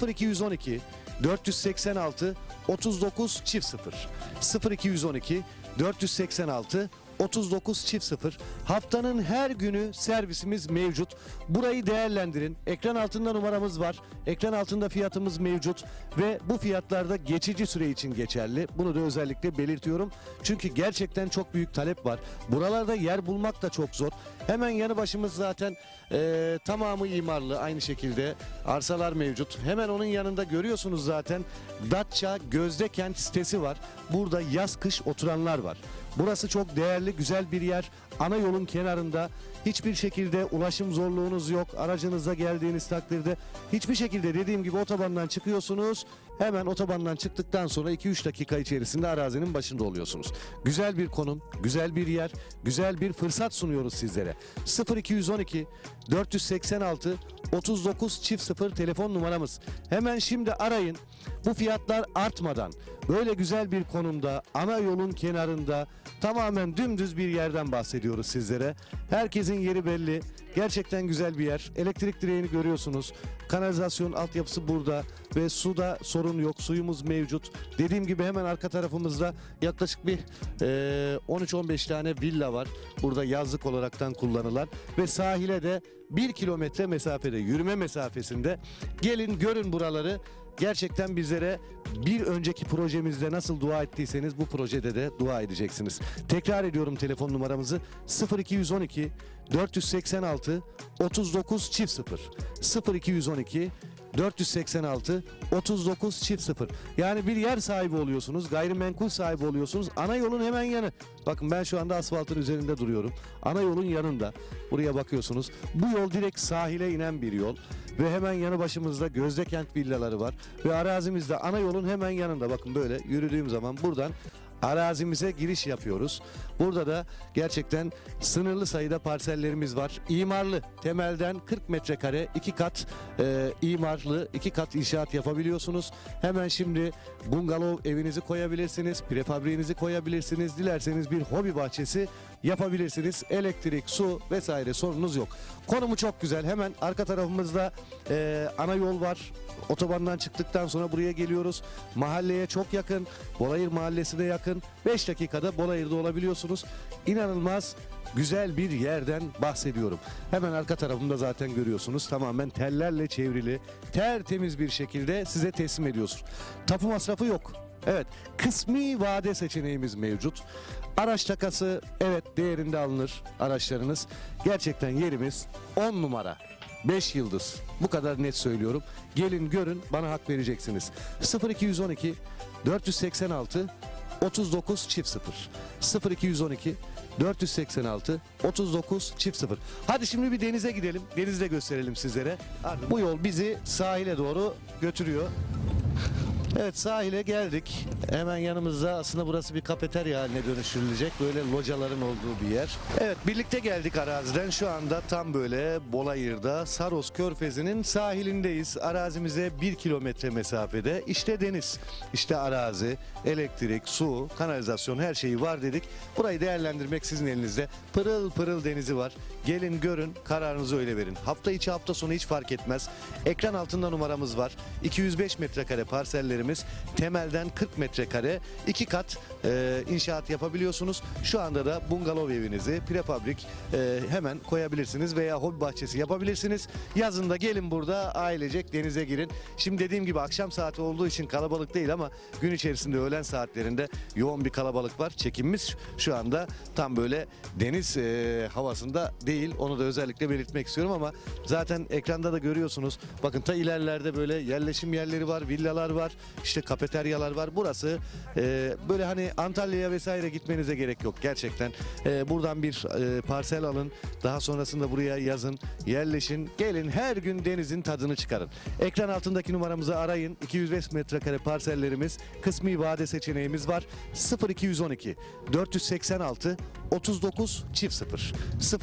0212 486 39 00 0212 486 3900. Haftanın her günü servisimiz mevcut. Burayı değerlendirin. Ekran altında numaramız var. Ekran altında fiyatımız mevcut ve bu fiyatlarda geçici süre için geçerli. Bunu da özellikle belirtiyorum. Çünkü gerçekten çok büyük talep var. Buralarda yer bulmak da çok zor. Hemen yanı başımız zaten tamamı imarlı, aynı şekilde arsalar mevcut. Hemen onun yanında görüyorsunuz zaten Datça Gözdekent sitesi var. Burada yaz kış oturanlar var. Burası çok değerli, güzel bir yer. Ana yolun kenarında, hiçbir şekilde ulaşım zorluğunuz yok. Aracınızla geldiğiniz takdirde hiçbir şekilde, dediğim gibi, otobandan çıkıyorsunuz. Hemen otobandan çıktıktan sonra 2-3 dakika içerisinde arazinin başında oluyorsunuz. Güzel bir konum, güzel bir yer, güzel bir fırsat sunuyoruz sizlere. 0212 486 3900 telefon numaramız. Hemen şimdi arayın. Bu fiyatlar artmadan böyle güzel bir konumda, ana yolun kenarında, tamamen dümdüz bir yerden bahsediyoruz sizlere. Herkesin yeri belli. Gerçekten güzel bir yer. Elektrik direğini görüyorsunuz. Kanalizasyon altyapısı burada ve suda sorun yok. Suyumuz mevcut. Dediğim gibi hemen arka tarafımızda yaklaşık bir 13-15 tane villa var. Burada yazlık olaraktan kullanılan ve sahile de 1 kilometre mesafede, yürüme mesafesinde. Gelin görün buraları. Gerçekten bizlere bir önceki projemizde nasıl dua ettiyseniz bu projede de dua edeceksiniz. Tekrar ediyorum telefon numaramızı: 0212 486 3900 0212 486 3900. Yani bir yer sahibi oluyorsunuz, gayrimenkul sahibi oluyorsunuz. Ana yolun hemen yanı. Bakın ben şu anda asfaltın üzerinde duruyorum. Ana yolun yanında. Buraya bakıyorsunuz. Bu yol direkt sahile inen bir yol. Ve hemen yanı başımızda Gözdekent villaları var. Ve arazimizde ana yolun hemen yanında. Bakın böyle yürüdüğüm zaman buradan arazimize giriş yapıyoruz. Burada da gerçekten sınırlı sayıda parsellerimiz var. İmarlı, temelden 40 metrekare 2 kat imarlı, 2 kat inşaat yapabiliyorsunuz. Hemen şimdi bungalov evinizi koyabilirsiniz, prefabriğinizi koyabilirsiniz. Dilerseniz bir hobi bahçesi yapabilirsiniz. Elektrik, su vesaire sorunuz yok. Konumu çok güzel. Hemen arka tarafımızda ana yol var. Otobandan çıktıktan sonra buraya geliyoruz. Mahalleye çok yakın. Bolayır Mahallesi'ne yakın. 5 dakikada Bolayır'da olabiliyorsunuz. İnanılmaz güzel bir yerden bahsediyorum. Hemen arka tarafımda zaten görüyorsunuz. Tamamen tellerle çevrili, tertemiz bir şekilde size teslim ediyoruz. Tapu masrafı yok. Evet, kısmi vade seçeneğimiz mevcut. Araç takası, evet, değerinde alınır araçlarınız. Gerçekten yerimiz 10 numara. 5 yıldız. Bu kadar net söylüyorum. Gelin görün, bana hak vereceksiniz. 0212 486 3900 0212 486 3900. Hadi şimdi bir denize gidelim. Denizde gösterelim sizlere. Bu yol bizi sahile doğru götürüyor. Evet, sahile geldik. Hemen yanımızda, aslında burası bir kafeterya haline dönüştürülecek. Böyle locaların olduğu bir yer. Evet, birlikte geldik araziden. Şu anda tam böyle Bolayır'da Saros Körfezi'nin sahilindeyiz. Arazimize 1 kilometre mesafede. İşte deniz, işte arazi, elektrik, su, kanalizasyon, her şeyi var dedik. Burayı değerlendirmek sizin elinizde. Pırıl pırıl denizi var. Gelin görün, kararınızı öyle verin. Hafta içi hafta sonu hiç fark etmez. Ekran altında numaramız var. 205 metrekare parsellerimiz. Temelden 40 metrekare 2 kat inşaat yapabiliyorsunuz. Şu anda da bungalov evinizi prefabrik hemen koyabilirsiniz veya hobi bahçesi yapabilirsiniz. Yazında gelin burada ailecek denize girin. Şimdi dediğim gibi akşam saati olduğu için kalabalık değil ama gün içerisinde öğlen saatlerinde yoğun bir kalabalık var. Çekimimiz şu anda tam böyle deniz havasında değil. Onu da özellikle belirtmek istiyorum ama zaten ekranda da görüyorsunuz. Bakın ta ilerlerde böyle yerleşim yerleri var, villalar var. İşte kafeteryalar var. Burası böyle hani Antalya'ya vesaire gitmenize gerek yok gerçekten. Buradan bir parsel alın. Daha sonrasında buraya yazın. Yerleşin. Gelin her gün denizin tadını çıkarın. Ekran altındaki numaramızı arayın. 205 metrekare parsellerimiz. Kısmi vade seçeneğimiz var. 0212 486 3900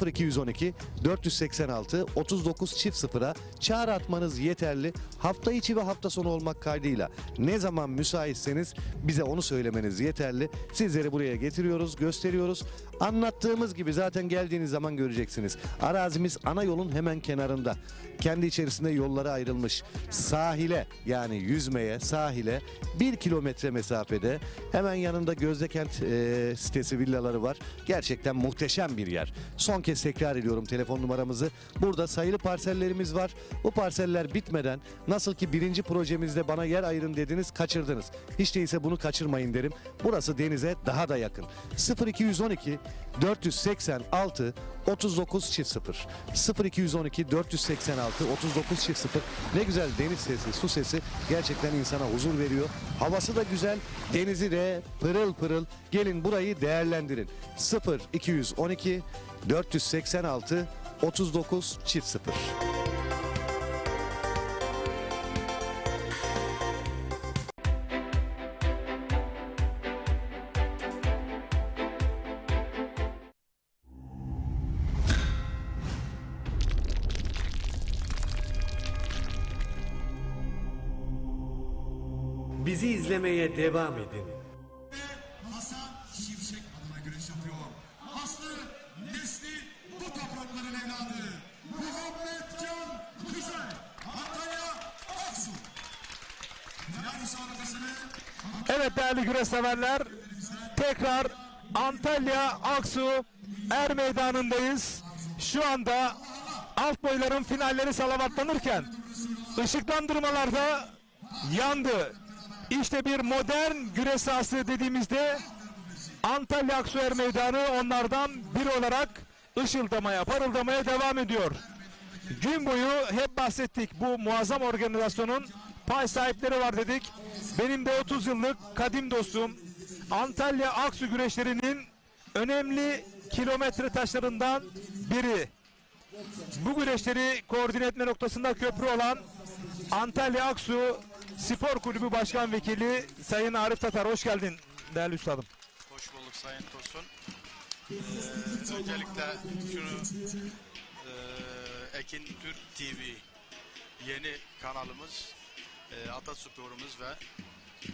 0212 486 3900'a çağrı atmanız yeterli. Hafta içi ve hafta sonu olmak kaydıyla ne zaman müsaitseniz bize onu söylemeniz yeterli. Sizleri buraya getiriyoruz, gösteriyoruz. Anlattığımız gibi zaten geldiğiniz zaman göreceksiniz. Arazimiz ana yolun hemen kenarında. Kendi içerisinde yollara ayrılmış. Sahile, yani yüzmeye, sahile 1 kilometre mesafede. Hemen yanında Gözdekent sitesi villaları var. Gerçekten muhteşem bir yer. Son kez tekrar ediyorum telefon numaramızı. Burada sayılı parsellerimiz var. Bu parseller bitmeden nasıl ki birinci projemizde bana yer ayırın dediniz, kaçırdınız. Hiç değilse bunu kaçırmayın derim. Burası denize daha da yakın. 0212 486 3900 0212 486 3900. Ne güzel deniz sesi, su sesi gerçekten insana huzur veriyor. Havası da güzel, denizi de pırıl pırıl. Gelin burayı değerlendirin. 0212 486 3900. Bizi izlemeye devam edin. Hasan Şimşek adına güreş yapıyor. Aslı Nesli bu toprakların evladı. Muhammed Can Güzel. Antalya Aksu. Final müsabakasını Evet değerli güreş severler, tekrar Antalya Aksu Er Meydanı'ndayız. Şu anda alt boyların finalleri salavatlanırken ışıklandırmalarda yandı. İşte bir modern güreş sahası dediğimizde Antalya Aksu Er Meydanı onlardan biri olarak ışıldamaya, parıldamaya devam ediyor. Gün boyu hep bahsettik, bu muazzam organizasyonun pay sahipleri var dedik. Benim de 30 yıllık kadim dostum, Antalya Aksu güreşlerinin önemli kilometre taşlarından biri. Bu güreşleri koordine etme noktasında köprü olan Antalya Aksu Spor Kulübü Başkan Vekili Sayın Arif Tatar, hoş geldin değerli üstadım. Hoş bulduk Sayın Tosun. Öncelikle şunu Ekin Türk TV yeni kanalımız, Atasporumuz ve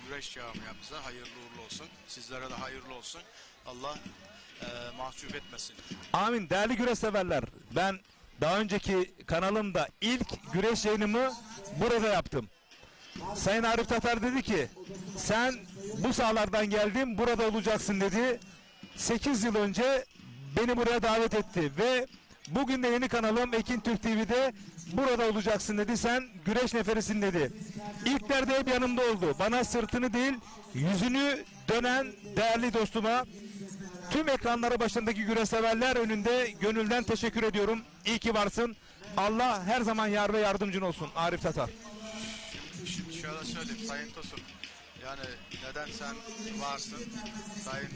güreş camiamıza hayırlı uğurlu olsun. Sizlere de hayırlı olsun. Allah mahcup etmesin. Amin. Değerli güreş severler, ben daha önceki kanalımda ilk güreş yayınımı burada yaptım. Sayın Arif Tatar dedi ki sen bu sahalardan geldin, burada olacaksın dedi. 8 yıl önce beni buraya davet etti ve bugün de yeni kanalım Ekin Türk TV'de burada olacaksın dedi. Sen güreş neferisin dedi. İlklerde hep yanımda oldu. Bana sırtını değil yüzünü dönen değerli dostuma, tüm ekranları başındaki güreş severler önünde gönülden teşekkür ediyorum. İyi ki varsın. Allah her zaman yar ve yardımcın olsun Arif Tatar. Şimdi şöyle söyleyeyim Sayın Tosun. Yani neden sen varsın? Sayın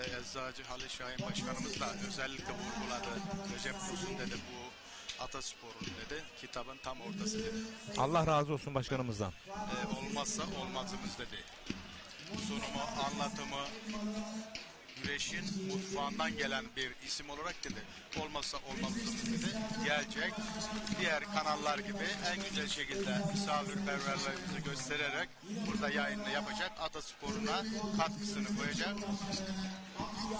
Eczacı Halil Şahin Başkanımız da özellikle vurguladı. Recep Tosun dedi, bu Ataspor'un dedi, kitabın tam ortası dedi. Allah razı olsun başkanımızdan. Olmazsa olmazımız dedi. Sunumu, anlatımı, güreşin mutfağından gelen bir isim olarak dedi. Olmazsa olmazımız dedi. Gelecek, diğer kanallar gibi en güzel şekilde misafirperverlerimizi göstererek burada yayını yapacak. Ataspor'una katkısını koyacak.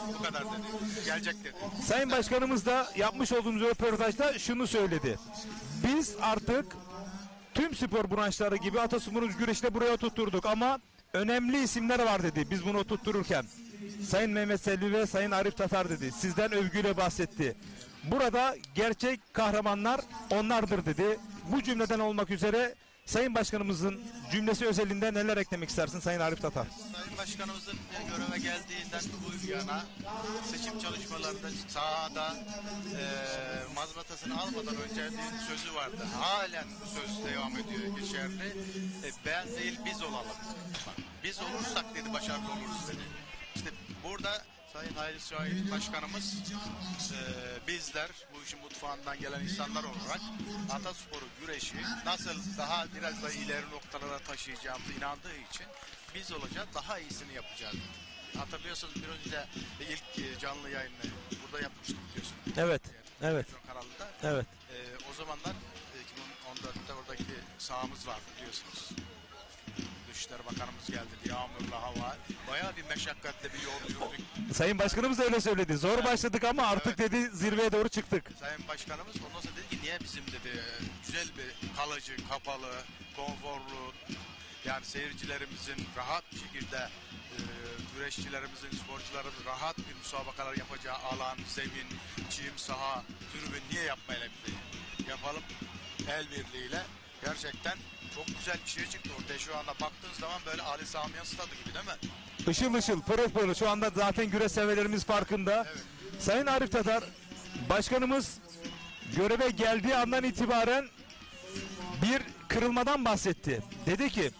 Bu kadar dedi. Gelecek dedi. Sayın Başkanımız da yapmış olduğumuz röportajda şunu söyledi. Biz artık tüm spor branşları gibi Ataspor'un güreşini buraya tutturduk ama önemli isimler var dedi biz bunu tuttururken. Sayın Mehmet Selvi ve Sayın Arif Tatar dedi. Sizden övgüyle bahsetti. Burada gerçek kahramanlar onlardır dedi. Bu cümleden olmak üzere Sayın Başkanımızın cümlesi özelinde neler eklemek istersin Sayın Arif Tatar? Sayın Başkanımızın göreve geldiğinden bu yana seçim çalışmalarında sahada mazbatasını almadan önce bir sözü vardı. Halen bu söz devam ediyor, geçerli. Ben değil biz olalım. Biz olursak dedi başarılı oluruz dedi. İşte burada Sayın Halil Şahin Başkanımız bizler bu işin mutfağından gelen insanlar olarak Ataspor'u, güreşi nasıl daha biraz da ileri noktalara taşıyacağımızı inandığı için biz olacağız, daha iyisini yapacağız. Hatırlıyorsunuz bir önce ilk canlı yayını burada yapmıştık biliyorsunuz. Evet, evet. Kanalında. Evet. O zamanlar 2014'te oradaki sahamız vardı biliyorsunuz. Dışişleri Bakanımız geldi, yağmurlu hava, bayağı bir meşakkatli bir yol yürüdük. Sayın Başkanımız da öyle söyledi. Zor başladık ama artık dedi zirveye doğru çıktık. Sayın Başkanımız ondan sonra dedi ki niye bizim dedi güzel bir kalıcı, kapalı, konforlu, yani seyircilerimizin rahat bir şekilde güreşçilerimizin, sporcuların rahat bir müsabakalar yapacağı alan, zemin, çim saha, tribün niye yapmayalım? Yapalım el birliğiyle. Gerçekten çok güzel bir şey çıktı ortaya. Şu anda baktığınız zaman böyle Ali Sami Yen stadı gibi değil mi? Işıl ışıl, pırıl pırıl. Şu anda zaten güreş severlerimiz farkında. Evet. Sayın Arif Tatar, başkanımız göreve geldiği andan itibaren bir kırılmadan bahsetti. Dedi ki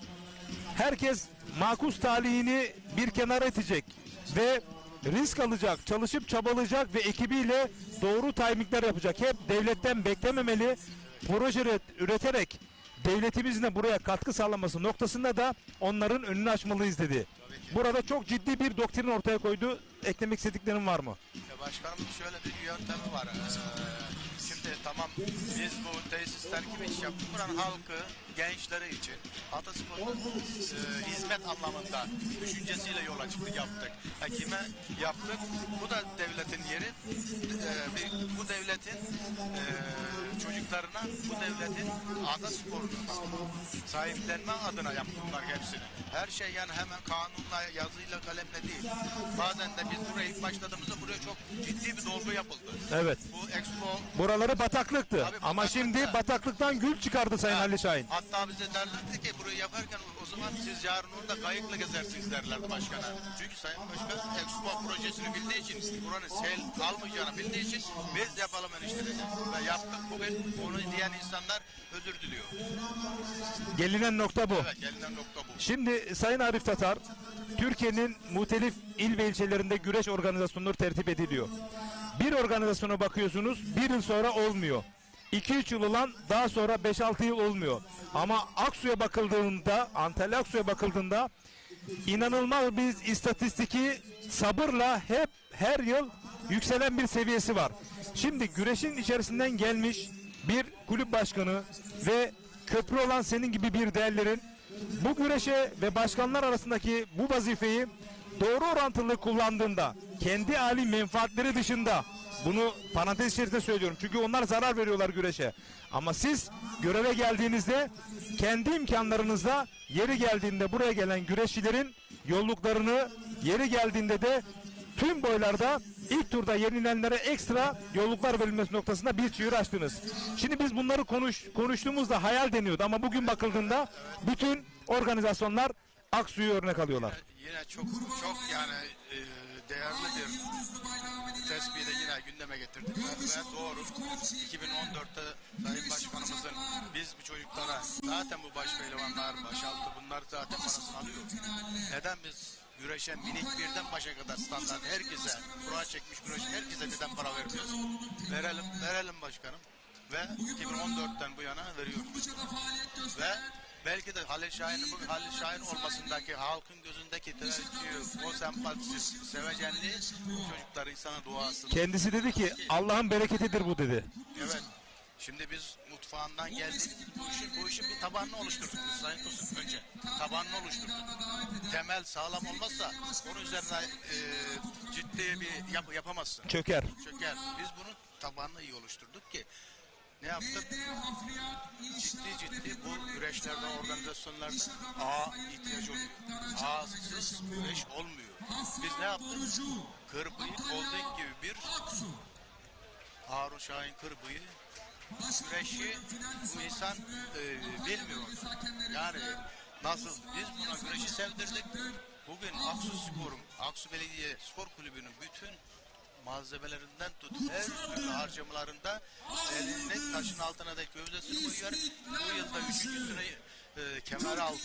herkes makus talihini bir kenara itecek ve risk alacak, çalışıp çabalayacak ve ekibiyle doğru timingler yapacak. Hep devletten beklememeli, proje üreterek devletimizin de buraya katkı sağlaması noktasında da onların önünü açmalıyız dedi. Burada çok ciddi bir doktrin ortaya koydu. Eklemek istediklerin var mı? Başkanımın şöyle bir yöntemi var. Şimdi tamam biz bu tesisler kim için yaptık? Buranın halkı, gençleri için Ataspor'un hizmet anlamında düşüncesiyle yola çıktık, yaptık. Kime yaptık? Bu da devletin yeri. Bu devletin çocuklarına, bu devletin Ataspor'un sahiplenme adına yaptık bunlar hepsini. Her şey yani hemen kanunla, yazıyla, kalemle değil. Bazen de biz buraya ilk başladığımızda buraya çok ciddi bir dolgu yapıldı. Evet. Bu Expo Buraları bataklıktı. Ama şimdi bataklıktan gül çıkardı Sayın Ali Şahin. Hatta bize derlerdi ki burayı yaparken o zaman siz yarın orada kayıkla gezersiniz derlerdi başkana. Çünkü Sayın Başkan Expo projesini bildiği için, buranın sel almayacağını bildiği için biz yapalım enişte dedi. Ve yaptık bugün, onu diyen insanlar özür diliyor. Gelinen nokta bu. Evet, gelinen nokta bu. Şimdi Sayın Arif Tatar, Türkiye'nin muhtelif il ve ilçelerinde güreş organizasyonları tertip ediliyor. Bir organizasyona bakıyorsunuz, bir yıl sonra olmuyor. 2-3 yıl olan daha sonra 5-6 yıl olmuyor. Ama Aksu'ya bakıldığında, Antalya Aksu'ya bakıldığında inanılmaz bir istatistiki sabırla hep her yıl yükselen bir seviyesi var. Şimdi güreşin içerisinden gelmiş bir kulüp başkanı ve köprü olan senin gibi bir değerlerin bu güreşe ve başkanlar arasındaki bu vazifeyi doğru orantılı kullandığında, kendi âli menfaatleri dışında, bunu parantez içerisinde söylüyorum çünkü onlar zarar veriyorlar güreşe. Ama siz göreve geldiğinizde kendi imkanlarınızla yeri geldiğinde buraya gelen güreşçilerin yolluklarını, yeri geldiğinde de tüm boylarda ilk turda yenilenlere ekstra yolluklar verilmesi noktasında bir çığır açtınız. Şimdi biz bunları konuştuğumuzda hayal deniyordu ama bugün bakıldığında bütün organizasyonlar Aksu'yu örnek alıyorlar. Yine çok yani değerli bir tespiti de yine gündeme getirdik ve doğru. 2014'te Sayın Başkanımızın biz bu çocuklara zaten bu baş pehlivanlar, başaltı bunlar zaten parasını alıyor. Neden biz güreşen minik birden başa kadar standart herkese, kura çekmiş güreşen herkese neden para vermiyoruz? Verelim başkanım. Ve 2014'ten bu yana veriyoruz. Ve belki de Halil Şahin'in bugün Halil Şahin olmasındaki halkın gözündeki teveccühü, o sempatisi, sevecenliği çocuklar insana duası. Kendisi dedi ki Allah'ın bereketidir bu dedi. Evet. Şimdi biz mutfağından geldik. Bu işin bir tabanını oluşturduk biz Sayın Tosun önce. Tabanını oluşturduk. Temel sağlam olmazsa onun üzerine ciddi bir yapamazsın. Çöker. Biz bunun tabanını iyi oluşturduk ki ne yaptık? Ciddi bu güreşlerde, organizasyonlarda ihtiyaç oluyor. Ağsız güreş olmuyor. Biz ne yaptık? Kırbıyı, holding gibi bir Harun Şahin Kırbıyı güreşi bu insan bilmiyor. Yani nasıl? Biz buna güreşi sevdirdik. Bugün Aksu Belediye Spor Kulübü'nün bütün malzemelerinden tut her türlü harcamalarında elinde taşın altına da gövdesini koyuyor. Bu yılda 3.sünü kemer aldı.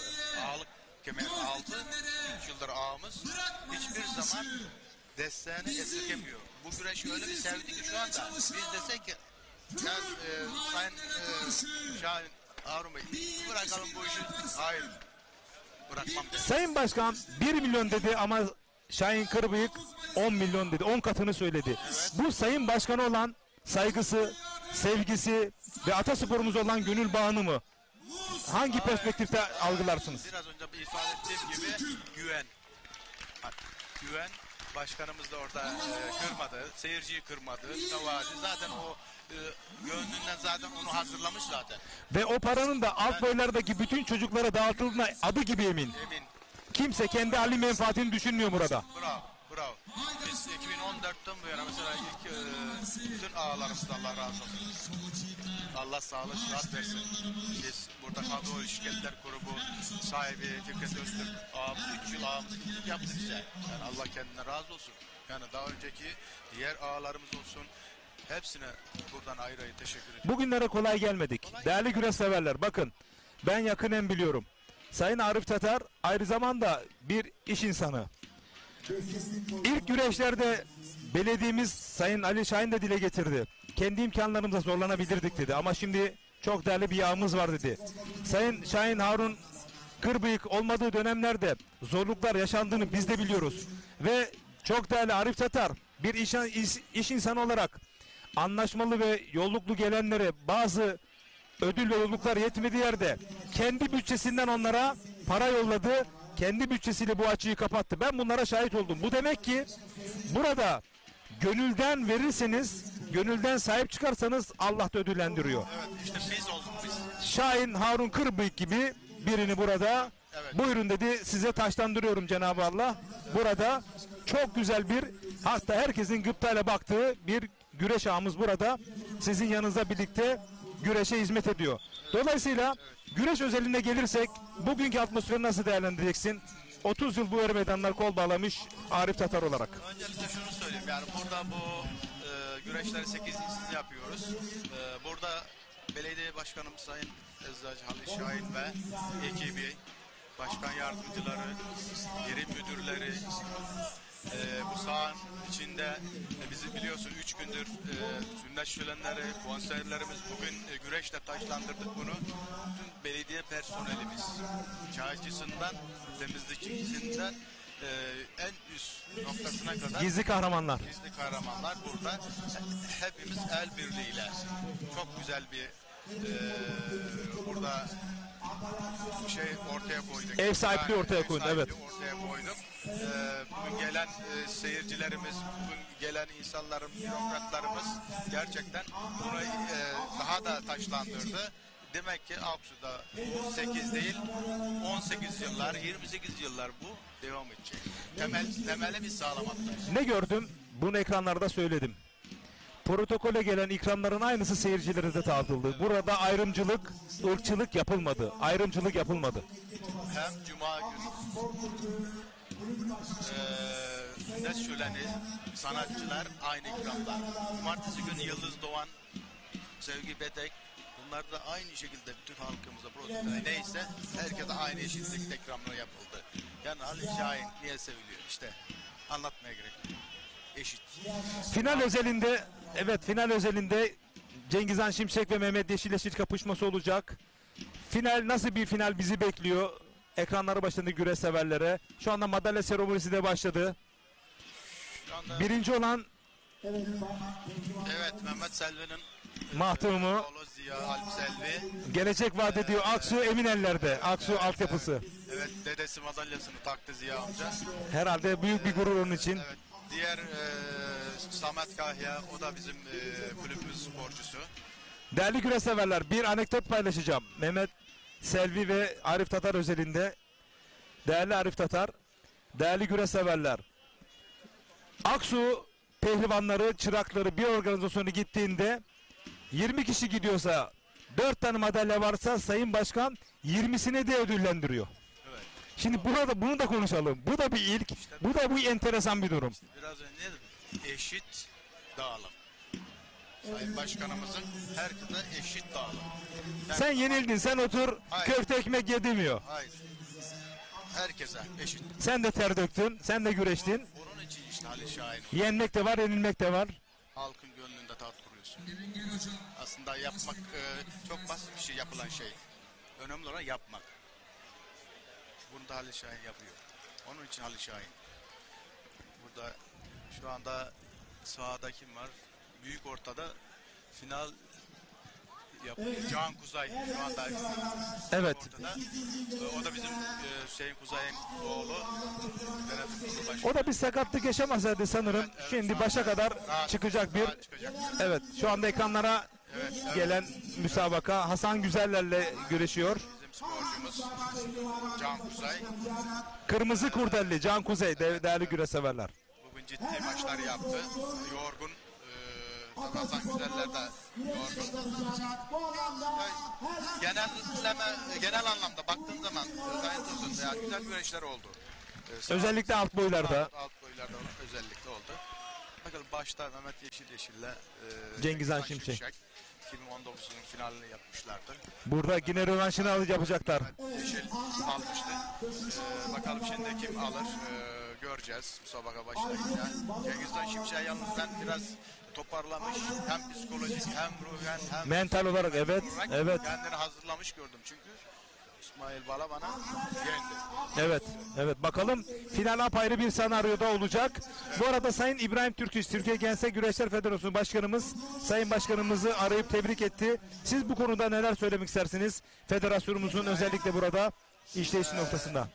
Ağalık kemeri aldı. 3 yıldır ağamız hiçbir zaman desteğini esirgemiyor. Bu güreşi öyle bir sevdi ki şu anda biz desek ki Sayın Şahin Harun Bey bırakalım bu işi. Hayır. Bırakmam dedi. Sayın Başkan 1 milyon dedi ama Şahin Kırbıyık 10 milyon dedi. 10 katını söyledi. Evet. Bu Sayın Başkan'a olan saygısı, sevgisi ve atasporumuz olan gönül bağını mı? Hangi perspektifte algılarsınız? Biraz önce bir ifade ettiğim gibi güven. Başkanımız da orada kırmadı, seyirciyi kırmadı. Zaten o gönlünden zaten onu hazırlamış zaten. Ve o paranın da alt boylardaki bütün çocuklara dağıtıldığına adı gibi emin. Kimse kendi hali menfaatini düşünmüyor burada. Bravo, bravo. Biz 2014'ten bu yana mesela ilk bütün ağalarımızdan Allah razı olsun. Allah sağlık, sıhhat versin. Biz burada Kadro İlişkiler Grubu sahibi Fikret Öztürk ağamız 3 yıl ağamızlık yaptı bize. Yani Allah kendine razı olsun. Yani daha önceki diğer ağalarımız olsun. Hepsine buradan ayrı ayrı teşekkür ederim. Bugünlere kolay gelmedik. Değerli güreş severler, bakın ben yakinen biliyorum. Sayın Arif Tatar aynı zamanda bir iş insanı. İlk güreşlerde belediyemiz Sayın Ali Şahin de dile getirdi. Kendi imkanlarımızla zorlanabilirdik dedi. Ama şimdi çok değerli bir yağımız var dedi. Sayın Şahin Harun Kırbıyık olmadığı dönemlerde zorluklar yaşandığını biz de biliyoruz. Ve çok değerli Arif Tatar bir iş insanı olarak anlaşmalı ve yolluklu gelenlere bazı ödül ve yolluklar yetmediği yerde kendi bütçesinden onlara para yolladı. Kendi bütçesiyle bu açığı kapattı. Ben bunlara şahit oldum. Bu demek ki burada gönülden verirseniz, gönülden sahip çıkarsanız Allah da ödüllendiriyor. Evet, işte biz olduk biz. Şahin Harun Kırbıyık gibi birini burada buyurun dedi, size taşlandırıyorum Cenab-ı Allah. Burada çok güzel bir, hatta herkesin gıptayla baktığı bir güreş ağımız burada sizin yanınızda birlikte güreşe hizmet ediyor. Dolayısıyla güreş özeline gelirsek bugünkü atmosferi nasıl değerlendireceksin? 30 yıl bu meydanlar kol bağlamış Arif Tatar olarak. Öncelikle şunu söyleyeyim, yani burada bu güreşleri 8.siz yapıyoruz. Burada belediye başkanım Sayın Eczacı Halil Şahin ve ekibi, başkan yardımcıları, yerin müdürleri, bu sahanın içinde bizi biliyorsun 3 gündür sünnet şölenleri, konserlerimiz, bugün güreşle taşlandırdık bunu. Bütün belediye personelimiz, çaycısından, temizlikçisinden en üst noktasına kadar gizli kahramanlar. Gizli kahramanlar burada. Hepimiz el birliğiyle çok güzel bir burada şey ortaya koyduk. Ev sahipliği ortaya koyduk, evet. Ortaya koyduk. Bugün gelen seyircilerimiz, bugün gelen insanların, bürokratlarımız gerçekten bunu daha da taşlandırdı. Demek ki Aksu'da 8 değil, 18 yıllar, 28 yıllar bu devam edecek. Temeli biz sağlamadık. Ne gördüm? Bunu ekranlarda söyledim. Protokole gelen ikramların aynısı seyircilere de dağıtıldı. Burada ayrımcılık, ırkçılık yapılmadı. Ayrımcılık yapılmadı. Hem Cuma günü sünnet şöleni, sanatçılar aynı ikramlar. Cumartesi günü Yıldız Doğan, Sevgi Betek, bunlar da aynı şekilde bütün halkımıza protokole neyse herkese aynı eşitlikte ikramlar yapıldı. Yani Ali Şahin niye seviliyor işte anlatmaya gerek yok. Eşit. Final özelinde, evet final özelinde Cengizhan Şimşek ve Mehmet Yeşileşir kapışması olacak. Final nasıl bir final bizi bekliyor? Ekranları başında güreş severlere. Şu anda madalya seremonisi de başladı. Birinci olan evet Mehmet Selvi'nin mahtumu oğlu Ziya Alp Selvi. Gelecek vaat ediyor. Aksu emin ellerde. Aksu altyapısı. Evet dedesi madalyasını taktı Ziya amca. Herhalde büyük bir gurur onun için. Evet, diğer Samet Kahya, o da bizim kulübümüz sporcusu. Değerli güreş severler, bir anekdot paylaşacağım. Mehmet Selvi ve Arif Tatar özelinde. Değerli Arif Tatar, değerli güreş severler. Aksu pehlivanları, çırakları bir organizasyonu gittiğinde 20 kişi gidiyorsa 4 tane madalya varsa Sayın Başkan 20'sine de ödüllendiriyor. Evet. Şimdi burada bunu da konuşalım. Bu da bir ilk. Bu da bu enteresan bir durum. Biraz önce dedim, eşit dağılım. Sayın Başkanımızın herkese eşit dağılım. Sen yenildin, sen otur, hayır, köfte ekmek ye demiyor. Hayır. Herkese eşit. Sen de ter döktün, sen de güreştin. Bunun için işte Ali Şahin. Yenmek de var, yenilmek de var. Halkın gönlünde taht kuruyorsun. Aslında yapmak çok basit bir şey, yapılan şey. Önemli olan yapmak. Bunu da Ali Şahin yapıyor. Onun için Ali Şahin. Burada şu anda sahada kim var? Büyük ortada final yapıyor. Can Kuzay şu anda evet. Ortada. O da bizim Hüseyin Kuzay'ın oğlu. O da bir sakatlık yaşamasaydı sanırım. Evet, şimdi başa kadar çıkacak bir. Evet, şu anda ekranlara gelen müsabaka Hasan Güzeller'le güreşiyor. Bizim bizim sporcumuz Can Kuzey. Kırmızı kurdelli Can Kuzey değerli güreş severler. Bugün ciddi maçlar yaptı. Yorgun. Hasan Güzeller de yorgun. Genel anlamda baktığın zaman Sayın Tosun ya güzel güreşler oldu. Özellikle alt boylarda. Alt boylarda özellikle oldu. Bakalım başta Mehmet Yeşil'le Cengizhan Şimşek. 2019'un finalini yapmışlardı. Burada yine rövanşını yapacaklar. Yeşil almıştı. Bakalım şimdi kim alır göreceğiz müsabaka başlayınca. Cengizhan Şimşek yalnız biraz toparlamış. Hem psikolojik hem ruhen hem mental olarak evet. Kendini hazırlamış gördüm çünkü İsmail Balaban'a yendi. Evet. Bakalım final apayrı bir senaryoda olacak. Bu arada Sayın İbrahim Türküş, Türkiye Gençler Güreşler Federasyonu Başkanımız, Sayın Başkanımızı arayıp tebrik etti. Siz bu konuda neler söylemek istersiniz? Federasyonumuzun özellikle burada işleyişi noktasında.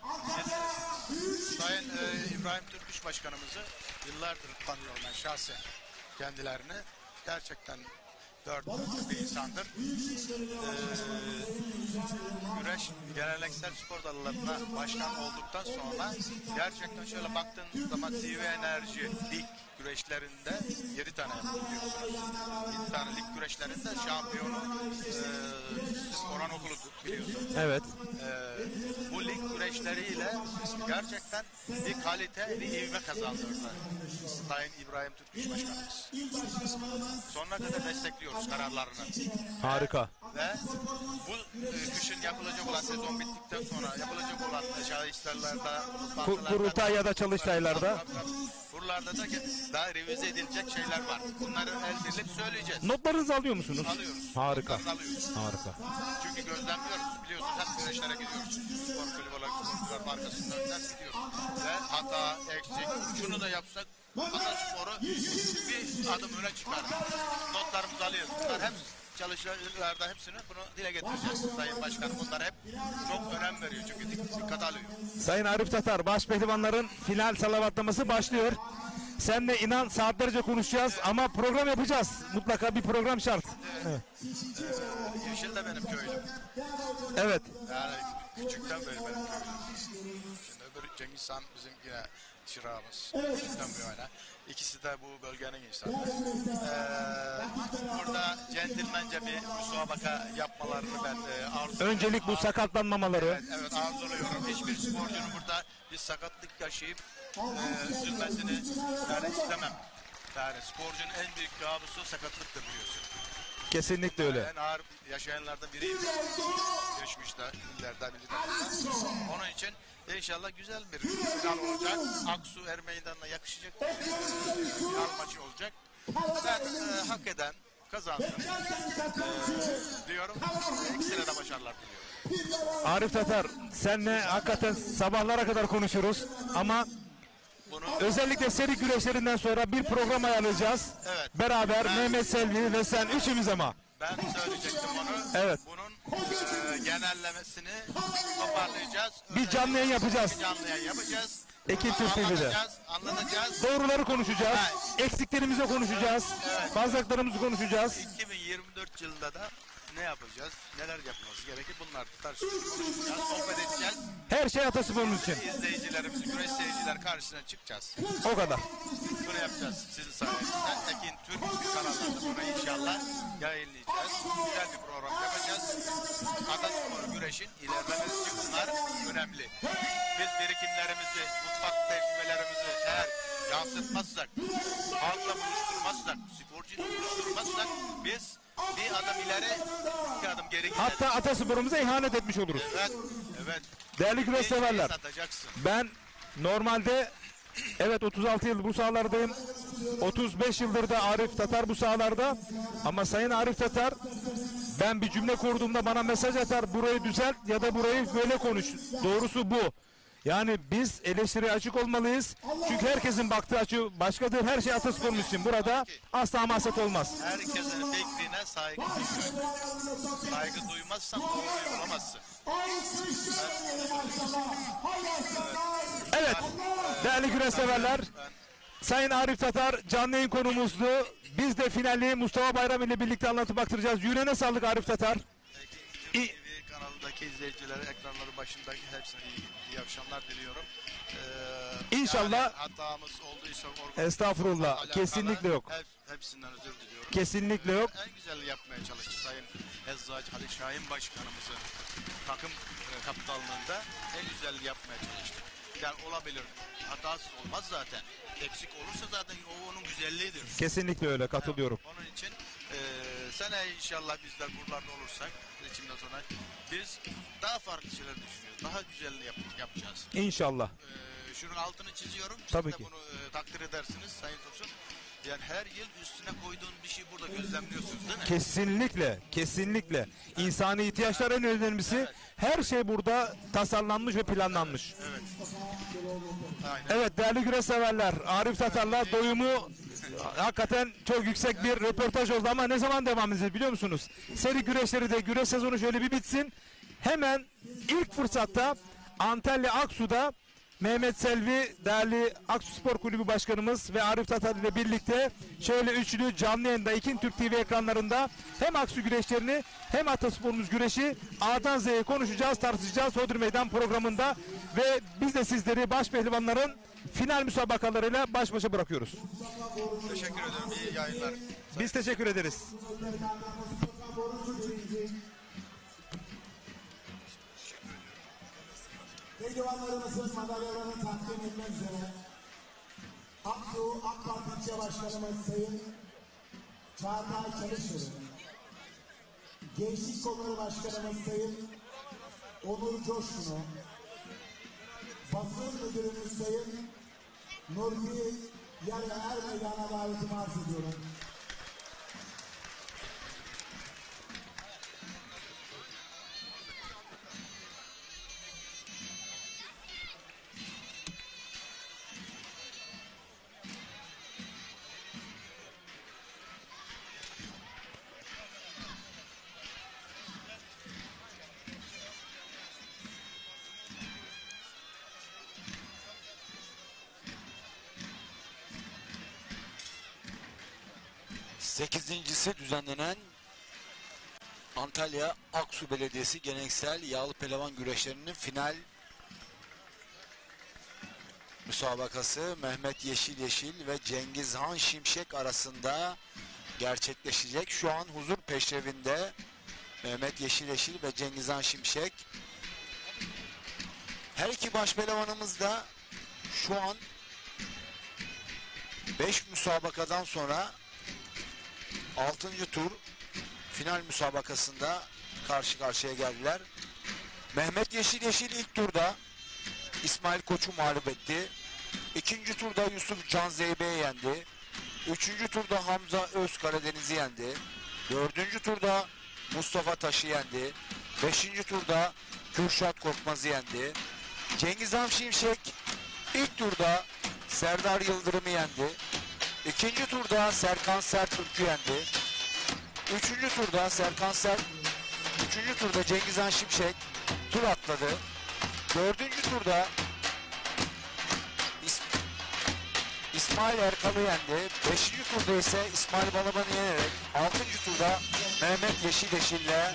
Sayın İbrahim Türküş Başkanımızı yıllardır tanıyorum ben şahsen kendilerini. Gerçekten dört bir insandır. Güreş geleneksel spor dallarına başkan olduktan sonra gerçekten şöyle baktığın zaman CV Enerji lig güreşlerinde 7 tane biliyorsunuz. 7 tane lig güreşlerinde şampiyonu Orhan Okulu'dur biliyorsunuz. Evet. Bu lig güreşleriyle gerçekten bir kalite, bir ivme kazandırdı Sayın İbrahim Türküş Başkanımız. Sonuna kadar destekliyoruz kararlarını. Harika. Ve bu kışın yapılacak olan sezon bittikten sonra yapılacak olan çalıştaylarda, Kurultay ya da çalıştaylarda. buralarda da daha revize edilecek şeyler var. Bunları el birlik söyleyeceğiz. Notlarınızı alıyor musunuz? Alıyoruz. Harika. Alıyoruz. Harika. Çünkü gözlemliyoruz. Biliyorsunuz hep güreşlere gidiyoruz. Spor kulübü olarak sporcuların arkasından gidiyoruz. Ve hata, eksik, şunu da yapsak Ataspor'u bir adım öne çıkar. Notlarımızı alıyoruz. Bunlar hep çalışmalarda hepsini bunu dile getireceğiz. Sayın Başkanım bunlar hep çok önem veriyor çünkü dikkat alıyor. Sayın Arif Tatar, baş pehlivanların final salavatlaması başlıyor. Senle inan saatlerce konuşacağız ama program yapacağız. Mutlaka bir program şart. Evet. Yeşil de benim köylüm. Evet. Yani küçükten beri benim köylüm. Şimdi öbür Cengiz Han bizim yine çırağımız. Küçükten bir oyna. İkisi de bu bölgenin insanı. Burada centilmence bir müsabaka yapmalarını ben arzuluyorum. Öncelik bu sakatlanmamaları. Evet arzuluyorum. Hiçbir sporcunun burada bir sakatlık yaşayıp üzülmesini yani istemem. Yani sporcunun en büyük kabusu sakatlıktır biliyorsun. Kesinlikle öyle. En ağır yaşayanlardan biriyim. Geçmişte, illerde, onun için İnşallah güzel bir final olacak. Aksu Er Meydanı'na yakışacak bir final maçı olacak. Ben hak eden kazansın diyorum. İkisine de başarılar diliyorum. Arif Tatar, senle hakikaten sabahlara kadar konuşuruz ama özellikle seri güreşlerinden sonra bir program ayarlayacağız. Evet. Beraber Mehmet Selvi ve sen üçümüz ama. Ben söyleyecektim onu. Evet. Bunun genellemesini toparlayacağız. Bir canlı yayın yapacağız. Bir canlı yayın yapacağız. Ekin Türk TV'de. Anlatacağız. Doğruları konuşacağız. Eksiklerimizi konuşacağız. Evet. Fazlalıklarımızı konuşacağız. 2024 yılında da ne yapacağız? Neler yapmamız gerekir? Bunlar tartışacağız, konuşacağız, sohbet edeceğiz. Her şey Ataspor'un için. İzleyicilerimizi, güreş seyirciler karşısına çıkacağız. O kadar. Bunu yapacağız sizin sayenizde. Ekin Türk kanalında bunu inşallah yayınlayacağız. Güzel bir program yapacağız. Ataspor güreşin ilerlemesi için bunlar önemli. Biz birikimlerimizi, mutfak tecrübelerimizi eğer yansıtmazsak, halkla buluşturmazsak, sporcuyla buluşturmazsak biz bir adım ileri, iki adım geri gideriz. Hatta Ataspor'umuza ihanet etmiş oluruz. Evet, evet. Değerli güreş severler. Satacaksın. Ben normalde evet 36 yıl bu sahalardayım. 35 yıldır da Arif Tatar bu sahalarda. Ama Sayın Arif Tatar ben bir cümle kurduğumda bana mesaj atar. Burayı düzelt ya da burayı böyle konuş. Doğrusu bu. Yani biz eleştiriye açık olmalıyız. Çünkü herkesin baktığı açı başkadır. Her şey Ataspor'un için. Burada asla hamaset olmaz. Herkesin fikrine saygı duyuyor. Saygı duymazsan doğruyu bulamazsın. Evet. Değerli güreş severler. Sayın Arif Tatar canlı yayın konumuzdu. Biz de finali Mustafa Bayram ile birlikte anlatıp baktıracağız. Yüreğine sağlık Arif Tatar. TV kanalındaki ülke izleyicileri, ekranları başındaki hepsine iyi akşamlar diliyorum. İnşallah. Yani hatamız olduysa Estağfurullah. alakalı Kesinlikle yok. Hepsinden özür diliyorum. Kesinlikle yok. En güzel yapmaya çalıştı Sayın Eczacı Halil Şahin Başkanımızın takım kaptanlığında en güzel yapmaya çalıştı. Yani olabilir. Hatasız olmaz zaten. Eksik olursa zaten o onun güzelliğidir. Kesinlikle öyle, katılıyorum. Onun için sene inşallah bizler buralarda olursak seçimden sonra biz daha farklı şeyler düşünüyoruz. Daha güzelini yapacağız. İnşallah. Şunun altını çiziyorum. Siz Tabii de ki. bunu takdir edersiniz Sayın Tosun. Yani her yıl üstüne koyduğun bir şey burada gözlemliyorsunuz değil mi? Kesinlikle, kesinlikle. İnsani ihtiyaçlar en önemlisi. Her şey burada tasarlanmış ve planlanmış. Evet. Evet değerli güreş severler, Arif Tatar'la doyumu hakikaten çok yüksek bir röportaj oldu ama ne zaman devam edeceğiz biliyor musunuz? Seri güreşleri de, güreş sezonu şöyle bir bitsin. Hemen ilk fırsatta Antalya Aksu'da Mehmet Selvi, değerli Aksu Spor Kulübü Başkanımız ve Arif Tatar ile birlikte şöyle üçlü canlı yayında Ekin Türk TV ekranlarında hem Aksu güreşlerini hem Atasporumuz güreşi A'dan Z'ye konuşacağız, tartışacağız Hodri Meydan programında ve biz de sizleri baş pehlivanların final müsabakalarıyla baş başa bırakıyoruz. Teşekkür ederim. İyi yayınlar. Biz teşekkür ederiz. Pehlivanlarımızın madalyalarını takdim etmek üzere Aksu AK Parti İlçe Başkanımız Sayın Çağatay Çalışır, Gençlik Kolları Başkanımız Sayın Onur Coşkun'u, Basın Müdürümüz Sayın Nurfi Yarı Er Meydan'a davetimi arz ediyorum. Sekizincisi düzenlenen Antalya Aksu Belediyesi Geleneksel Yağlı Pehlivan Güreşlerinin final müsabakası Mehmet Yeşil ve Cengizhan Şimşek arasında gerçekleşecek. Şu an huzur peşrevinde Mehmet Yeşil ve Cengizhan Şimşek. Her iki baş pehlivanımız da şu an 5 müsabakadan sonra 6. tur final müsabakasında karşı karşıya geldiler. Mehmet Yeşil ilk turda İsmail Koç'u mağlup etti. 2. turda Yusuf Can Zeybe'yi yendi. 3. turda Hamza Özkaradeniz'i yendi. 4. turda Mustafa Taş'ı yendi. 5. turda Kürşat Korkmaz'ı yendi. Cengizhan Şimşek ilk turda Serdar Yıldırım'ı yendi. 2. turda Serkan Sertürk'ü yendi. 3. turda Cengizhan Şimşek tur atladı. 4. turda İsmail Erkal'ı yendi. 5. turda ise İsmail Balaban'ı yenerek 6. turda Mehmet Yeşil'le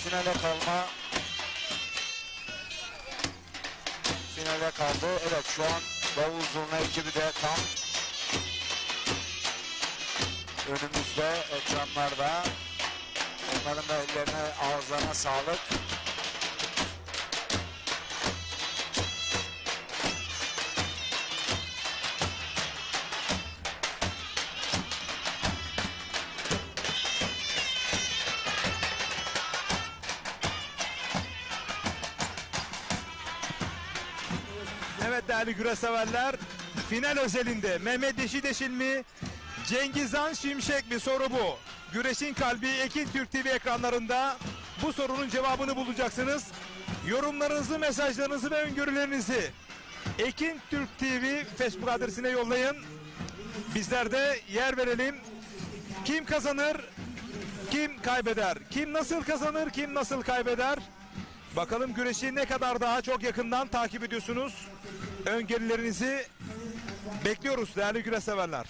finale kaldı. Evet şu an davul zurna ekibi de tam önümüzde ekranlarda. Onların da ellerine ağızlarına sağlık. Evet değerli güreş severler, final özelinde Mehmet Yeşil mi, Cengizhan Şimşek mi, soru bu. Güreşin kalbi Ekin Türk TV ekranlarında bu sorunun cevabını bulacaksınız. Yorumlarınızı, mesajlarınızı ve öngörülerinizi Ekin Türk TV Facebook adresine yollayın. Bizler de yer verelim. Kim kazanır, kim kaybeder? Kim nasıl kazanır, kim nasıl kaybeder? Bakalım güreşi ne kadar daha çok yakından takip ediyorsunuz. Öngörülerinizi bekliyoruz değerli güreş severler.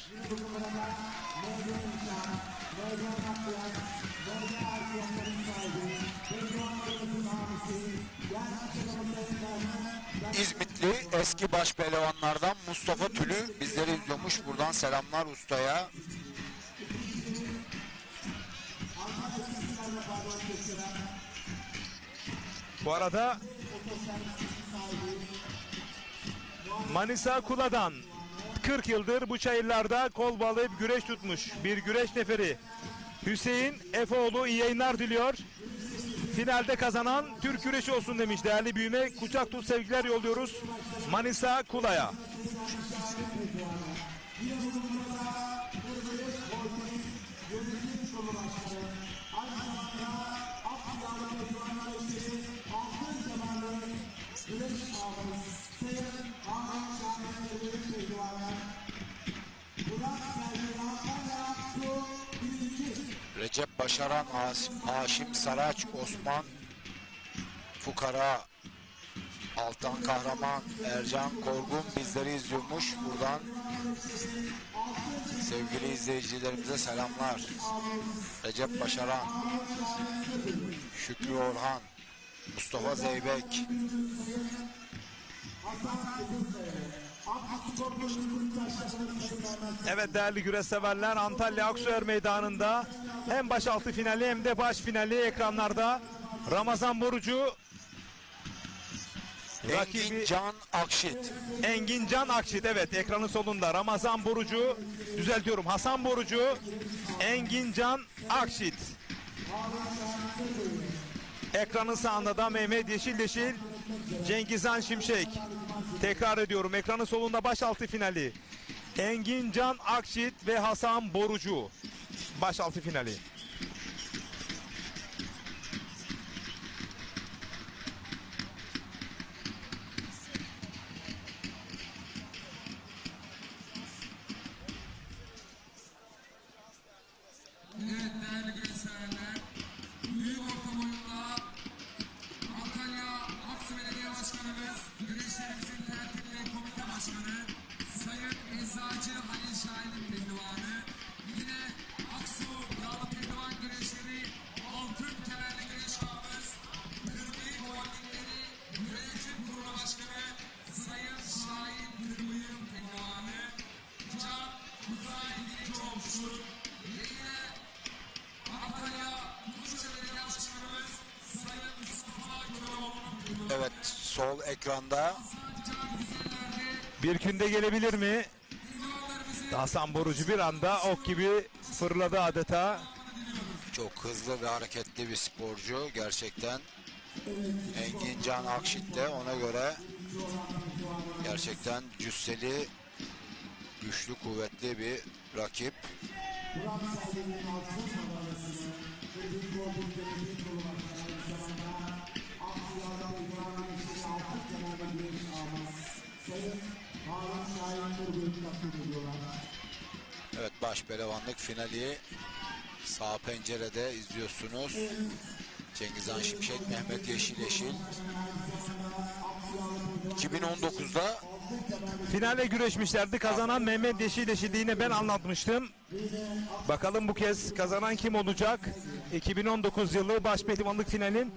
kuvvetli eski baş pehlivanlardan Mustafa Tülü bizleri izliyormuş. Buradan selamlar ustaya. Bu arada Manisa Kula'dan 40 yıldır bu çayırlarda kol bağlayıp güreş tutmuş bir güreş neferi Hüseyin Efeoğlu iyi yayınlar diliyor. Finalde kazanan Türk güreşi olsun demiş değerli büyüme. Kucak tut sevgiler yolluyoruz Manisa Kula'ya. Recep Başaran, Haşim Saraç, Osman Fukara, Altan Kahraman, Ercan Korgun bizleri izliyormuş. Buradan sevgili izleyicilerimize selamlar. Recep Başaran, Şükrü Orhan, Mustafa Zeybek. Evet değerli güreş severler, Antalya Aksuer Meydanı'nda hem başaltı finali hem de baş finali ekranlarda. Ramazan Borucu Engin Can Akşit. Engin Can Akşit, evet, ekranın solunda. Ramazan Borucu, düzeltiyorum, Hasan Borucu, Engin Can Akşit. Ekranın sağında da Mehmet Yeşil, Cengizhan Şimşek. Tekrar ediyorum, ekranın solunda başaltı finali. Engin Can Akşit ve Hasan Borucu. Başaltı finali. Evet değerli güreşseverler, büyük orta boyunda Antalya Aksu Belediye Başkanımız, güreşlerimizin tertip ve komite başkanı Sayın Eczacı Halil Şahin'in pehlivanı, yine Aksu Yağlı Pehlivan Güreşleri altın kemerli güreş ağımız, Kırmızı Holdingleri Yönetim Kurulu Başkanı Sayın Şahin Kırmızı'nın pehlivanı, Can Uzay Dinçoğlu ve yine Antalya Kuşçu Belediye Başkanımız Sayın Mustafa Köroğlu'nun pehlivanı. Evet, sol ekranda. Bir günde gelebilir mi? Hasan Borucu bir anda ok gibi fırladı adeta. Çok hızlı ve hareketli bir sporcu gerçekten. Engin Can Akşit de ona göre gerçekten cüsseli, güçlü, kuvvetli bir rakip. Evet, baş pehlivanlık finali sağ pencerede izliyorsunuz. Cengizhan Şimşek, Mehmet Yeşil. 2019'da Finale güreşmişlerdi. Kazanan Mehmet Yeşil yine ben anlatmıştım. Bakalım bu kez kazanan kim olacak? 2019 yılı baş pehlivanlık finalin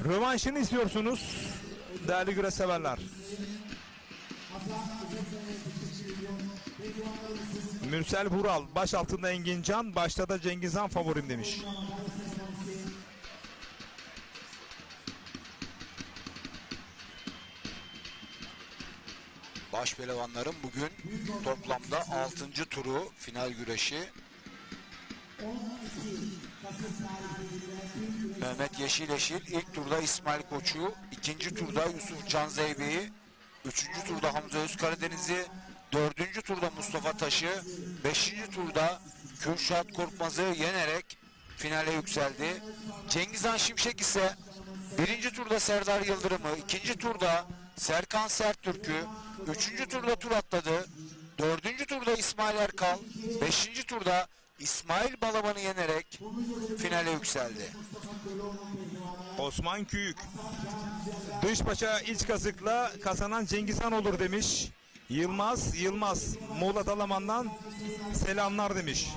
rövanşını istiyorsunuz değerli güreş severler. Mürsel Vural, baş altında Engin Can, başta da Cengizhan favorim demiş. baş pehlivanların bugün toplamda 6. turu final güreşi. Mehmet Yeşil ilk turda İsmail Koçu, ikinci turda Yusuf Can Zeybe'yi, üçüncü turda Hamza Özkaradeniz'i, dördüncü turda Mustafa Taş'ı, beşinci turda Kürşat Korkmaz'ı yenerek finale yükseldi. Cengizhan Şimşek ise birinci turda Serdar Yıldırım'ı, ikinci turda Serkan Serttürk'ü, üçüncü turda tur atladı, dördüncü turda İsmail Erkal, beşinci turda İsmail Balaban'ı yenerek finale yükseldi. Osman Küyük, dış başa iç kazıkla kazanan Cengizhan olur demiş. Yılmaz Muğla Dalaman'dan selamlar demiş.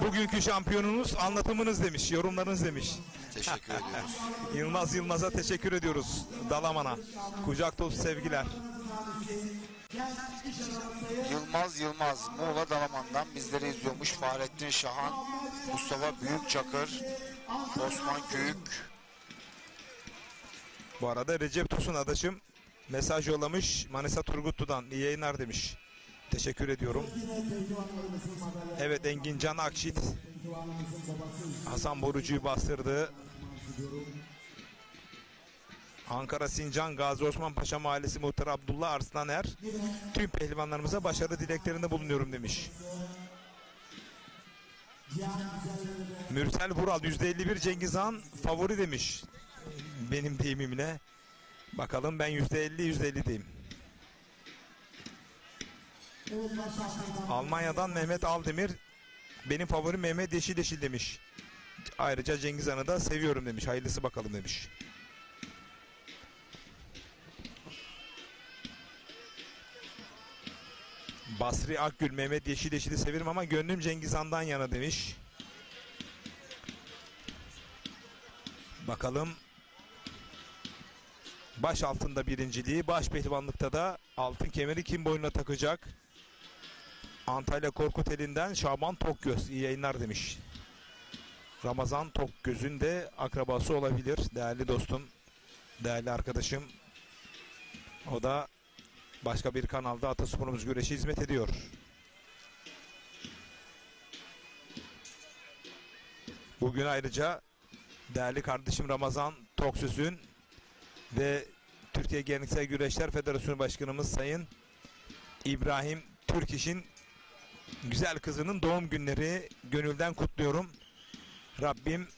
Bugünkü şampiyonunuz anlatımınız demiş, yorumlarınız demiş. Teşekkür ediyoruz. Yılmaz Yılmaz'a teşekkür ediyoruz. Dalaman'a. Kucak dolusu sevgiler. Yılmaz Yılmaz Muğla Dalaman'dan bizleri izliyormuş. Fahrettin Şahan, Mustafa Büyükçakır, Osman Köyük. Bu arada Recep Tosun adaşım mesaj yollamış. Manisa Turgutlu'dan iyi yayınlar demiş. Teşekkür ediyorum. Evet, Engin Can Akşit Hasan Borucu'yu bastırdı. Ankara Sincan Gazi Osman Paşa Mahallesi Muhtarı Abdullah Arslan tüm pehlivanlarımıza başarı dileklerinde bulunuyorum demiş. Mürsel Vural %51 Cengiz Han favori demiş. Benim deyimimle. Bakalım, ben %50 diyeyim. Almanya'dan Mehmet Aldemir benim favorim Mehmet Yeşil demiş. Ayrıca Cengiz Han'ı da seviyorum demiş. Hayırlısı bakalım demiş. Basri Akgül Mehmet Yeşil'i severim ama gönlüm Cengiz Han'dan yana demiş. Bakalım. Baş altında birinciliği, baş pehlivanlıkta da altın kemeri kim boynuna takacak? Antalya Korkuteli'nden Şaban Tokgöz iyi yayınlar demiş. Ramazan Tokgöz'ün de akrabası olabilir değerli dostum, değerli arkadaşım. O da başka bir kanalda Atasporumuz Güreşi hizmet ediyor. Bugün ayrıca değerli kardeşim Ramazan Toksöz'ün ve Türkiye Geleneksel Güreşler Federasyonu Başkanımız Sayın İbrahim Türkiş'in güzel kızının doğum günleri, gönülden kutluyorum. Rabbim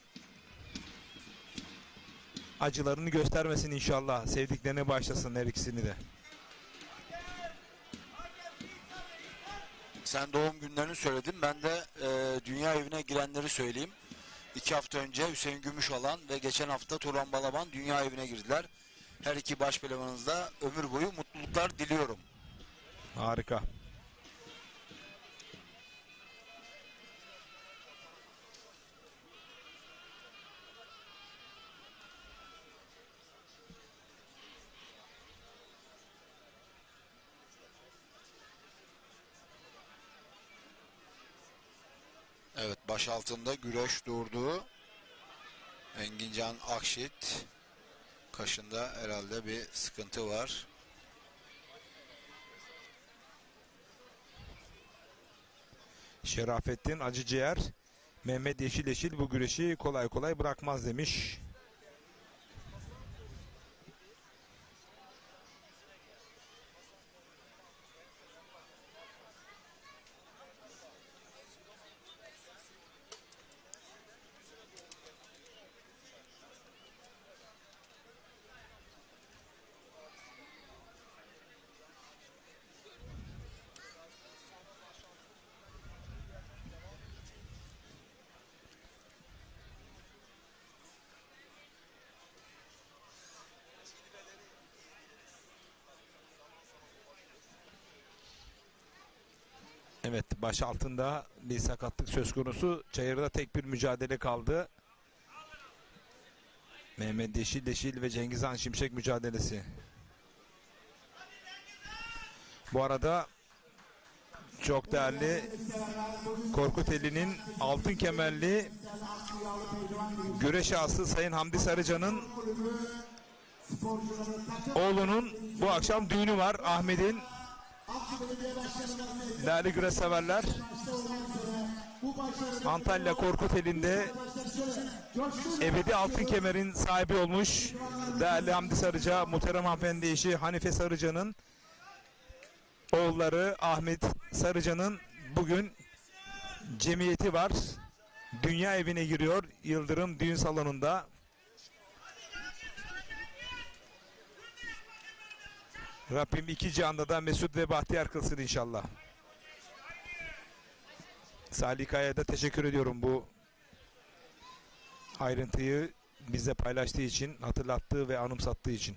acılarını göstermesin inşallah. Sevdiklerini bağışlasın her ikisini de. Sen doğum günlerini söyledin. Ben de dünya evine girenleri söyleyeyim. 2 hafta önce Hüseyin Gümüşalan ve geçen hafta Turan Balaban dünya evine girdiler. Her iki baş pehlivanınızda ömür boyu mutluluklar diliyorum. Harika. Evet, baş altında güreş durdu. Engincan Akşit. Kaşında herhalde bir sıkıntı var. Şerafettin Acıciğer Mehmet Yeşil bu güreşi kolay kolay bırakmaz demiş. Evet, baş altında bir sakatlık söz konusu. Çayırda tek bir mücadele kaldı. Mehmet Yeşil ve Cengiz Han Şimşek mücadelesi. Bu arada çok değerli Korkuteli'nin altın kemerli güreş ağası Sayın Hamdi Sarıcan'ın oğlunun bu akşam düğünü var. Ahmet'in. Değerli güreş severler, Antalya Korkuteli'nde ebedi altın kemerin sahibi olmuş değerli Hamdi Sarıca, muhterem hanımefendi eşi Hanife Sarıca'nın oğulları Ahmet Sarıca'nın bugün cemiyeti var. Dünya evine giriyor Yıldırım Düğün Salonu'nda. Rabbim iki cihanda da mesut ve bahtiyar kılsın inşallah. Salih Kaya'ya da teşekkür ediyorum bu ayrıntıyı bize paylaştığı için, hatırlattığı ve anımsattığı için.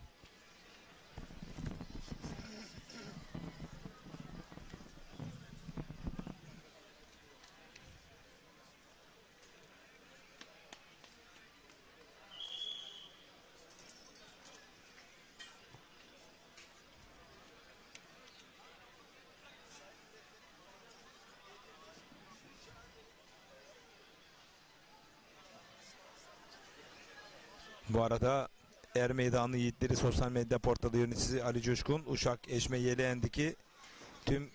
Bu arada Er Meydanı Yiğitleri sosyal medya portalı yöneticisi Ali Coşkun, Uşak Eşme Yeleğen'deki tüm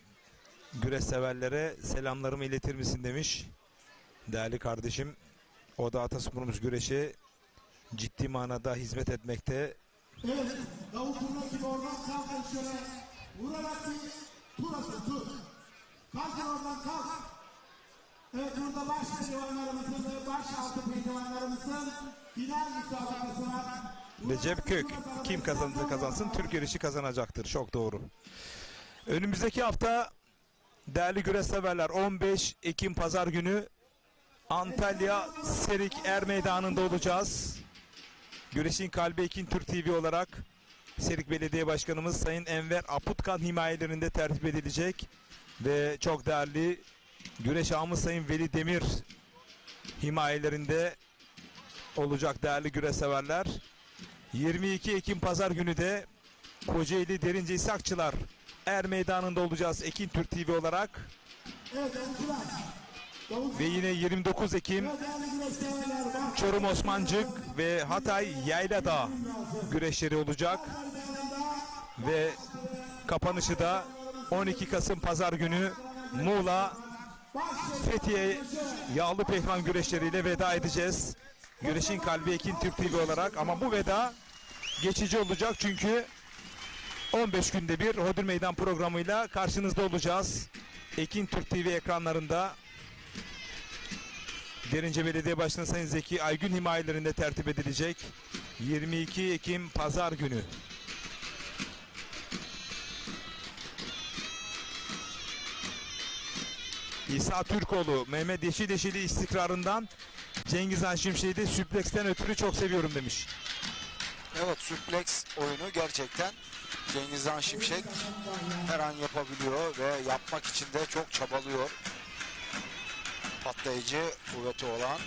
güreş severlere selamlarımı iletir misin demiş. Değerli kardeşim, o da atasporumuz güreşe ciddi manada hizmet etmekte. Evet, davul turna gibi oradan kalkın şöyle. Vurarak bir tur atın, tur. Kalkın oradan, kalk. Evet, burada baş pehlivanlarımızın ve baş altı pehlivanlarımızın final müsabakası var. Recep Kök, kim kazanırsa kazansın Türk güreşi kazanacaktır. Çok doğru. Önümüzdeki hafta değerli güreş severler 15 Ekim Pazar günü Antalya Serik Er Meydanı'nda olacağız. Güreşin kalbi Ekin Türk TV olarak Serik Belediye Başkanımız Sayın Enver Aputkan himayelerinde tertip edilecek ve çok değerli güreş ağamız Sayın Veli Demir himayelerinde olacak değerli güreş severler. 22 Ekim Pazar günü de Kocaeli Derince İshakçılar Er Meydanı'nda olacağız Ekin Türk TV olarak. Ve yine 29 Ekim Çorum Osmancık ve Hatay Yayladağ güreşleri olacak. Ve kapanışı da 12 Kasım Pazar günü Muğla Fethiye Yağlı Pehlivan güreşleriyle veda edeceğiz. Güreşin kalbi Ekin Türk TV olarak, ama bu veda geçici olacak çünkü 15 günde bir Hodri Meydan programıyla karşınızda olacağız. Ekin Türk TV ekranlarında Derince Belediye Başkanı Sayın Zeki Aygün himayelerinde tertip edilecek 22 Ekim Pazar günü. İsa Türkoğlu, Mehmet Yeşileşili istikrarından Cengiz Han Şimşek'i de süpleksten ötürü çok seviyorum demiş. Evet, süpleks oyunu gerçekten Cengiz Han Şimşek her an yapabiliyor ve yapmak için de çok çabalıyor. Patlayıcı kuvveti olan.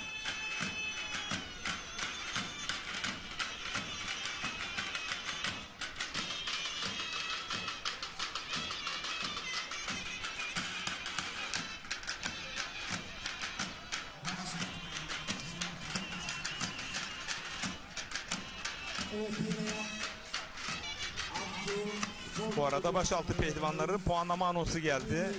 Bu arada başaltı pehlivanların puanlama anonsu geldi.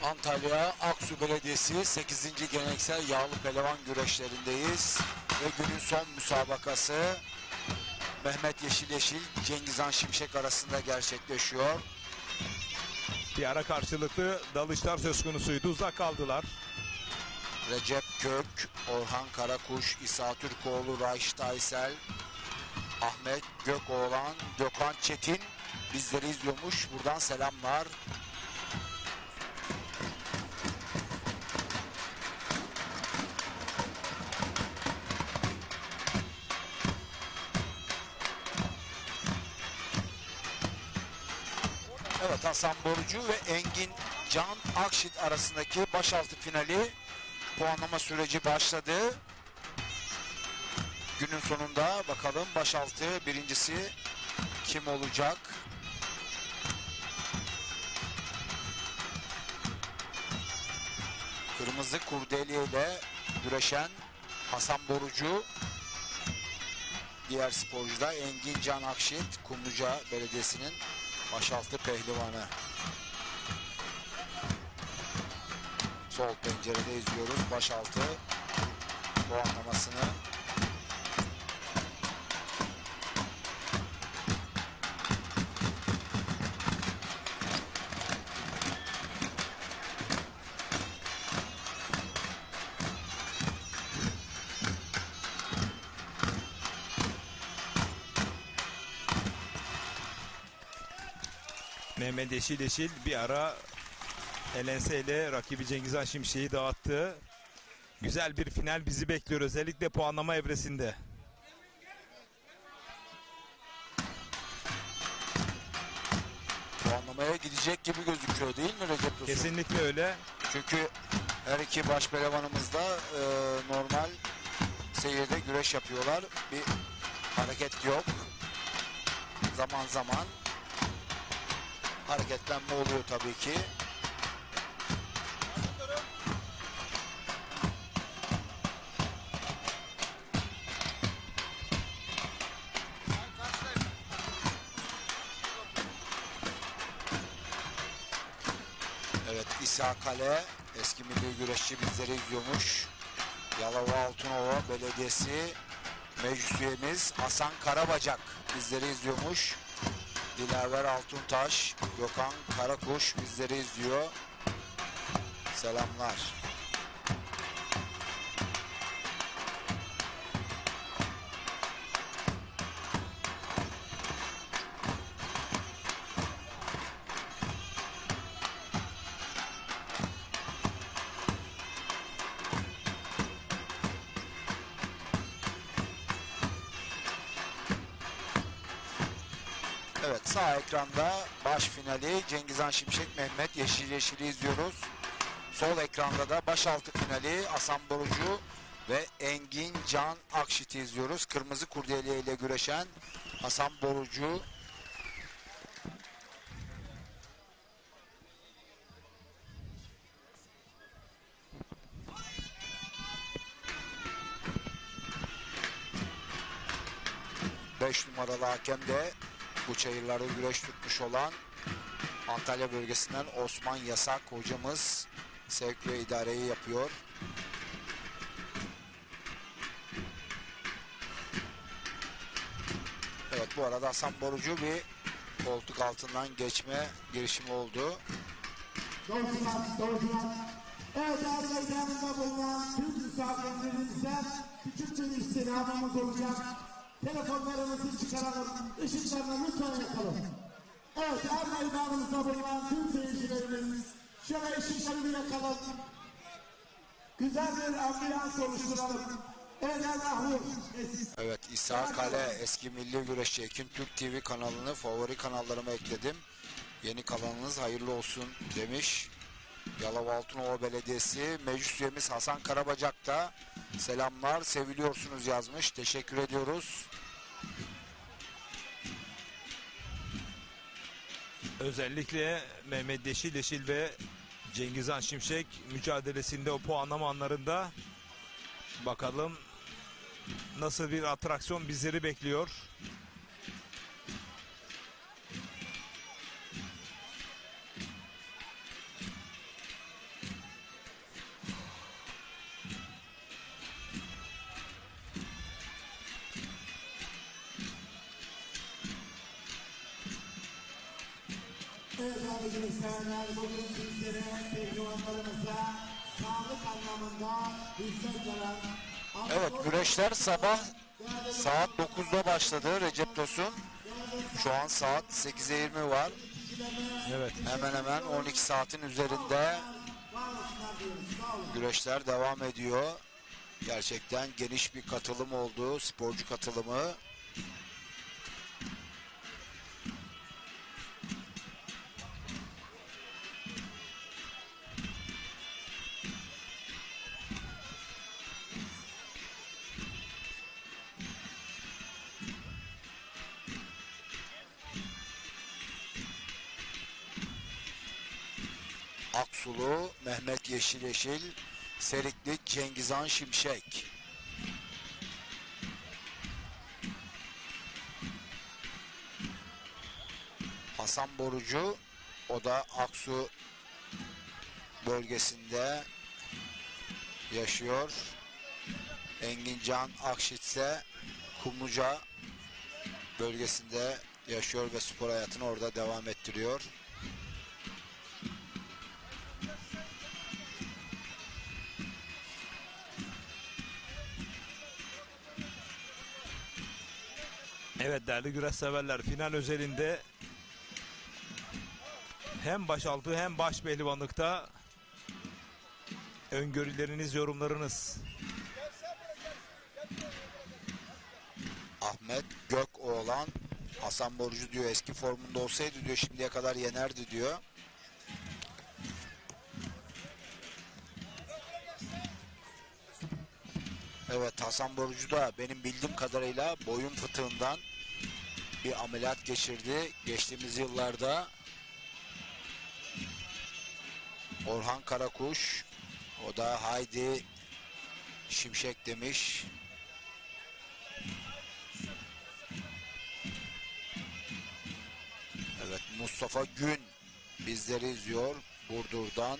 Antalya Aksu Belediyesi 8. Geleneksel Yağlı Pehlivan güreşlerindeyiz ve günün son müsabakası Mehmet Yeşileşil, Cengiz Han Şimşek arasında gerçekleşiyor. Bir ara karşılıklı dalışlar söz konusuydu, uzak kaldılar. Recep Kök, Orhan Karakuş, İsa Türkoğlu, Raşit Aysel, Ahmet Gökoğlan, Gökhan Çetin bizleri izliyormuş. Buradan selamlar. Evet, Hasan Borucu ve Engin Can Akşit arasındaki başaltı finali puanlama süreci başladı. Günün sonunda bakalım başaltı birincisi kim olacak? Kırmızı kurdele ile güreşen Hasan Borucu. Diğer sporcu da Engin Can Akşit, Kumluca Belediyesi'nin başaltı pehlivanı. Sol pencerede izliyoruz başaltı puanlamasını. Mehmet Yeşil bir ara Elense ile rakibi Cengizhan Şimşek'i dağıttı. Güzel bir final bizi bekliyor, özellikle puanlama evresinde. Puanlamaya gidecek gibi gözüküyor değil mi Recep Tosun? Kesinlikle öyle. Çünkü her iki baş pehlivanımız da normal seyirde güreş yapıyorlar. Bir hareket yok. Zaman zaman hareketlenme oluyor tabii ki. Evet, İsa Kale eski milli güreşçi bizleri izliyormuş. Yalova Altınova Belediyesi meclis üyemiz Hasan Karabacak bizleri izliyormuş. Dilaver Altuntaş, Gökhan Karakuş bizleri izliyor. Selamlar. Evet, sağ ekranda baş finali Cengizhan Şimşek, Mehmet Yeşil'i izliyoruz. Sol ekranda da başaltı finali Hasan Borucu ve Engin Can Akşit'i izliyoruz. Kırmızı kurdele ile güreşen Hasan Borucu. Beş numaralı hakem de bu çayırlarda güreş tutmuş olan Antalya bölgesinden Osman Yasak hocamız sevk ve idareyi yapıyor. Evet, bu arada Hasan Borucu bir koltuk altından geçme girişimi oldu. Doğrucular. Evet, değerli ekranında bulunan tüm misafirlerimizden küçük bir istirhamımız olacak. Telefonlarımızı çıkaralım, ışıklarını lütfen yakalım. Evet, her meydanımızda bulunan tüm seyircilerimiz şöyle ışıklarını yakalım. Güzel bir ambiyans oluşturalım. Evet, İsa Kale eski milli güreşçi Ekin Türk TV kanalını favori kanallarıma ekledim. Yeni kanalınız hayırlı olsun demiş. Yalova Altınova Belediyesi meclis üyemiz Hasan Karabacak da selamlar, seviliyorsunuz yazmış. Teşekkür ediyoruz. Özellikle Mehmet Yeşil ve Cengizhan Şimşek mücadelesinde o puanlama anlarında bakalım nasıl bir atraksiyon bizleri bekliyor. Evet sevgili izleyenler, bugün bizlere pehlivanlarımıza sağlık anlamında hizmet veren Evet, güreşler sabah saat 9'da başladı Recep Tosun. Şu an saat 8'e 20 var. Evet. Hemen hemen 12 saatin üzerinde güreşler devam ediyor. Gerçekten geniş bir katılım oldu, sporcu katılımı. Aksulu Mehmet Yeşil Serikli Cengizhan Şimşek. Hasan Borucu, o da Aksu bölgesinde yaşıyor. Engincan Akşit ise Kumluca bölgesinde yaşıyor ve spor hayatını orada devam ettiriyor. Evet değerli güreş severler, final özelinde hem başaltı hem baş pehlivanlıkta öngörüleriniz, yorumlarınız. Ahmet Gökoğlan, Hasan Borucu diyor eski formunda olsaydı diyor şimdiye kadar yenerdi diyor. Evet, Hasan Borucu da benim bildiğim kadarıyla boyun fıtığından bir ameliyat geçirdi. Geçtiğimiz yıllarda Orhan Karakuş, o da Haydi Şimşek demiş. Evet, Mustafa Gün bizleri izliyor Burdur'dan.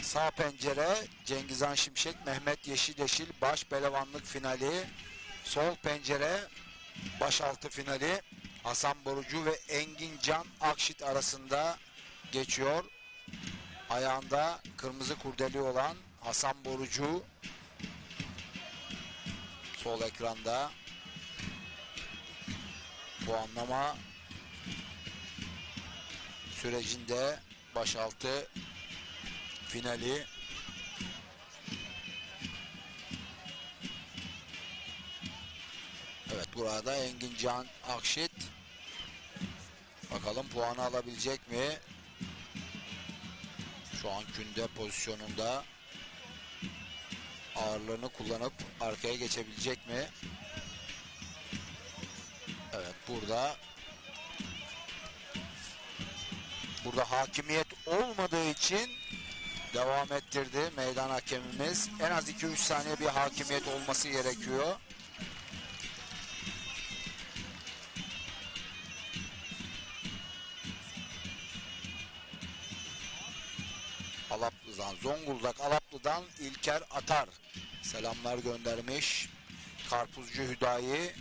Sağ pencere Cengizhan Şimşek, Mehmet Yeşileşil baş pehlivanlık finali. Sol pencere başaltı finali Hasan Borucu ve Engincan Akşit arasında geçiyor. Ayağında kırmızı kurdeli olan Hasan Borucu sol ekranda. Puanlama sürecinde başaltı finali. Evet, burada Engincan Akşit bakalım puanı alabilecek mi? Şu an künde pozisyonunda, ağırlığını kullanıp arkaya geçebilecek mi? Evet, burada hakimiyet olmadığı için devam ettirdi meydan hakemimiz. En az 2-3 saniye bir hakimiyet olması gerekiyor. Alaplı'dan, Zonguldak Alaplı'dan İlker Atar selamlar göndermiş. Karpuzcu Hüdayi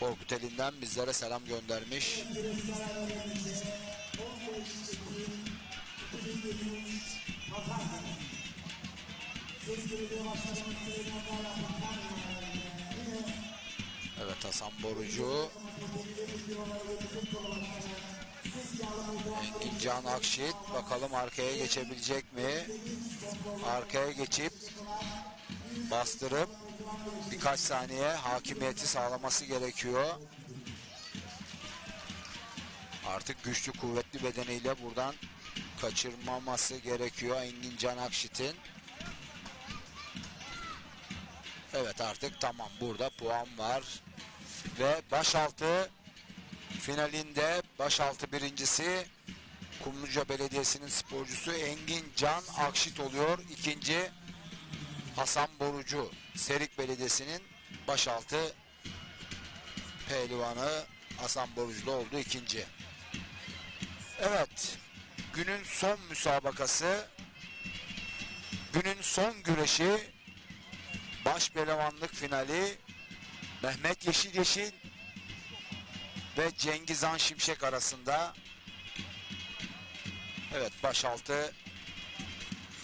Korkuteli'nden bizlere selam göndermiş. Evet, Hasan Borucu, Engincan Akşit bakalım arkaya geçebilecek mi? Arkaya geçip bastırıp birkaç saniye hakimiyeti sağlaması gerekiyor. Artık güçlü kuvvetli bedeniyle buradan kaçırmaması gerekiyor Engincan Akşit'in. Evet, artık tamam, burada puan var. Ve başaltı finalinde başaltı birincisi Kumluca Belediyesi'nin sporcusu Engincan Akşit oluyor. İkinci Hasan Borucu, Serik Belediyesi'nin başaltı pehlivanı Hasan Borucu'da oldu ikinci. Evet, günün son müsabakası, günün son güreşi, baş pehlivanlık finali Mehmet Yeşileşil ve Cengizhan Şimşek arasında. Evet, başaltı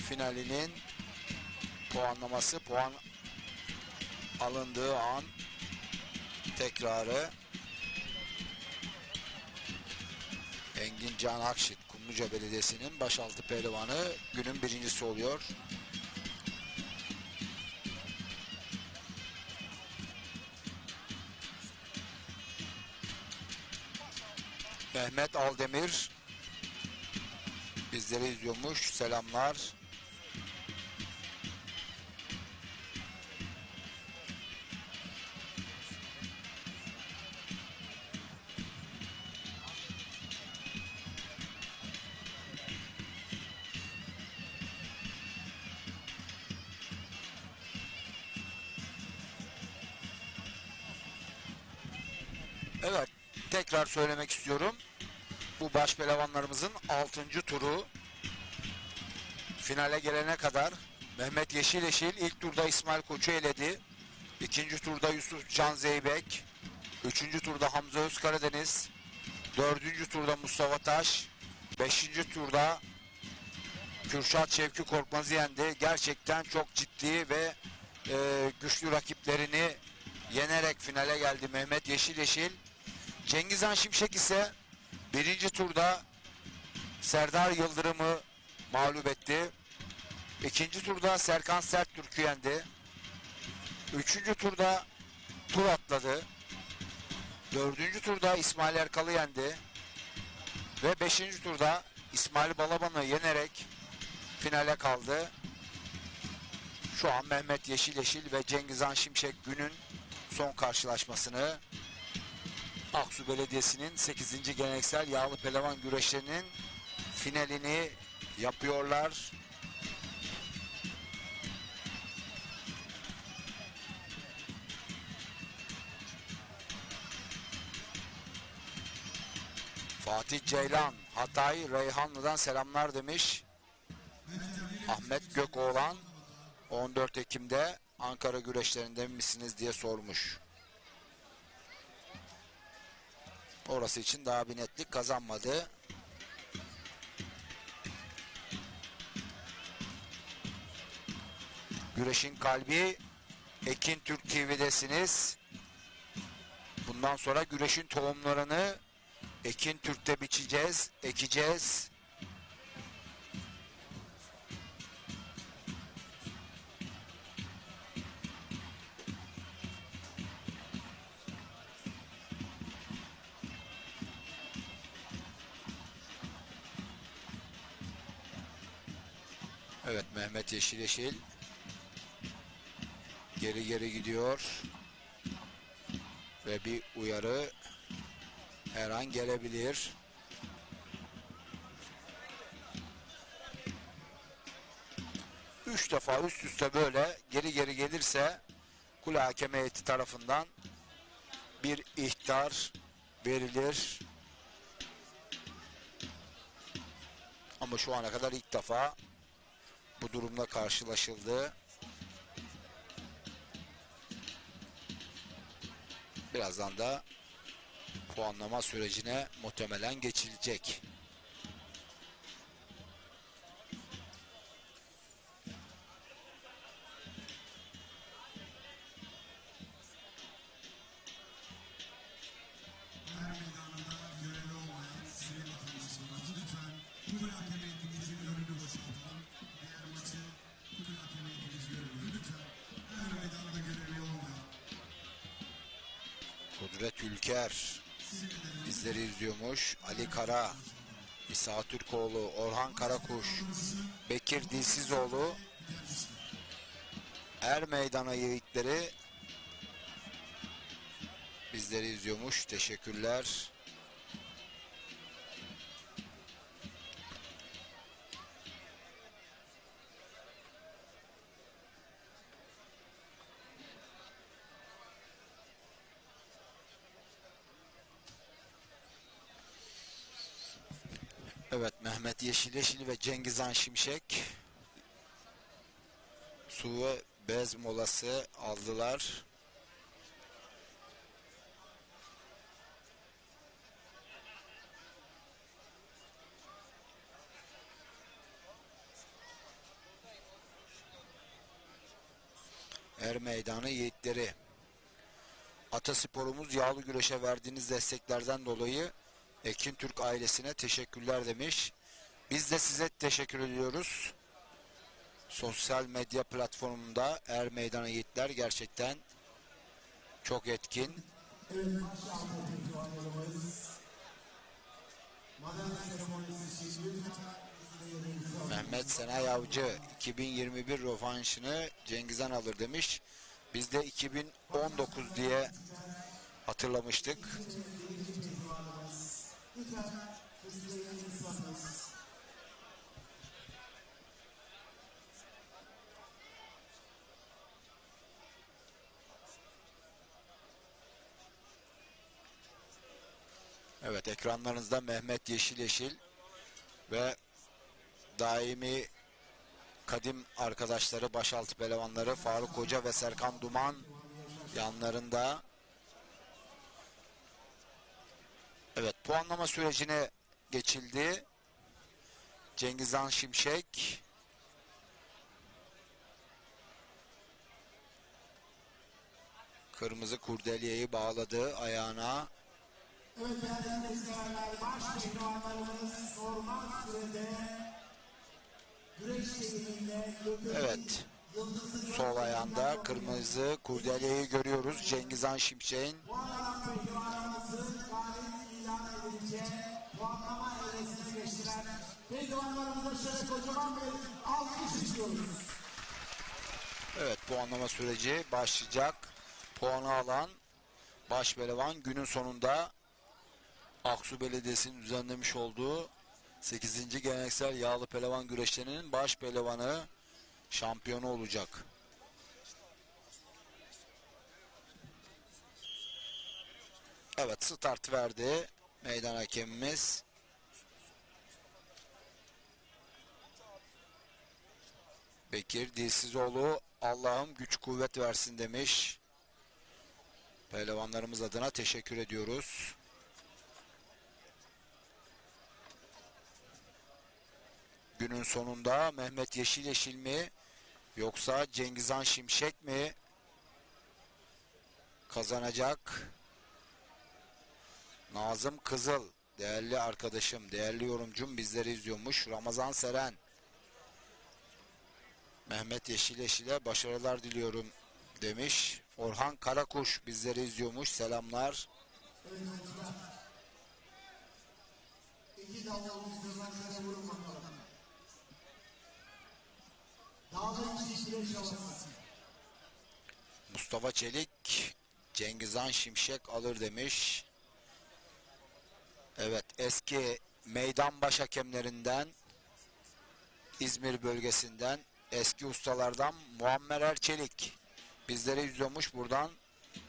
finalinin puanlaması, puan alındığı an tekrarı. Engincan Akşit, Kumluca Belediyesi'nin başaltı pehlivanı, günün birincisi oluyor. Mehmet Aldemir bizleri izliyormuş. Selamlar. Evet, tekrar söylemek istiyorum. Bu baş pehlivanlarımızın 6. turu finale gelene kadar Mehmet Yeşileşil ilk turda İsmail Koç'u eledi. 2. turda Yusuf Can Zeybek. 3. turda Hamza Özkaradeniz. 4. turda Mustafa Taş. 5. turda Kürşat Şevki Korkmaz'ı yendi. Gerçekten çok ciddi ve güçlü rakiplerini yenerek finale geldi Mehmet Yeşileşil. Cengizhan Şimşek ise 1. turda Serdar Yıldırım'ı mağlup etti. 2. turda Serkan Serttürk'ü yendi. 3. turda tur atladı. 4. turda İsmail Erkal'ı yendi. Ve 5. turda İsmail Balaban'ı yenerek finale kaldı. Şu an Mehmet Yeşileşil ve Cengizhan Şimşek günün son karşılaşmasını Aksu Belediyesi'nin 8. geleneksel yağlı pehlivan güreşlerinin finalini yapıyorlar. Fatih Ceylan Hatay Reyhanlı'dan selamlar demiş. Ahmet Gökoğlan 14 Ekim'de Ankara güreşlerinde misiniz diye sormuş. Orası için daha bir netlik kazanmadı. Güreşin kalbi Ekin Türk TV'desiniz. Bundan sonra güreşin tohumlarını Ekin Türk'te biçeceğiz, ekeceğiz. Evet, Mehmet Yeşileşil geri gidiyor ve bir uyarı her an gelebilir. Üç defa üst üste böyle geri gelirse kule hakem heyeti tarafından bir ihtar verilir. Ama şu ana kadar ilk defa bu durumla karşılaşıldı. Birazdan da puanlama sürecine muhtemelen geçilecek. Kudret Ülker bizleri izliyormuş. Ali Kara, İsa Türkoğlu, Orhan Karakuş, Bekir Dilsizoğlu, Er Meydanı yiğitleri bizleri izliyormuş. Teşekkürler. Evet, Mehmet Yeşileşil ve Cengizhan Şimşek su ve bez molası aldılar. Er Meydanı yiğitleri. Atasporumuz yağlı güreşe verdiğiniz desteklerden dolayı Ekin Türk ailesine teşekkürler demiş. Biz de size teşekkür ediyoruz. Sosyal medya platformunda Er Meydanı yiğitler gerçekten çok etkin. Mehmet Senay Avcı 2021 rövanşını Cengizhan alır demiş. Biz de 2019 diye hatırlamıştık. Evet, ekranlarınızda Mehmet Yeşil ve daimi kadim arkadaşları, başaltı pehlivanları Faruk Hoca ve Serkan Duman yanlarında. Evet, puanlama sürecine geçildi. Cengizhan Şimşek kırmızı kurdeleyi bağladı ayağına. Evet değerli izleyenler, baş pehlivanlarımız normal sürede güreş şeklinde Evet, sol ayağında kırmızı kurdeleyi görüyoruz Cengizhan Şimşek'in. bu aradan pehlivanlarımızın galip ilan edilince puanlama evresine geçtiler. Pehlivanlarımıza şöyle kocaman bir alkış istiyoruz. Evet, puanlama süreci başlayacak. Puanı alan baş pehlivan günün sonunda Aksu Belediyesi'nin düzenlemiş olduğu 8. geleneksel yağlı pehlivan güreşlerinin baş pehlivanı, şampiyonu olacak. Evet, start verdi meydan hakemimiz. Bekir Dilsizoğlu Allah'ım güç kuvvet versin demiş. Pehlivanlarımız adına teşekkür ediyoruz. Günün sonunda Mehmet Yeşil mi yoksa Cengizhan Şimşek mi kazanacak? Nazım Kızıl, değerli arkadaşım, değerli yorumcum bizleri izliyormuş. Ramazan Seren, Mehmet Yeşil'e başarılar diliyorum demiş. Orhan Karakuş bizleri izliyormuş. Selamlar. Mustafa Çelik Cengizhan Şimşek alır demiş. Evet, eski meydan baş hakemlerinden, İzmir bölgesinden eski ustalardan Muammer Erçelik bizleri izliyormuş. Buradan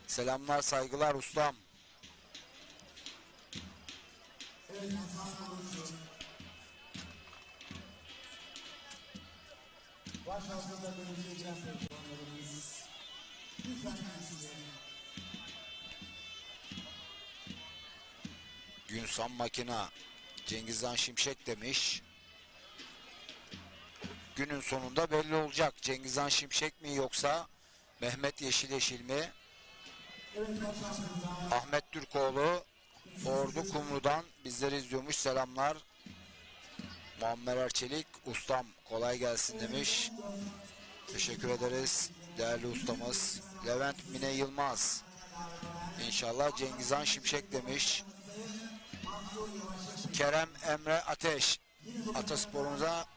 selamlar, saygılar ustam. Başaltında dönüşeceğim pehlivanlarımız. Lütfen sizlerin. Günsam Makina Cengizhan Şimşek demiş. Günün sonunda belli olacak. Cengizhan Şimşek mi yoksa Mehmet Yeşil mi? Ahmet Türkoğlu Ordu Kumru'dan bizleri izliyormuş. Selamlar. Muammer Erçelik ustam kolay gelsin demiş. Teşekkür ederiz değerli ustamız. Levent Mine Yılmaz İnşallah Cengizhan Şimşek demiş. Kerem Emre Ateş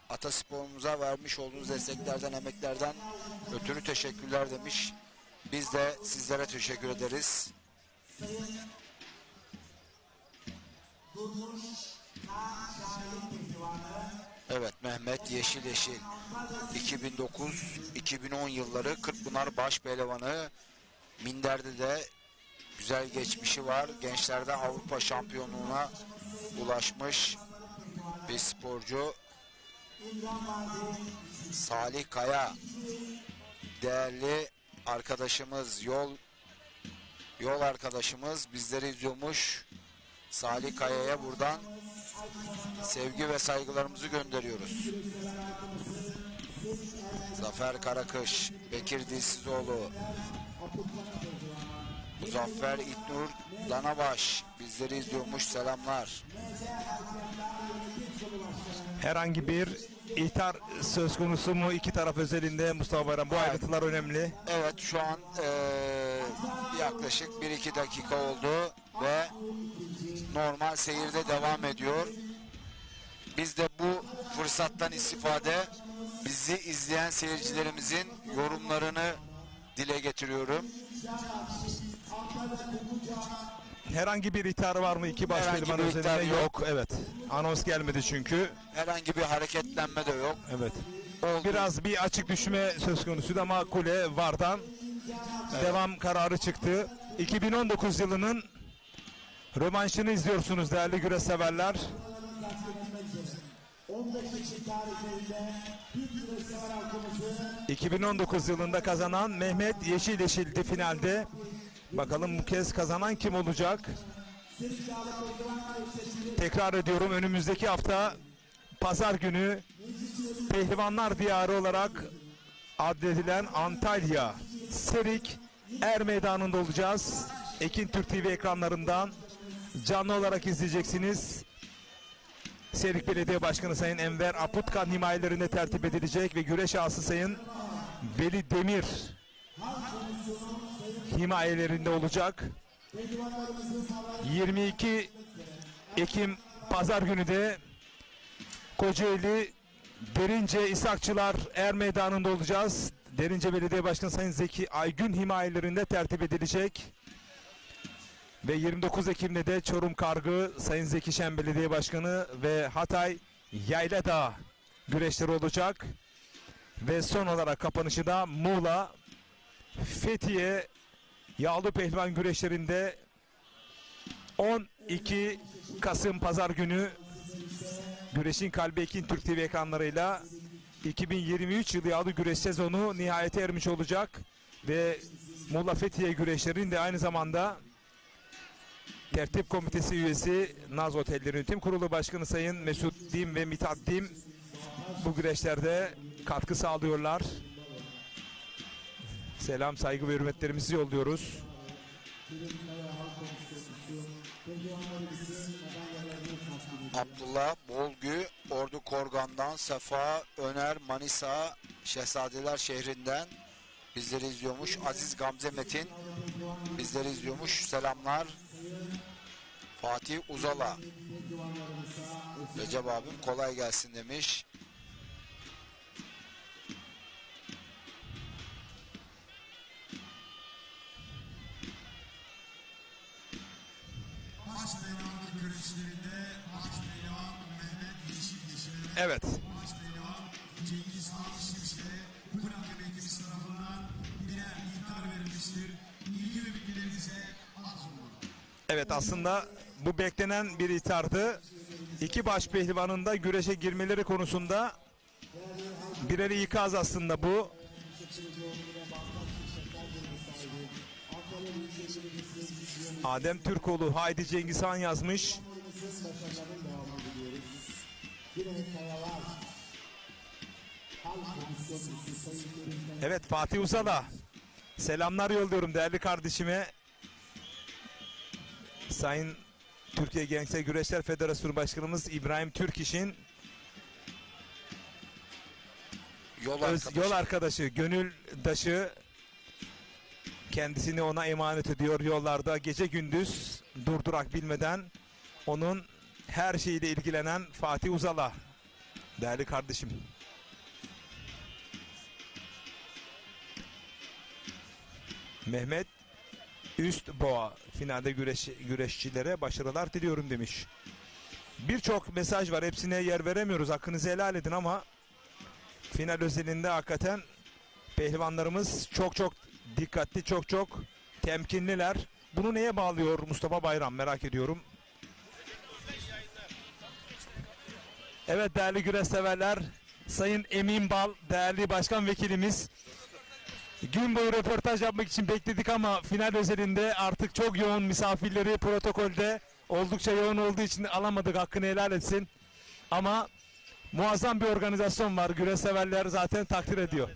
Atasporumuza vermiş olduğunuz desteklerden, emeklerden ötürü teşekkürler demiş. Biz de sizlere teşekkür ederiz. Evet, Mehmet Yeşil 2009-2010 yılları Kırkpınar baş pehlivanı. Minder'de de güzel geçmişi var. Gençlerde Avrupa şampiyonluğuna ulaşmış bir sporcu. Salih Kaya değerli arkadaşımız, yol arkadaşımız bizleri izliyormuş. Salih Kaya'ya buradan sevgi ve saygılarımızı gönderiyoruz. Zafer Karakış, Bekir Dilsizoğlu, Muzaffer İtnur Danabaş bizleri izliyormuş. Selamlar. Herhangi bir ihtar söz konusu mu iki taraf özelinde Mustafa Bayram? Bu ayrıntılar önemli. Evet, şu an yaklaşık 1-2 dakika oldu ve normal seyirde devam ediyor. Biz de bu fırsattan istifade bizi izleyen seyircilerimizin yorumlarını dile getiriyorum. Herhangi bir ihtarı var mı iki baş Herhangi pehlivan bir özelinde? ihtar yok. Yok. Evet. Anons gelmedi çünkü. Herhangi bir hareketlenme de yok. Evet. Biraz bir açık düşme söz konusuydu ama kule VAR'dan devam kararı çıktı. 2019 yılının rövanşını izliyorsunuz değerli güreş severler. 2019 yılında kazanan Mehmet Yeşileşil'di finalde. Bakalım bu kez kazanan kim olacak? Tekrar ediyorum, önümüzdeki hafta pazar günü Pehlivanlar Diyarı olarak adledilen Antalya Serik Er Meydanı'nda olacağız. Ekin Türk TV ekranlarından canlı olarak izleyeceksiniz. Serik Belediye Başkanı Sayın Enver Aputkan himayelerinde tertip edilecek ve güreş ağası Sayın Veli Demir himayelerinde olacak. 22 Ekim Pazar günü de Kocaeli Derince İshakçılar Er Meydanı'nda olacağız. Derince Belediye Başkanı Sayın Zeki Aygün himayelerinde tertip edilecek. Ve 29 Ekim'de de Çorum Kargı Sayın Zeki Şen Belediye Başkanı ve Hatay Yayladağ güreşleri olacak. Ve son olarak kapanışı da Muğla Fethiye Yağlı Pehlivan güreşlerinde 12 Kasım Pazar günü Güreşin Kalbi Ekin Türk TV ekranlarıyla 2023 yılı yağlı güreş sezonu nihayete ermiş olacak. Ve Muğla Fethiye güreşlerinin de aynı zamanda Tertip Komitesi üyesi Naz Otelleri Yönetim Kurulu Başkanı Sayın Mesut Dim ve Mithat Dim bu güreşlerde katkı sağlıyorlar. Selam, saygı ve hürmetlerimizi yolluyoruz. Abdullah Bolgü, Ordu Korgan'dan, Sefa Öner Manisa Şehzadeler şehrinden bizleri izliyormuş. Aziz Gamze Metin bizleri izliyormuş. Selamlar. Fatih Uzala, Recep abim kolay gelsin demiş. Evet. Evet, aslında bu beklenen bir ihtardı. İki baş pehlivanın da güreşe girmeleri konusunda birer ikaz aslında bu. Adem Türkoğlu, Haydi Cengizhan yazmış. Evet, Fatih Uzala. Selamlar yolluyorum değerli kardeşime. Sayın Türkiye Geleneksel Güreşler Federasyonu Başkanımız İbrahim Türkiş'in yol arkadaşı, gönüldaşı, kendisini ona emanet ediyor yollarda gece gündüz durdurak bilmeden onun her şeyiyle ilgilenen Fatih Uzala değerli kardeşim. Mehmet Üstboğa finalde güreşçilere başarılar diliyorum demiş. Birçok mesaj var, hepsine yer veremiyoruz, hakkınızı helal edin ama final özelinde hakikaten pehlivanlarımız çok dikkatli, çok temkinliler. Bunu neye bağlıyor Mustafa Bayram, merak ediyorum. Evet değerli güreş severler, Sayın Emin Bal değerli başkan vekilimiz, gün boyu röportaj yapmak için bekledik ama final özelinde artık çok yoğun, misafirleri protokolde oldukça yoğun olduğu için alamadık, hakkını helal etsin. Ama muazzam bir organizasyon var, güreş severler zaten takdir ediyor.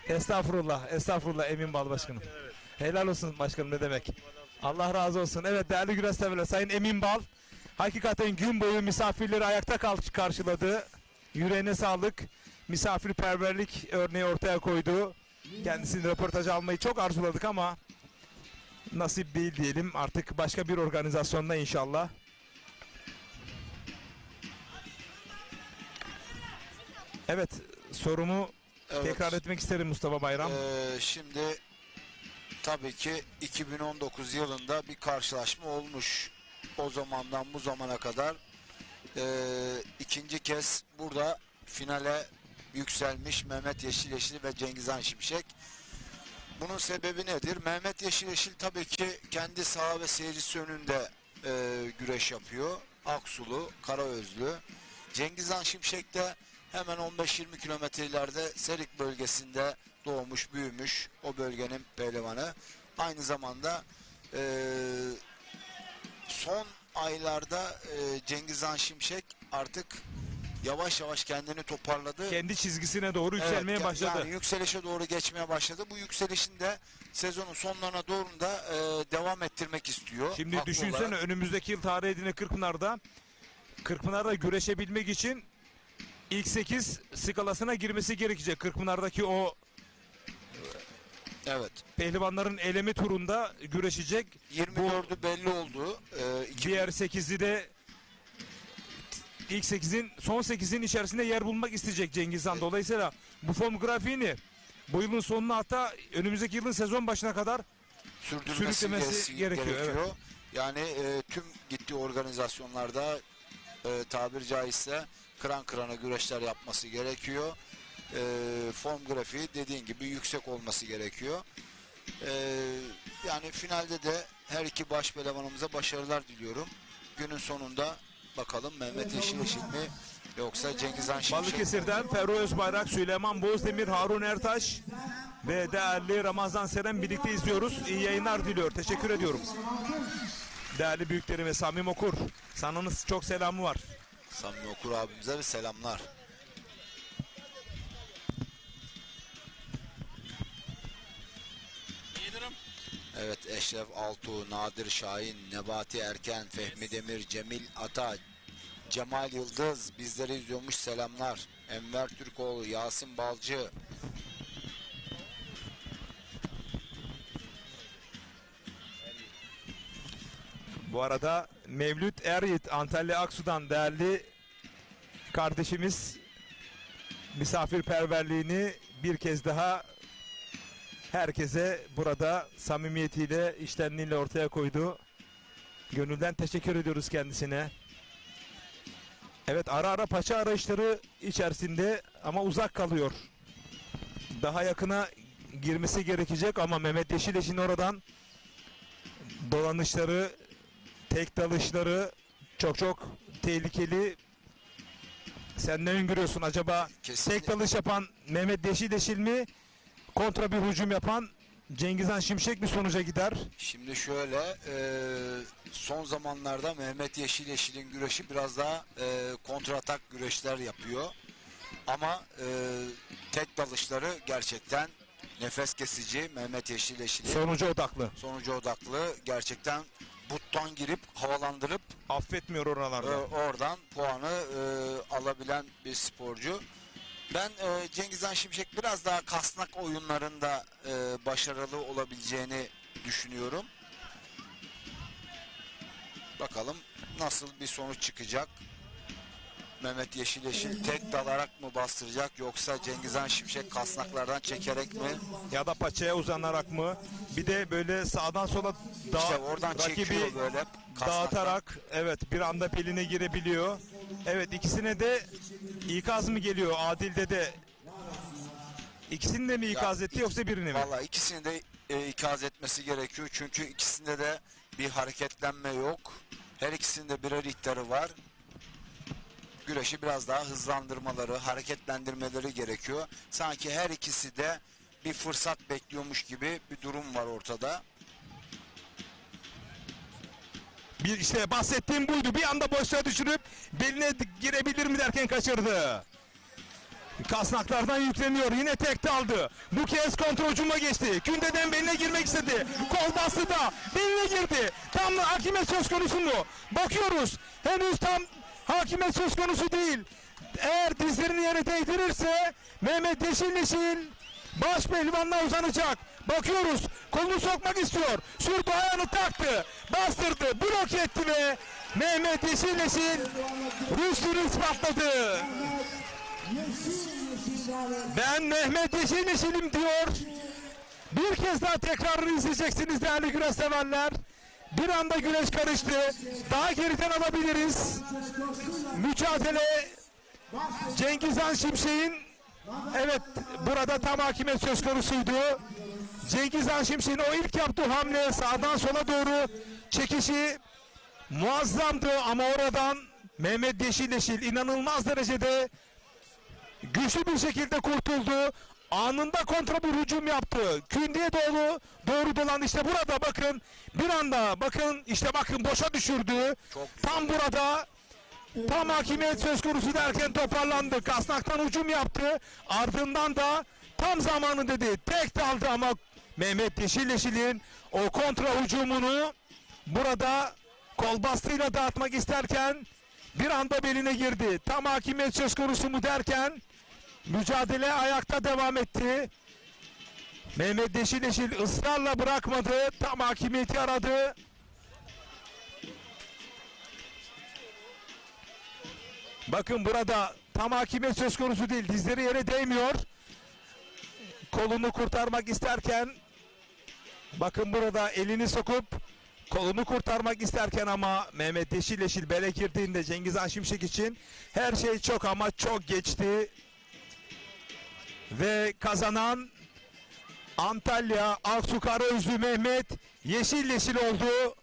Estağfurullah Emin Bal başkanım. Helal olsun başkanım, ne demek. Allah razı olsun. Evet değerli güreş severler, Sayın Emin Bal hakikaten gün boyu misafirleri ayakta karşıladı. Yüreğine sağlık. Misafirperverlik örneği ortaya koydu. Kendisini röportaj almayı çok arzuladık ama nasip değil diyelim. Artık başka bir organizasyonda inşallah. Evet, sorumu Evet. tekrar etmek isterim Mustafa Bayram. Şimdi tabii ki 2019 yılında bir karşılaşma olmuş. O zamandan bu zamana kadar ikinci kez burada finale yükselmiş Mehmet Yeşileşil ve Cengizhan Şimşek. Bunun sebebi nedir? Mehmet Yeşileşil tabii ki kendi saha ve seyircisi önünde güreş yapıyor. Aksulu, Karaözlü. Cengizhan Şimşek de hemen 15-20 kilometre ileride Serik bölgesinde doğmuş, büyümüş o bölgenin pehlivanı. Aynı zamanda son aylarda Cengizhan Şimşek artık yavaş yavaş kendini toparladı. Kendi çizgisine doğru yükselmeye başladı. Yani yükselişe doğru geçmeye başladı. Bu yükselişinde sezonun sonlarına doğru da devam ettirmek istiyor. Şimdi Haklı düşünsene, olarak. önümüzdeki yıl tarih edine Kırkpınar'da güreşebilmek için ilk 8 skalasına girmesi gerekecek. Kırkpınar'daki o evet, pehlivanların eleme turunda güreşecek. 24'ü belli oldu. Diğer 8'i de ilk 8'in, son 8'in içerisinde yer bulmak isteyecek Cengizhan. Dolayısıyla bu form grafiğini bu yılın sonuna, hatta önümüzdeki yılın sezon başına kadar sürüklemesi gerekiyor. Evet. Yani tüm gittiği organizasyonlarda tabiri caizse kıran kırana güreşler yapması gerekiyor. Form grafiği dediğin gibi yüksek olması gerekiyor. Yani finalde de her iki baş pehlivanımıza başarılar diliyorum. Günün sonunda bakalım Mehmet Yeşileşil mi yoksa Cengizhan Şimşek mi? Balıkesir'den Ferro Özbayrak, Süleyman Bozdemir, Harun Ertaş ve değerli Ramazan Seren birlikte izliyoruz. İyi yayınlar diliyor. Teşekkür ediyorum. Değerli büyüklerime Samim Okur, sana çok selamı var. Samim Okur abimize ve selamlar. Evet, Eşref Altuğ, Nadir Şahin, Nebati Erken, Fehmi Demir, Cemil Ata, Cemal Yıldız bizleri izliyormuş, selamlar. Enver Türkoğlu, Yasin Balcı. Bu arada Mevlüt Eryiğit, Antalya Aksu'dan değerli kardeşimiz misafirperverliğini bir kez daha herkese burada samimiyetiyle, içtenliğiyle ortaya koydu. Gönülden teşekkür ediyoruz kendisine. Evet, ara ara paça arayışları içerisinde ama uzak kalıyor. Daha yakına girmesi gerekecek ama Mehmet Yeşileş'in oradan dolanışları, tek dalışları çok tehlikeli. Sen ne öngörüyorsun acaba? Tek dalış yapan Mehmet Yeşileşil mi? Kontra bir hücum yapan Cengizhan Şimşek bir sonuca gider. Şimdi şöyle, son zamanlarda Mehmet Yeşileşil'in güreşi biraz daha kontratak güreşler yapıyor. Ama tek dalışları gerçekten nefes kesici. Mehmet Yeşileşil'in sonucu odaklı. Gerçekten buttan girip havalandırıp affetmiyor oralarda. Oradan puanı alabilen bir sporcu. Ben Cengizhan Şimşek biraz daha kasnak oyunlarında başarılı olabileceğini düşünüyorum. Bakalım nasıl bir sonuç çıkacak. Mehmet Yeşileşil tek dalarak mı bastıracak yoksa Cengizhan Şimşek kasnaklardan çekerek mi? Ya da paçaya uzanarak mı? Bir de böyle sağdan sola İşte oradan çekiyor böyle dağıtarak, evet, bir anda peline girebiliyor. Evet, ikisine de ikaz mı geliyor? Adil'de de ikisini de mi ikaz etti yoksa birini mi? Vallahi ikisini de ikaz etmesi gerekiyor çünkü ikisinde de bir hareketlenme yok. Her ikisinin de birer ihtarı var. Güreşi biraz daha hızlandırmaları, hareketlendirmeleri gerekiyor. Sanki her ikisi de bir fırsat bekliyormuş gibi bir durum var ortada. Bir işte bahsettiğim buydu. Bir anda boşluğa düşürüp beline girebilir mi derken kaçırdı. Kasnaklardan yükleniyor. Yine tekte aldı. Bu kez kontrol hücuma geçti. Kündeden beline girmek istedi. Kol bastı da beline girdi. Tam hakimiyet söz konusu mu? Bakıyoruz. Henüz tam hakimiyet söz konusu değil. Eğer dizlerini yere değdirirse Mehmet Yeşileşil baş pehlivanına uzanacak. Bakıyoruz. Kolunu sokmak istiyor. Sürdü, ayağını taktı. Bastırdı. Blok etti ve Mehmet Yeşileşil rüştünü ispatladı. Ben Mehmet Yeşilleşilim diyor. Bir kez daha tekrarını izleyeceksiniz değerli güreş severler. Bir anda güreş karıştı. Daha geriden alabiliriz. Mücadele Cengiz Han Şimşek'in, evet, burada tam hakimiyet söz konusuydu. Cengiz Han Şimşek'in o ilk yaptığı hamle, sağdan sola doğru çekişi muazzamdı ama oradan Mehmet Yeşilleşil inanılmaz derecede güçlü bir şekilde kurtuldu. Anında kontra bir hücum yaptı. Kündiye doğru dolan işte burada bakın. Bir anda bakın işte bakın boşa düşürdü. Tam burada tam hakimiyet söz konusu derken toparlandı. Kasnaktan hücum yaptı. Ardından da tam zamanı dedi. Tek daldı ama Mehmet Yeşilleşil'in o kontra hücumunu burada kol bastığıyla dağıtmak isterken bir anda beline girdi. Tam hakimiyet söz konusu mu derken mücadele ayakta devam etti. Mehmet Yeşilleşil ısrarla bırakmadı. Tam hakimiyeti aradı. Bakın burada tam hakimiyet söz konusu değil. Dizleri yere değmiyor. Kolunu kurtarmak isterken bakın burada elini sokup kolunu kurtarmak isterken ama Mehmet Yeşilleşil bele girdiğinde Cengiz Han Şimşek için her şey çok ama çok geçti. Ve kazanan Antalya Aksu Karaözlü Mehmet Yeşilleşil oldu.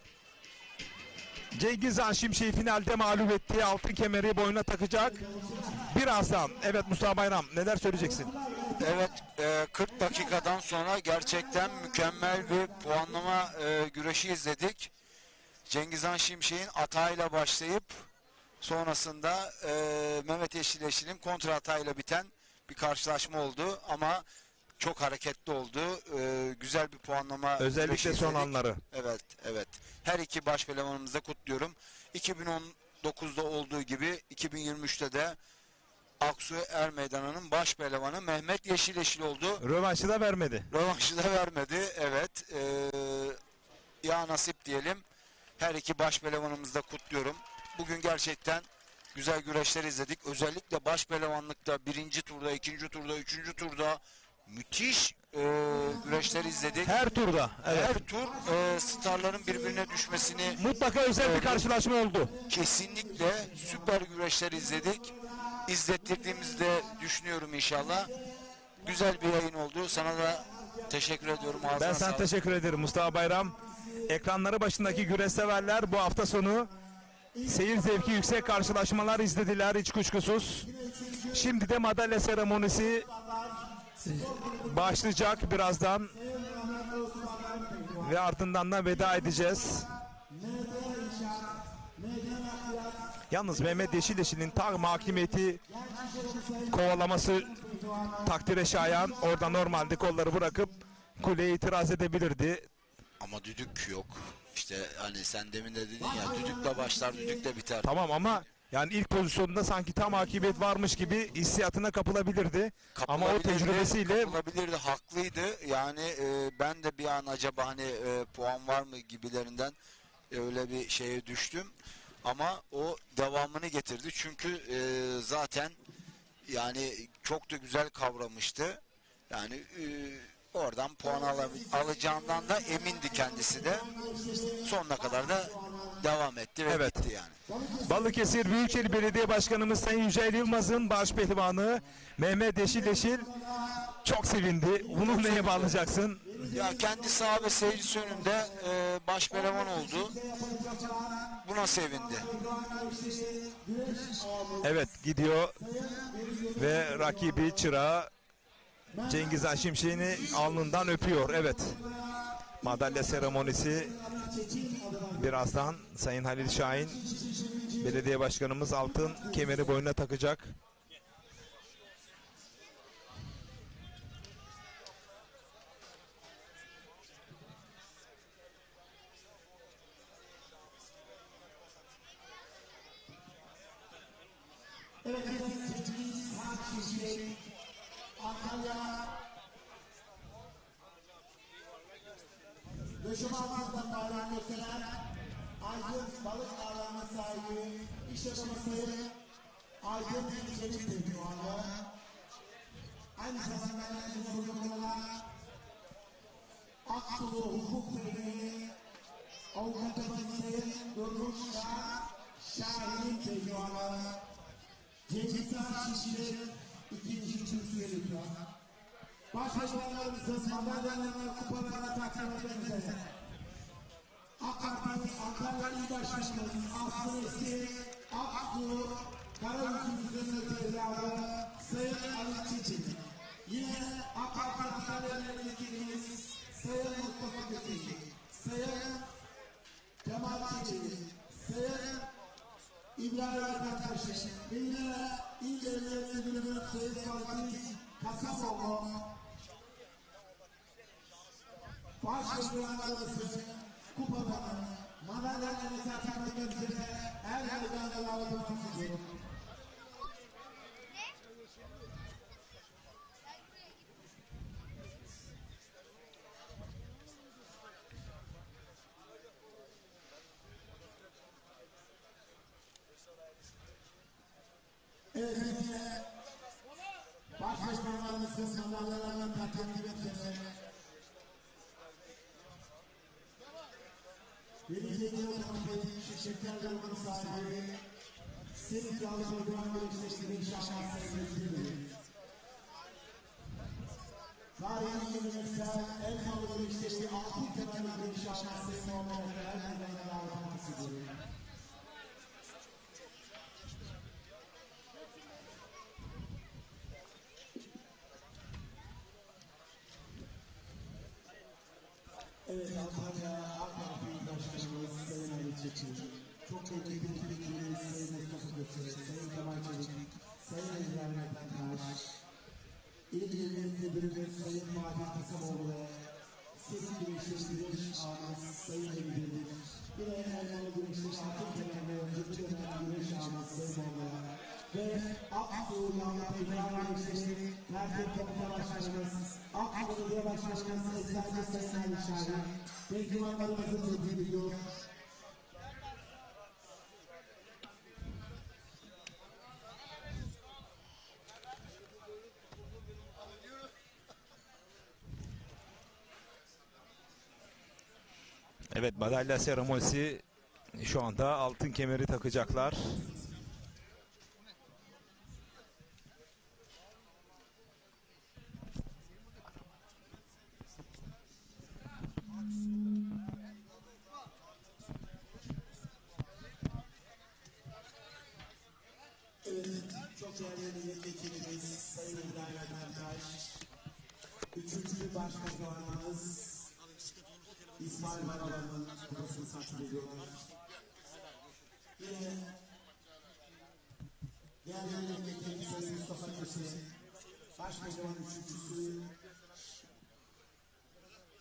Cengiz Han Şimşek'i finalde mağlup etti. Altın kemeri boynuna takacak. Birazdan. Evet Mustafa Bayram, neler söyleyeceksin? Evet, 40 dakikadan sonra gerçekten mükemmel bir puanlama güreşi izledik. Cengiz Han Şimşek'in atağıyla başlayıp sonrasında Mehmet Yeşilleşil'in kontra atağıyla biten bir karşılaşma oldu ama çok hareketli oldu. Güzel bir puanlama. Özellikle son anları. Evet. Her iki baş pehlivanımızı da kutluyorum. 2019'da olduğu gibi 2023'te de Aksu Er Meydanı'nın baş pehlivanı Mehmet Yeşilleşil oldu. Rövanşı da vermedi. Evet. Ya nasip diyelim. Her iki baş pehlivanımızı da kutluyorum. Bugün gerçekten güzel güreşler izledik. Özellikle baş pehlivanlıkta birinci turda, ikinci turda, üçüncü turda müthiş güreşler izledik. Her turda. Evet. Her tur starların birbirine düşmesini mutlaka özel bir karşılaşma oldu. Kesinlikle süper güreşler izledik. İzlettirdiğimizi de düşünüyorum inşallah. Güzel bir yayın oldu. Sana da teşekkür ediyorum. Ben sana teşekkür ederim Mustafa Bayram. Ekranları başındaki güreş severler bu hafta sonu seyir zevki yüksek karşılaşmalar izlediler hiç kuşkusuz. Şimdi de madalya seremonisi başlayacak birazdan ve ardından da veda edeceğiz. Yalnız Mehmet Yeşilleşil'in tam hakimiyeti kovalaması takdire şayan. Orada normalde kolları bırakıp kuleye itiraz edebilirdi. Ama düdük yok. İşte hani sen demin de dedin ya, düdükle başlar düdükle biter. Tamam ama yani ilk pozisyonunda sanki tam hakimiyet varmış gibi hissiyatına kapılabilirdi. Ama o tecrübesiyle kapılabilirdi, haklıydı. Yani ben de bir an acaba hani puan var mı gibilerinden öyle bir şeye düştüm. Ama o devamını getirdi. Çünkü zaten yani çok da güzel kavramıştı. Yani oradan puan alacağından da emindi kendisi de. Sonuna kadar da devam etti ve bitti yani. Balıkesir Büyükşehir Belediye Başkanımız Sayın Yücel Yılmaz'ın baş pehlivanı Mehmet Yeşilleşil çok sevindi. Bunu neye bağlayacaksın? Ya kendi saha ve seyircisi önünde baş pehlivan oldu. Buna sevindi. Evet, gidiyor ve rakibi çırağı Cengiz Han Şimşek'ini alnından öpüyor. Evet. Madalya seremonisi birazdan Sayın Halil Şahin Belediye Başkanımız altın kemeri boynuna takacak. Evet, Cengiz Han Şimşek, Antalya, döşemanlardan bayrak gösteren Aydın Balık Ağlarına sahibi iş adamı Sayın Aydın Çelik Pehlivanı. Aynı zamanda yine bugünlerde Aksulu Hukuk Beyliği Avukatımız Sayın Durmuş Şahin Pehlivanı. Cengiz Şişli ikinci kürsüye lütfen. Başbakanlarımızın madalyalarını kupalarına takdim etmek üzere. AK Parti Antalya İl Başkanımız Aslı Eski Aksu Karayüzümüzün evladı Sayın Ali Çiçek. Yine AK Parti Antalya'nın vekilimiz Sayın Mustafa Kötü, Sayın Kemal Çiçek, Sayın İbrahim Arkadaşım ve yine İl Devlet Müdürümüz Sayın Fatih Kasapoğlu. Başbakanlarımızın kupalarını, madalyalarını takdim etmek üzere her meydanda almak istiyorum. Evet, başbakanlarımızın madalyalarını takdim etmek üzere Birinci Yıldırım'ın şirketler yolunun sahibi Senin Yalçın Güvenlik Eşleştirme Şahşası Sevgili Tarihin yönetsel el kalıbı eşleştiği altın temelli Şahşası Sevgili olmayan her yerden almak istiyorum. Evet, Antalya AK Parti Başkanımız Sayın Ali Çetin, çok kıymetli vekilimiz Sayın Mustafa Kötü, Sayın Kemal Çelik, Sayın İbrahim Ertaş, İl Devlet Müdürümüz Sayın Fatih Kasapoğlu ve Sesin Güneşleştiriş Ağamız Sayın Emir'dir. Yine Ermeni Güneşleş Altın Temelli önceki dönem Güneş Ağamız Sayın Oğlu ve Aksu Yalçın İbrahim Güneşleştiri Merkez Komuta Başkanımız Aksu Belediye Başkanımız Eczacı Sayın Ali Şahin Pehlivanlarımızı tebrik ediyor. Evet, madalya seremonisi şu anda altın kemeri takacaklar. Evet, çok değerli milletvekilimiz Sayın İbrahim Ertaş, 3. Başbakanımız İsmail Baralan'ın kupasını takdim ediyorlar. Yine değerli milletvekilimiz Sayın Mustafa Köse, Başbakanın 3.'sü,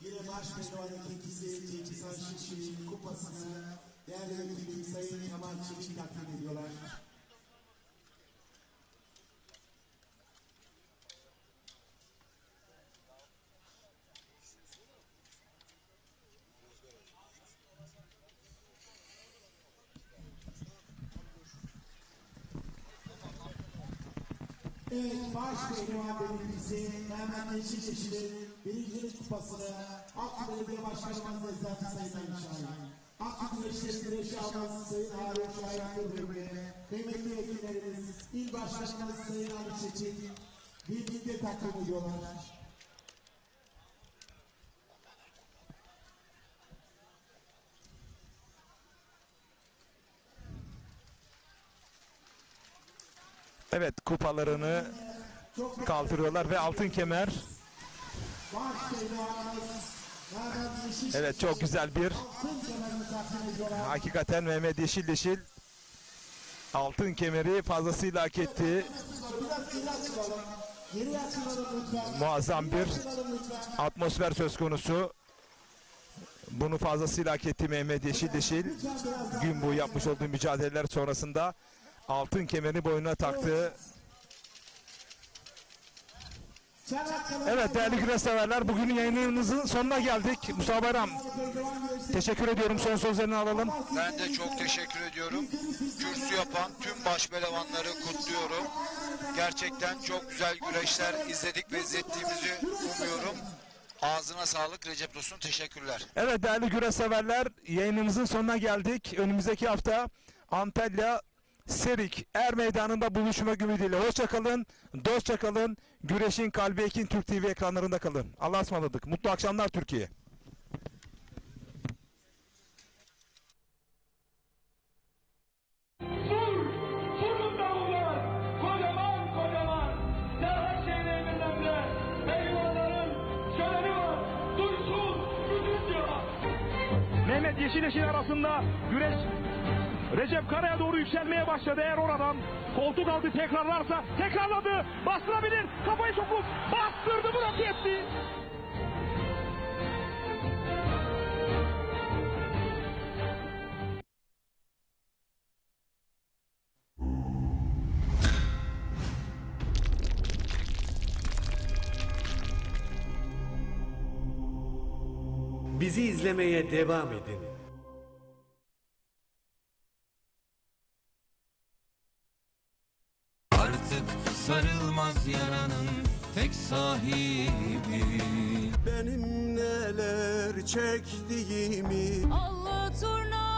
yine Başbakanın 2'si Cengiz Şişli'nin kupasını değerli milletvekilimiz Sayın Kemal Çelik takdim ediyorlar. Evet, Başpehlivan Belediyesi Mehmet Yeşil Yeşil'in birincilik kupasını Aksu Belediye Başkanımız Eczacı Sayın Ali Şahin, Aksu Güneşleştirici Ağamız Sayın Harun Şahin Gürgür'e, kıymetli vekillerimiz, İl Başkanımız Sayın Ali Çeçik, birlikte takdim ediyorlar. Evet, kupalarını kaldırıyorlar ve altın kemer. Evet, çok güzel bir, hakikaten Mehmet Yeşil altın kemeri fazlasıyla hak etti. Muazzam bir atmosfer söz konusu. Bunu fazlasıyla hak etti Mehmet Yeşil. Gün boyu yapmış olduğu mücadeleler sonrasında altın kemerini boynuna taktı. Evet değerli güreş severler, bugünün yayınımızın sonuna geldik. Mustafa Bayram, teşekkür ediyorum. Son sözlerini alalım. Ben de çok teşekkür ediyorum. Kürsü yapan tüm başpehlivanları kutluyorum. Gerçekten çok güzel güreşler izledik ve izlettiğimizi umuyorum. Ağzına sağlık Recep Tosun, teşekkürler. Evet değerli güreş severler, yayınımızın sonuna geldik. Önümüzdeki hafta Antalya Serik Er Meydanı'nda buluşmak ümidiyle. Hoşça kalın, dostça kalın. Güreşin kalbi Ekin Türk TV ekranlarında kalın. Allah'a ısmarladık. Mutlu akşamlar Türkiye. Mehmet Yeşileş'in arasında güreş Recep Kara'ya doğru yükselmeye başladı. Eğer oradan koltuk altı tekrarlarsa tekrarladı. Bastırabilir. Kafayı sokup bastırdı. Bu da etti. Bizi izlemeye devam edin. Artık sarılmaz yaranın tek sahibi. Benim neler çektiğimi Allah turna